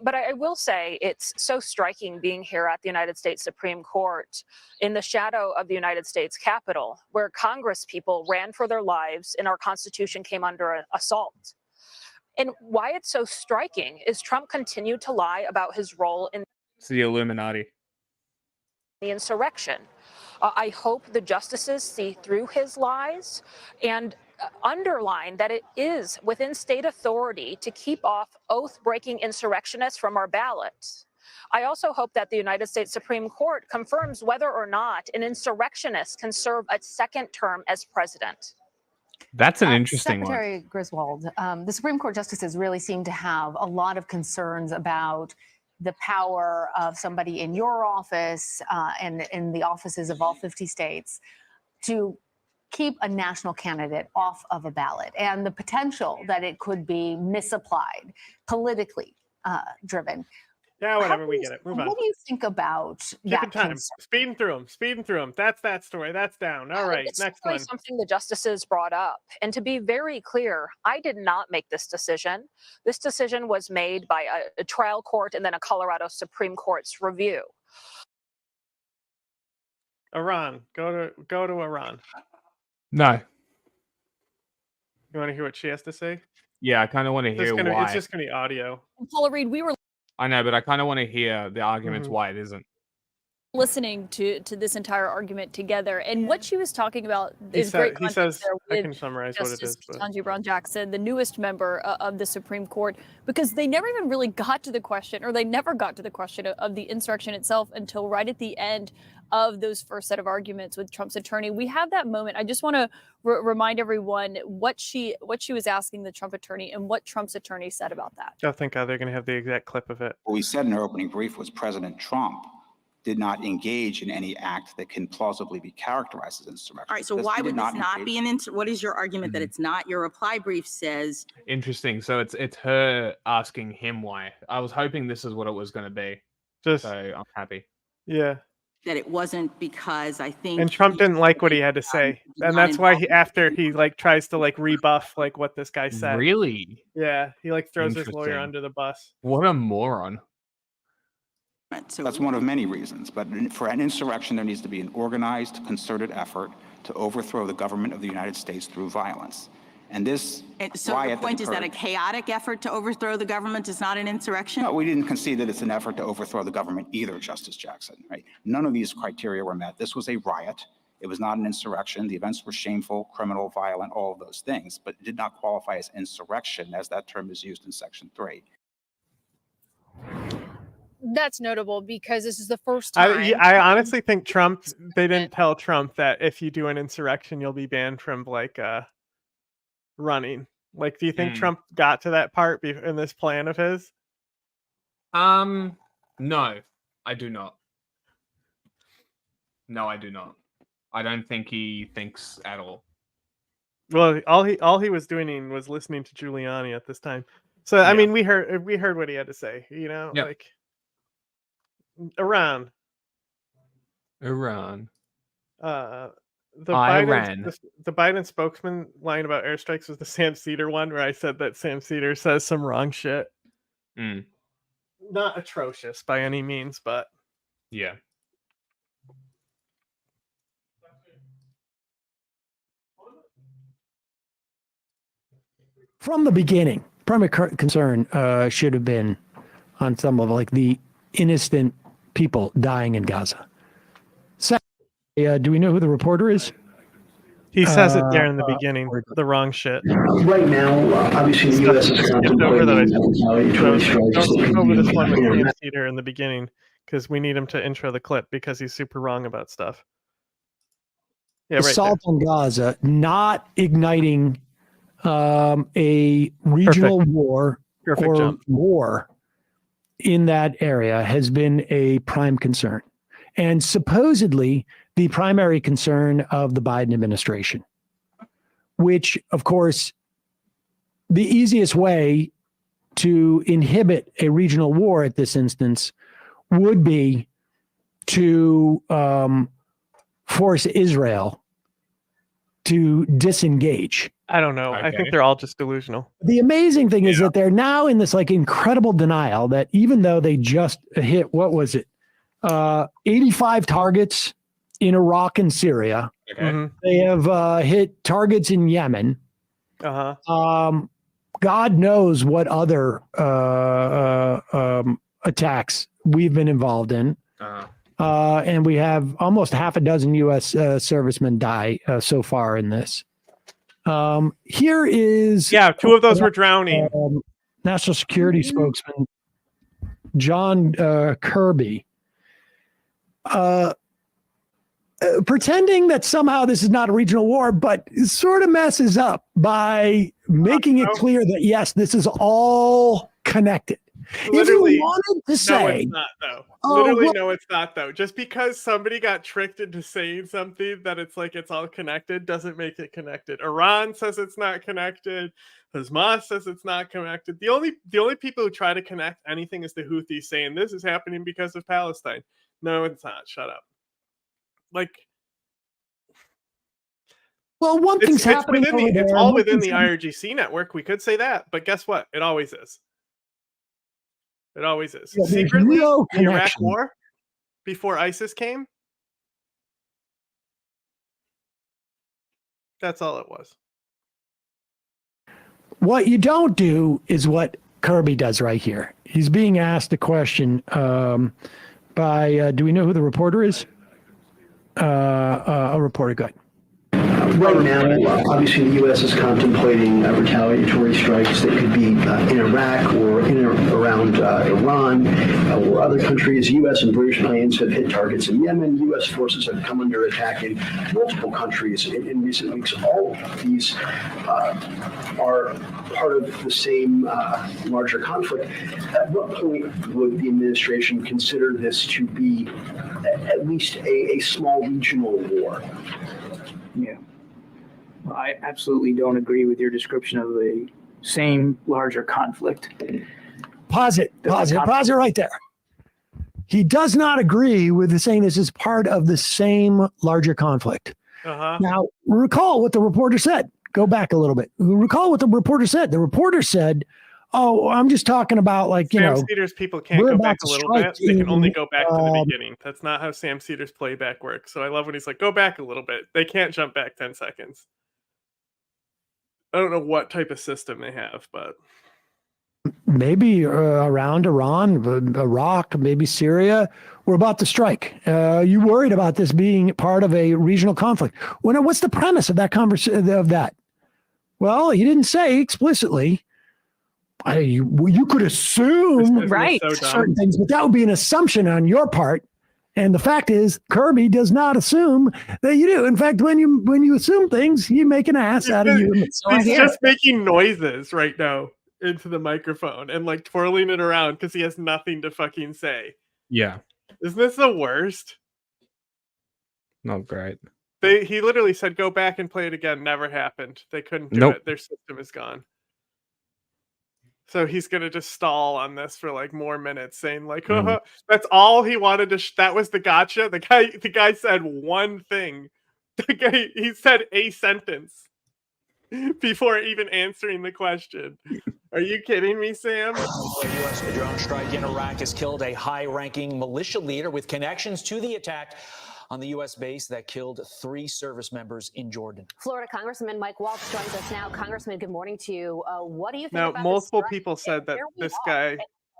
But I will say it's so striking being here at the United States Supreme Court in the shadow of the United States Capitol, where Congress people ran for their lives and our Constitution came under assault. And why it's so striking is Trump continued to lie about his role in It's the Illuminati. the insurrection. I hope the justices see through his lies and underline that it is within state authority to keep off oath-breaking insurrectionists from our ballot. I also hope that the United States Supreme Court confirms whether or not an insurrectionist can serve a second term as president. That's an interesting Secretary Griswold, the Supreme Court justices really seem to have a lot of concerns about the power of somebody in your office and in the offices of all 50 states to keep a national candidate off of a ballot and the potential that it could be misapplied, politically driven. Yeah, whatever, we get it. Move on. What do you think about that? Time. Speeding through them. That's that story. That's down. All right, It's next really one. something the justices brought up. And to be very clear, I did not make this decision. This decision was made by a trial court and then a Colorado Supreme Court's review. Iran. Go to Iran. No. You want to hear what she has to say? Yeah, I kind of want to hear why. It's just going to be audio. Paula Reed, we were I know, but I kind of want to hear the arguments why it isn't. listening to this entire argument together, and what she was talking about is great context there with I can summarize what it is. Ketanji Brown Jackson, the newest member of the Supreme Court, because they never even really got to the question, or they never got to the question of the insurrection itself until right at the end of those first set of arguments with Trump's attorney. We have that moment. I just want to remind everyone what she was asking the Trump attorney and what Trump's attorney said about that. Oh, thank God, they're going to have the exact clip of it. What we said in our opening brief was President Trump did not engage in any act that can plausibly be characterized as insurrection. All right, so why would this not be what is your argument that it's not? Your reply brief says... Interesting. So it's her asking him why. I was hoping this is what it was going to be. So I'm happy. Yeah. That it wasn't because I think... And Trump didn't like what he had to say. And that's why after he tries to rebuff what this guy said. Really? Yeah. He throws his lawyer under the bus. What a moron. That's one of many reasons, but for an insurrection, there needs to be an organized, concerted effort to overthrow the government of the United States through violence. And this So riot your point is that a occurred, chaotic effort to overthrow the government is not an insurrection? no, we didn't concede that it's an effort to overthrow the government either, Justice Jackson, right? None of these criteria were met. This was a riot. It was not an insurrection. The events were shameful, criminal, violent, all of those things, but it did not qualify as insurrection as that term is used in Section 3. That's notable because this is the first time. I honestly think they didn't tell Trump that if you do an insurrection, you'll be banned from running. Like, do you think Trump got to that part in this plan of his? No, I do not. No, I do not. I don't think he thinks at all. Well, all he was doing was listening to Giuliani at this time. So I mean, we heard what he had to say. You know, like Iran. Iran. The Biden spokesman line about airstrikes was the Sam Cedar one, where I said that Sam Cedar says some wrong shit. Not atrocious by any means, but yeah. From the beginning, primary concern should have been on some level, like the innocent people dying in Gaza. Second, do we know who the reporter is? He says it there in the beginning, the wrong shit. Right now, obviously, the U.S. is contemplating retaliatory strikes. Don't skip over this one with Sam Cedar in the beginning, because we need him to intro the clip because he's super wrong about stuff. Yeah, right. Assault on Gaza, not igniting a regional war or war in that area has been a prime concern, and supposedly the primary concern of the Biden administration, which, of course, the easiest way to inhibit a regional war at this instance would be to force Israel to disengage. I don't know. Okay. I think they're all just delusional. The amazing thing is that they're now in this incredible denial that even though they just hit, 85 targets in Iraq and Syria, they have hit targets in Yemen. God knows what other attacks we've been involved in. And we have almost half a dozen U.S. servicemen die so far in this. Here is... two of those were drowning. National Security spokesman John Kirby. Pretending that somehow this is not a regional war, but sort of messes up by making it clear that, yes, this is all connected. Literally, if you wanted to say, no, it's not, though. No, it's not, though. Just because somebody got tricked into saying something that it's all connected doesn't make it connected. Iran says it's not connected. Hamas says it's not connected. The only people who try to connect anything is the Houthis saying this is happening because of Palestine. No, it's not. Shut up. Well, one thing's happening over there. It's all within the IRGC network. We could say that, but guess what? It always is. It always is. Yeah, secretly, the Iraq War, before ISIS came, that's all it was. What you don't do is what Kirby does right here. He's being asked a question by, do we know who the reporter is? A reporter, good. Right now, obviously, the U.S. is contemplating retaliatory strikes that could be in Iraq or in or around Iran or other countries. U.S. and British planes have hit targets in Yemen. U.S. forces have come under attack in multiple countries in recent weeks. All of these are part of the same larger conflict. At what point would the administration consider this to be at least a small regional war? Yeah. I absolutely don't agree with your description of the same larger conflict. Pause it right there. He does not agree with saying this is part of the same larger conflict. Now, recall what the reporter said. Go back a little bit. Recall what the reporter said. The reporter said, oh, I'm just talking about Sam Cedar's people can't go back a little bit. They can only go back to the beginning. That's not how Sam Cedar's playback works. So I love when he's like, go back a little bit. They can't jump back 10 seconds. I don't know what type of system they have, but maybe around Iran, Iraq, maybe Syria. We're about to strike. You worried about this being part of a regional conflict? What's the premise of that conversation? Of that? Well, he didn't say explicitly. You could assume certain things, but that would be an assumption on your part. And the fact is, Kirby does not assume that you do. In fact, when you assume things, you make an ass out of you. He's just making noises right now into the microphone and like twirling it around because he has nothing to fucking say. Yeah. Isn't this the worst? Not great. He literally said, "Go back and play it again." Never happened. They couldn't do it. Their system is gone. So he's gonna just stall on this for like more minutes, saying like, "That's all he wanted to." That was the gotcha. The guy said one thing. He said a sentence before even answering the question. Are you kidding me, Sam? A U.S. drone strike in Iraq has killed a high-ranking militia leader with connections to the attack on the U.S. base that killed 3 service members in Jordan. Florida Congressman Mike Waltz joins us now. Congressman, good morning to you. What do you think now, about multiple people said that this guy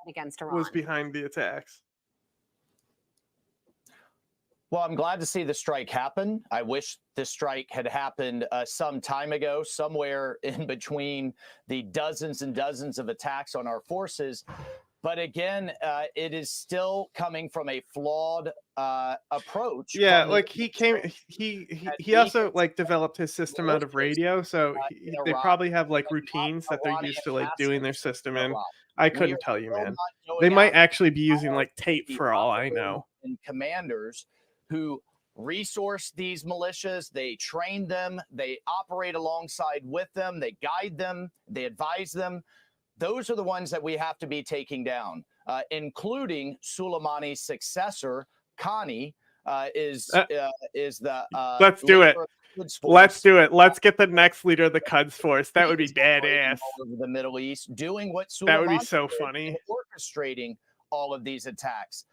against Iran was behind the attacks. Well, I'm glad to see the strike happen. I wish this strike had happened some time ago, somewhere in between the dozens and dozens of attacks on our forces. But again, it is still coming from a flawed approach. Yeah, like he also like developed his system out of radio, so they probably have like routines that they're used to like doing their system in. I couldn't tell you, man. They might actually be using like tape for all I know. And commanders who resource these militias, they train them, they operate alongside with them, they guide them, they advise them. Those are the ones that we have to be taking down, including Soleimani's successor, Khani, is the. Let's do it. Let's do it. Let's get the next leader of the Quds Force. That would be badass. All over the Middle East, doing what Soleimani that would be so funny. Orchestrating all of these attacks.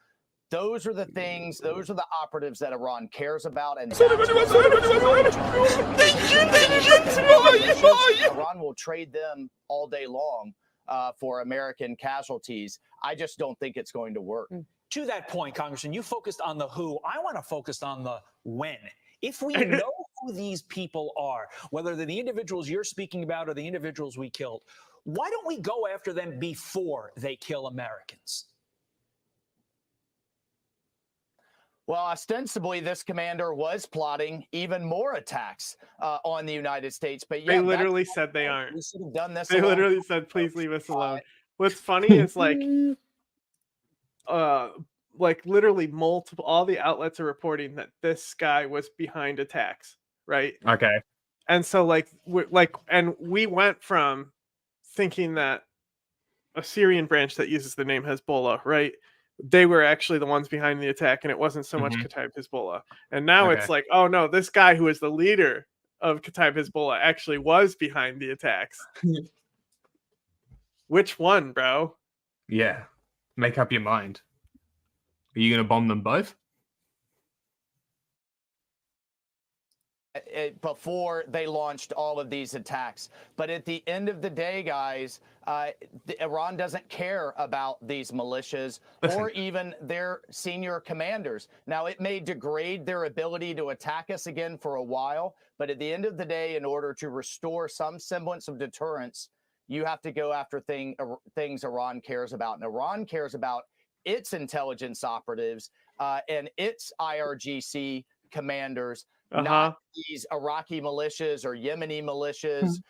Those are the things, those are the operatives that Iran cares about. And Iran will trade them all day long for American casualties. I just don't think it's going to work. To that point, Congressman, you focused on the who. I want to focus on the when. If we know who these people are, whether they're the individuals you're speaking about or the individuals we killed, why don't we go after them before they kill Americans? Well, ostensibly, this commander was plotting even more attacks on the United States. But yeah, they literally said they aren't. We should have done this. They literally said, "Please leave us alone." What's funny is like literally multiple. All the outlets are reporting that this guy was behind attacks, right? Okay. And so we went from thinking that a Syrian branch that uses the name Hezbollah, right? They were actually the ones behind the attack, and it wasn't so much Kataib Hezbollah. And now it's like, oh no, this guy who is the leader of Kataib Hezbollah actually was behind the attacks. Which one, bro? Yeah. Make up your mind. Are you going to bomb them both? Before they launched all of these attacks. But at the end of the day, guys, Iran doesn't care about these militias or even their senior commanders. Now, it may degrade their ability to attack us again for a while, but at the end of the day, in order to restore some semblance of deterrence, you have to go after things Iran cares about. And Iran cares about its intelligence operatives and its IRGC commanders, not these Iraqi militias or Yemeni militias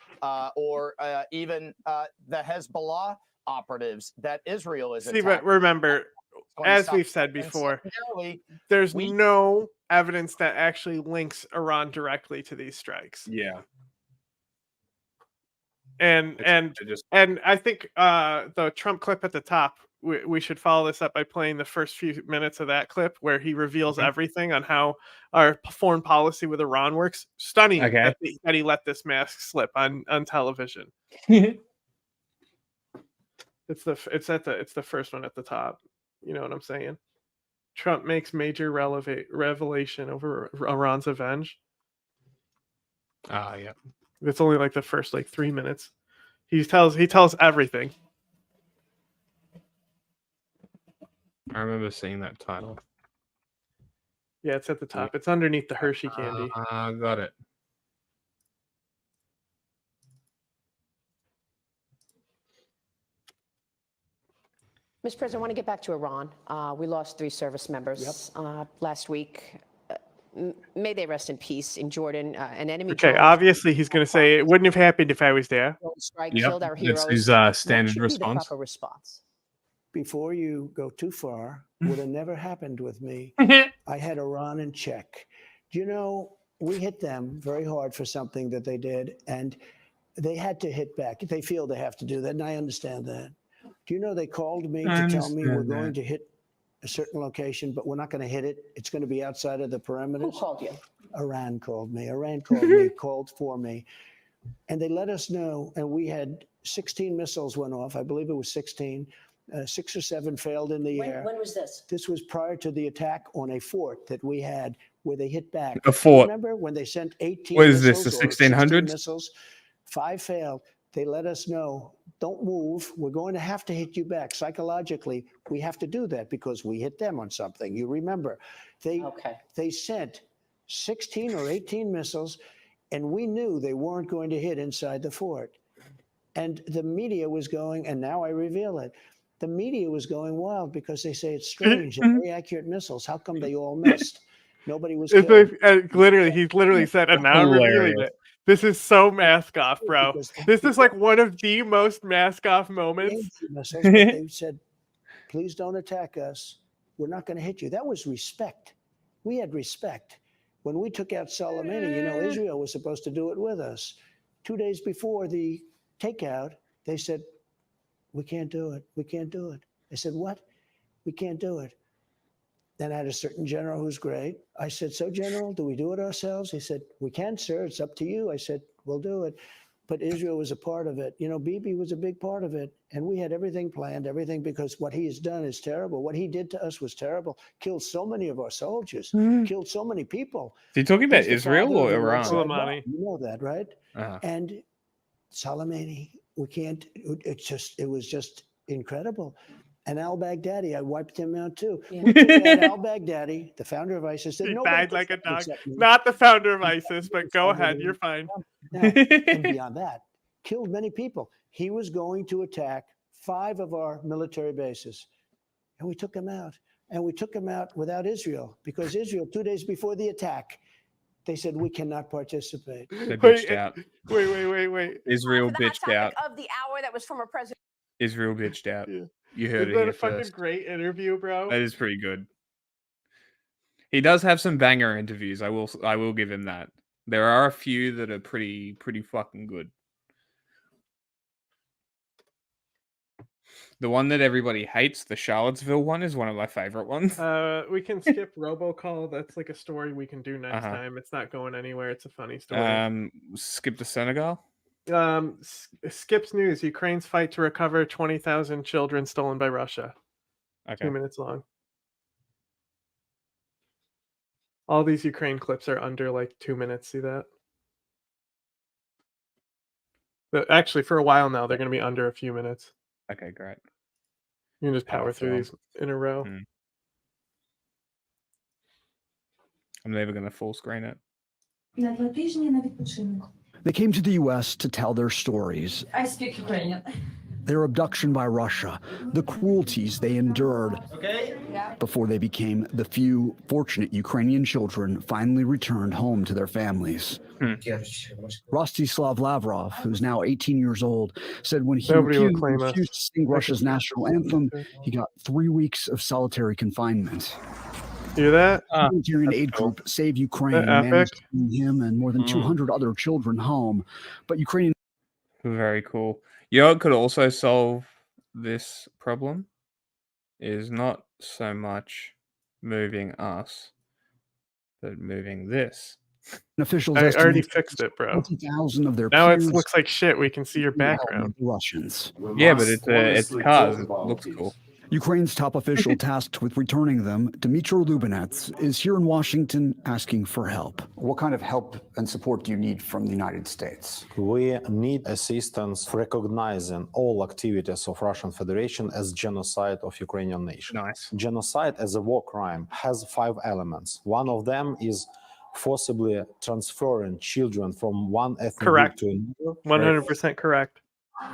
or even the Hezbollah operatives that Israel is attacking. But remember, as we've said before, there's no evidence that actually links Iran directly to these strikes. Yeah. And I think the Trump clip at the top, we should follow this up by playing the first few minutes of that clip where he reveals everything on how our foreign policy with Iran works. Stunning that he let this mask slip on television. It's the first one at the top. You know what I'm saying? Trump makes major revelation over Iran's revenge. Yeah. It's only like the first like 3 minutes. He tells everything. I remember seeing that title. Yeah, it's at the top. It's underneath the Hershey candy. Got it. Mr. President, I want to get back to Iran. We lost 3 service members last week. May they rest in peace in Jordan. An enemy. Okay, obviously he's going to say it wouldn't have happened if I was there. Strike killed our heroes. That's his standard What should response. be the proper response? Before you go too far, would have never happened with me. I had Iran in check. You know, we hit them very hard for something that they did, and they had to hit back. They feel they have to do that, and I understand that. Do you know they called me to tell me we're going to hit a certain location, but we're not going to hit it. It's going to be outside of the perimeters. Who called you? Iran called me. Iran called me, called for me. And they let us know, and we had 16 missiles went off. I believe it was 16. 6 or 7 failed in the air. When was this? This was prior to the attack on a fort that we had where they hit back. A fort. Remember when they sent 18 What is missiles this, the or 1600s? missiles? 5 failed. They let us know, don't move. We're going to have to hit you back. Psychologically, we have to do that because we hit them on something. You remember, they sent 16 or 18 missiles, and we knew they weren't going to hit inside the fort. And the media was going, and now I reveal it, the media was going wild because they say it's strange. They're very accurate missiles. How come they all missed? Nobody was killed. He's literally said, and now I'm revealing it. This is so mask off, bro. This is like one of the most mask off moments. They said, please don't attack us. We're not going to hit you. That was respect. We had respect. When we took out Soleimani, you know, Israel was supposed to do it with us. 2 days before the takeout, they said, we can't do it. We can't do it. I said, what? We can't do it. Then I had a certain general who's great. I said, so General, do we do it ourselves? He said, we can, sir. It's up to you. I said, we'll do it. But Israel was a part of it. You know, Bibi was a big part of it. And we had everything planned, everything, because what he has done is terrible. What he did to us was terrible. Killed so many of our soldiers. Killed so many people. Is he talking about He's the Israel father or of the Iran? Soleimani. You know that, right? Uh-huh. And Soleimani, we can't, it was just incredible. And al-Baghdadi, I wiped him out too. We took out al-Baghdadi, the founder of ISIS. He died like a dog. Not the founder of ISIS, but go ahead, you're fine. Now, and beyond that, killed many people. He was going to attack 5 of our military bases. And we took him out. And we took him out without Israel, because Israel, 2 days before the attack, they said, we cannot participate. They bitched out. Wait. Israel bitched out. Of the hour that was from our president. Israel bitched out. Yeah. You heard Isn't it that here a fucking first. great interview, bro? That is pretty good. He does have some banger interviews. I will give him that. There are a few that are pretty fucking good. The one that everybody hates, the Charlottesville one, is one of my favorite ones. We can skip robocall. That's like a story we can do next time. It's not going anywhere. It's a funny story. Skip to Senegal. Skip's news. Ukraine's fight to recover 20,000 children stolen by Russia. Okay. 2 minutes long. All these Ukraine clips are under like 2 minutes. See that? But actually, for a while now, they're going to be under a few minutes. Okay, great. You can just power through these in a row. I'm never going to full screen it. They came to the U.S. to tell their stories. I speak Ukrainian. Their abduction by Russia, the cruelties they endured before they became the few fortunate Ukrainian children finally returned home to their families. Rostislav Lavrov, who's now 18 years old, said when he refused to sing Russia's national anthem, he got 3 weeks of solitary confinement. Hear that? Humanitarian aid group Save Ukraine managed to bring him and more than 200 other children home, but Ukrainian. Very cool. You know what could also solve this problem is not so much moving us, but moving this. Officials I already fixed it, bro. 20,000 of their now it peers looks like shit. We can see your background. Russians. Yeah, but it's cars. It looks cool. Ukraine's top official tasked with returning them, Dmytro Lubinets, is here in Washington asking for help. What kind of help and support do you need from the United States? We need assistance recognizing all activities of Russian Federation as genocide of Ukrainian nation. Nice. Genocide as a war crime has 5 elements. One of them is forcibly transferring children from one ethnic group to another. 100% correct.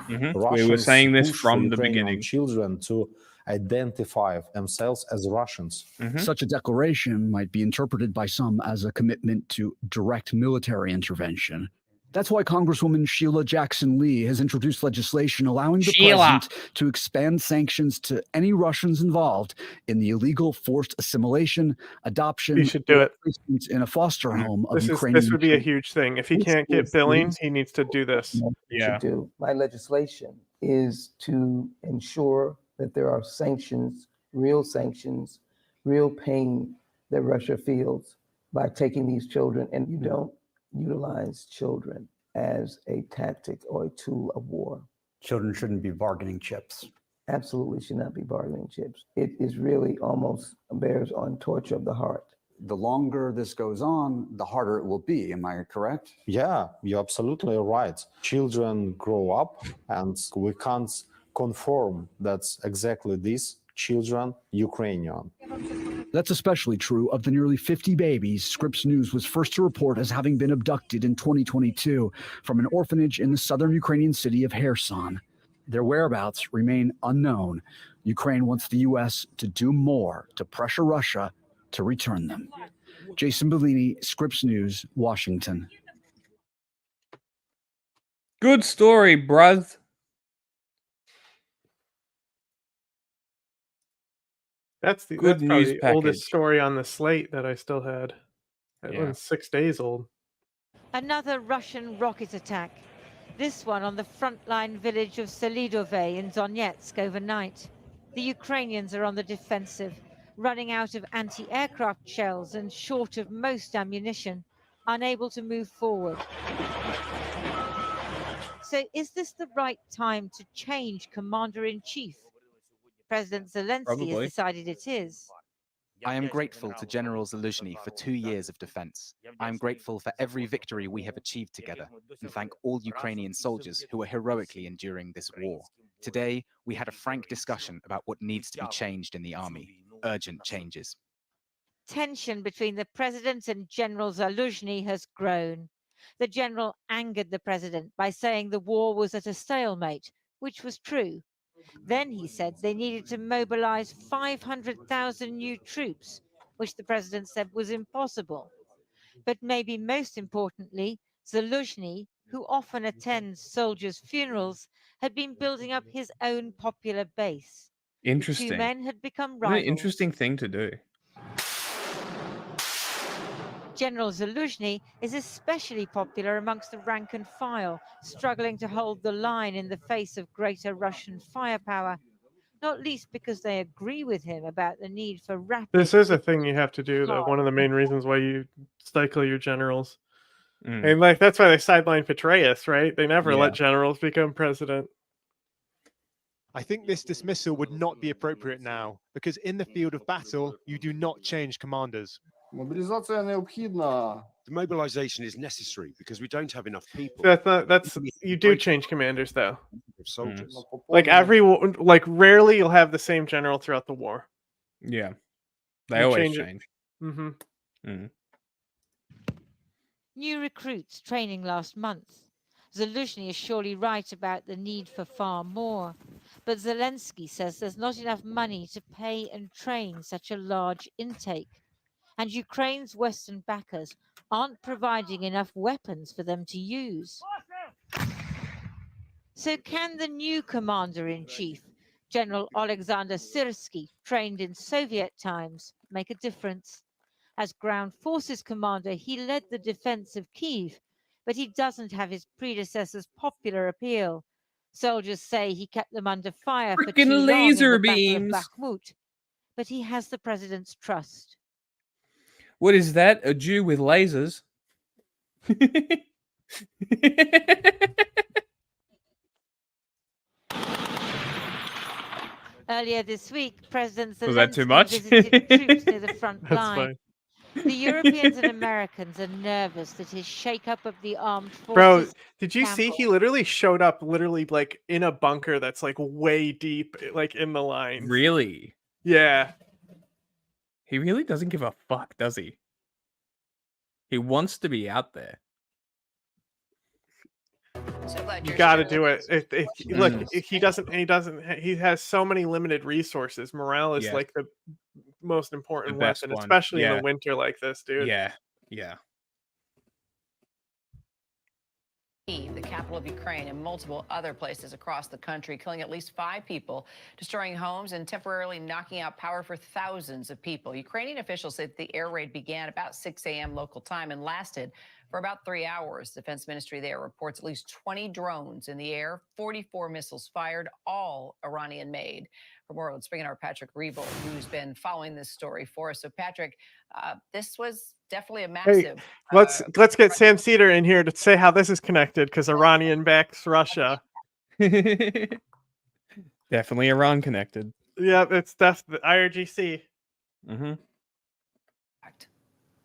We were saying this push from the Ukrainian beginning. children to identify themselves as Russians. Such a declaration might be interpreted by some as a commitment to direct military intervention. That's why Congresswoman Sheila Jackson Lee has introduced legislation allowing the president to expand sanctions to any Russians involved in the illegal forced assimilation, adoption, He should do it. placement in a foster home of This Ukrainian would be a children. huge thing. If he can't get billing, he needs to do this. To do. My legislation is to ensure that there are sanctions, real pain that Russia feels by taking these children, and you don't utilize children as a tactic or a tool of war. Children shouldn't be bargaining chips. Absolutely should not be bargaining chips. It is really almost bears on torture of the heart. The longer this goes on, the harder it will be. Am I correct? Yeah, you're absolutely right. Children grow up and we can't confirm that's exactly these children Ukrainian. That's especially true of the nearly 50 babies Scripps News was first to report as having been abducted in 2022 from an orphanage in the southern Ukrainian city of Kherson. Their whereabouts remain unknown. Ukraine wants the U.S. to do more to pressure Russia to return them. Jason Bellini, Scripps News, Washington. Good story, bruv. That's Good probably news the package. oldest story on the slate that I still had. That one's 6 days old. Another Russian rocket attack. This one on the frontline village of Selidove in Donetsk overnight. The Ukrainians are on the defensive, running out of anti-aircraft shells and short of most ammunition, unable to move forward. So is this the right time to change commander-in-chief? President Zelensky has decided it is. I am grateful to General Zaluzhny for 2 years of defense. I am grateful for every victory we have achieved together, and thank all Ukrainian soldiers who are heroically enduring this war. Today, we had a frank discussion about what needs to be changed in the army. Urgent changes. Tension between the president and General Zaluzhny has grown. The general angered the president by saying the war was at a stalemate, which was true. Then he said they needed to mobilize 500,000 new troops, which the president said was impossible. But maybe most importantly, Zaluzhny, who often attends soldiers' funerals, had been building up his own popular base. Interesting. The two men had become What an rivals. interesting thing to do. General Zaluzhny is especially popular amongst the rank and file, struggling to hold the line in the face of greater Russian firepower, not least because they agree with him about the need for rapid... This is a thing you have to do, though. One of the main reasons why you cycle your generals. And like that's why they sidelined Petraeus, right? They never let generals become president. I think this dismissal would not be appropriate now, because in the field of battle, you do not change commanders. The mobilization is necessary because we don't have enough people. That's you do change commanders though. Soldiers. Like rarely you'll have the same general throughout the war. Yeah, they always change. New recruits training last month. Zaluzhny is surely right about the need for far more, but Zelensky says there's not enough money to pay and train such a large intake. And Ukraine's Western backers aren't providing enough weapons for them to use. So can the new commander-in-chief, General Alexander Syrsky, trained in Soviet times, make a difference? As ground forces commander, he led the defense of Kyiv, but he doesn't have his predecessor's popular appeal. Soldiers say he kept them under fire for too long in the Battle of Bakhmut, but he has the president's trust. What is that? A Jew with lasers? Earlier this week, President Was that too Zelensky much? visited troops near the front That's line. fine. The Europeans and Americans are nervous that his shakeup of the armed Bro, forces. did you see he literally showed up literally like in a bunker that's like way deep, like in the lines. Really? Yeah. He really doesn't give a fuck, does he? He wants to be out there. You got to do it. Look, he doesn't. He has so many limited resources. Morale is Yes. like the most important best weapon, one. especially in Yeah. a winter like this, dude. Yeah. Yeah. The capital of Ukraine, and multiple other places across the country, killing at least 5 people, destroying homes, and temporarily knocking out power for thousands of people. Ukrainian officials say the air raid began about 6 a.m. local time and lasted for about 3 hours. Defense Ministry there reports at least 20 drones in the air, 44 missiles fired, all Iranian-made. For more, let's bring in our Patrick Rebel, who's been following this story for us. So, Patrick, this was definitely a Hey, massive. let's get Sam Cedar in here to say how this is connected because Iranian backs Russia. Definitely Iran connected. Yeah, it's the IRGC. Mm-hmm.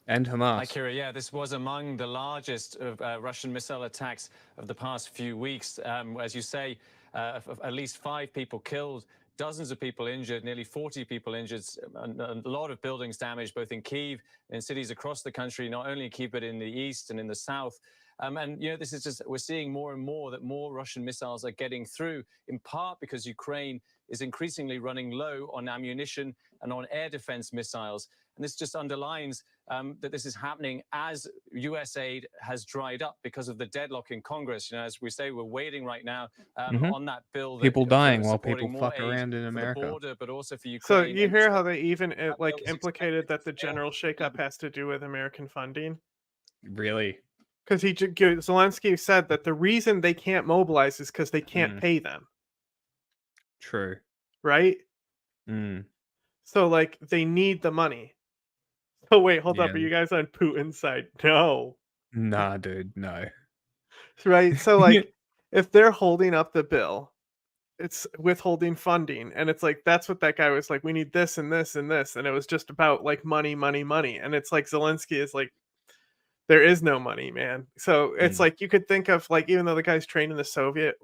And Hamas. Hi, Kira. Yeah, this was among the largest of Russian missile attacks of the past few weeks. As you say, at least 5 people killed, dozens of people injured, nearly 40 people injured, and a lot of buildings damaged, both in Kyiv and cities across the country, not only in Kyiv, but in the east and in the south. And, you know, this is just, we're seeing more and more that more Russian missiles are getting through, in part because Ukraine is increasingly running low on ammunition and on air defense missiles. And this just underlines that this is happening as U.S. aid has dried up because of the deadlock in Congress. You know, as we say, we're waiting right now on that bill. That, People dying while supporting people more fuck aid around in for America. the border, but also for Ukraine. So you And hear how they even like implicated that the general shakeup has to do with American funding? Really? Because Zelensky said that the reason they can't mobilize is because they can't pay them. True. Right? Mm. So like they need the money. Oh wait, hold up. Yeah. Are you guys on Putin's side? No. Nah, dude, no. Right? So like if they're holding up the bill, it's withholding funding. And it's like that's what that guy was like, we need this and this and this. And it was just about like money, money, money. And it's like Zelensky is like, there is no money, man. So it's like you could think of like, even though the guy's trained in the Soviet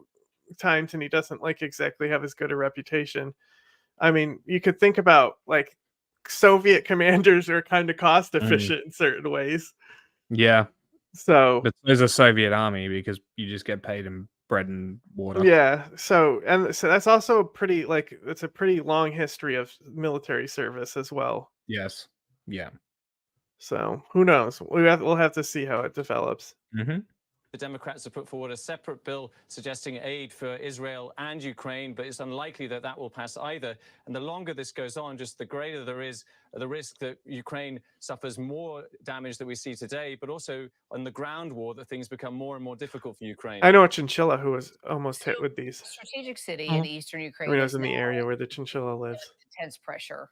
times and he doesn't like exactly have as good a reputation. I mean, you could think about like Soviet commanders are kind of cost efficient in certain ways. Yeah. So but there's a Soviet army because you just get paid in bread and water. yeah. So that's also a pretty like it's a pretty long history of military service as well. Yes. Yeah. So who knows? We'll have to see how it develops. Mm-hmm. The Democrats have put forward a separate bill suggesting aid for Israel and Ukraine, but it's unlikely that that will pass either. And the longer this goes on, just the greater there is the risk that Ukraine suffers more damage that we see today, but also on the ground war that things become more and more difficult for Ukraine. I know a chinchilla who was almost hit with these. Strategic city in eastern Ukraine. I mean, I is was in the now area where the chinchilla lives. intense pressure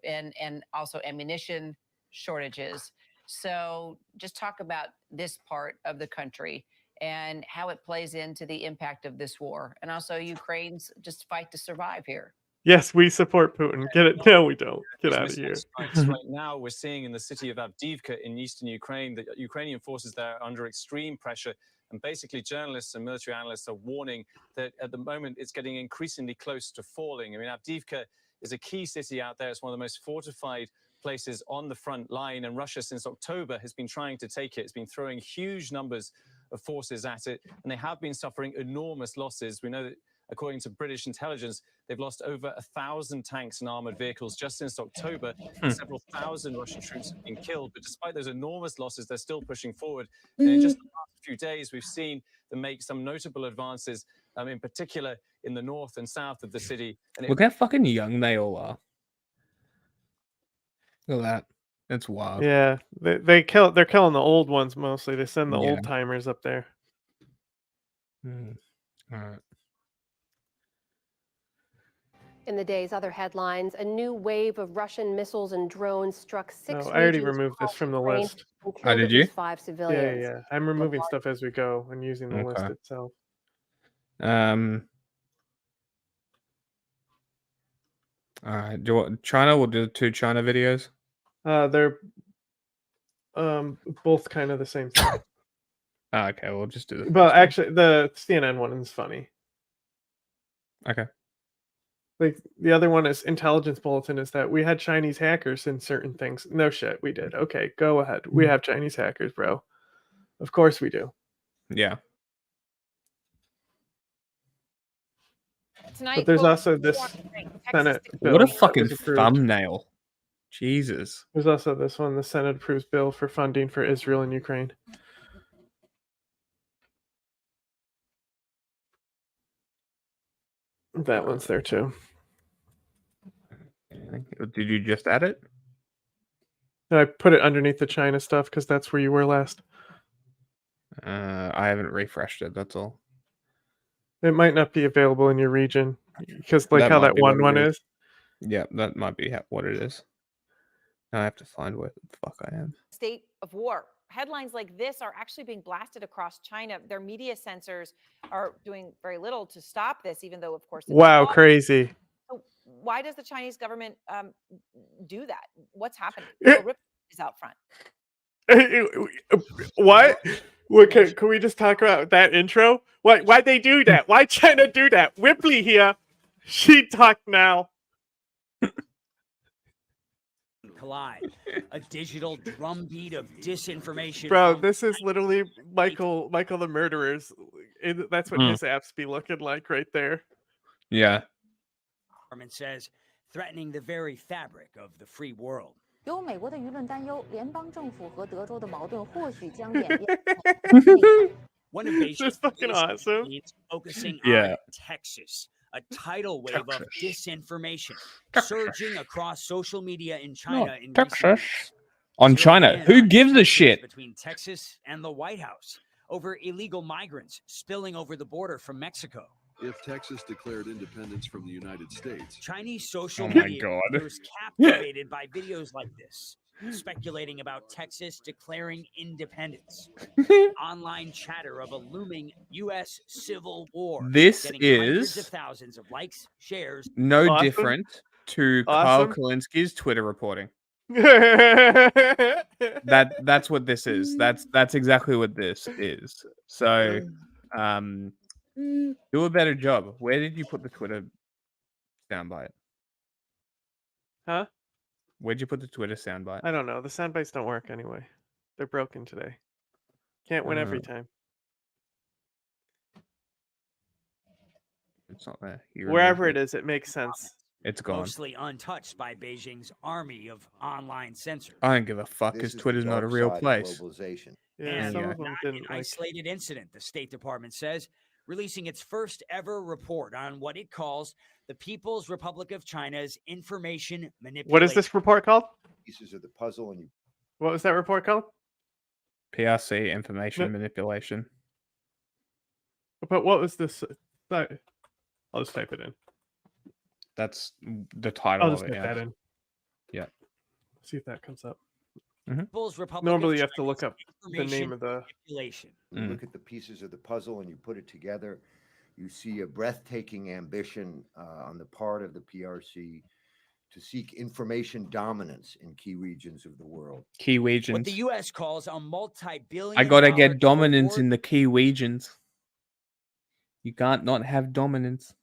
and also ammunition shortages. So just talk about this part of the country and how it plays into the impact of this war and also Ukraine's just fight to survive here. Yes, we support Putin. Get it? No, we don't. Get out of here. Right now, we're seeing in the city of Avdiivka in eastern Ukraine that Ukrainian forces there are under extreme pressure. And basically, journalists and military analysts are warning that at the moment it's getting increasingly close to falling. I mean, Avdiivka is a key city out there. It's one of the most fortified places on the front line, and Russia since October has been trying to take it. It's been throwing huge numbers of forces at it, and they have been suffering enormous losses. We know that according to British intelligence, they've lost over 1,000 tanks and armored vehicles just since October. Several thousand Russian troops have been killed, but despite those enormous losses, they're still pushing forward. And in just the past few days, we've seen them make some notable advances, in particular in the north and south of the city. And Look how fucking young they all are. Look at that. That's wild. Yeah, they're killing the old ones mostly. They send the old timers up there. All right. In the day's other headlines, a new wave of Russian missiles and drones struck 6 I already regions removed this across from the Ukraine list. and killed at least 5 civilians. Yeah. I'm removing stuff as we go and using the list Okay. itself. All right. Do you want China? We'll do 2 China videos. They're both kind of the same thing. Oh, okay, we'll just do the. But actually, the CNN one is funny. Okay. Like the other one is intelligence bulletin is that we had Chinese hackers in certain things. No shit, we did. Okay, go ahead. We have Chinese hackers, bro. Of course we do. Yeah. But there's also this Senate bill. What a that fucking was approved. thumbnail. Jesus. There's also this one. The Senate approves bill for funding for Israel and Ukraine. That one's there too. Did you just add it? I put it underneath the China stuff because that's where you were last. I haven't refreshed it. That's all. It might not be available in your region because, like, how might that be what one it is. Yeah, that might be what it is. Now I have to find where the fuck I am. State of war. Headlines like this are actually being blasted across China. Their media censors are doing very little to stop this, even though, of course, it's Wow, law. crazy. So why does the Chinese government do that? What's happening? Rip is out front. What? Can we just talk about that intro? Why'd they do that? Why China do that? Whipley here. She talk now. Collide, a digital drumbeat of disinformation. Bro, this is literally Michael the Murderers. That's what his apps be looking like right there. Yeah. Government says threatening the very fabric of the free world. 有美国的舆论担忧，联邦政府和德州的矛盾或许将演变。One of Beijing's fucking awesome. Focusing Yeah. on Texas, a tidal wave of disinformation surging across social media in China in recent Texas. weeks. On Zeroing China. in Who on gives a tensions shit? between Texas and the White House over illegal migrants spilling over the border from Mexico. If Texas declared independence from the United States, Chinese social Oh my media God. was captivated by videos like this, speculating about Texas declaring independence. Online chatter of a looming U.S. civil war. This getting hundreds of is thousands of likes, shares. no Awesome. different to Awesome. Kyle Kalinski's Twitter reporting. That's what this is. That's exactly what this is. So do a better job. Where did you put the Twitter soundbite? Huh? Where'd you put the Twitter soundbite? I don't know. The sound bites don't work anyway. They're broken today. Can't win every time. It's not there. Wherever it is, it makes sense. It's gone. Mostly untouched by Beijing's army of online censors. I don't give a fuck because Twitter's not a real place. Yeah, And some not of them an didn't like. isolated incident, the State Department says, releasing its first ever report on what it calls the People's Republic of China's information manipulation. What is this report called? Pieces of the puzzle, and you. What was that report called? PRC information manipulation. But what was this? I'll just type it in. That's the title I'll of just it. type Yeah. that in. Yeah. See if that comes up. People's Republic Normally, of you have to look China's up the name of the. manipulation. You look at the pieces of the puzzle and you put it together, you see a breathtaking ambition on the part of the PRC to seek information dominance in key regions of the world. Key What regions. the U.S. calls a multi-billion I gotta dollar get dominance in the key regions. You can't not have dominance.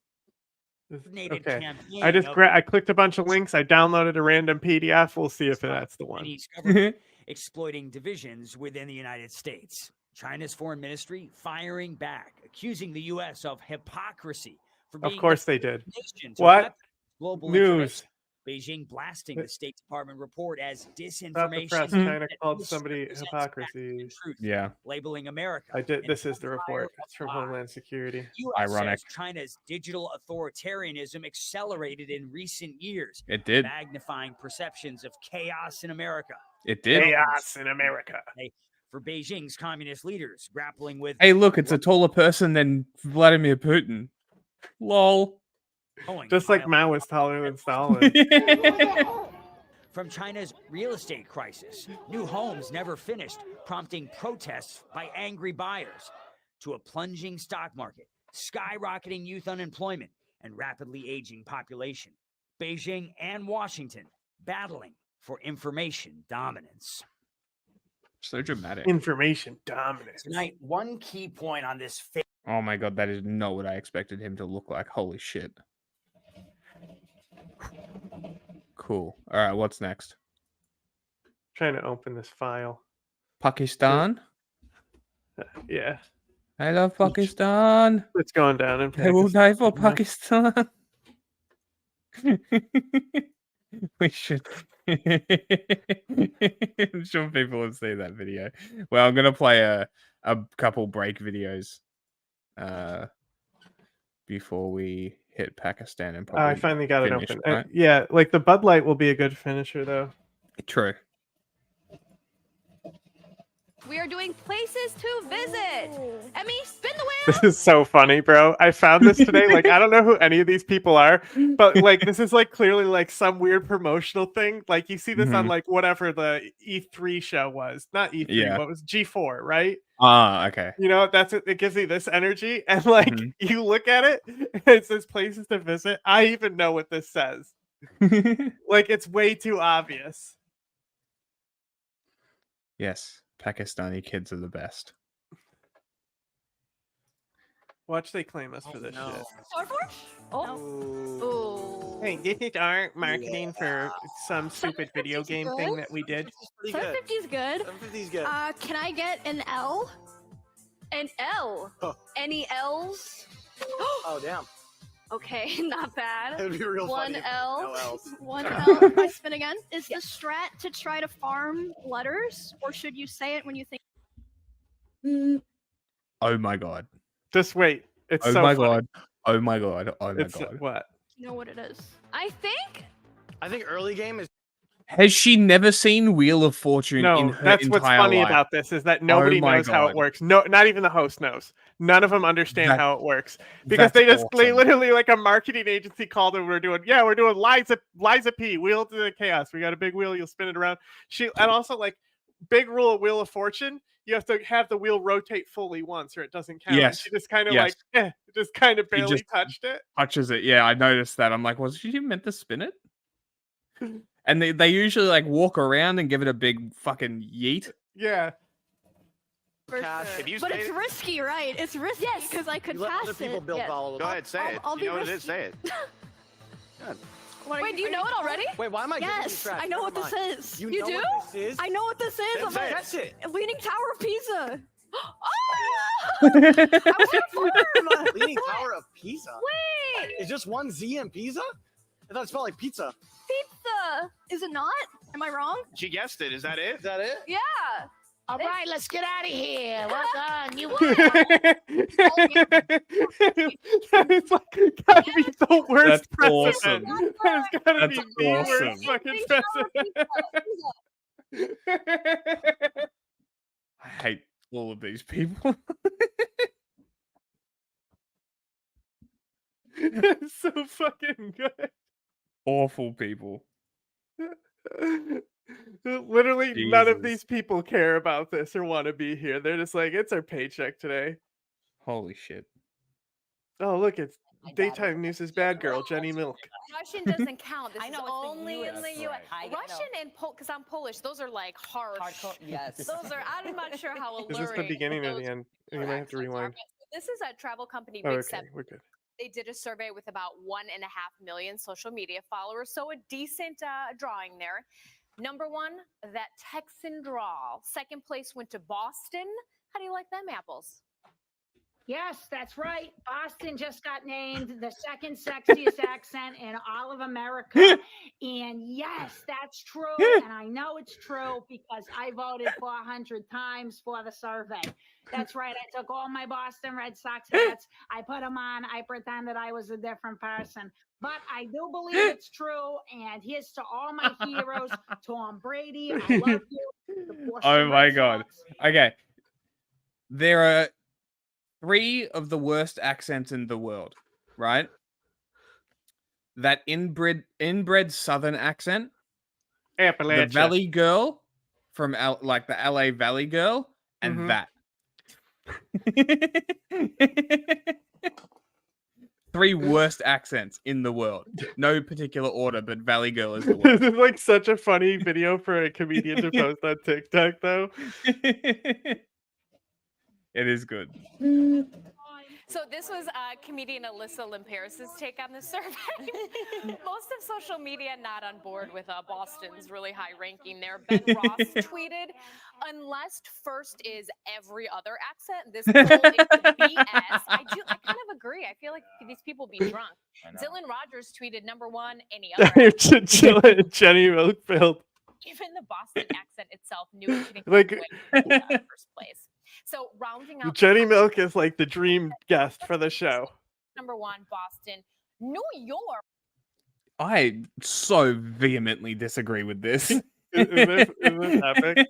coordinated Okay. campaign I just of I clicked a bunch of links. I downloaded a random PDF. We'll see if that's the one. Chinese government exploiting divisions within the United States. China's foreign ministry firing back, accusing the U.S. of hypocrisy for being Of course the they did. nation to What? weapon global News? information. Beijing blasting the State Department report as About the disinformation. press. China that called somebody misrepresents hypocrisy. truth, Yeah. labeling America. I did. an This is the empire report. of It's from lies. Homeland Security. U.S. Ironic. says China's digital authoritarianism accelerated in recent years, It did. magnifying perceptions of chaos in America. It did. Chaos in America. For Beijing's communist leaders grappling with Hey, look, it's a taller person than Vladimir Putin. Lol. Just like Mao was taller than Stalin. from China's real estate crisis, new homes never finished, prompting protests by angry buyers, to a plunging stock market, skyrocketing youth unemployment, and rapidly aging population. Beijing and Washington battling for information dominance. So dramatic. Information dominance. Tonight, one key point on this. Oh my god, that is not what I expected him to look like. Holy shit. Cool. All right, what's next? Trying to open this file. Pakistan? Yeah. I love Pakistan. It's going down in I will die for Pakistan. Pakistan. We should. I'm sure people have seen that video. Well, I'm gonna play a couple break videos before we hit Pakistan and probably I finally got it finish, open. right? Yeah, like the Bud Light will be a good finisher though. True. We are doing places to visit. Emmy, spin the wheel. This is so funny, bro. I found this today. Like, I don't know who any of these people are, but like, this is like clearly like some weird promotional thing. Like, you see this on like whatever the E3 show was, not E3. Yeah. What was G4, right? Ah, okay. You know, that's it. Gives me this energy, and like you look at it, it says places to visit. I even know what this says. Like, it's way too obvious. Yes, Pakistani kids are the best. Watch they claim us for this shit. Oh. Hey, this is our marketing for some stupid video game thing that we did. 750 is good. 750 is good. Can I get an L? An L? Oh. Any L's? Oh, damn. Okay, not bad. That'd be real One funny if L. no L's. One L. I spin again. Is the strat to try to farm letters, or should you say it when you think? Oh my god. Just wait. It's oh so my funny. god. Oh my god. Oh my It's god. what? You know what it is. I think. I think early game is. Has she never seen Wheel of Fortune in No, her that's what's entire funny life? about this is that nobody my knows how it God. works. No, not even the host knows. None of them understand That- how it works because that's they awesome. literally like a marketing agency called and we're doing Liza P Wheel to the Chaos. We got a big wheel. You'll spin it around. And also like big rule of Wheel of Fortune. You have to have the wheel rotate fully once or it doesn't count. Yes. And she just kind of Yes. like just kind of She barely just- touched it. Touches it. Yeah, I noticed that. I'm like, was she meant to spin it? And they usually like walk around and give it a big fucking yeet. Yeah. For Cash. sure. If you But say it's it- risky, right? It's risky because I could You let pass other people it. build Yeah. all of Go them. ahead, say it. I'll You be know what it is? risky. Say it. Good. Wait, do you know it already? Wait, why am I giving you Yes, trash? I know what Never this mind. is. You You know do? what this is? I know what this is. Then I'm say like, it. That's it. Leaning Tower of Pisa. Oh! Leaning Wait. Tower of Pisa. Wait, Is just one Z in Pisa? I thought it spelled like pizza. pizza. Is it not? Am I wrong? She guessed it. Is that it? Is that it? Yeah. All right, let's get out of here. Well done. You won. It's like gotta be the worst That's awesome. precedent. That has gotta That's be the awesome. worst fucking Leaning Tower of precedent. I hate all of these people. It's so fucking good. Awful people. Literally, none of Jesus. these people care about this or want to be here. They're just like, it's our paycheck today. Holy shit. Oh, look, it's daytime news' bad girl, Jenny Milk. Russian doesn't count. This I know, is it's the only in US, the U.S. right. I know. Russian and because I'm Polish, those are like harsh. Hardcore, yes. Those are. I'm not sure how alluring. Is this the beginning or those the end? You might have to accents are, rewind. but This is a travel company, Oh, Big okay, Seven. we're good. They did a survey with about 1.5 million social media followers, so a decent drawing there. Number one, that Texan drawl. Second place went to Boston. How do you like them apples? Yes, that's right. Boston just got named the second sexiest accent in all of America. And yes, that's true. And I know it's true because I voted 400 times for the survey. That's right. I took all my Boston Red Sox hats. I put them on. I pretended I was a different person. But I do believe it's true. And here's to all my heroes. Tom Brady, I love you. The Boston Oh my Red god. Sox. Okay. There are 3 of the worst accents in the world, right? That inbred Southern accent, the Appalachia. Valley Girl from like the LA Valley Girl, and Mhm. that. 3 worst accents in the world. No particular order, but Valley Girl is the worst. This is like such a funny video for a comedian to post on TikTok, though. It is good. So this was comedian Alyssa Limperis's take on the survey. Most of social media not on board with Boston's really high ranking there. Ben Ross tweeted, "Unless first is every other accent, this poll is BS." I kind of agree. I feel like these people be drunk. Dylan Rogers tweeted, "#1, any other accent." Jenny Milkfield. Even the Boston accent itself knew it didn't Like- win in the first place. So rounding out Jenny Milk is like the dream guest for the show. #1, Boston, New York. I so vehemently disagree with this. Is this epic?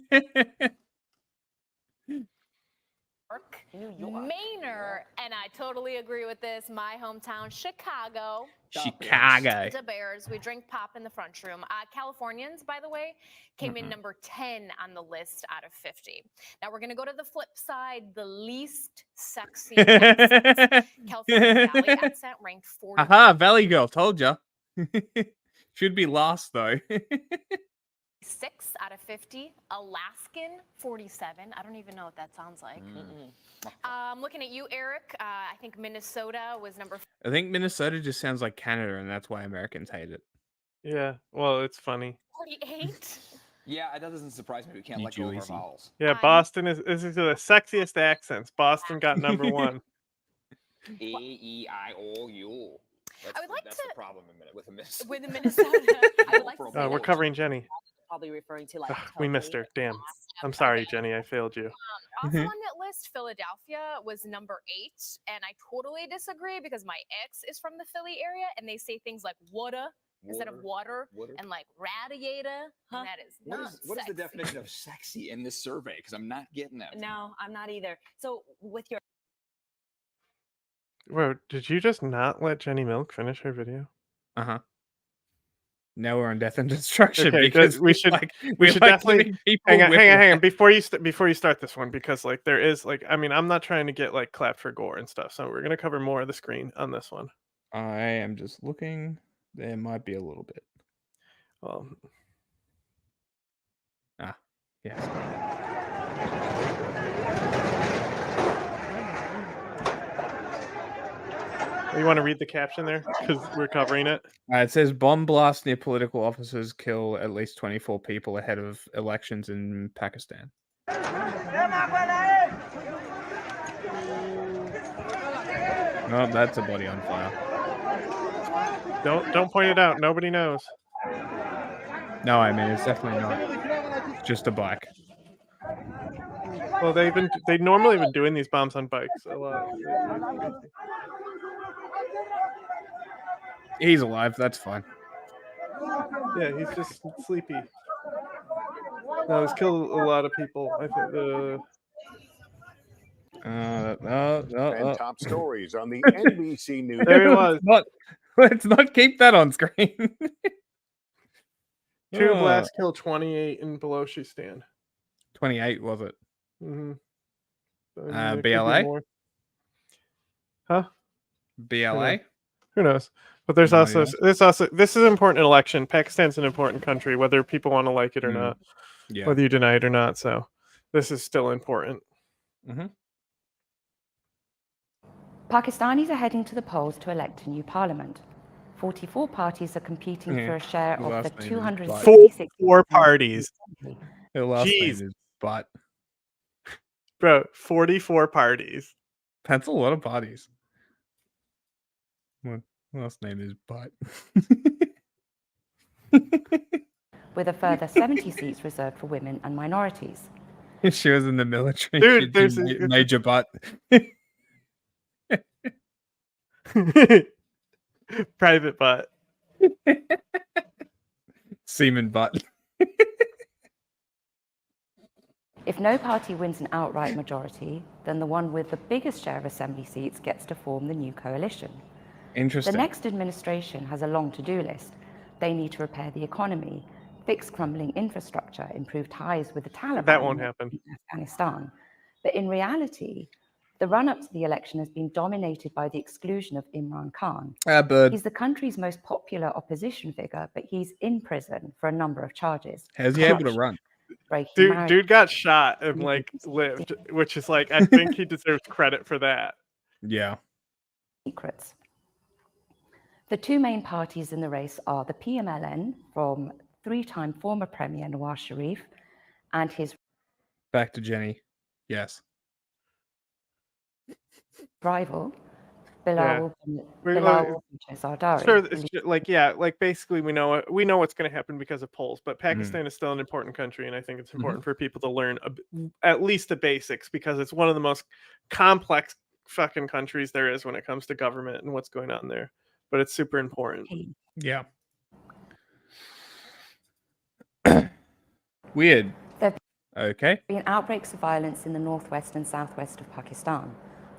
Maynard, and I totally agree with this. My hometown, Chicago. Chicago. The Bears. We drink pop in the front room. Californians, by the way, came in number 10 on the list out of 50. Now we're going to go to the flip side, the least sexy accents. California Valley accent ranked 40. Aha, Valley Girl, told ya. Should be last though. 6 out of 50. Alaskan, 47. I don't even know what that sounds like. Looking at you, Eric. I think Minnesota was number. I think Minnesota just sounds like Canada, and that's why Americans hate it. Yeah, well, it's funny. 48. Yeah, that doesn't surprise me. We can't You let go of our Jersey. vowels. Yeah, Boston is the sexiest accents. Boston got #1. A-E-I-O-U. That's the problem with Minnesota. With Minnesota. I would like to Oh, we're covering Jenny. probably referring to like. Ugh, we missed her. Damn. I'm sorry, Jenny. I failed you. Also on that list, Philadelphia was number 8, and I totally disagree because my ex is from the Philly area, and they say things like "woulda" instead of "water," and like "radiator." And that is What not is the sexy. definition of sexy in this survey? Because I'm not getting that. No, I'm not either. So with your Whoa, did you just not let Jenny Milk finish her video? Uh-huh. Now we're on death and destruction Okay, because we should we should like definitely giving people hang on whiplash. before you start this one, because like there is like, I mean, I'm not trying to get like clapped for gore and stuff, so we're gonna cover more of the screen on this one. I am just looking. There might be a little bit. Yes. You want to read the caption there because we're covering it. It says bomb blast near political officers kill at least 24 people ahead of elections in Pakistan. Oh, that's a body on fire. Don't point it out. Nobody knows. No, I mean it's definitely not. It's just a bike. Well, they normally been doing these bombs on bikes a lot. He's alive. That's fine. Yeah, he's just sleepy. No, he's killed a lot of people. I think And top stories on the NBC News. There it was. Let's not keep that on screen. 2 blasts killed 28 in Balochistan. 28 was it? Mm-hmm. BLA? Huh? BLA? Who knows? But there's No also idea. this is an important election. Pakistan's an important country, whether people want to like it or not, Yeah. whether you deny it or not. So this is still important. Pakistanis are heading to the polls to elect a new parliament. 44 parties are competing Yeah. for a share The of the last name is 266. 4 parties. The last Jeez. name is Butt. Bro, 44 parties. That's a lot of parties. What last name is Butt? With a further 70 seats reserved for women and minorities. She was in the military. Dude, She'd there's be a- Major Butt. Private butt. Seaman Butt. If no party wins an outright majority, then the one with the biggest share of assembly seats gets to form the new coalition. Interesting. The next administration has a long to-do list. They need to repair the economy, fix crumbling infrastructure, improve ties with the Taliban That won't happen. in Afghanistan. But in reality, The run-up to the election has been dominated by the exclusion of Imran Khan. But He's the country's most popular opposition figure, but he's in prison for a number of charges. How's he able to run? Dude got shot and like lived, which is like, I think he deserves credit for that. Yeah. Secrets. The two main parties in the race are the PMLN from three-time former Premier Nawaz Sharif and his Back to Jenny. Yes. rival, Yeah. Bilal Zardari. Sure, it's like, yeah, like basically we know what's going to happen because of polls, but Pakistan is still an important country, and I think it's important for people to learn at least the basics, because it's one of the most complex fucking countries there is when it comes to government and what's going on there. But it's super important. Yeah. Weird. Okay. Been outbreaks of violence in the northwest and southwest of Pakistan.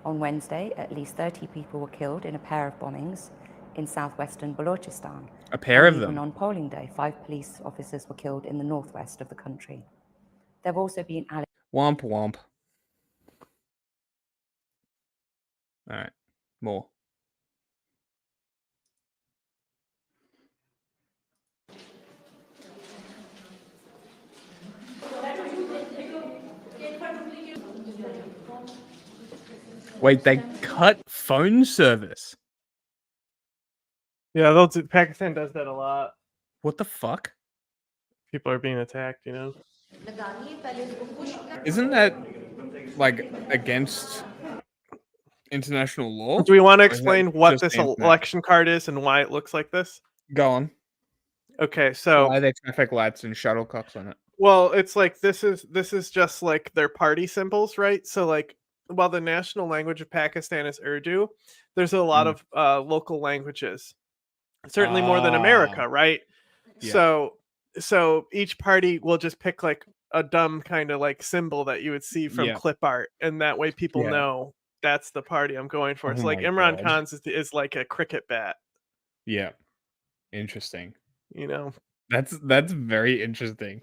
On Wednesday, at least 30 people were killed in a pair of bombings in southwestern Balochistan. A pair of And them. even on polling day, 5 police officers were killed in the northwest of the country. There have also been Womp womp. All right. More. Wait, they cut phone service. Yeah, Pakistan does that a lot. What the fuck? People are being attacked, you know. Isn't that like against international law? Do we want to Or is that explain what just this the internet? election card is and why it looks like this? Go on. Okay, so why are there traffic lights and shuttlecocks on it? Well, it's like this is just like their party symbols, right? So like, while the national language of Pakistan is Urdu, there's a lot of local languages, certainly more than America, right? Yeah. So each party will just pick like a dumb kind of like symbol that you would see from Yeah. clip art, and that way people Yeah. know that's the party I'm going for. Oh So like my Imran God. Khan's is like a cricket bat, Yeah. Interesting. you know. That's very interesting.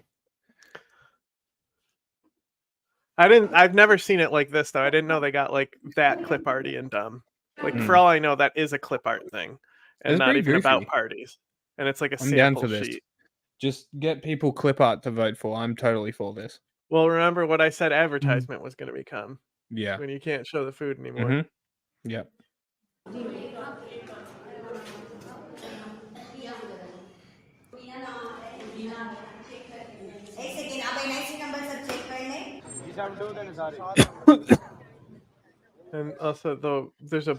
I've never seen it like this though. I didn't know they got like that clip arty and dumb. Like for all I know, that is a clip art thing, and It's not pretty even about goofy. parties. And it's like a I'm down sample for this. sheet. Just get people clip art to vote for. I'm totally for this. Well, remember what I said advertisement was going to become. Yeah. When you can't show the food anymore. Mm-hmm. Yep. And also, though, there's a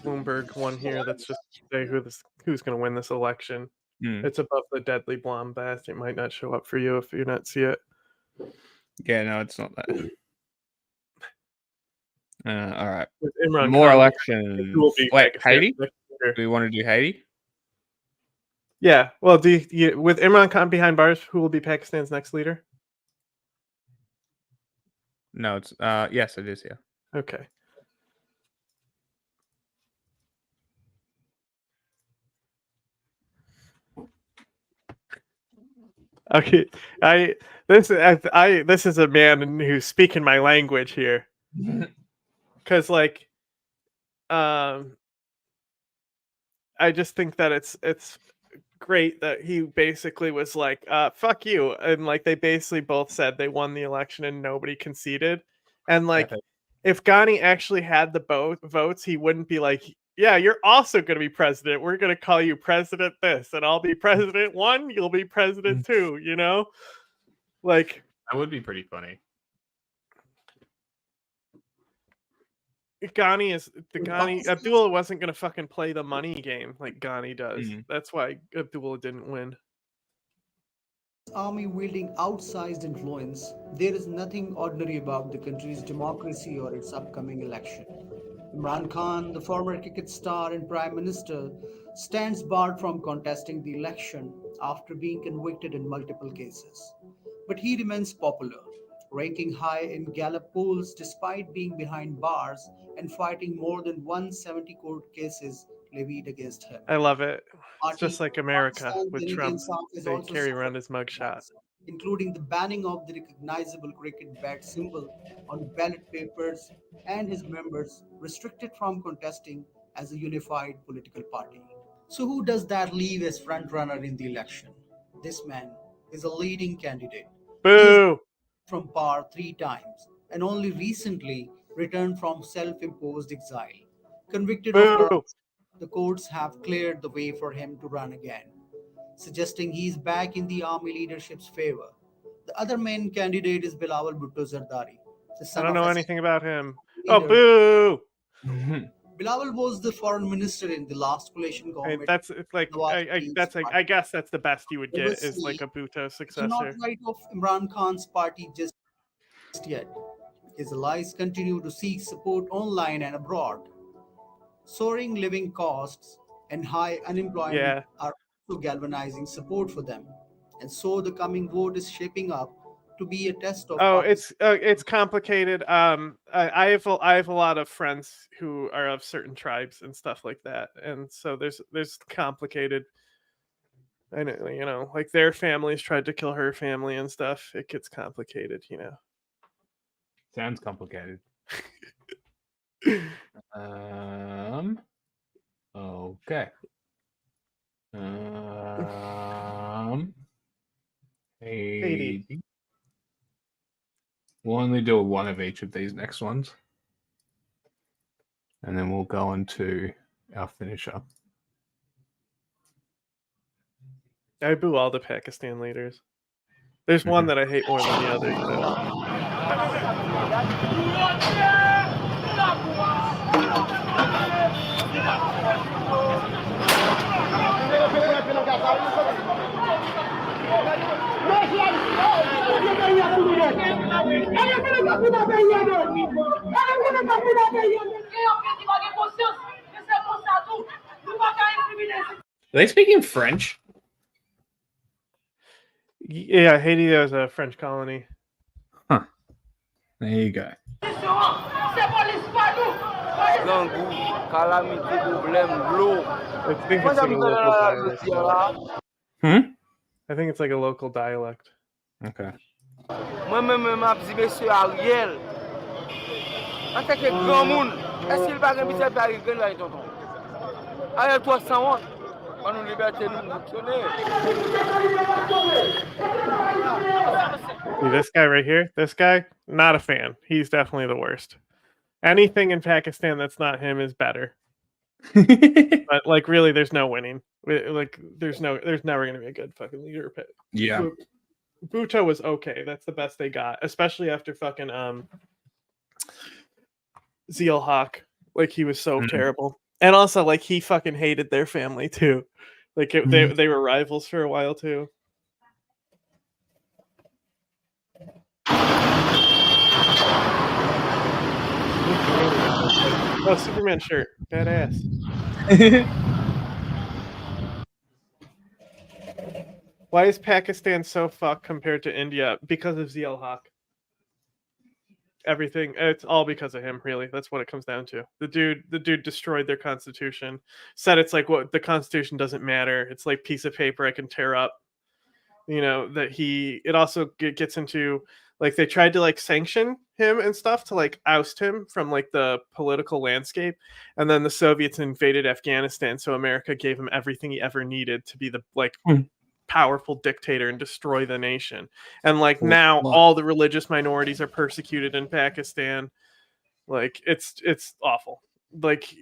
Bloomberg one here that's just say who's going to win this election. Mm. It's above the deadly bombast. It might not show up for you if you not see it. Yeah, no, it's not that. All right. With Imran More Khan, elections. who will be Wait, Pakistan Haiti? next year. Do we want to do Haiti? Yeah. Well, with Imran Khan behind bars, who will be Pakistan's next leader? No, it's yes, it is. Yeah. Okay. Okay, this is a man who's speaking my language here, because like, I just think that it's great that he basically was like, "Fuck you," and like they basically both said they won the election and nobody conceded, and like if Ghani actually had the votes, he wouldn't be like, yeah, you're also going to be president. We're going to call you President this, and I'll be President 1, you'll be President 2, you know? Like, that would be pretty funny. Abdullah wasn't going to fucking play the money game like Ghani does. That's why Abdullah didn't win. Army wielding outsized influence, there is nothing ordinary about the country's democracy or its upcoming election. Imran Khan, the former cricket star and prime minister, stands barred from contesting the election after being convicted in multiple cases. But he remains popular, ranking high in Gallup polls despite being behind bars and fighting more than 170 court cases levied against him. I love it. It's Party just like America Pakistan with Tehreek Trump. Insaf is They also carry suffering around his mugshot. including the banning of the recognizable cricket bat symbol on ballot papers and his members restricted from contesting as a unified political party. So, who does that leave as frontrunner in the election? This man is a leading candidate. Boo! From power 3 times and only recently returned from self imposed exile. Convicted of corruption, the courts have cleared the way for him to run again, suggesting he is back in the army leadership's favor. The other main candidate is Bilawal Bhutto Zardari, the I son don't of know a anything about him. Oh, leader. boo! Bilawal was the foreign minister in the last coalition I government. that's it's like I guess that's the best you would get is like a Bhutto To not successor. write off Imran Khan's party just yet. His allies continue to seek support online and abroad. Soaring living costs and high unemployment are also galvanizing support for them. And so the coming vote is shaping up to be a test of It's complicated. I have a lot of friends who are of certain tribes and stuff like that, and so there's complicated. I know, like their families tried to kill her family and stuff. It gets complicated, Sounds complicated. Okay. Haiti. We'll only do one of each of these next ones. And then we'll go into our finisher. I boo all the Pakistan leaders. There's one that I hate more than the others, Are they speaking French? Yeah, Haiti was a French colony. Huh. There you go. I think it's like a local dialect. I think it's like a local dialect. Okay. Moi-même, je dis, monsieur Ariel, en tant que grand monde, est-ce qu'il va gagner ça par Ariel là, tonton? Ariel, toi, sans honte, on nous liberté, nous fonctionner. See this guy right here? This guy? Not a fan. He's definitely the worst. Anything in Pakistan that's not him is better. But like, really, there's no winning. Like, there's never going to be a good fucking leader. Yeah. Bhutto was okay. That's the best they got, especially after fucking Zeal Hawk. Like, he was so terrible, and also like he fucking hated their family too. Like they were rivals for a while too. Oh, Superman shirt, badass. Why is Pakistan so fucked compared to India? Because of Zeal Hawk. Everything, it's all because of him, really. That's what it comes down to. The dude destroyed their constitution. Said it's like, what, the constitution doesn't matter. It's like piece of paper I can tear up. It also gets into, like, they tried to like sanction him and stuff to like oust him from like the political landscape, and then the Soviets invaded Afghanistan, so America gave him everything he ever needed to be the like powerful dictator and destroy the nation. And like now all the religious minorities are persecuted in Pakistan. Like it's awful. Like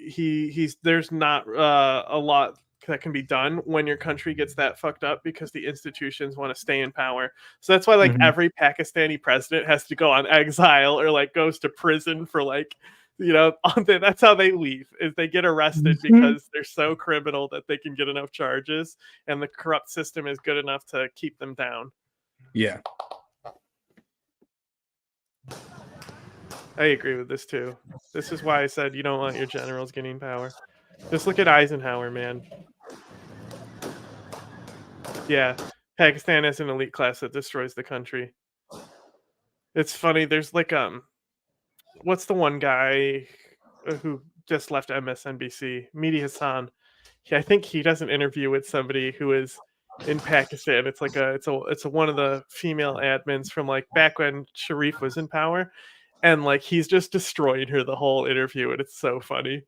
there's not a lot that can be done when your country gets that fucked up, because the institutions want to stay in power. So that's why like every Pakistani president has to go on exile or like goes to prison for like, that's how they leave, is they get arrested because they're so criminal that they can get enough charges, and the corrupt system is good enough to keep them down. Yeah. I agree with this too. This is why I said you don't want your generals getting power. Just look at Eisenhower, man. Yeah, Pakistan has an elite class that destroys the country. It's funny, there's like what's the one guy who just left MSNBC? Mehdi Hassan. I think he does an interview with somebody who is in Pakistan. It's like it's one of the female admins from like back when Sharif was in power, and like he's just destroying her the whole interview, and it's so funny.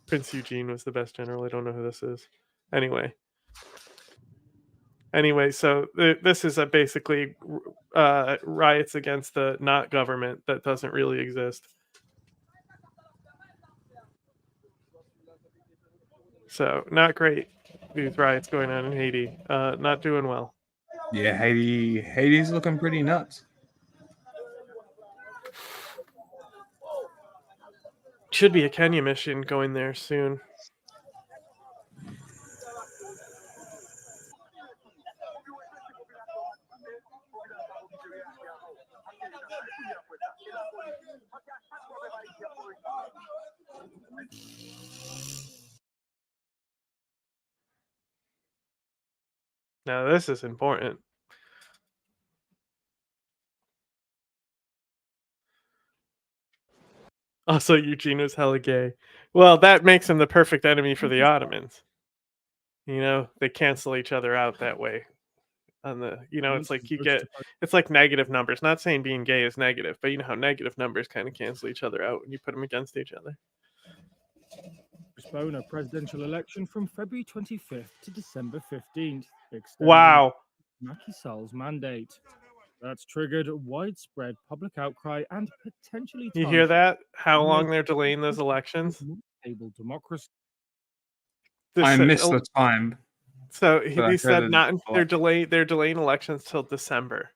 Prince Eugene was the best general. I don't know who this is. Anyway, so this is basically riots against the not government that doesn't really exist. So not great. These riots going on in Haiti. Not doing well. Yeah, Haiti's looking pretty nuts. Should be a Kenya mission going there soon. Now this is important. Also, Eugene was hella gay. Well, that makes him the perfect enemy for the Ottomans. You know, they cancel each other out that way. On the, it's like it's like negative numbers. Not saying being gay is negative, but you know how negative numbers kind of cancel each other out when you put them against each other. Postpone a presidential election from February 25th to December 15th. Wow. Macky Sall's mandate. That's triggered widespread public outcry and potentially. You hear that? How long they're delaying those elections? Stable democracy. I missed the time. So he said they're delaying elections till December.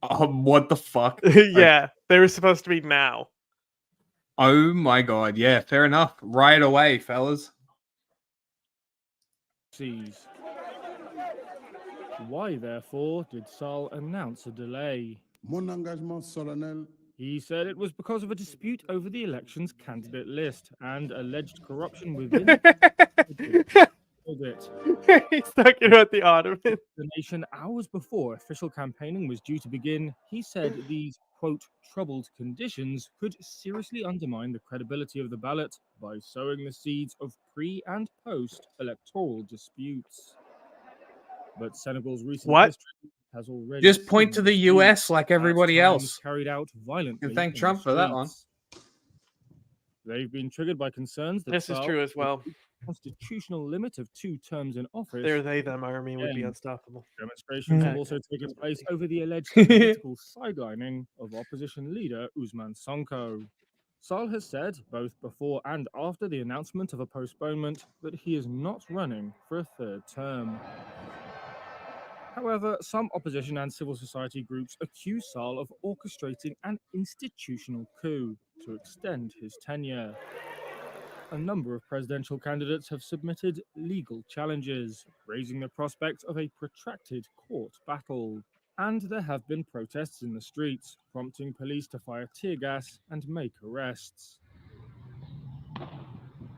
What the fuck? Yeah, they were supposed to be now. Oh my god, yeah, fair enough. Right away, fellas. Why, therefore, did Sall announce a delay? He said it was because of a dispute over the election's candidate list and alleged corruption within it. He's talking about the Ottomans. The nation hours before official campaigning was due to begin, he said these, quote, troubled conditions could seriously undermine the credibility of the ballot by sowing the seeds of pre- and post-electoral disputes. But Senegal's recent history has already just point to the US like everybody else. Carried out violently. You thank Trump for that one. They've been triggered by concerns that this is true as well. Constitutional limit of 2 terms in office. Them army would be unstoppable. Demonstrations have also taken place over the alleged political sidelining of opposition leader Ousmane Sonko. Sall has said, both before and after the announcement of a postponement, that he is not running for a 3rd term. However, some opposition and civil society groups accuse Sall of orchestrating an institutional coup to extend his tenure. A number of presidential candidates have submitted legal challenges, raising the prospect of a protracted court battle. And there have been protests in the streets, prompting police to fire tear gas and make arrests.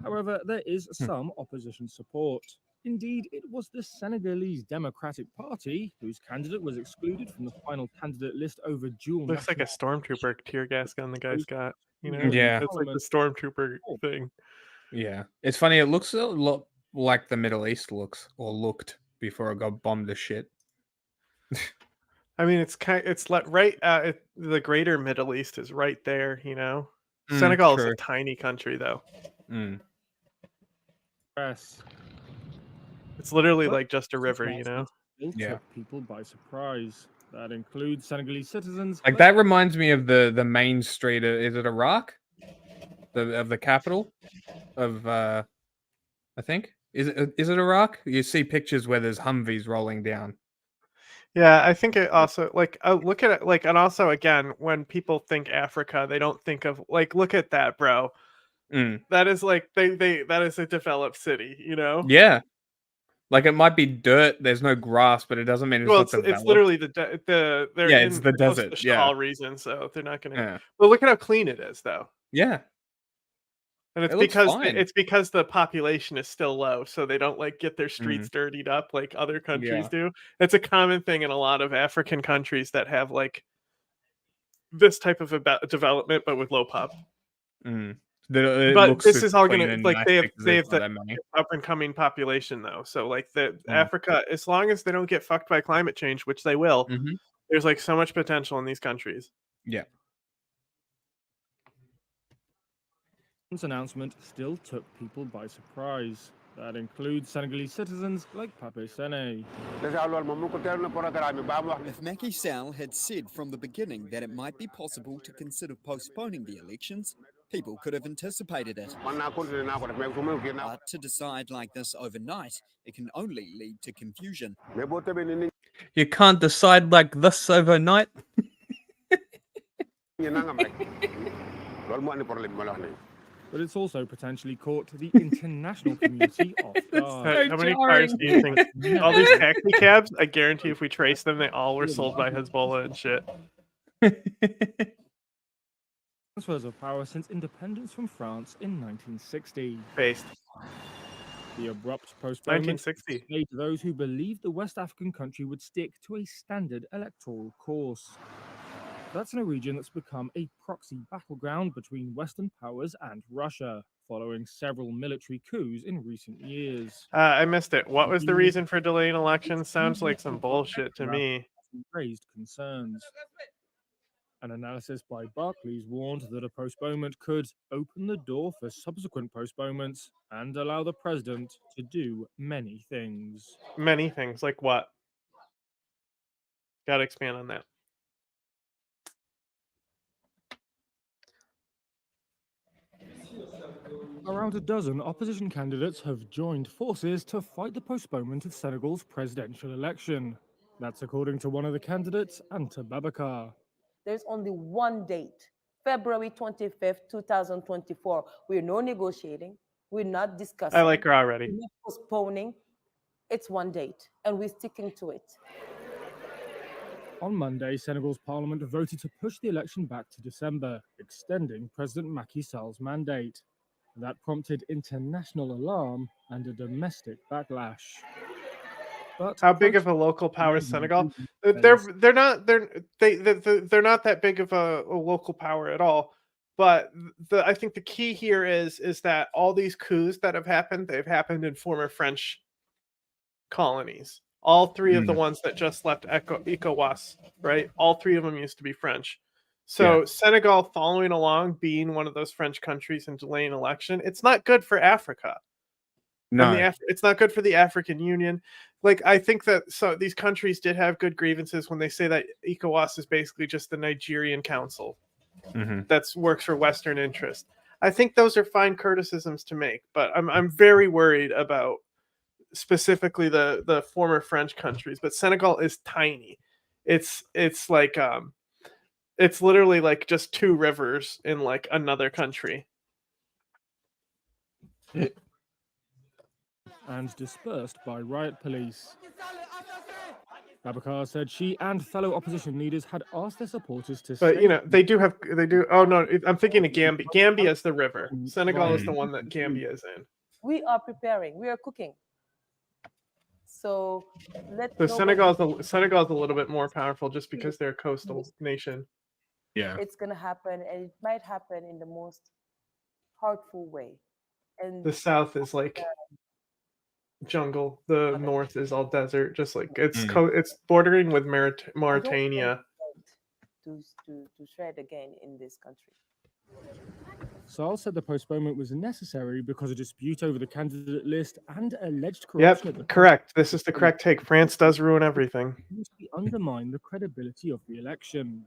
However, there is some opposition support. Indeed, it was the Senegalese Democratic Party whose candidate was excluded from the final candidate list over dual. Looks like a stormtrooper tear gas gun the guy's got. You know, yeah, it's like the stormtrooper thing. Yeah, it's funny. It looks a lot like the Middle East looks or looked before it got bombed to shit. I mean, it's like right. The greater Middle East is right there. You know, Senegal is a tiny country though. Yes. It's literally like just a river, you know? Yeah. People by surprise. That includes Senegalese citizens. Like that reminds me of the main street. Is it Iraq? Of the capital of I think is it Iraq? You see pictures where there's Humvees rolling down. Yeah, I think it also like look at it like, and also again, when people think Africa, they don't think of like, look at that, bro. That is like that is a developed city, you know? Yeah. Like it might be dirt, there's no grass, but it doesn't mean it's not developed. It's literally it's the desert. Yeah, reason, so they're not gonna. Yeah. But look at how clean it is, though. Yeah, and it's because the population is still low, so they don't like get their streets dirtied up like other countries do. It's a common thing in a lot of African countries that have like this type of development, but with low pop. But this is all gonna like they have the their money. up and coming population though. So like Africa, as long as they don't get fucked by climate change, which they will, there's like so much potential in these countries. Yeah. This announcement still took people by surprise. That includes Senegalese citizens like Pape Sene. If Macky Sall had said from the beginning that it might be possible to consider postponing the elections, people could have anticipated it. But to decide like this overnight, it can only lead to confusion. You can't decide like this overnight. But it's also potentially caught the international community off guard. How many cars do you think? All these taxi cabs, I guarantee if we trace them, they all were sold by Hezbollah and shit. Transfers of power since independence from France in 1960. Based. The abrupt postponement 1960. made those who believed the West African country would stick to a standard electoral course. That's in a region that's become a proxy battleground between Western powers and Russia, following several military coups in recent years. I missed it. What was the reason for delaying elections? Sounds like some bullshit to me. Raised concerns. An analysis by Barclays warned that a postponement could open the door for subsequent postponements and allow the president to do many things. Many things, like what? Gotta expand on that. Around a dozen opposition candidates have joined forces to fight the postponement of Senegal's presidential election. That's according to one of the candidates, Anta Babacar. There's only one date, February 25th, 2024. We're not negotiating. We're not discussing. I like her already. We're not postponing. It's one date, and we're sticking to it. On Monday, Senegal's parliament voted to push the election back to December, extending President Macky Sall's mandate. That prompted international alarm and a domestic backlash. But how big of a local power is Senegal? They're not that big of a local power at all. But I think the key here is that all these coups that have happened, they've happened in former French colonies. All three of the ones that just left ECOWAS, right? All three of them used to be French. So Senegal following along, being one of those French countries and delaying election, it's not good for Africa. No, it's not good for the African Union. Like, I think that these countries did have good grievances when they say that ECOWAS is basically just the Nigerian council that works for Western interest. I think those are fine criticisms to make, but I'm very worried about specifically the former French countries. But Senegal is tiny. It's like it's literally like just two rivers in like another country. And dispersed by riot police. Babacar said she and fellow opposition leaders had asked their supporters to But, you know, they do. Oh, no, I'm thinking of Gambia. Gambia is the river. Senegal is the one that Gambia is in. We are preparing. We are cooking. So Senegal's a little bit more powerful just because they're a coastal nation. Yeah. It's going to happen, and it might happen in the most hurtful way. And the south is like jungle. The north is all desert. Just like it's bordering with Mauritania. To shred again in this country. Sall said the postponement was necessary because a dispute over the candidate list and alleged corruption. Yep, correct. This is the correct take. France does ruin everything. Undermine the credibility of the election.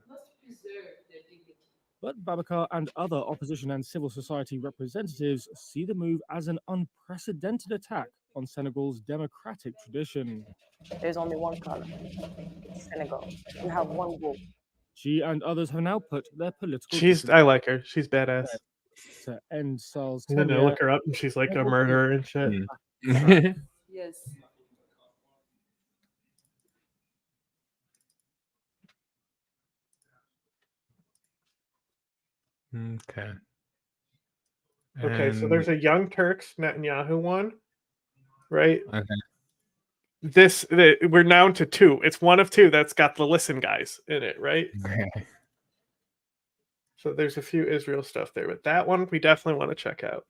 But Babacar and other opposition and civil society representatives see the move as an unprecedented attack on Senegal's democratic tradition. There's only one color, Senegal. We have one vote. She and others have now put their political... I like her. She's badass. To end Sall's tenure. And then I look her up and she's like a murderer and shit. Yes. Okay. Okay, so there's a Young Turks Netanyahu one, right? Okay. We're down to two. It's one of two that's got the Listen guys in it, right? Okay. So there's a few Israel stuff there, but that one we definitely want to check out.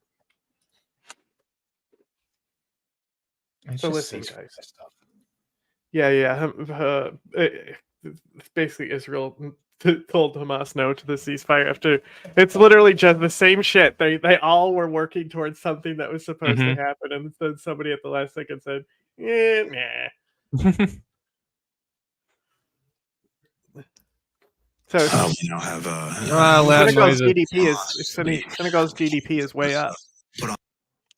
It's So just listen, ceasefire guys. stuff. Yeah. It's basically Israel told Hamas no to the ceasefire after it's literally just the same shit. They all were working towards something that was supposed to happen, and then somebody at the last second said, nah. So we now have Senegal's Senegal's GDP is way up.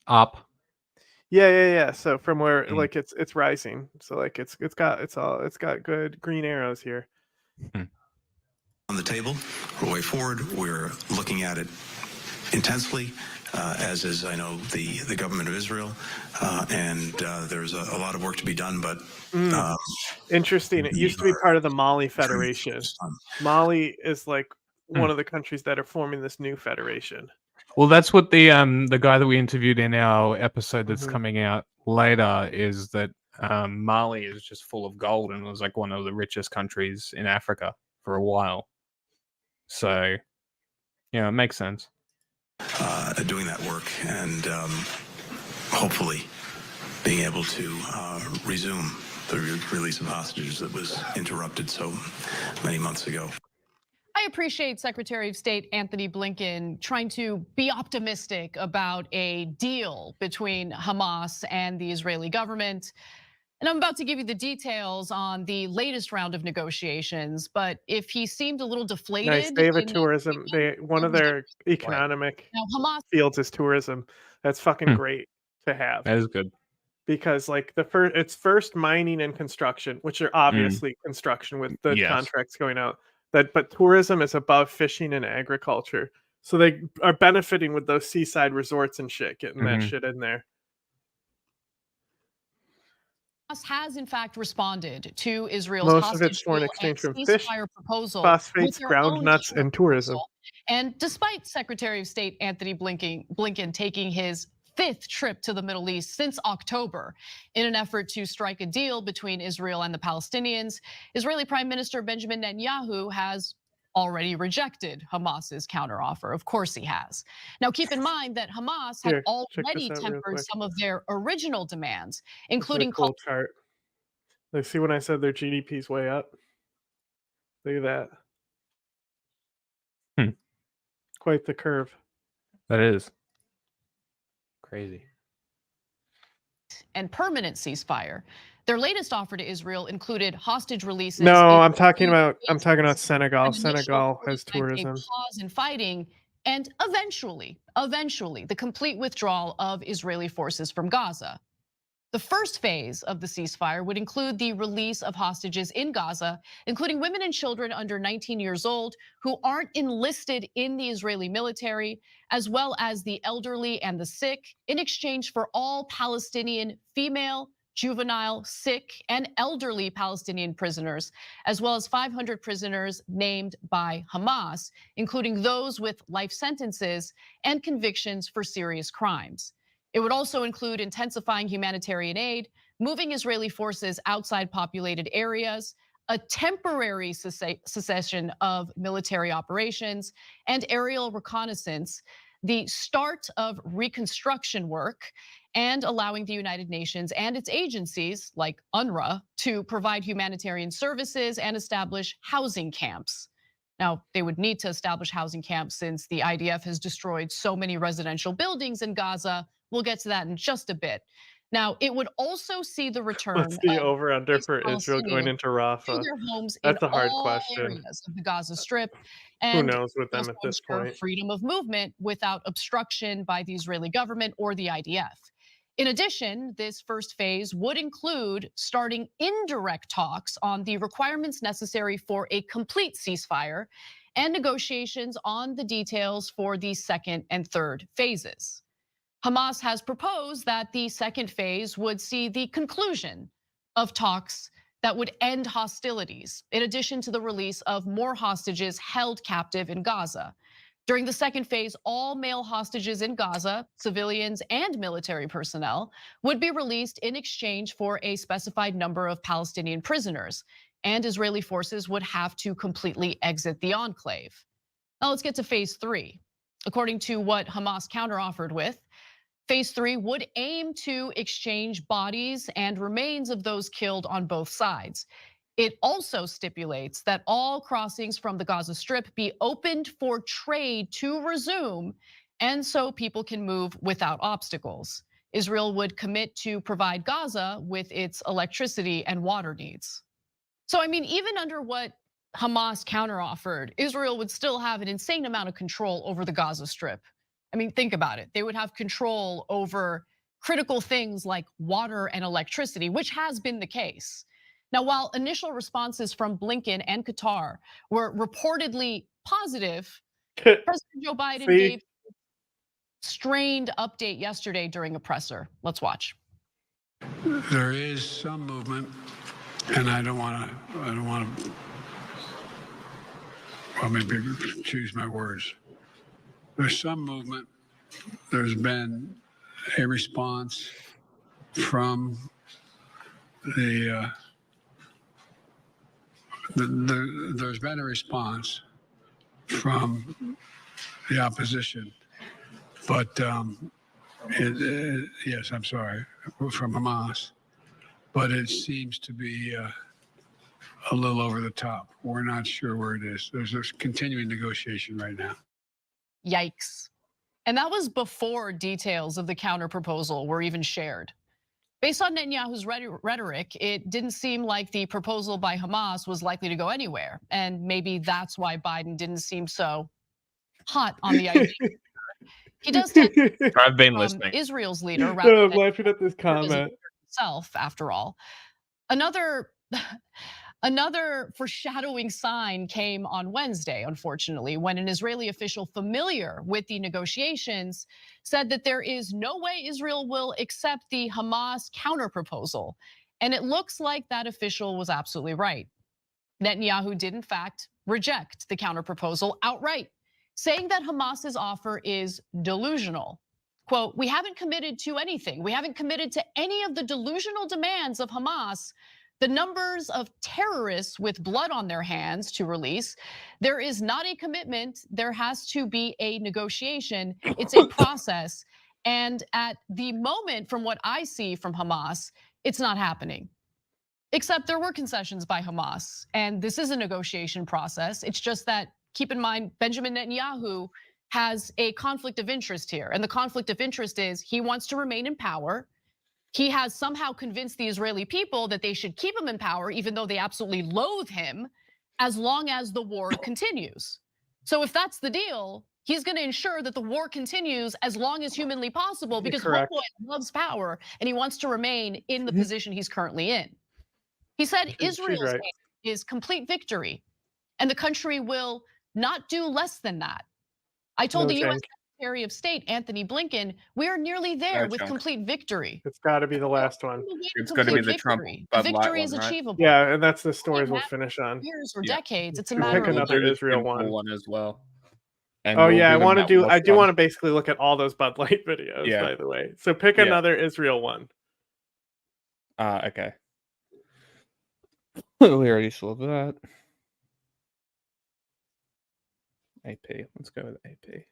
Up. Yeah. So from where like it's rising. So like it's got good green arrows here. on the table. We're way forward. We're looking at it intensely, as is, I know, the government of Israel, and there's a lot of work to be done, but interesting. It used to be part of the Mali Federation. Mali is like one of the countries that are forming this new federation. Well, that's what the guy that we interviewed in our episode that's coming out later is that Mali is just full of gold and was like one of the richest countries in Africa for a while. So, yeah, it makes sense. Doing that work and hopefully being able to resume the release of hostages that was interrupted so many months ago. I appreciate Secretary of State Anthony Blinken trying to be optimistic about a deal between Hamas and the Israeli government. And I'm about to give you the details on the latest round of negotiations, but if he seemed a little deflated. Nice. They have a tourism. One of their economic fields is tourism. That's fucking great to have. That is good. Because like it's first mining and construction, which are obviously construction with the contracts going out. But tourism is above fishing and agriculture. So they are benefiting with those seaside resorts and shit, getting that shit in there. Has in fact responded to Israel's most of its foreign exchange from fish, proposal, phosphates, ground nuts, and tourism. And despite Secretary of State Anthony Blinken taking his 5th trip to the Middle East since October in an effort to strike a deal between Israel and the Palestinians, Israeli Prime Minister Benjamin Netanyahu has already rejected Hamas's counteroffer. Of course he has. Now keep in mind that Hamas had already tempered some of their original demands, including cool chart. Like, see when I said their GDP's way up? Look at that. Quite the curve. That is crazy. And permanent ceasefire. Their latest offer to Israel included hostage releases. No, I'm talking about Senegal. Senegal has tourism. Pause in fighting, and eventually, the complete withdrawal of Israeli forces from Gaza. The first phase of the ceasefire would include the release of hostages in Gaza, including women and children under 19 years old who aren't enlisted in the Israeli military, as well as the elderly and the sick, in exchange for all Palestinian female, juvenile, sick, and elderly Palestinian prisoners, as well as 500 prisoners named by Hamas, including those with life sentences and convictions for serious crimes. It would also include intensifying humanitarian aid, moving Israeli forces outside populated areas, a temporary cessation of military operations, and aerial reconnaissance, the start of reconstruction work, and allowing the United Nations and its agencies, like UNRWA, to provide humanitarian services and establish housing camps. Now, they would need to establish housing camps since the IDF has destroyed so many residential buildings in Gaza. We'll get to that in just a bit. Now, it would also see the return What's the over-under for Israel going into Rafah? to their homes That's in a hard all question. areas of the Gaza Strip. Who And knows with them at this ensure point? freedom of movement without obstruction by the Israeli government or the IDF. In addition, this first phase would include starting indirect talks on the requirements necessary for a complete ceasefire and negotiations on the details for the second and third phases. Hamas has proposed that the second phase would see the conclusion of talks that would end hostilities, in addition to the release of more hostages held captive in Gaza. During the second phase, all male hostages in Gaza, civilians and military personnel, would be released in exchange for a specified number of Palestinian prisoners, and Israeli forces would have to completely exit the enclave. Now let's get to phase 3. According to what Hamas counteroffered with, phase 3 would aim to exchange bodies and remains of those killed on both sides. It also stipulates that all crossings from the Gaza Strip be opened for trade to resume, and so people can move without obstacles. Israel would commit to provide Gaza with its electricity and water needs. So, I mean, even under what Hamas counteroffered, Israel would still have an insane amount of control over the Gaza Strip. I mean, think about it. They would have control over critical things like water and electricity, which has been the case. Now, while initial responses from Blinken and Qatar were reportedly positive, President Joe Biden gave a strained update yesterday during a presser. Let's watch. There is some movement, and I don't want to, well, maybe choose my words. There's some movement. There's been a response from there's been a response from the opposition, but yes, I'm sorry, from Hamas, but it seems to be a little over the top. We're not sure where it is. There's a continuing negotiation right now. Yikes. And that was before details of the counterproposal were even shared. Based on Netanyahu's rhetoric, it didn't seem like the proposal by Hamas was likely to go anywhere. And maybe that's why Biden didn't seem so hot on the idea. He does tend to I've been listening. Israel's leader rather I'm than laughing at this comment. himself, after all. Another foreshadowing sign came on Wednesday, unfortunately, when an Israeli official familiar with the negotiations said that there is no way Israel will accept the Hamas counterproposal. And it looks like that official was absolutely right. Netanyahu did, in fact, reject the counterproposal outright, saying that Hamas's offer is delusional. Quote, "We haven't committed to anything. We haven't committed to any of the delusional demands of Hamas. The numbers of terrorists with blood on their hands to release. There is not a commitment. There has to be a negotiation. It's a process. And at the moment, from what I see from Hamas, it's not happening. Except there were concessions by Hamas. And this is a negotiation process. It's just that, keep in mind, Benjamin Netanyahu has a conflict of interest here. And the conflict of interest is he wants to remain in power. He has somehow convinced the Israeli people that they should keep him in power, even though they absolutely loathe him, as long as the war continues. So if that's the deal, he's going to ensure that the war continues as long as humanly possible, because homeboy loves power and he wants to remain in the position he's currently in. He said Israel's aim is complete victory, and the country will not do less than that. I told the US Secretary of State, Anthony Blinken, we are nearly there with complete victory. It's got to be the last one. It's going to be the Trump Bud Light victory is one, right? achievable. Yeah, and that's the stories we'll finish on. Years or decades. It's a matter Pick of another Israel one as well. And oh we'll yeah, I them want to that do. watch I do one. want to basically look at all those Bud Light videos. Yeah. By the way, so pick Yeah. another Israel one. Okay. We already saw that. AP. Let's go with AP.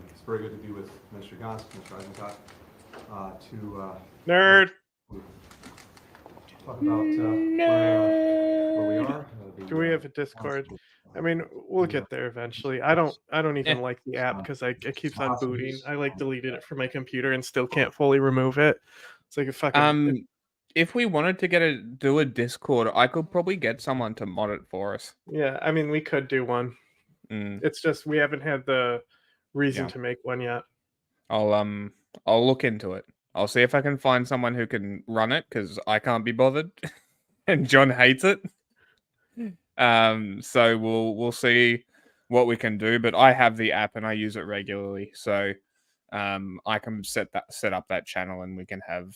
It's very good to be with Mr. Gans, Mr. Eisenkot, to Nerd. talk about where we are. Do we have a Discord? I mean, we'll get there eventually. I don't even like the app because it keeps on booting. I like deleted it from my computer and still can't fully remove it. It's like a fucking. If we wanted to do a Discord, I could probably get someone to mod it for us. Yeah, I mean, we could do one. It's just we haven't had the reason to make one yet. I'll look into it. I'll see if I can find someone who can run it because I can't be bothered, and John hates it. So we'll see what we can do. But I have the app and I use it regularly, so I can set up that channel and we can have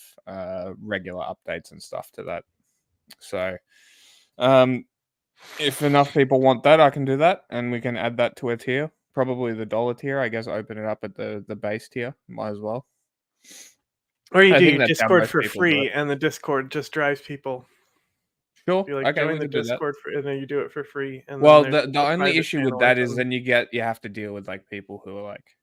regular updates and stuff to that. So if enough people want that, I can do that, and we can add that to a tier. Probably the $1 tier, I guess. Open it up at the base tier. Might as well. Or you I do think that's how Discord most for people do free, it. and the Discord just drives people. Sure. You like Okay, we join the could do that. Discord and then you do it for free. And Well, then there's the a only private issue with channel or that is something. then you have to deal with like people who are like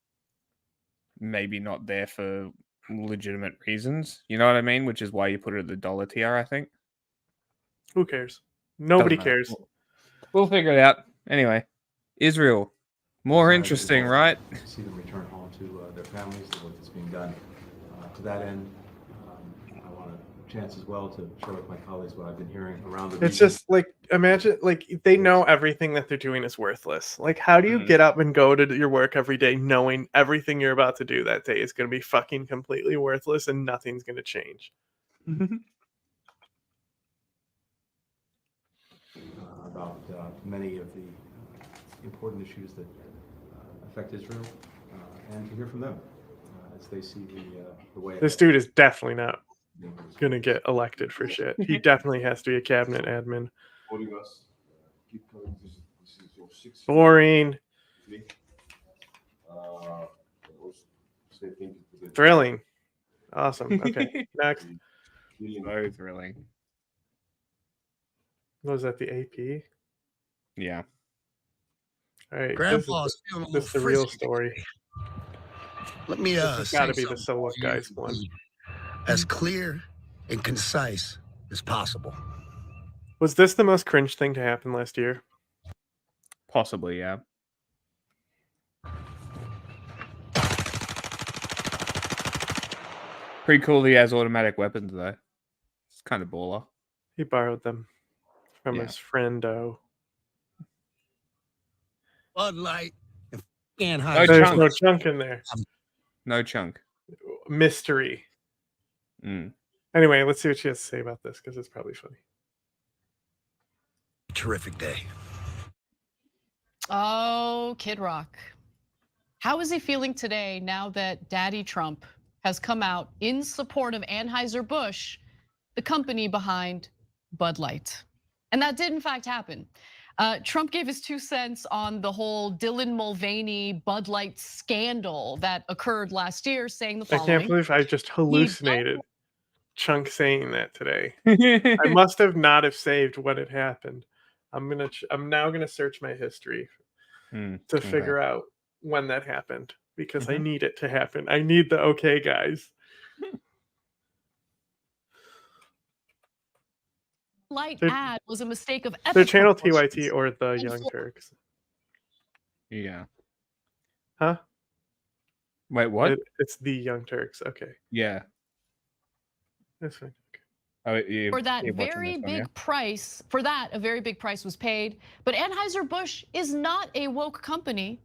maybe not there for legitimate reasons. You know what I mean? Which is why you put it at the dollar tier, I think. Who cares? Nobody Doesn't matter. cares. We'll figure it out. Anyway, Israel. More Sorry, interesting, people right? See them return home to their families, the work that's being done. To that end, I want a chance as well to share with my colleagues what I've been hearing around the region. It's just like, imagine, like, they know everything that they're doing is worthless. Like, how do you get up and go to your work every day knowing everything you're about to do that day is going to be fucking completely worthless and nothing's going to change? About many of the important issues that affect Israel, and to hear from them as they see the way. This dude is definitely not going to get elected for shit. He definitely has to be a cabinet admin. Boring. Thrilling. Awesome. Okay, next. So thrilling. Was that the AP? Yeah. All right. Grandpa's feeling a This is the little real frisky. story. Let me This has got to say be the something solo for you guys one. as clear and concise as possible. Was this the most cringe thing to happen last year? Possibly, yeah. Pretty cool he has automatic weapons, though. It's kind of baller. He borrowed them from Yeah. his friendo. Bud Light and No There's chunk. no chunk in there. No chunk. Mystery. Mm. Anyway, let's see what she has to say about this because it's probably funny. Terrific day. Oh, Kid Rock. How is he feeling today now that Daddy Trump has come out in support of Anheuser-Busch, the company behind Bud Light? And that did in fact happen. Trump gave his 2 cents on the whole Dylan Mulvaney Bud Light scandal that occurred last year, saying the I following. can't believe I just hallucinated Chunk saying that today. I must have not have saved when it happened. I'm now gonna search my history to figure out when that happened because I need it to happen. I need the okay guys. Light They're- ad was a mistake of Their ethics channel proportions. TYT or the And Young for- Turks. Yeah. Huh? Wait, what? It's the Young Turks. Okay. Yeah. That's fine. Oh, you, For that you're watching very this one, big yeah? price, for that, a very big price was paid. But Anheuser-Busch is not a woke company.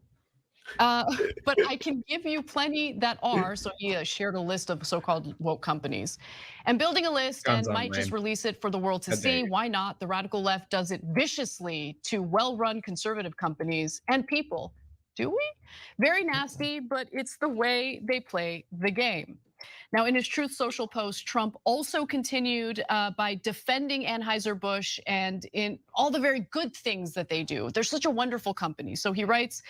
But I can give you plenty that are. So he shared a list of so-called woke companies. And building a list Guns and on might just lame. release it for the world to How dare see. you. Why not? The radical left does it viciously to well-run conservative companies and people. Do we? Very nasty, but it's the way they play the game. Now, in his Truth Social post, Trump also continued by defending Anheuser-Busch and in all the very good things that they do. They're such a wonderful company. So he writes,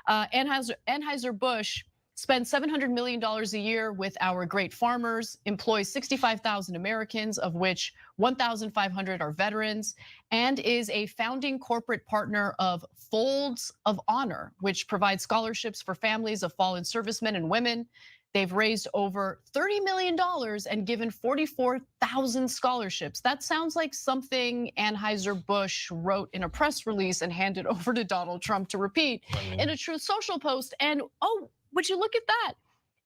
Anheuser-Busch spends $700 million a year with our great farmers, employs 65,000 Americans, of which 1,500 are veterans, and is a founding corporate partner of Folds of Honor, which provides scholarships for families of fallen servicemen and women. They've raised over $30 million and given 44,000 scholarships. That sounds like something Anheuser-Busch wrote in a press release and handed over to Donald Trump to repeat in a Truth Social post. And oh, would you look at that?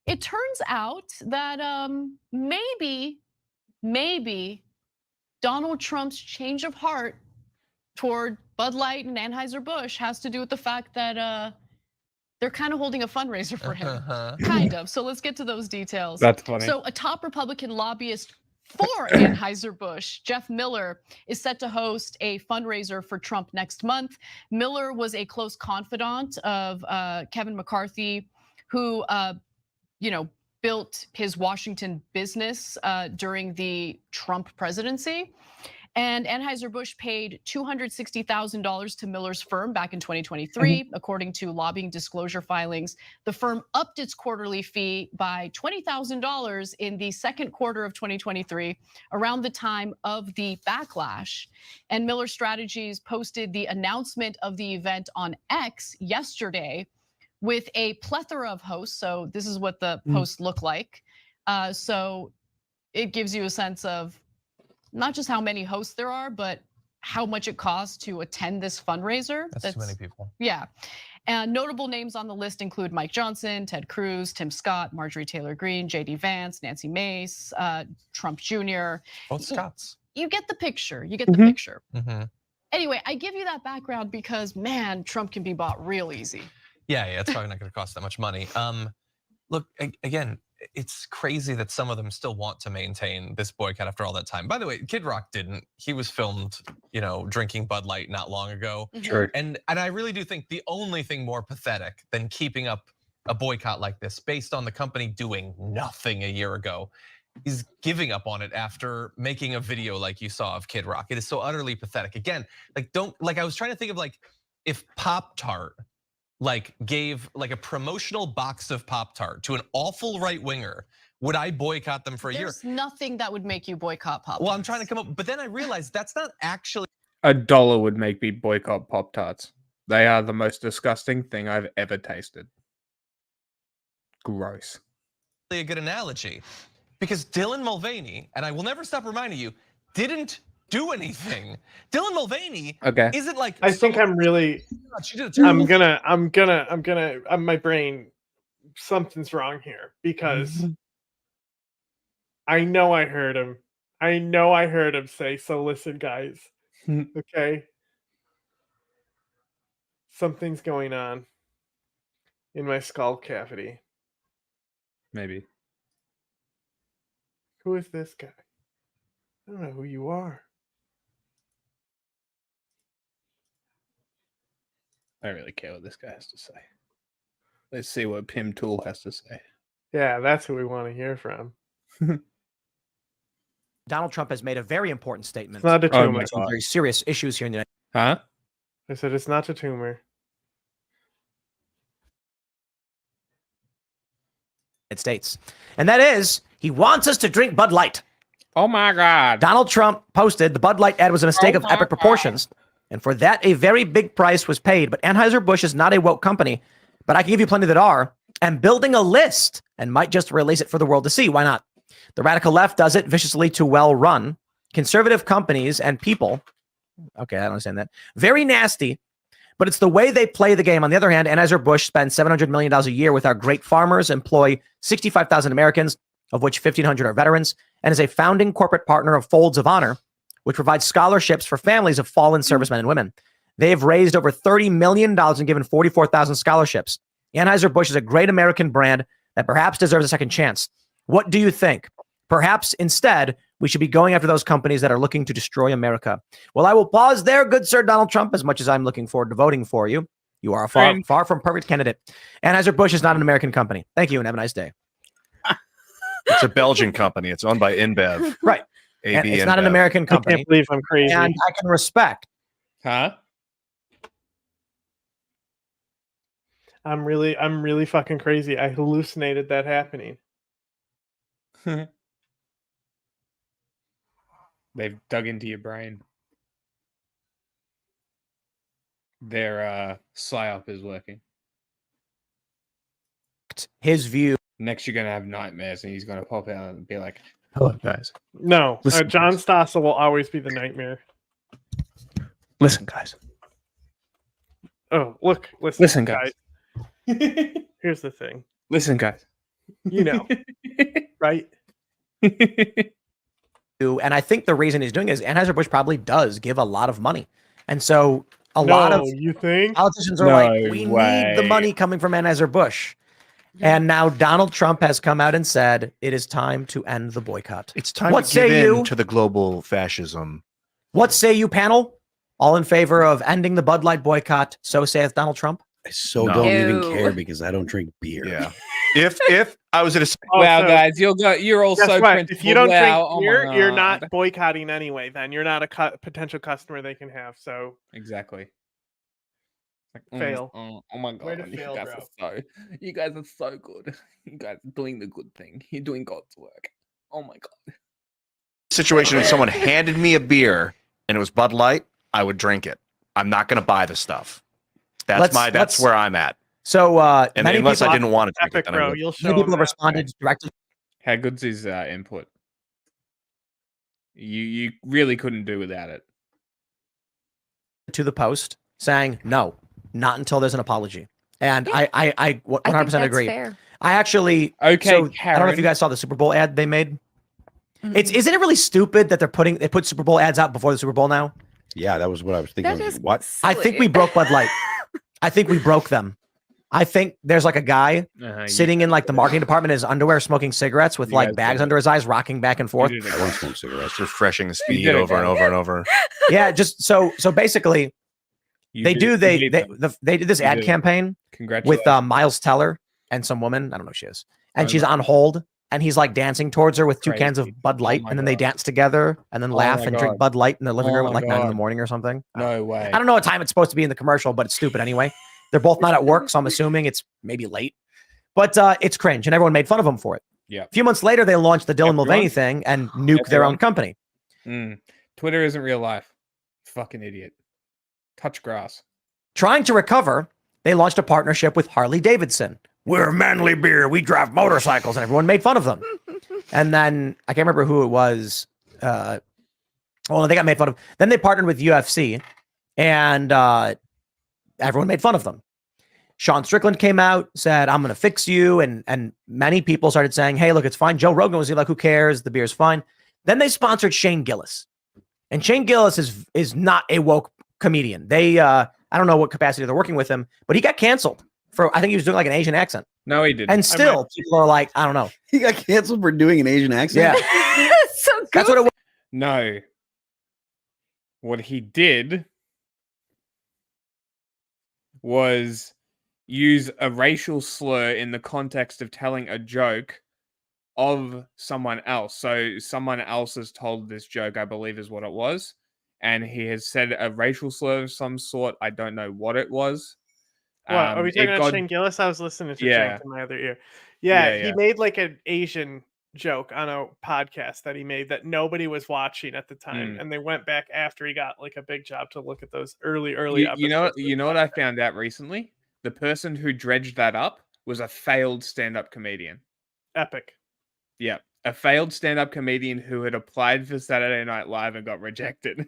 It turns out that maybe Donald Trump's change of heart toward Bud Light and Anheuser-Busch has to do with the fact that they're kind of holding a fundraiser for him, kind of. So let's get to those details. That's funny. So a top Republican lobbyist for Anheuser-Busch, Jeff Miller, is set to host a fundraiser for Trump next month. Miller was a close confidant of Kevin McCarthy, who built his Washington business during the Trump presidency. And Anheuser-Busch paid $260,000 to Miller's firm back in 2023. According to lobbying disclosure filings, the firm upped its quarterly fee by $20,000 in the second quarter of 2023, around the time of the backlash. And Miller Strategies posted the announcement of the event on X yesterday with a plethora of hosts. So this is what the posts look like. So it gives you a sense of not just how many hosts there are, but how much it costs to attend this fundraiser. That's too many people. Yeah. And notable names on the list include Mike Johnson, Ted Cruz, Tim Scott, Marjorie Taylor Greene, JD Vance, Nancy Mace, Trump Jr. Both Scotts. You get the picture. You get the picture. Mm-hmm. Anyway, I give you that background because, man, Trump can be bought real easy. Yeah, it's probably not going to cost that much money. Look, again, it's crazy that some of them still want to maintain this boycott after all that time. By the way, Kid Rock didn't. He was filmed, drinking Bud Light not long ago. Sure. And I really do think the only thing more pathetic than keeping up a boycott like this based on the company doing nothing a year ago is giving up on it after making a video like you saw of Kid Rock. It is so utterly pathetic. Again, I was trying to think of if Pop-Tart gave a promotional box of Pop-Tart to an awful right-winger, would I boycott them for a year? There's nothing that would make you boycott Pop-Tarts. Well, I'm trying to come up, but then I realized that's not actually $1 would make me boycott Pop-Tarts. They are the most disgusting thing I've ever tasted. Gross. a good analogy, because Dylan Mulvaney, and I will never stop reminding you, didn't do anything. Dylan Mulvaney isn't like. I think I'm really. My brain. Something's wrong here because I know I heard him. I know I heard him say, "So listen, guys, okay, something's going on in my skull cavity." Maybe. Who is this guy? I don't know who you are. I don't really care what this guy has to say. Let's see what Pim Tool has to say. Yeah, that's who we want to hear from. Donald Trump has made a very important statement. It's not a tumor. Some very serious issues here in the United States. Huh? I said it's not a tumor. States. And that is, he wants us to drink Bud Light. Oh my God. Donald Trump posted the Bud Light ad was a mistake of epic proportions. And for that, a very big price was paid. But Anheuser-Busch is not a woke company. But I can give you plenty that are. And building a list and might just release it for the world to see. Why not? The radical left does it viciously to well-run. Conservative companies and people. Okay, I don't understand that. Very nasty. But it's the way they play the game. On the other hand, Anheuser-Busch spends $700 million a year with our great farmers, employ 65,000 Americans, of which 1,500 are veterans, and is a founding corporate partner of Folds of Honor, which provides scholarships for families of fallen servicemen and women. They have raised over $30 million and given 44,000 scholarships. Anheuser-Busch is a great American brand that perhaps deserves a second chance. What do you think? Perhaps instead, we should be going after those companies that are looking to destroy America. Well, I will pause there, good sir Donald Trump, as much as I'm looking forward to voting for you. You are a far from perfect candidate. Anheuser-Busch is not an American company. Thank you and have a nice day. It's a Belgian company. It's owned by InBev. Right. AB it's not an InBev. American company. I can't believe I'm crazy. And I can respect. Huh? I'm really fucking crazy. I hallucinated that happening. They've dug into your brain. Their psyop is working. His view. Next, you're gonna have nightmares, and he's gonna pop out and be like, "Hello, guys. No, Listen, John Stossel will always be the nightmare. Listen, guys. Oh, look, Listen, guys. Here's the thing. Listen, guys. You know, right? And I think the reason he's doing it is Anheuser-Busch probably does give a lot of money. And so a lot of you think politicians are like, we need the money coming from Anheuser-Busch. And now Donald Trump has come out and said it is time to end the boycott. It's time to give in to the global fascism. What say you, panel? All in favor of ending the Bud Light boycott, so saith Donald Trump? I don't even care because I don't drink beer. Yeah. If I was at a Wow, Also, guys, you're all guess so what? principled. If you don't wow, drink beer, you're God. not boycotting anyway. Then you're not a potential customer they can have. So Exactly. Like, fail. oh my Way to God, fail, bro. you guys are so good. You guys are doing the good thing. You're doing God's work. Oh my God. situation if someone handed me a beer and it was Bud Light, I would drink it. I'm not going to buy the stuff. That's where I'm at. So And many unless I people didn't want to drink Epic, it, then I bro. would. You'll show many people them have that. responded directly How good's his input? You really couldn't do without it. to the post saying no, not until there's an apology. And I 100% agree. Fair. I actually Okay, so I don't know if Karen. you guys saw the Super Bowl ad they made. Isn't it really stupid that they put Super Bowl ads out before the Super Bowl now? Yeah, that was what I was thinking. That is What? I think we broke Bud Light. I think we broke them. I think there's like a guy sitting in like the marketing department in his underwear smoking cigarettes with like bags under his eyes rocking back and forth. I want to smoke cigarettes. Refreshing the speed over and over and over. Yeah, just so basically they did this ad campaign with Miles Teller and some woman, I don't know who she is. And she's on hold and he's like dancing towards her with two cans of Bud Light and then they dance together and then laugh and drink Bud Light in the living room at like 9 in the morning or something. No way. I don't know what time it's supposed to be in the commercial, but it's stupid anyway. They're both not at work, so I'm assuming it's maybe late. But it's cringe, and everyone made fun of them for it. Yeah. A few months later, they launched the Dylan Mulvaney thing and nuked their own company. Twitter isn't real life. Fucking idiot. Touch grass. Trying to recover, they launched a partnership with Harley Davidson. We're manly beer. We drive motorcycles, and everyone made fun of them. And then I can't remember who it was. Well, they got made fun of. Then they partnered with UFC, and everyone made fun of them. Sean Strickland came out, said, I'm going to fix you. And many people started saying, hey, look, it's fine. Joe Rogan was like, who cares? The beer's fine. Then they sponsored Shane Gillis. And Shane Gillis is not a woke comedian. They, I don't know what capacity they're working with him, but he got canceled for, I think he was doing like an Asian accent. No, he didn't. And still, people are like, I don't know. He got canceled for doing an Asian accent? Yeah. So good. That's what it was. No. What he did was use a racial slur in the context of telling a joke of someone else. So someone else has told this joke, I believe is what it was. And he has said a racial slur of some sort. I don't know what it was. What, are we talking about Shane Gillis? I was listening to Jank in my other ear. Yeah, he made like an Asian joke on a podcast that he made that nobody was watching at the time. And they went back after he got like a big job to look at those early episodes. You know what I found out recently? The person who dredged that up was a failed stand-up comedian. Epic. Yeah, a failed stand-up comedian who had applied for Saturday Night Live and got rejected.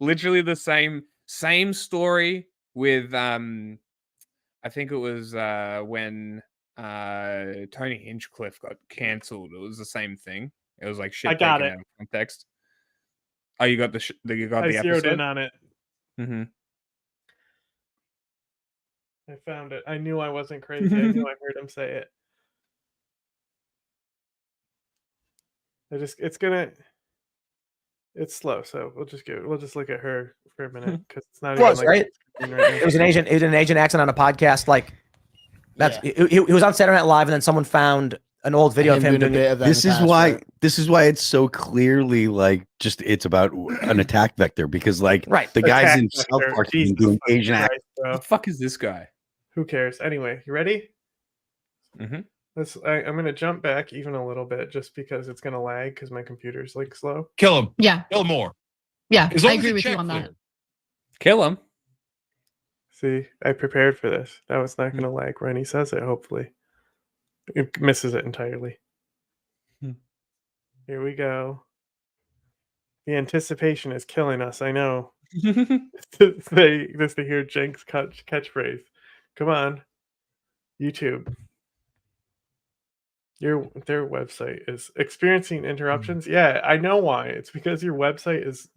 Literally the same story with I think it was when Tony Hinchcliffe got cancelled. It was the same thing. It was like shit. I got taken it. out of context. Oh, you got the I zeroed episode in on it. Mm-hmm. I found it. I knew I wasn't crazy. I knew I heard him say it. It's slow, so we'll just look at her for a minute because it's not even like right? It was an Asian accent on a podcast. Like that's he was on Saturday Night Live, and then someone found an old video of him doing it. This is why it's so clearly like just it's about an attack vector because like the guys in South Park have been doing Asian accent. What the fuck is this guy? Who cares? Anyway, you ready? Mm-hmm. I'm gonna jump back even a little bit just because it's gonna lag because my computer's like slow. Kill him. Yeah. Kill him more. Yeah, As long I as agree the with you check on that. cleared. Kill him. See, I prepared for this. Now it's not gonna lag when he says it. Hopefully, it misses it entirely. Here we go. The anticipation is killing us. I know. Just to hear Jenk's catchphrase. Come on, YouTube. Their website is experiencing interruptions. Yeah, I know why. It's because your website is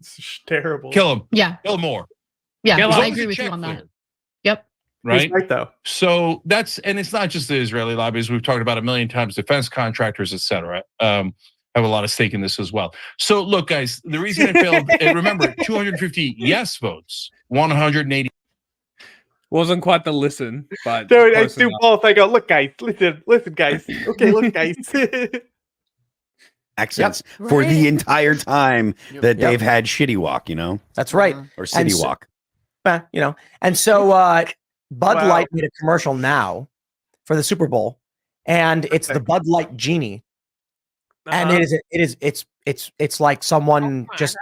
terrible. Kill him. Yeah. Kill him more. Yeah, As long I as agree the with you check on that. cleared. Yep. Right? He's right, though. So and it's not just the Israeli lobbies. We've talked about a million times, defense contractors, etc. Have a lot of stake in this as well. So look, guys, the reason it failed, and remember, 250 yes votes, 180. Wasn't quite the listen, but Dude, I close do enough. both. I go, look, guys, listen, guys. Okay, look, guys. Accents for the entire time that they've had Shitty Walk, you know? That's right. Or City Walk. You know, and so Bud Light made a commercial now for the Super Bowl, and it's the Bud Light Genie, and it's like someone just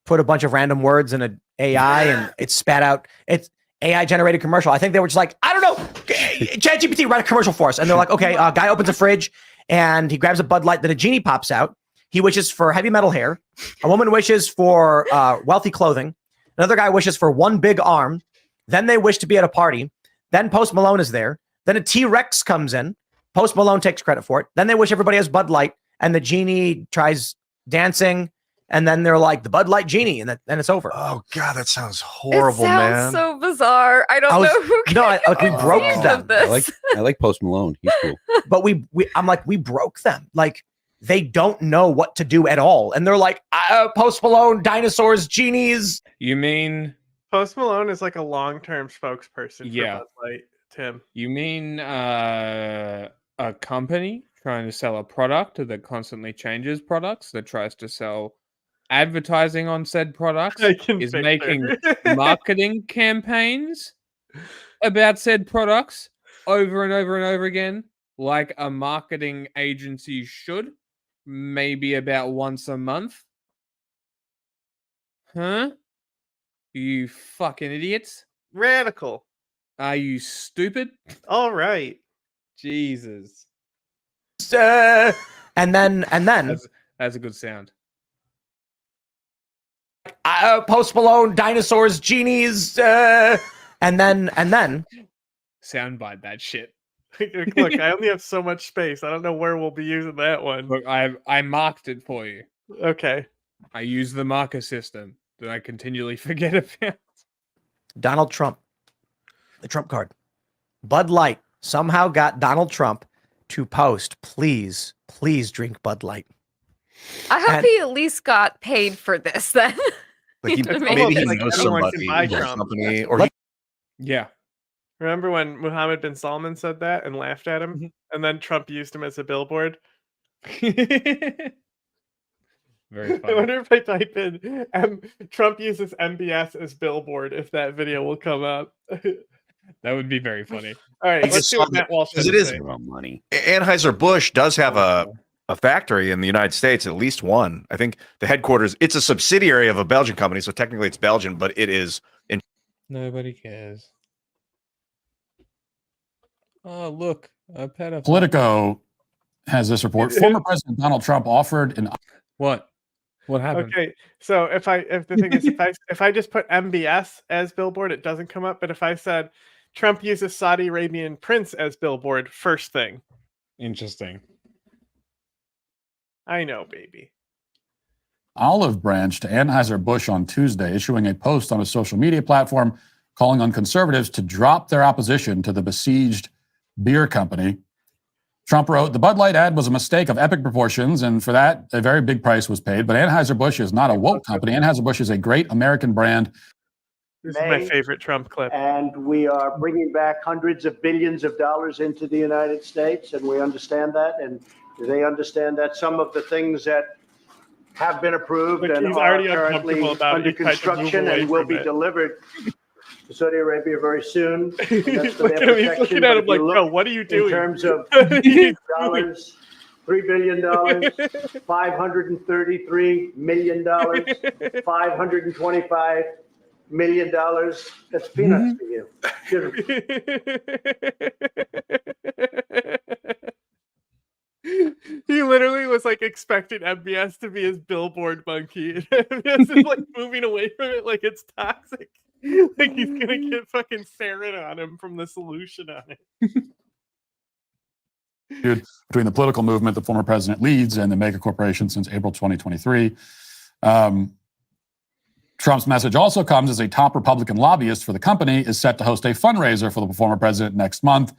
put a bunch of random words in an AI, and it spat out. It's AI generated commercial. I think they were just like, I don't know, ChatGPT, write a commercial for us, and they're like, okay, guy opens a fridge and he grabs a Bud Light, then a genie pops out. He wishes for heavy metal hair. A woman wishes for wealthy clothing. Another guy wishes for one big arm. Then they wish to be at a party. Then Post Malone is there. Then a T-Rex comes in. Post Malone takes credit for it. Then they wish everybody has Bud Light. And the genie tries dancing. And then they're like, the Bud Light Genie. And then it's over. Oh, God, that sounds horrible, it sounds so bizarre. I don't know who we broke them. I like Post Malone. He's cool. But I'm like, we broke them. Like, they don't know what to do at all. And they're like, Post Malone, dinosaurs, genies. You mean Post Malone is like a long-term spokesperson for Bud Light, Tim. You mean a company trying to sell a product that constantly changes products, that tries to sell advertising on said products, is making marketing campaigns about said products over and over and over again, like a marketing agency should, maybe about once a month? Huh? You fucking idiots. Radical. Are you stupid? All right. Jesus. And then that's a good sound. Post Malone, dinosaurs, genies, and then soundbite that shit. Look, I only have so much space. I don't know where we'll be using that one. Look, I marked it for you. Okay. I use the marker system that I continually forget about. Donald Trump, the Trump card. Bud Light somehow got Donald Trump to post, please drink Bud Light. I hope he at least got paid for this then. Like maybe he knows somebody, company, or yeah. Remember when Mohammed bin Salman said that and laughed at him, and then Trump used him as a billboard? Very funny. I wonder if I type in Trump uses MBS as billboard, if that video will come up. That would be very funny. All right, let's see what Matt Walsh has to say. About money. Anheuser-Busch does have a factory in the United States, at least one. I think the headquarters, it's a subsidiary of a Belgian company, so technically it's Belgian, but it is in. Nobody cares. Oh, look, a pedophile. Politico has this report. Former President Donald Trump offered an. What happened? Okay, so if the thing is, if I just put MBS as billboard, it doesn't come up. But if I said Trump uses Saudi Arabian prince as billboard, first thing. Interesting. I know, baby. Olive branch to Anheuser-Busch on Tuesday, issuing a post on a social media platform calling on conservatives to drop their opposition to the besieged beer company. Trump wrote, the Bud Light ad was a mistake of epic proportions, and for that, a very big price was paid. But Anheuser-Busch is not a woke company. Anheuser-Busch is a great American brand. This is my favorite Trump clip. And we are bringing back hundreds of billions of dollars into the United States, and we understand that, and they understand that some of the things that have been approved and are currently under construction and will be delivered to Saudi Arabia very soon. And that's for their He's looking at him like, bro, what are you doing? In terms of dollars, $3 billion, $533 million, $525 million. That's peanuts for you. He literally was like expecting MBS to be his billboard monkey. And MBS is like moving away from it like it's toxic. Like he's gonna get fucking sarin on him from the solution on it. Between the political movement the former president leads and the mega corporation since April 2023. Trump's message also comes as a top Republican lobbyist for the company is set to host a fundraiser for the former president next month,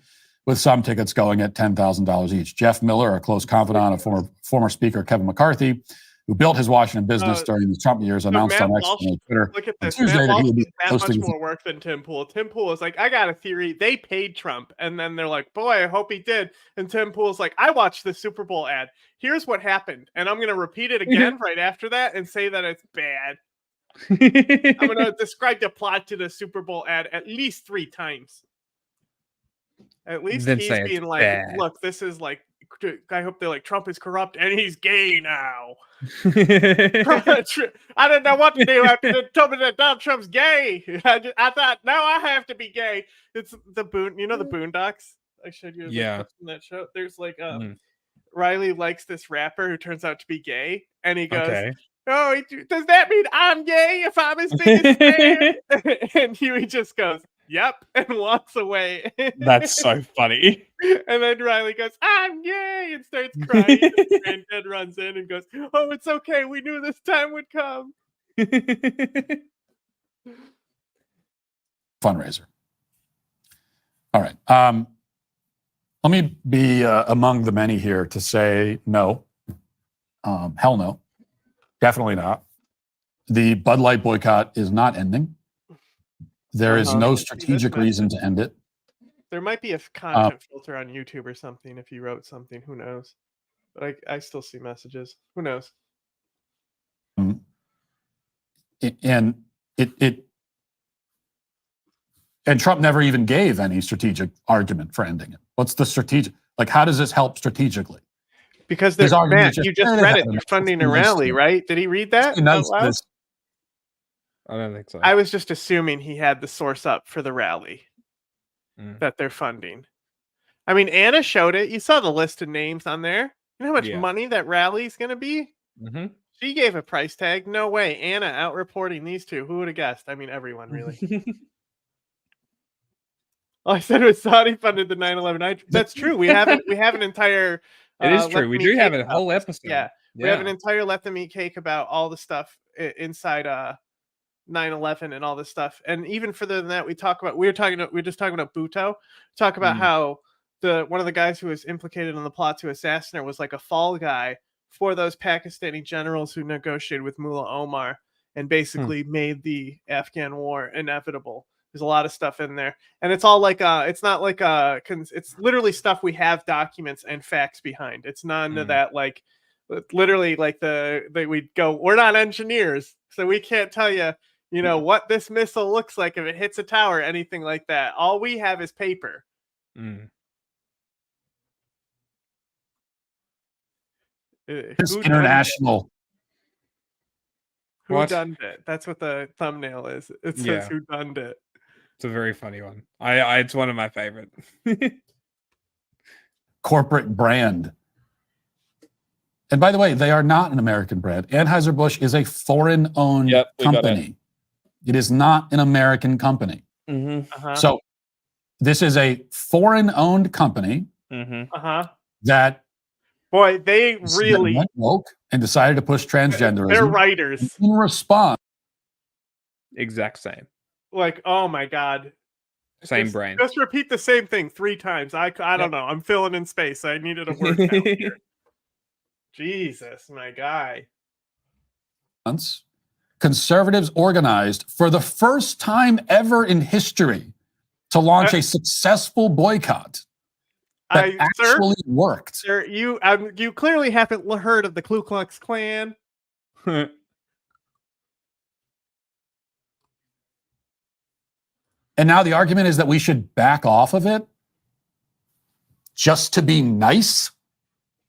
with some tickets going at $10,000 each. Jeff Miller, a close confidant of former Speaker Kevin McCarthy, who built his Washington business during the Trump years, announced on X and Twitter look at on this. Tuesday Matt that Walsh he would be did that hosting. much more work than Tim Pool. Tim Pool was like, I got a theory. They paid Trump. And then they're like, boy, I hope he did. And Tim Pool's like, I watched the Super Bowl ad. Here's what happened. And I'm going to repeat it again right after that and say that it's bad. I'm going to describe the plot to the Super Bowl ad at least 3 times. At least Then he's say it's being like, bad. look, this is like, I hope they're like, Trump is corrupt and he's gay now. I didn't know what to do after they told me that Donald Trump's gay. I thought, now I have to be gay. It's the the Boondocks. I showed you clips from that show. There's like, Riley likes this rapper who turns out to be gay, and he goes, "Oh, does that mean I'm gay if I'm his biggest fan?" And Huey just goes, "Yep," and walks away. That's so funny. And then Riley goes, "I'm gay," and starts crying. And Granddad runs in and goes, "Oh, it's okay. We knew this time would come." Fundraiser. All right. Let me be among the many here to say no. Hell no. Definitely not. The Bud Light boycott is not ending. There is no strategic reason to end it. There might be a content filter on YouTube or something if you wrote something. Who knows? But I still see messages. Who knows? And Trump never even gave any strategic argument for ending it. What's the strategic? Like, how does this help strategically? Because there's Matt, you just read it. They're funding a rally, right? Did he read that? Nice I don't think so. I was just assuming he had the source up for the rally that they're funding. I mean, Anna showed it. You saw the list of names on there. You know how much money that rally is going to be? Mm-hmm. She gave a price tag. No way. Anna out reporting these two. Who would have guessed? I mean, everyone, really. All I said was Saudi funded the 9/11. That's true. We have an entire. It is true. We do have a whole episode. Yeah, we have an entire Let Them Eat Cake about all the stuff inside 9/11 and all this stuff. And even further than that, we were just talking about Bhutto. Talk about how one of the guys who was implicated in the plot to assassinate her was like a fall guy for those Pakistani generals who negotiated with Mullah Omar and basically made the Afghan war inevitable. There's a lot of stuff in there, and it's all like it's not like it's literally stuff we have documents and facts behind. It's none of that like literally like we'd go, we're not engineers, so we can't tell you what this missile looks like if it hits a tower, anything like that. All we have is paper. This international. Who done it? That's what the thumbnail is. It says who done it. It's a very funny one. It's one of my favorite. Corporate brand. And by the way, they are not an American brand. Anheuser-Busch is a foreign-owned company. It is not an American company. So this is a foreign-owned company that boy, they really went woke and decided to push transgenderism. They're writers in response. Exact same. Like, oh my God. Same brain. Just repeat the same thing 3 times. I don't know. I'm filling in space. I needed a word count here. Jesus, my guy. Conservatives organized for the first time ever in history to launch a successful boycott that actually worked. Sir, you clearly haven't heard of the Ku Klux Klan. And now the argument is that we should back off of it just to be nice?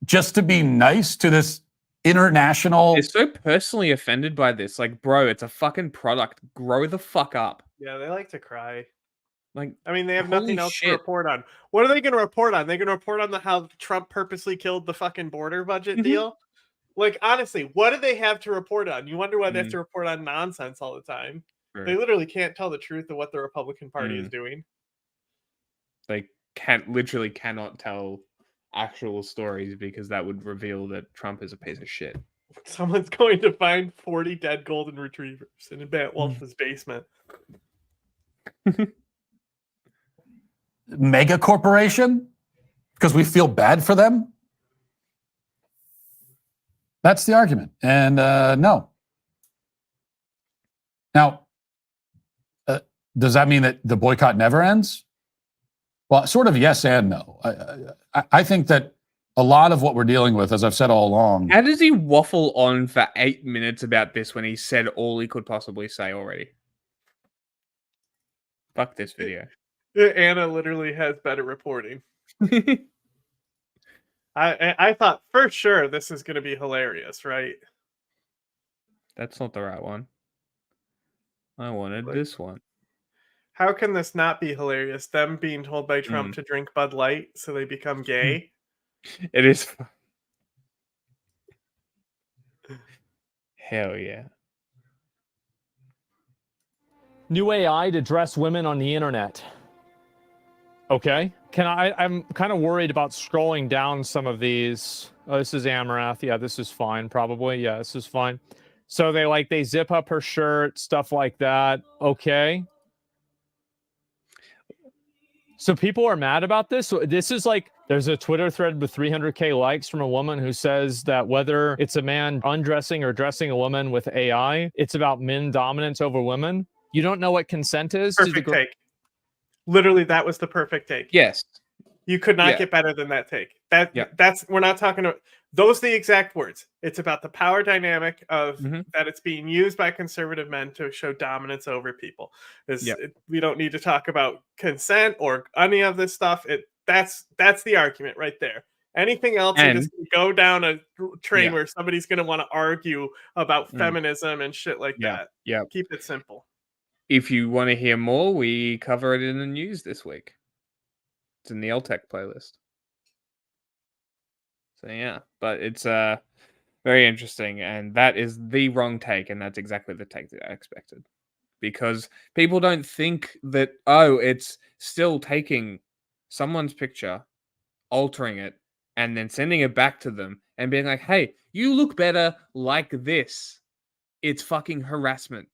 Just to be nice to this international... They're so personally offended by this. Like, bro, it's a fucking product. Grow the fuck up. Yeah, they like to cry. Like, I mean, they have nothing else to report on. What are they going to report on? They're going to report on how Trump purposely killed the fucking border budget deal? Like, honestly, what do they have to report on? You wonder why they have to report on nonsense all the time. They literally can't tell the truth of what the Republican Party is doing. They literally cannot tell actual stories because that would reveal that Trump is a piece of shit. Someone's going to find 40 dead golden retrievers in Matt Wolf's basement. Mega corporation? Because we feel bad for them? That's the argument. And no. Now, does that mean that the boycott never ends? Well, sort of yes and no. I think that a lot of what we're dealing with, as I've said all along. How does he waffle on for 8 minutes about this when he said all he could possibly say already? Fuck this video. Anna literally has better reporting. I thought for sure this is going to be hilarious, right? That's not the right one. I wanted this one. How can this not be hilarious? Them being told by Trump to drink Bud Light so they become gay? It is. Hell yeah. New AI to dress women on the internet. Okay. I'm kind of worried about scrolling down some of these. Oh, this is Amarath. Yeah, this is fine, probably. Yeah, this is fine. So they zip up her shirt, stuff like that. Okay. So people are mad about this. So this is there's a Twitter thread with 300K likes from a woman who says that whether it's a man undressing or dressing a woman with AI, it's about men dominance over women. You don't know what consent is? Perfect take. Literally, that was the perfect take. Yes. You could not get better than that take. That's we're not talking about those are the exact words. It's about the power dynamic of that it's being used by conservative men to show dominance over people. We don't need to talk about consent or any of this stuff. That's the argument right there. Anything else, you just go down a train where somebody's going to want to argue about feminism and shit like that. Yeah. Keep it simple. If you want to hear more, we cover it in the news this week. It's in the LTech playlist. So yeah, but it's very interesting, and that is the wrong take, and that's exactly the take that I expected. Because people don't think that, it's still taking someone's picture, altering it, and then sending it back to them and being like, hey, you look better like this. It's fucking harassment.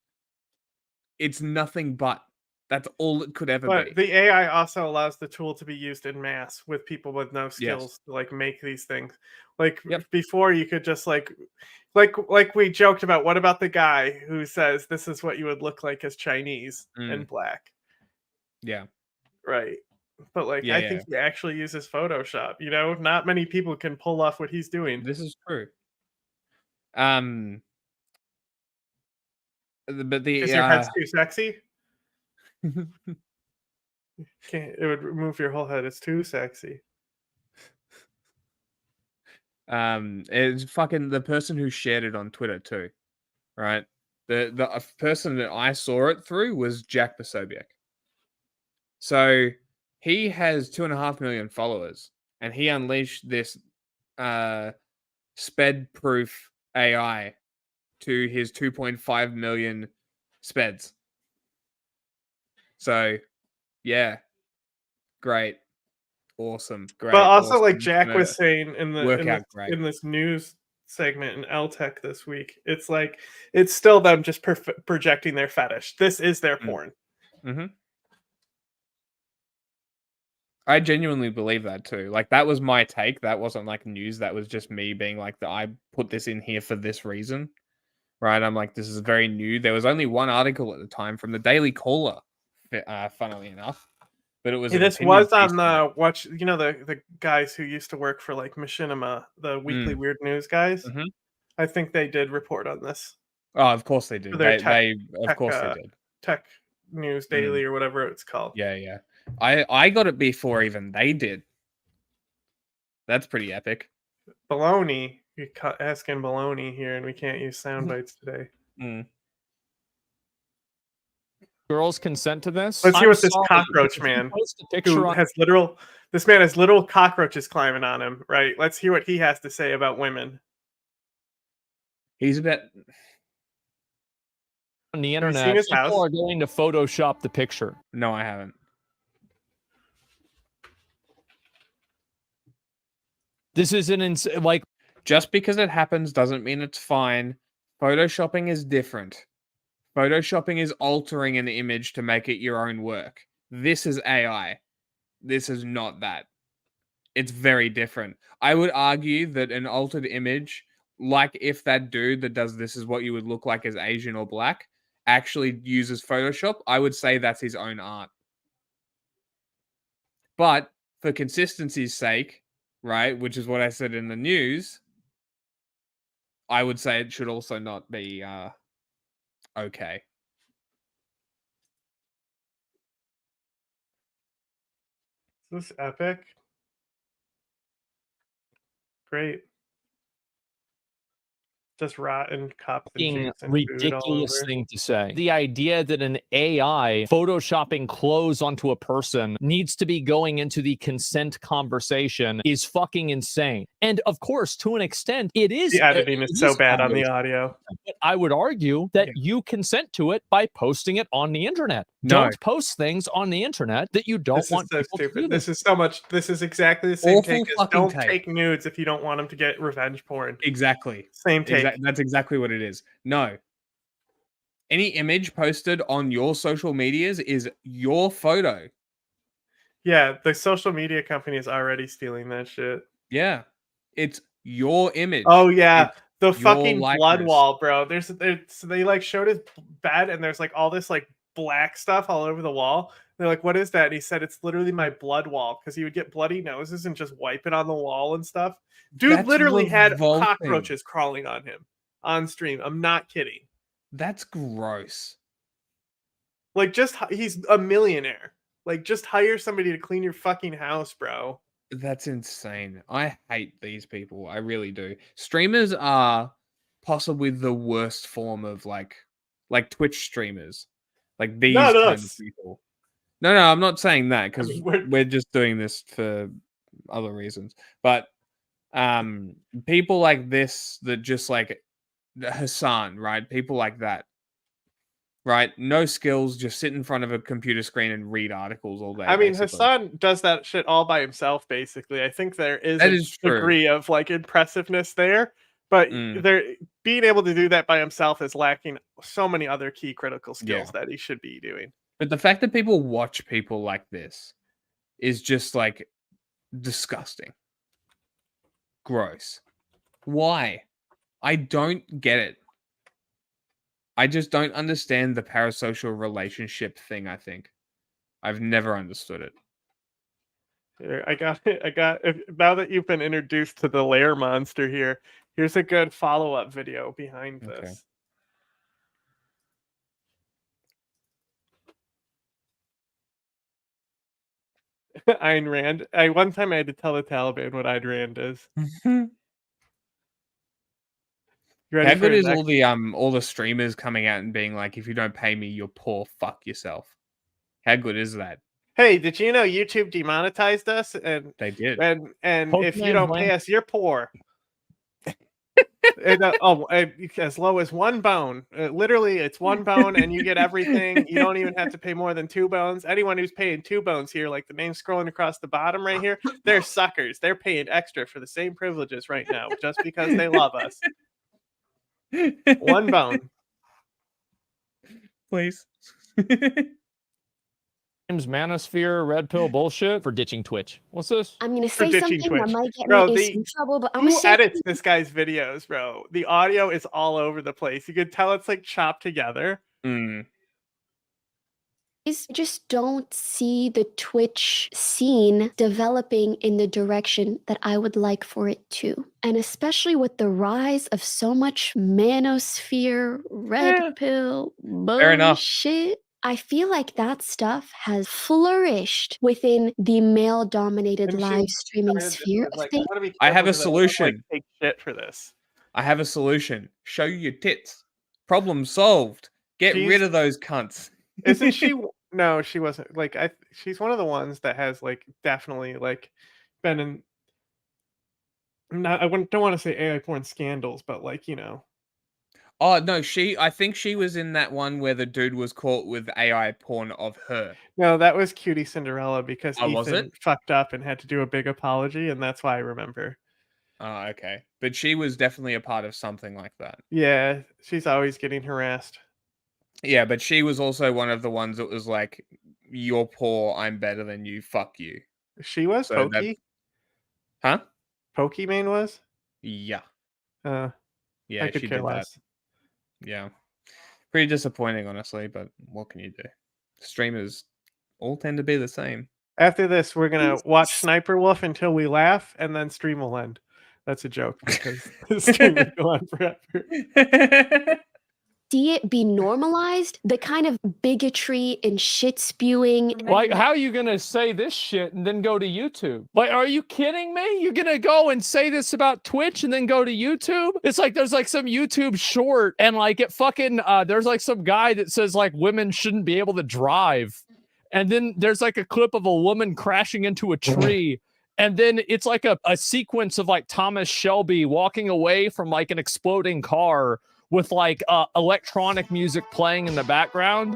It's nothing but. That's all it could ever be. But the AI also allows the tool to be used in mass with people with no skills to make these things. Before you could just like we joked about, what about the guy who says this is what you would look like as Chinese and black? Yeah. Right. But I think he actually uses Photoshop. Not many people can pull off what he's doing. This is true. But the your head's too sexy. It would remove your whole head. It's too sexy. It's fucking the person who shared it on Twitter too, right? The person that I saw it through was Jack Posobiec. So he has 2.5 million followers, and he unleashed this sped-proof AI to his 2.5 million speds. So, yeah, great, awesome, great. But also, awesome. like Jack was saying in this news segment in LTech this week, it's still them just projecting their fetish. This is their porn. Mm-hmm. I genuinely believe that too. That was my take. That wasn't news. That was just me being I put this in here for this reason, right? I'm this is very new. There was only one article at the time from the Daily Caller, funnily enough, but it was. This was on the the guys who used to work for Machinima, the weekly weird news guys. Mm-hmm. I think they did report on this. Oh, of course they did. They of course they did. Tech News Daily or whatever it's called. Yeah. I got it before even they did. That's pretty epic. Baloney. You're asking baloney here, and we can't use sound bites today. Girls consent to this? Let's hear what this cockroach man This man has literal cockroaches climbing on him, right? Let's hear what he has to say about women. He's a bit on the internet. People are going to Photoshop the picture. No, I haven't. This isn't just because it happens doesn't mean it's fine. Photoshopping is different. Photoshopping is altering an image to make it your own work. This is AI. This is not that. It's very different. I would argue that an altered image like if that dude that does this is what you would look like as Asian or black actually uses Photoshop, I would say that's his own art. But for consistency's sake, right, which is what I said in the news, I would say it should also not be okay. Is this epic? Great. Just rotten cups and juice and food all ridiculous over. thing to say. The idea that an AI photoshopping clothes onto a person needs to be going into the consent conversation is fucking insane. And of course, to an extent, it is. The editing is so bad on the audio. audio. But I would argue that you consent to it by posting it on the internet. No. Don't post things on the internet that you don't This want is so people to stupid. do. This is so much. This is exactly the same Awful take as fucking don't take. take nudes if you don't want them to get revenge porn. Exactly. Same take. That's exactly what it is. No. Any image posted on your social medias is your photo. Yeah, the social media company is already stealing that shit. Yeah. It's your image. Oh yeah, It's the your fucking blood likeness. wall, bro. So they like showed his bed, and there's like all this like black stuff all over the wall. They're like, "What is that?" And he said, "It's literally my blood wall," because he would get bloody noses and just wipe it on the wall and stuff. Dude That's literally had revolting. cockroaches crawling on him on stream. I'm not kidding. That's gross. Like, he's a millionaire. Like, just hire somebody to clean your fucking house, bro. That's insane. I hate these people. I really do. Streamers are possibly the worst form of like Twitch streamers. Like these Not kind us. of people. No, I'm not saying that because mean, we're just doing this for other reasons. But people like this that just like Hassan, right? People like that. Right? No skills, just sit in front of a computer screen and read articles all day. I mean, basically. Hassan does that shit all by himself, basically. I think there is That a is true. degree of like impressiveness there, but being able to do that by himself is lacking so many other key critical skills that he should be doing. But the fact that people watch people like this is just like disgusting. Gross. Why? I don't get it. I just don't understand the parasocial relationship thing, I think. I've never understood it. Here, I got it. Now that you've been introduced to the lair monster here, here's a good follow-up video behind this. Ayn Rand. One time I had to tell the Taliban what Ayn Rand is. How good is all the streamers coming out and being like, if you don't pay me, you're poor, fuck yourself. How good is that? Hey, did you know YouTube demonetized us? And they did. And if you Pokemon don't Blank. pay us, you're poor. As low as one bone. Literally, it's one bone, and you get everything. You don't even have to pay more than 2 bones. Anyone who's paying 2 bones here, like the name scrolling across the bottom right here, they're suckers. They're paying extra for the same privileges right now, just because they love us. 1 bone. Please. Manosphere, red pill bullshit for ditching Twitch. What's this? I'm gonna For say ditching something that Twitch. might get Bro, me in some trouble, but I'm who gonna say edits this guy's videos, bro? The audio is all over the place. You could tell it's like chopped together. is just don't see the Twitch scene developing in the direction that I would like for it to. And especially with the rise of so much manosphere, red pill, Fair enough. bullshit. I feel like that stuff has flourished within the male-dominated live streaming sphere of things. I have a Like, solution. take shit for this. I have a solution. Show you your tits. Problem solved. Get rid of those cunts. Isn't she? No, she wasn't. Like, she's one of the ones that has like definitely like been in. Don't want to say AI porn scandals, but like, you know. Oh no, I think she was in that one where the dude was caught with AI porn of her. No, that was Cutie Cinderella because was Ethan it? fucked up and had to do a big apology, and that's why I remember. Oh, okay. But she was definitely a part of something like that. Yeah, she's always getting harassed. Yeah, but she was also one of the ones that was like, "You're poor, I'm better than you, fuck you." She was So Pokey? Huh? Pokemon was? Yeah. Yeah, I could she care did less. that. Yeah. Pretty disappointing, honestly, but what can you do? Streamers all tend to be the same. After this, we're gonna watch Sniper Wolf until we laugh, and then stream will end. That's a joke because the stream will go on forever. See it be normalized, the kind of bigotry and shit spewing. Like, how are you gonna say this shit and then go to YouTube? Like, are you kidding me? You're gonna go and say this about Twitch and then go to YouTube? It's like there's like some YouTube short and like it fucking there's like some guy that says like women shouldn't be able to drive. And then there's like a clip of a woman crashing into a tree. And then it's like a sequence of like Thomas Shelby walking away from like an exploding car with like electronic music playing in the background.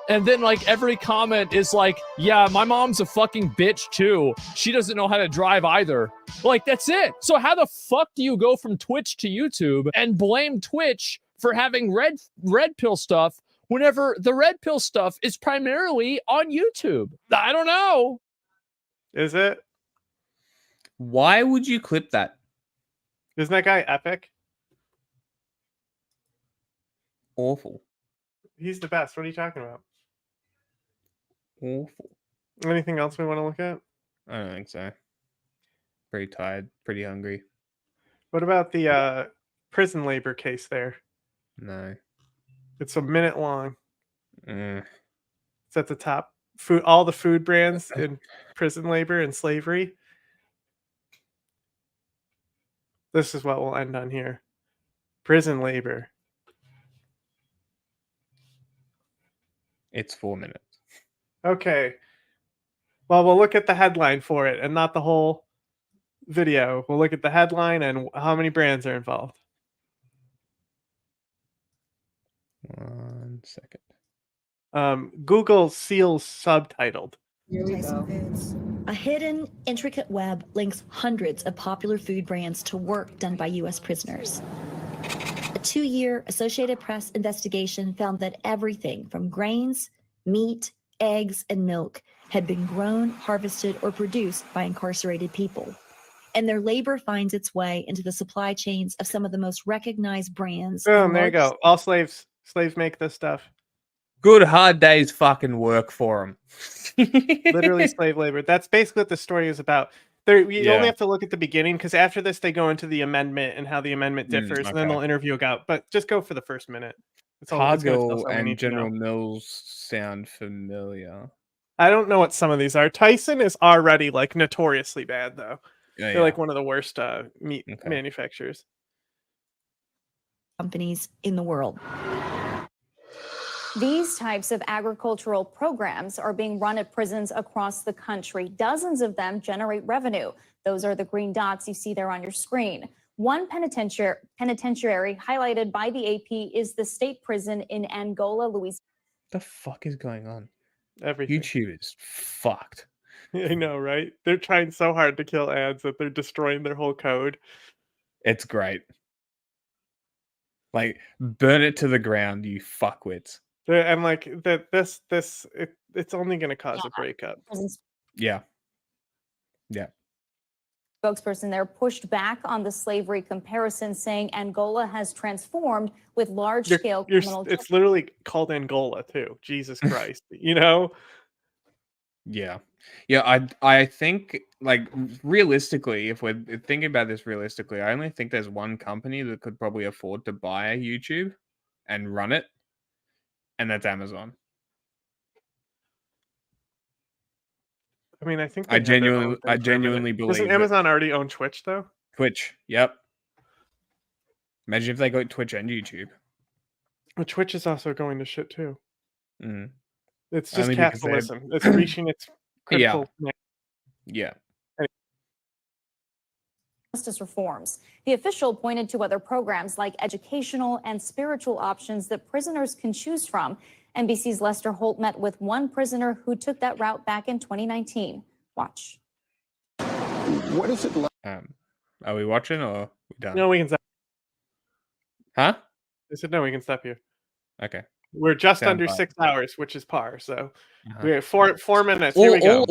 And then like every comment is like, yeah, my mom's a fucking bitch too. She doesn't know how to drive either. Like, that's it. So how the fuck do you go from Twitch to YouTube and blame Twitch for having red pill stuff whenever the red pill stuff is primarily on YouTube? I don't know. Is it? Why would you clip that? Isn't that guy epic? Awful. He's the best. What are you talking about? Awful. Anything else we want to look at? I don't think so. Pretty tired, pretty hungry. What about the prison labor case there? No. It's a minute long. Mm. It's at the top. All the food brands in prison labor and slavery. This is what we'll end on here. Prison labor. It's 4 minutes. Okay. Well, we'll look at the headline for it and not the whole video. We'll look at the headline and how many brands are involved. 1 second. Google seals subtitled. Tyson Foods. A hidden, intricate web links hundreds of popular food brands to work done by U.S. prisoners. A 2-year Associated Press investigation found that everything from grains, meat, eggs, and milk had been grown, harvested, or produced by incarcerated people. And their labor finds its way into the supply chains of some of the most recognized brands. Boom, there you go. All slaves make this stuff. Good hard day's fucking work for them. Literally slave labor. That's basically what the story is about. You only have to look at the beginning because after this they go into the amendment and how the amendment differs, and then they'll interview a guy. But just go for the first minute. Cargill and General Mills sound familiar. I don't know what some of these are. Tyson is already like notoriously bad though. They're like one of the worst meat manufacturers. Companies in the world. These types of agricultural programs are being run at prisons across the country. Dozens of them generate revenue. Those are the green dots you see there on your screen. One penitentiary highlighted by the AP is the state prison in Angola, Louisiana. The fuck is going on? Everything. YouTube is fucked. I know, right? They're trying so hard to kill ads that they're destroying their whole code. It's great. Like, burn it to the ground, you fuckwits. And like that, it's only going to cause a breakup. Yeah. Spokesperson there pushed back on the slavery comparison, saying Angola has transformed with large-scale criminal. It's literally called Angola too. Jesus Christ, you know? Yeah. I think, like, realistically, if we're thinking about this realistically, I only think there's one company that could probably afford to buy YouTube and run it, and that's Amazon. I mean, I think I genuinely believe. Doesn't Amazon already own Twitch though? Twitch, yep. Imagine if they got Twitch and YouTube. But Twitch is also going to shit too. Mm. It's just capitalism. It's reaching its critical. Yeah. Justice reforms. The official pointed to other programs like educational and spiritual options that prisoners can choose from. NBC's Lester Holt met with one prisoner who took that route back in 2019. Watch. What is it like? Are we watching or are we done? No, we can stop. Huh? I said no, we can stop here. Okay. We're just Sound under fine. 6 hours, which is par. So we have 4 minutes. Here we go.